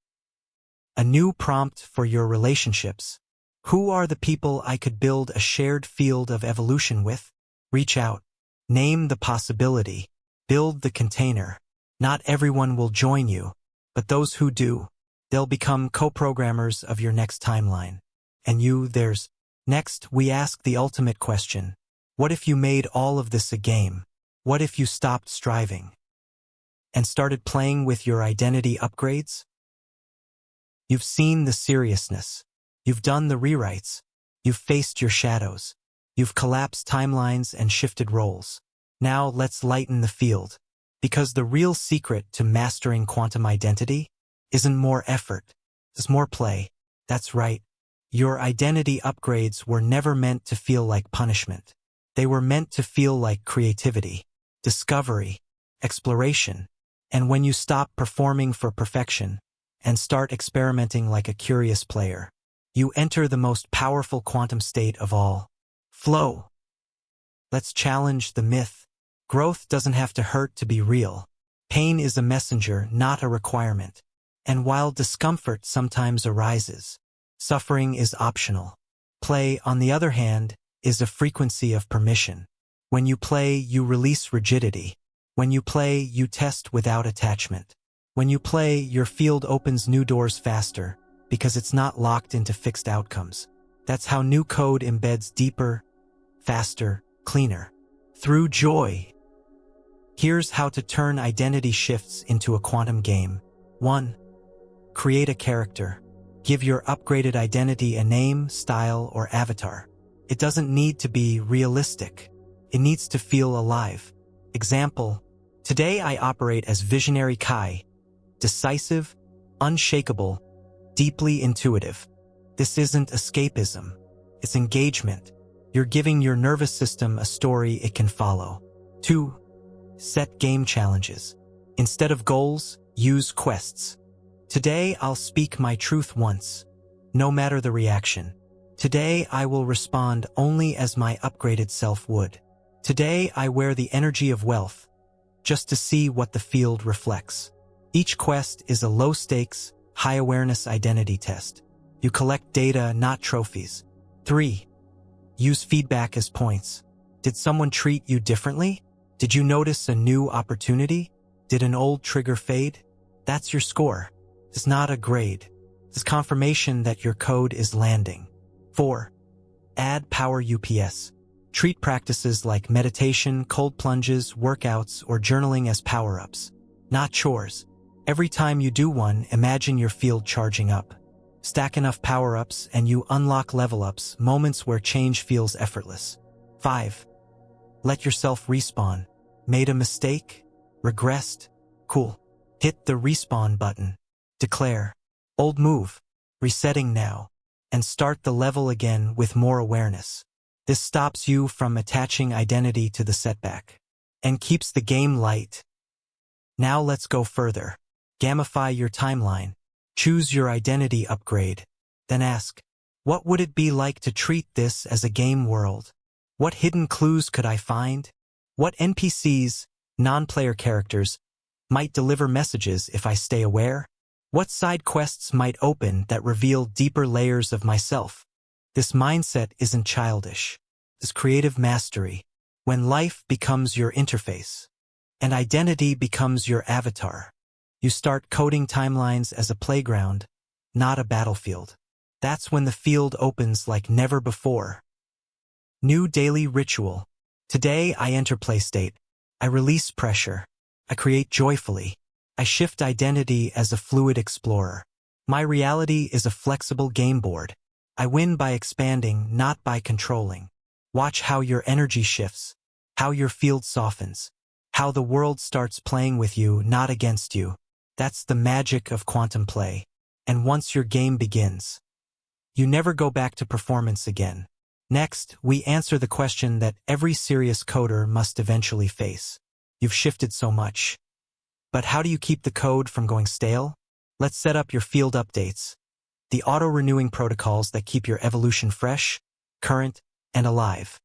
A new prompt for your relationships. Who are the people I could build a shared field of evolution with? Reach out. Name the possibility. Build the container. Not everyone will join you, but those who do, they'll become co-programmers of your next timeline. And you, there's. Next, we ask the ultimate question. What if you made all of this a game? What if you stopped striving and started playing with your identity upgrades? You've seen the seriousness. You've done the rewrites. You've faced your shadows. You've collapsed timelines and shifted roles. Now let's lighten the field. Because the real secret to mastering quantum identity isn't more effort. It's more play. That's right. Your identity upgrades were never meant to feel like punishment. They were meant to feel like creativity, discovery, exploration. And when you stop performing for perfection and start experimenting like a curious player, you enter the most powerful quantum state of all, flow. Let's challenge the myth. Growth doesn't have to hurt to be real. Pain is a messenger, not a requirement. And while discomfort sometimes arises, suffering is optional. Play, on the other hand, is a frequency of permission. When you play, you release rigidity. When you play, you test without attachment. When you play, your field opens new doors faster, because it's not locked into fixed outcomes. That's how new code embeds deeper, faster, cleaner. Through joy. Here's how to turn identity shifts into a quantum game. 1. Create a character. Give your upgraded identity a name, style, or avatar. It doesn't need to be realistic. It needs to feel alive. Example: today I operate as Visionary Kai, decisive, unshakable, deeply intuitive. This isn't escapism. It's engagement. You're giving your nervous system a story it can follow. 2. Set game challenges. Instead of goals, use quests. Today I'll speak my truth once, no matter the reaction. Today I will respond only as my upgraded self would. Today I wear the energy of wealth, just to see what the field reflects. Each quest is a low-stakes, high-awareness identity test. You collect data, not trophies. 3. Use feedback as points. Did someone treat you differently? Did you notice a new opportunity? Did an old trigger fade? That's your score. It's not a grade. It's confirmation that your code is landing. 4. Add power UPS. Treat practices like meditation, cold plunges, workouts, or journaling as power-ups, not chores. Every time you do one, imagine your field charging up. Stack enough power-ups and you unlock level-ups, moments where change feels effortless. 5. Let yourself respawn. Made a mistake? Regressed? Cool. Hit the respawn button. Declare, old move, resetting now, and start the level again with more awareness. This stops you from attaching identity to the setback and keeps the game light. Now let's go further. Gamify your timeline. Choose your identity upgrade. Then ask, what would it be like to treat this as a game world? What hidden clues could I find? What NPCs, non-player characters, might deliver messages if I stay aware? What side quests might open that reveal deeper layers of myself? This mindset isn't childish. It's creative mastery. When life becomes your interface, and identity becomes your avatar, you start coding timelines as a playground, not a battlefield. That's when the field opens like never before. New daily ritual. Today I enter play state. I release pressure. I create joyfully. I shift identity as a fluid explorer. My reality is a flexible game board. I win by expanding, not by controlling. Watch how your energy shifts, how your field softens, how the world starts playing with you, not against you. That's the magic of quantum play. And once your game begins, you never go back to performance again. Next, we answer the question that every serious coder must eventually face. You've shifted so much. But how do you keep the code from going stale? Let's set up your field updates, the auto-renewing protocols that keep your evolution fresh, current, and alive.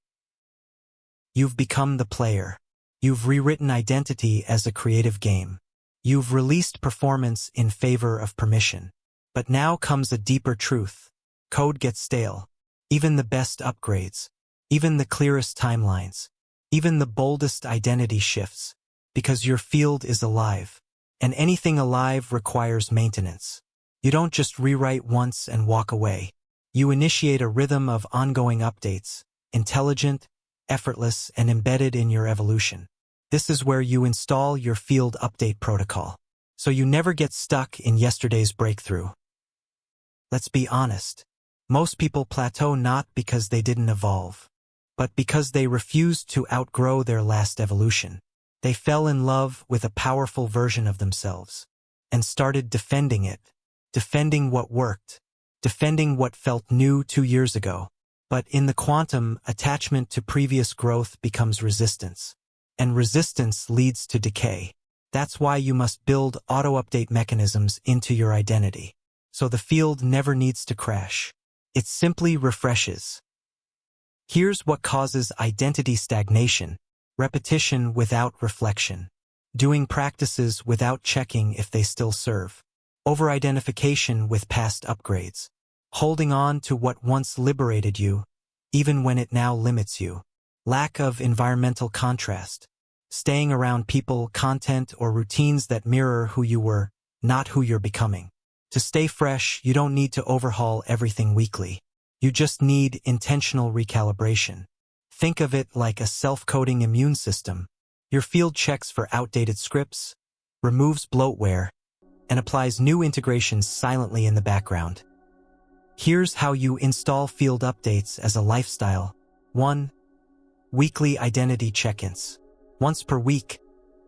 You've become the player. You've rewritten identity as a creative game. You've released performance in favor of permission. But now comes a deeper truth. Code gets stale. Even the best upgrades. Even the clearest timelines. Even the boldest identity shifts. Because your field is alive. And anything alive requires maintenance. You don't just rewrite once and walk away. You initiate a rhythm of ongoing updates, intelligent, effortless, and embedded in your evolution. This is where you install your field update protocol, so you never get stuck in yesterday's breakthrough. Let's be honest. Most people plateau not because they didn't evolve, but because they refused to outgrow their last evolution. They fell in love with a powerful version of themselves and started defending it, defending what worked, defending what felt new 2 years ago. But in the quantum, attachment to previous growth becomes resistance, and resistance leads to decay. That's why you must build auto-update mechanisms into your identity, so the field never needs to crash. It simply refreshes. Here's what causes identity stagnation: repetition without reflection, doing practices without checking if they still serve, over-identification with past upgrades, holding on to what once liberated you, even when it now limits you, lack of environmental contrast, staying around people, content, or routines that mirror who you were, not who you're becoming. To stay fresh, you don't need to overhaul everything weekly. You just need intentional recalibration. Think of it like a self-coding immune system. Your field checks for outdated scripts, removes bloatware, and applies new integrations silently in the background. Here's how you install field updates as a lifestyle. 1. Weekly identity check-ins. Once per week,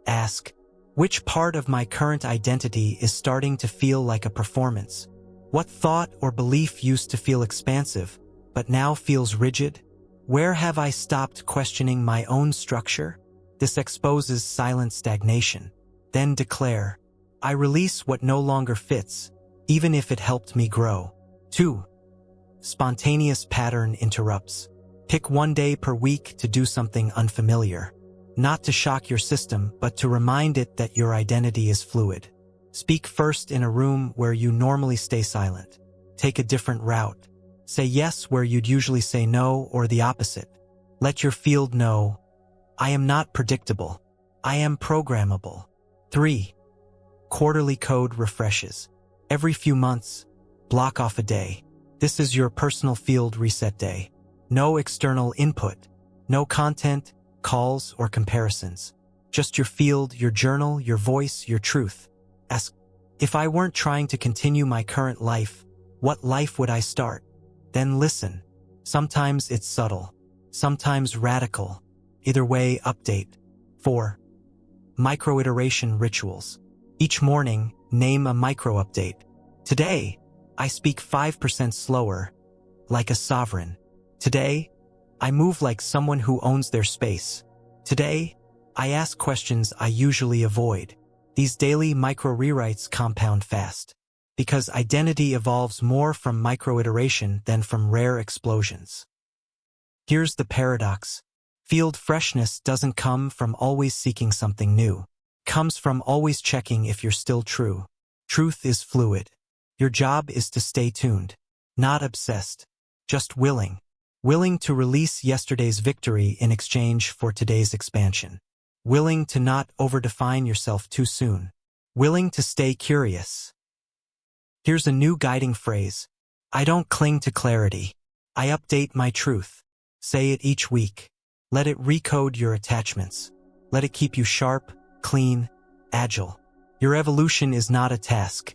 ask, which part of my current identity is starting to feel like a performance? What thought or belief used to feel expansive, but now feels rigid? Where have I stopped questioning my own structure? This exposes silent stagnation. Then declare, I release what no longer fits, even if it helped me grow. 2. Spontaneous pattern interrupts. Pick one day per week to do something unfamiliar. Not to shock your system, but to remind it that your identity is fluid. Speak first in a room where you normally stay silent. Take a different route. Say yes where you'd usually say no, or the opposite. Let your field know, I am not predictable. I am programmable. 3. Quarterly code refreshes. Every few months, block off a day. This is your personal field reset day. No external input. No content, calls, or comparisons. Just your field, your journal, your voice, your truth. Ask, if I weren't trying to continue my current life, what life would I start? Then listen. Sometimes it's subtle, sometimes radical. Either way, update. 4. Micro-iteration rituals. Each morning, name a micro-update. Today, I speak 5% slower, like a sovereign. Today, I move like someone who owns their space. Today, I ask questions I usually avoid. These daily micro-rewrites compound fast, because identity evolves more from micro-iteration than from rare explosions. Here's the paradox. Field freshness doesn't come from always seeking something new. It comes from always checking if you're still true. Truth is fluid. Your job is to stay tuned, not obsessed, just willing. Willing to release yesterday's victory in exchange for today's expansion. Willing to not overdefine yourself too soon. Willing to stay curious. Here's a new guiding phrase. I don't cling to clarity. I update my truth. Say it each week. Let it recode your attachments. Let it keep you sharp, clean, agile. Your evolution is not a task.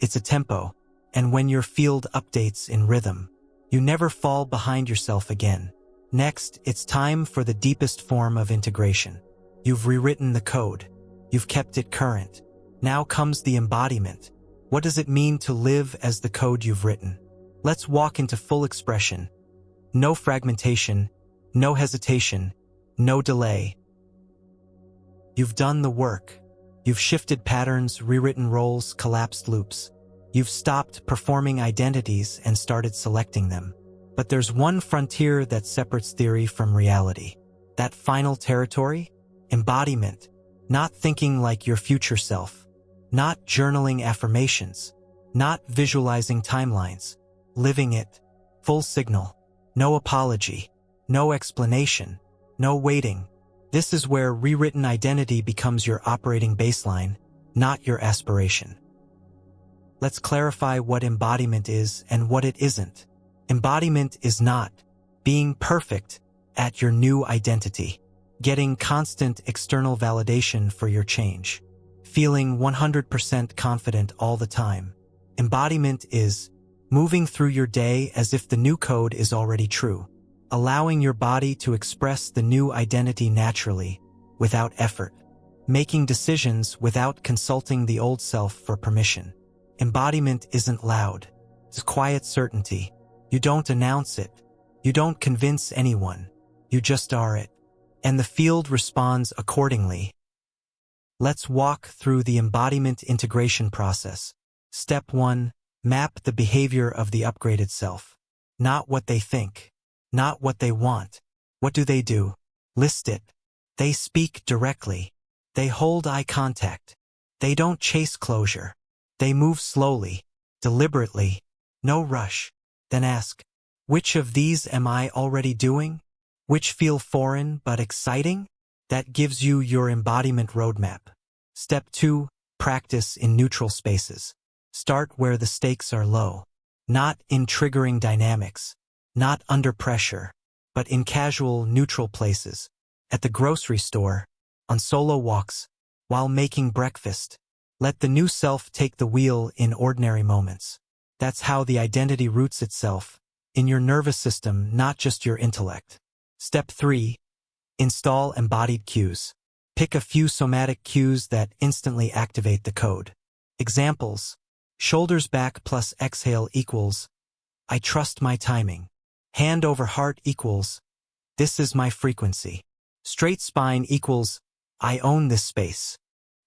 It's a tempo. And when your field updates in rhythm, you never fall behind yourself again. Next, it's time for the deepest form of integration. You've rewritten the code. You've kept it current. Now comes the embodiment. What does it mean to live as the code you've written? Let's walk into full expression. No fragmentation, no hesitation, no delay. You've done the work. You've shifted patterns, rewritten roles, collapsed loops. You've stopped performing identities and started selecting them. But there's one frontier that separates theory from reality. That final territory? Embodiment. Not thinking like your future self. Not journaling affirmations. Not visualizing timelines. Living it. Full signal. No apology. No explanation. No waiting. This is where rewritten identity becomes your operating baseline, not your aspiration. Let's clarify what embodiment is and what it isn't. Embodiment is not being perfect at your new identity, getting constant external validation for your change, feeling 100% confident all the time. Embodiment is moving through your day as if the new code is already true, allowing your body to express the new identity naturally, without effort, making decisions without consulting the old self for permission. Embodiment isn't loud. It's quiet certainty. You don't announce it. You don't convince anyone. You just are it. And the field responds accordingly. Let's walk through the embodiment integration process. Step 1. Map the behavior of the upgraded self. Not what they think. Not what they want. What do they do? List it. They speak directly. They hold eye contact. They don't chase closure. They move slowly, deliberately, no rush. Then ask, which of these am I already doing? Which feel foreign but exciting? That gives you your embodiment roadmap. Step 2. Practice in neutral spaces. Start where the stakes are low. Not in triggering dynamics. Not under pressure. But in casual, neutral places. At the grocery store. On solo walks. While making breakfast. Let the new self take the wheel in ordinary moments. That's how the identity roots itself, in your nervous system, not just your intellect. Step 3. Install embodied cues. Pick a few somatic cues that instantly activate the code. Examples. Shoulders back plus exhale equals, I trust my timing. Hand over heart equals, this is my frequency. Straight spine equals, I own this space.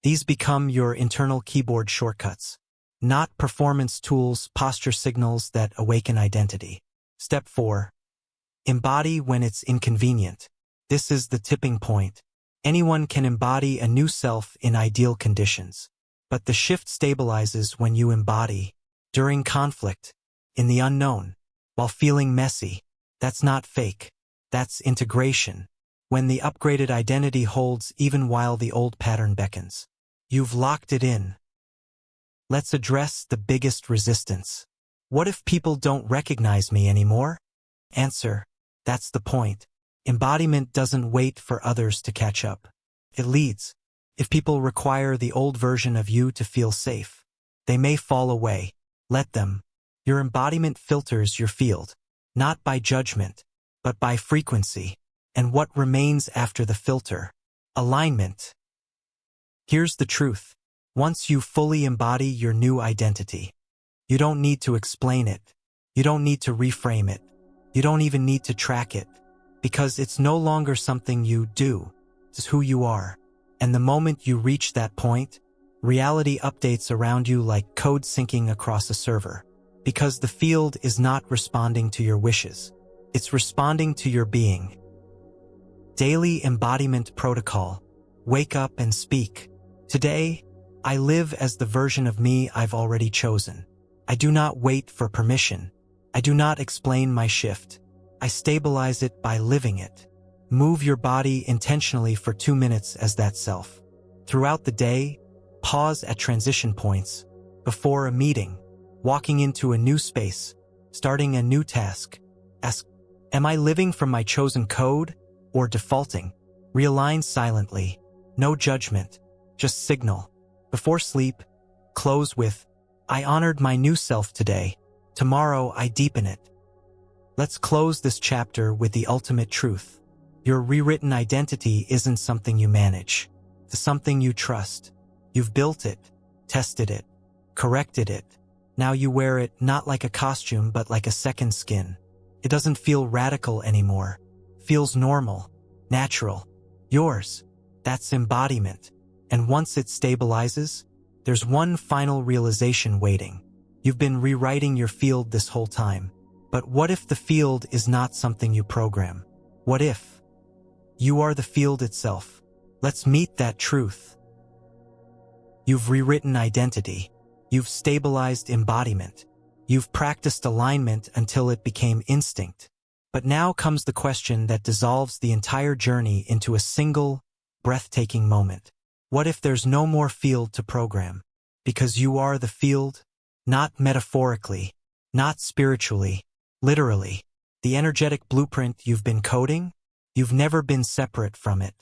These become your internal keyboard shortcuts, not performance tools, posture signals that awaken identity. Step 4. Embody when it's inconvenient. This is the tipping point. Anyone can embody a new self in ideal conditions. But the shift stabilizes when you embody, during conflict, in the unknown, while feeling messy. That's not fake. That's integration. When the upgraded identity holds even while the old pattern beckons. You've locked it in. Let's address the biggest resistance. What if people don't recognize me anymore? Answer. That's the point. Embodiment doesn't wait for others to catch up. It leads. If people require the old version of you to feel safe, they may fall away. Let them. Your embodiment filters your field, not by judgment, but by frequency. And what remains after the filter? Alignment. Here's the truth. Once you fully embody your new identity, you don't need to explain it. You don't need to reframe it. You don't even need to track it, because it's no longer something you do. It's who you are. And the moment you reach that point, reality updates around you like code syncing across a server. Because the field is not responding to your wishes. It's responding to your being. Daily embodiment protocol. Wake up and speak. Today, I live as the version of me I've already chosen. I do not wait for permission. I do not explain my shift. I stabilize it by living it. Move your body intentionally for 2 minutes as that self. Throughout the day, pause at transition points, before a meeting, walking into a new space, starting a new task. Ask, am I living from my chosen code or defaulting? Realign silently. No judgment, just signal. Before sleep, close with, I honored my new self today. Tomorrow I deepen it. Let's close this chapter with the ultimate truth. Your rewritten identity isn't something you manage. It's something you trust. You've built it, tested it, corrected it. Now you wear it not like a costume but like a second skin. It doesn't feel radical anymore. Feels normal, natural, yours. That's embodiment. And once it stabilizes, there's one final realization waiting. You've been rewriting your field this whole time. But what if the field is not something you program? What if you are the field itself? Let's meet that truth. You've rewritten identity. You've stabilized embodiment. You've practiced alignment until it became instinct. But now comes the question that dissolves the entire journey into a single, breathtaking moment. What if there's no more field to program? Because you are the field, not metaphorically, not spiritually, literally. The energetic blueprint you've been coding, you've never been separate from it.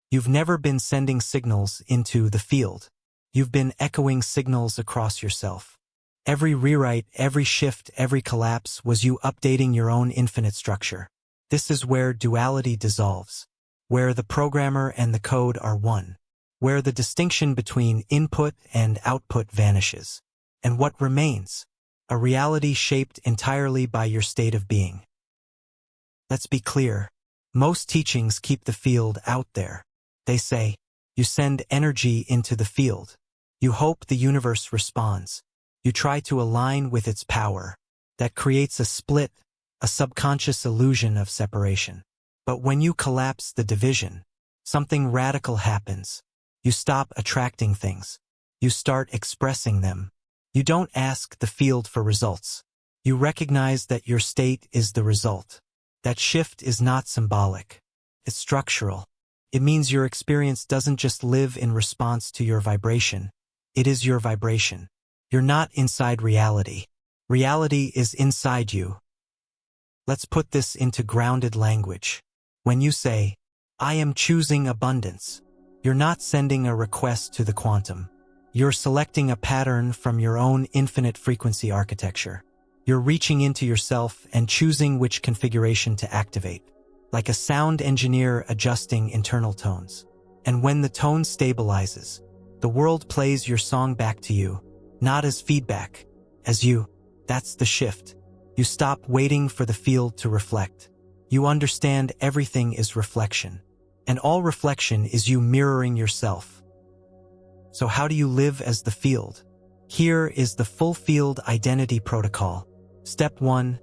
You've never been sending signals into the field. You've been echoing signals across yourself. Every rewrite, every shift, every collapse was you updating your own infinite structure. This is where duality dissolves, where the programmer and the code are one, where the distinction between input and output vanishes. And what remains? A reality shaped entirely by your state of being. Let's be clear. Most teachings keep the field out there. They say, you send energy into the field. You hope the universe responds. You try to align with its power. That creates a split, a subconscious illusion of separation. But when you collapse the division, something radical happens. You stop attracting things. You start expressing them. You don't ask the field for results. You recognize that your state is the result. That shift is not symbolic. It's structural. It means your experience doesn't just live in response to your vibration. It is your vibration. You're not inside reality. Reality is inside you. Let's put this into grounded language. When you say, I am choosing abundance, you're not sending a request to the quantum. You're selecting a pattern from your own infinite frequency architecture. You're reaching into yourself and choosing which configuration to activate, like a sound engineer adjusting internal tones. And when the tone stabilizes, the world plays your song back to you, not as feedback, as you. That's the shift. You stop waiting for the field to reflect. You understand everything is reflection. And all reflection is you mirroring yourself. So how do you live as the field? Here is the full field identity protocol. Step 1.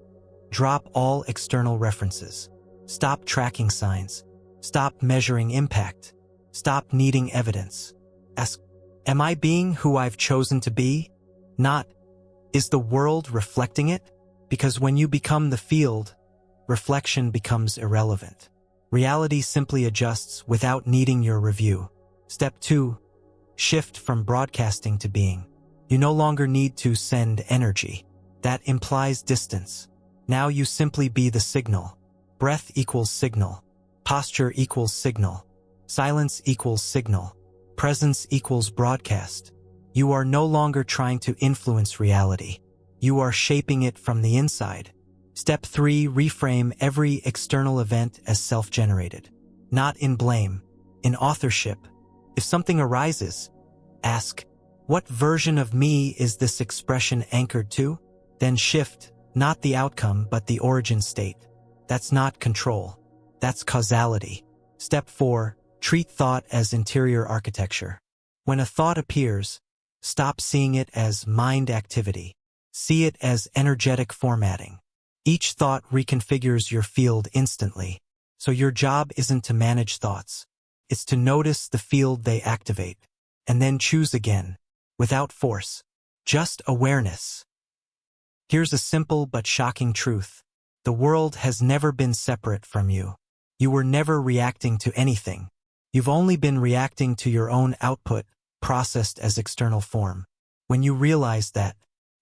Drop all external references. Stop tracking signs. Stop measuring impact. Stop needing evidence. Ask, am I being who I've chosen to be? Not, is the world reflecting it? Because when you become the field, reflection becomes irrelevant. Reality simply adjusts without needing your review. Step 2. Shift from broadcasting to being. You no longer need to send energy. That implies distance. Now you simply be the signal. Breath equals signal. Posture equals signal. Silence equals signal. Presence equals broadcast. You are no longer trying to influence reality. You are shaping it from the inside. Step 3. Reframe every external event as self-generated. Not in blame, in authorship. If something arises, ask, what version of me is this expression anchored to? Then shift, not the outcome but the origin state. That's not control. That's causality. Step 4. Treat thought as interior architecture. When a thought appears, stop seeing it as mind activity. See it as energetic formatting. Each thought reconfigures your field instantly. So your job isn't to manage thoughts. It's to notice the field they activate. And then choose again. without force, just awareness. Here's a simple but shocking truth. The world has never been separate from you. You were never reacting to anything. You've only been reacting to your own output, processed as external form. When you realize that,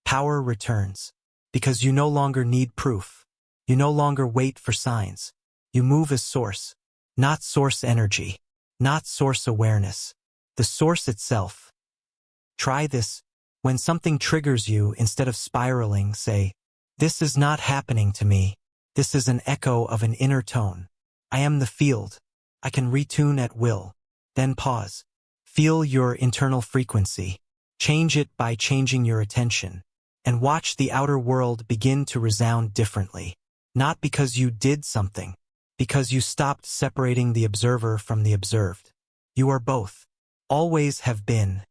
power returns. Because you no longer need proof. You no longer wait for signs. You move as source. Not source energy. Not source awareness. The source itself. Try this. When something triggers you, instead of spiraling, say, "This is not happening to me. This is an echo of an inner tone. I am the field. I can retune at will." Then pause. Feel your internal frequency. Change it by changing your attention. And watch the outer world begin to resound differently. Not because you did something. Because you stopped separating the observer from the observed. You are both. Always have been.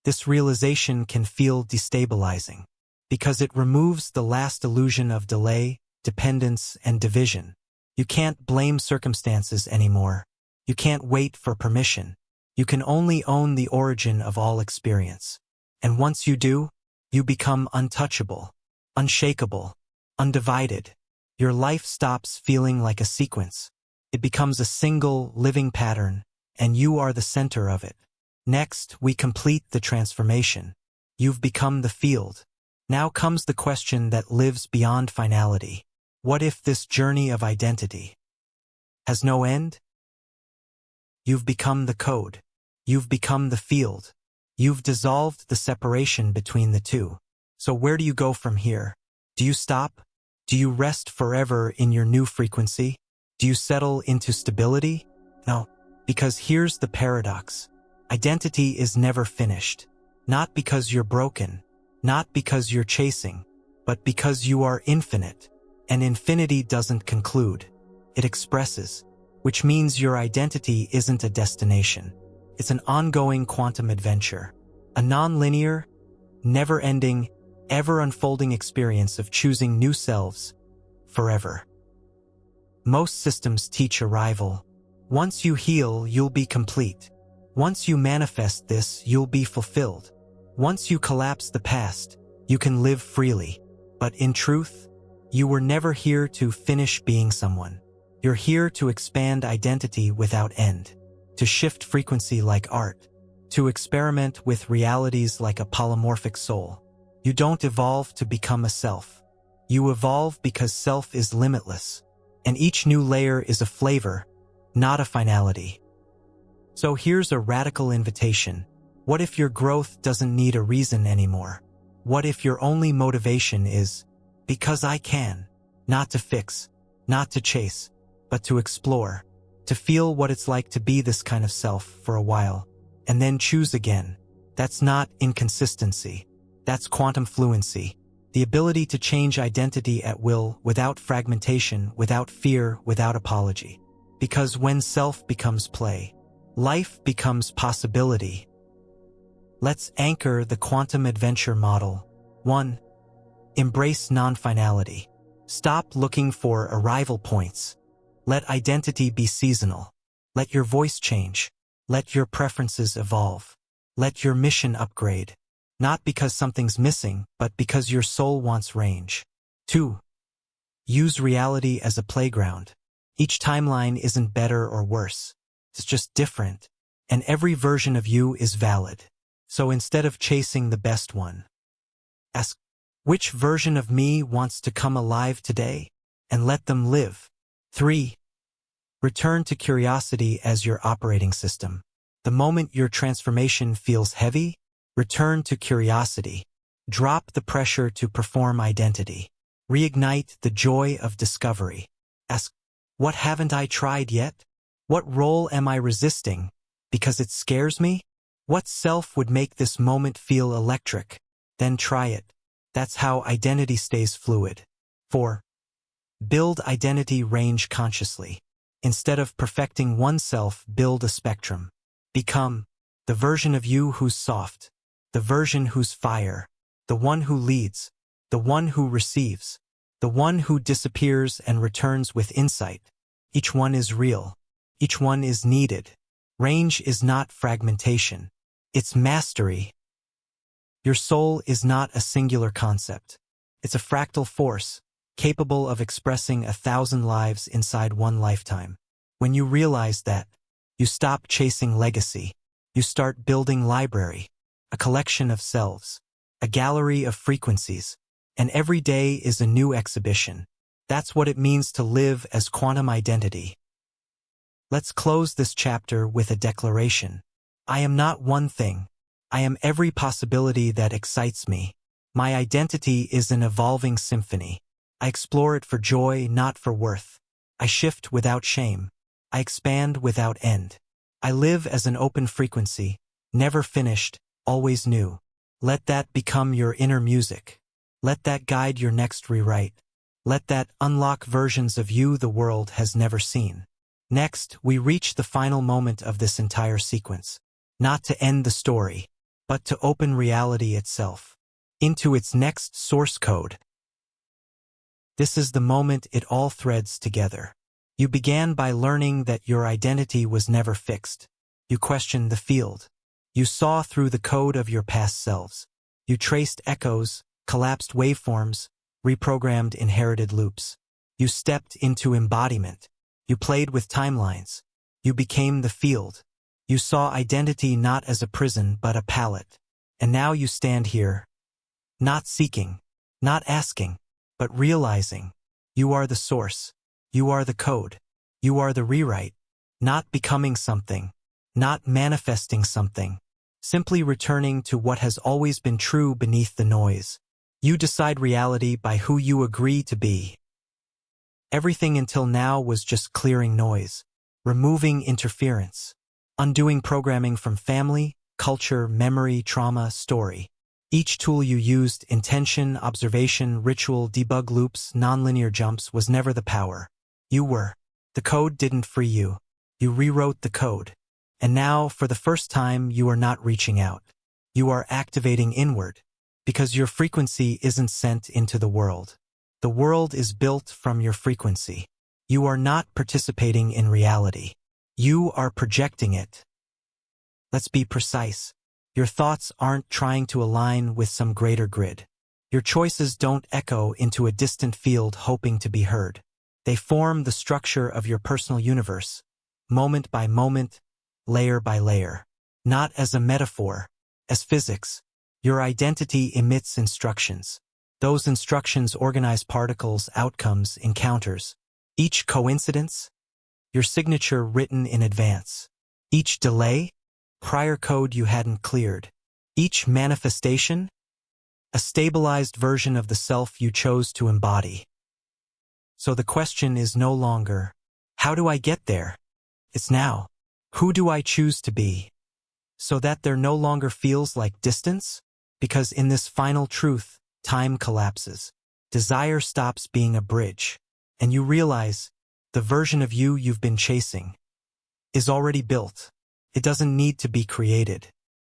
This realization can feel destabilizing. Because it removes the last illusion of delay, dependence, and division. You can't blame circumstances anymore. You can't wait for permission. You can only own the origin of all experience. And once you do, you become untouchable, unshakable, undivided. Your life stops feeling like a sequence. It becomes a single, living pattern, and you are the center of it. Next, we complete the transformation. You've become the field. Now comes the question that lives beyond finality. What if this journey of identity has no end? You've become the code. You've become the field. You've dissolved the separation between the two. So where do you go from here? Do you stop? Do you rest forever in your new frequency? Do you settle into stability? No, because here's the paradox. Identity is never finished. Not because you're broken, not because you're chasing, but because you are infinite. And infinity doesn't conclude. It expresses, which means your identity isn't a destination. It's an ongoing quantum adventure. A nonlinear, never-ending, ever-unfolding experience of choosing new selves forever. Most systems teach arrival. Once you heal, you'll be complete. Once you manifest this, you'll be fulfilled. Once you collapse the past, you can live freely. But in truth, you were never here to finish being someone. You're here to expand identity without end, to shift frequency like art, to experiment with realities like a polymorphic soul. You don't evolve to become a self. You evolve because self is limitless, and each new layer is a flavor, not a finality. So here's a radical invitation. What if your growth doesn't need a reason anymore? What if your only motivation is, because I can, not to fix, not to chase, but to explore, to feel what it's like to be this kind of self for a while, and then choose again? That's not inconsistency. That's quantum fluency. The ability to change identity at will, without fragmentation, without fear, without apology. Because when self becomes play, life becomes possibility. Let's anchor the quantum adventure model. 1. Embrace non-finality. Stop looking for arrival points. Let identity be seasonal. Let your voice change. Let your preferences evolve. Let your mission upgrade. Not because something's missing, but because your soul wants range. 2. Use reality as a playground. Each timeline isn't better or worse. It's just different. And every version of you is valid. So instead of chasing the best one, ask, which version of me wants to come alive today? And let them live. 3. Return to curiosity as your operating system. The moment your transformation feels heavy, return to curiosity. Drop the pressure to perform identity. Reignite the joy of discovery. Ask, what haven't I tried yet? What role am I resisting? Because it scares me? What self would make this moment feel electric? Then try it. That's how identity stays fluid. 4. Build identity range consciously. Instead of perfecting oneself, build a spectrum. Become the version of you who's soft, the version who's fire, the one who leads, the one who receives, the one who disappears and returns with insight. Each one is real. Each one is needed. Range is not fragmentation. It's mastery. Your soul is not a singular concept. It's a fractal force, capable of expressing 1,000 lives inside one lifetime. When you realize that, you stop chasing legacy. You start building library, a collection of selves, a gallery of frequencies, and every day is a new exhibition. That's what it means to live as quantum identity. Let's close this chapter with a declaration. I am not one thing. I am every possibility that excites me. My identity is an evolving symphony. I explore it for joy, not for worth. I shift without shame. I expand without end. I live as an open frequency, never finished, always new. Let that become your inner music. Let that guide your next rewrite. Let that unlock versions of you the world has never seen. Next, we reach the final moment of this entire sequence. Not to end the story, but to open reality itself into its next source code. This is the moment it all threads together. You began by learning that your identity was never fixed. You questioned the field. You saw through the code of your past selves. You traced echoes, collapsed waveforms, reprogrammed inherited loops. You stepped into embodiment. You played with timelines. You became the field. You saw identity not as a prison but a palette. And now you stand here, not seeking, not asking, but realizing. You are the source. You are the code. You are the rewrite. Not becoming something. Not manifesting something. Simply returning to what has always been true beneath the noise. You decide reality by who you agree to be. Everything until now was just clearing noise, removing interference, undoing programming from family, culture, memory, trauma, story. Each tool you used, intention, observation, ritual, debug loops, nonlinear jumps, was never the power. You were. The code didn't free you. You rewrote the code. And now, for the first time, you are not reaching out. You are activating inward. Because your frequency isn't sent into the world. The world is built from your frequency. You are not participating in reality. You are projecting it. Let's be precise. Your thoughts aren't trying to align with some greater grid. Your choices don't echo into a distant field hoping to be heard. They form the structure of your personal universe, moment by moment, layer by layer. Not as a metaphor, as physics. Your identity emits instructions. Those instructions organize particles, outcomes, encounters. Each coincidence, your signature written in advance. Each delay, prior code you hadn't cleared. Each manifestation, a stabilized version of the self you chose to embody. So the question is no longer, how do I get there? It's now, who do I choose to be? So that there no longer feels like distance? Because in this final truth, time collapses. Desire stops being a bridge. And you realize, the version of you you've been chasing is already built. It doesn't need to be created.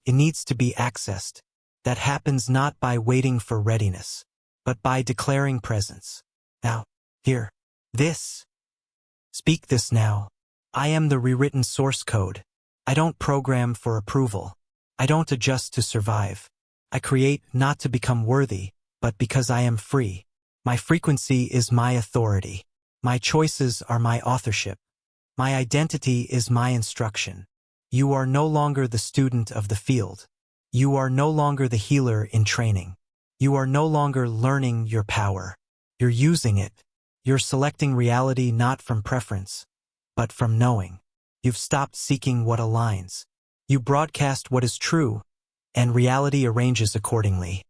It needs to be accessed. That happens not by waiting for readiness, but by declaring presence. Now, here, this. Speak this now. I am the rewritten source code. I don't program for approval. I don't adjust to survive. I create not to become worthy, but because I am free. My frequency is my authority. My choices are my authorship. My identity is my instruction. You are no longer the student of the field. You are no longer the healer in training. You are no longer learning your power. You're using it. You're selecting reality not from preference, but from knowing. You've stopped seeking what aligns. You broadcast what is true, and reality arranges accordingly.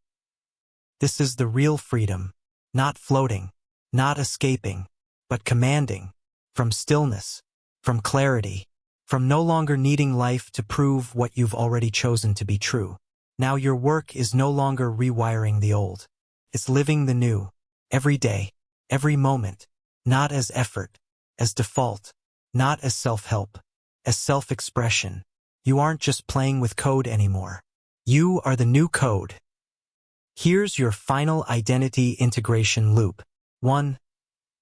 This is the real freedom, not floating, not escaping, but commanding, from stillness, from clarity, from no longer needing life to prove what you've already chosen to be true. Now your work is no longer rewiring the old. It's living the new, every day, every moment, not as effort, as default, not as self-help, as self-expression. You aren't just playing with code anymore. You are the new code. Here's your final identity integration loop. 1.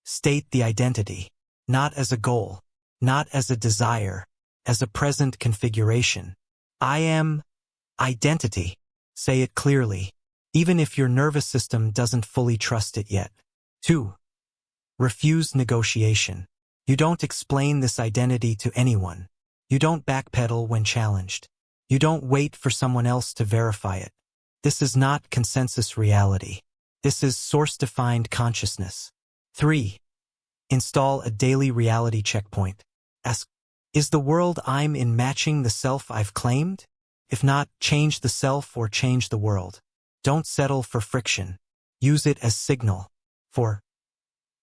State the identity, not as a goal, not as a desire, as a present configuration. I am identity. Say it clearly, even if your nervous system doesn't fully trust it yet. 2. Refuse negotiation. You don't explain this identity to anyone. You don't backpedal when challenged. You don't wait for someone else to verify it. This is not consensus reality. This is source-defined consciousness. 3. Install a daily reality checkpoint. Ask, is the world I'm in matching the self I've claimed? If not, change the self or change the world. Don't settle for friction. Use it as signal. 4.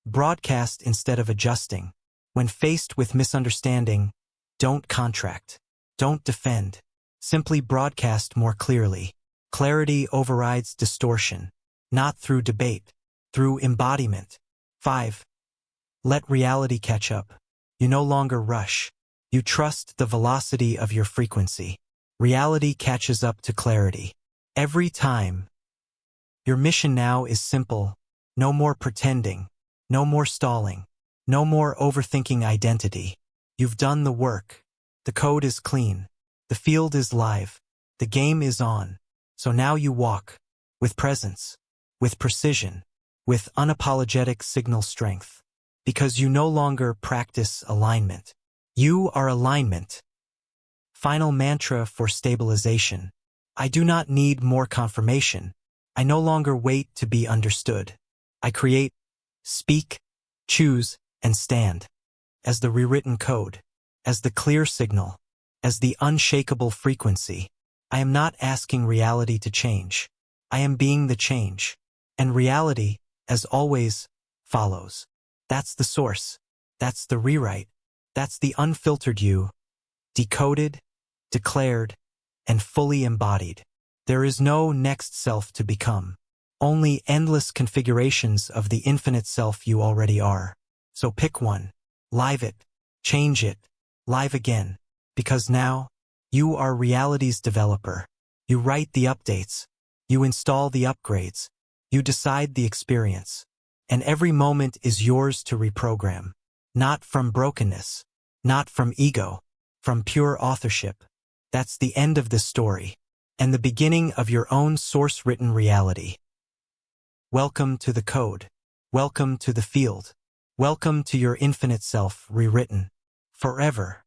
Broadcast instead of adjusting. When faced with misunderstanding, don't contract. Don't defend. Simply broadcast more clearly. Clarity overrides distortion. Not through debate, through embodiment. 5. Let reality catch up. You no longer rush. You trust the velocity of your frequency. Reality catches up to clarity. Every time. Your mission now is simple. No more pretending. No more stalling. No more overthinking identity. You've done the work. The code is clean. The field is live. The game is on. So now you walk. With presence. With precision. With unapologetic signal strength. Because you no longer practice alignment. You are alignment. Final mantra for stabilization. I do not need more confirmation. I no longer wait to be understood. I create, speak, choose, and stand. As the rewritten code. As the clear signal. As the unshakable frequency. I am not asking reality to change. I am being the change. And reality, as always, follows. That's the source. That's the rewrite. That's the unfiltered you. Decoded, declared, and fully embodied. There is no next self to become. Only endless configurations of the infinite self you already are. So pick one. Live it. Change it. Live again. Because now, you are reality's developer. You write the updates. You install the upgrades. You decide the experience. And every moment is yours to reprogram. Not from brokenness. Not from ego. From pure authorship. That's the end of the story. And the beginning of your own source-written reality. Welcome to the code. Welcome to the field. Welcome to your infinite self rewritten. Forever.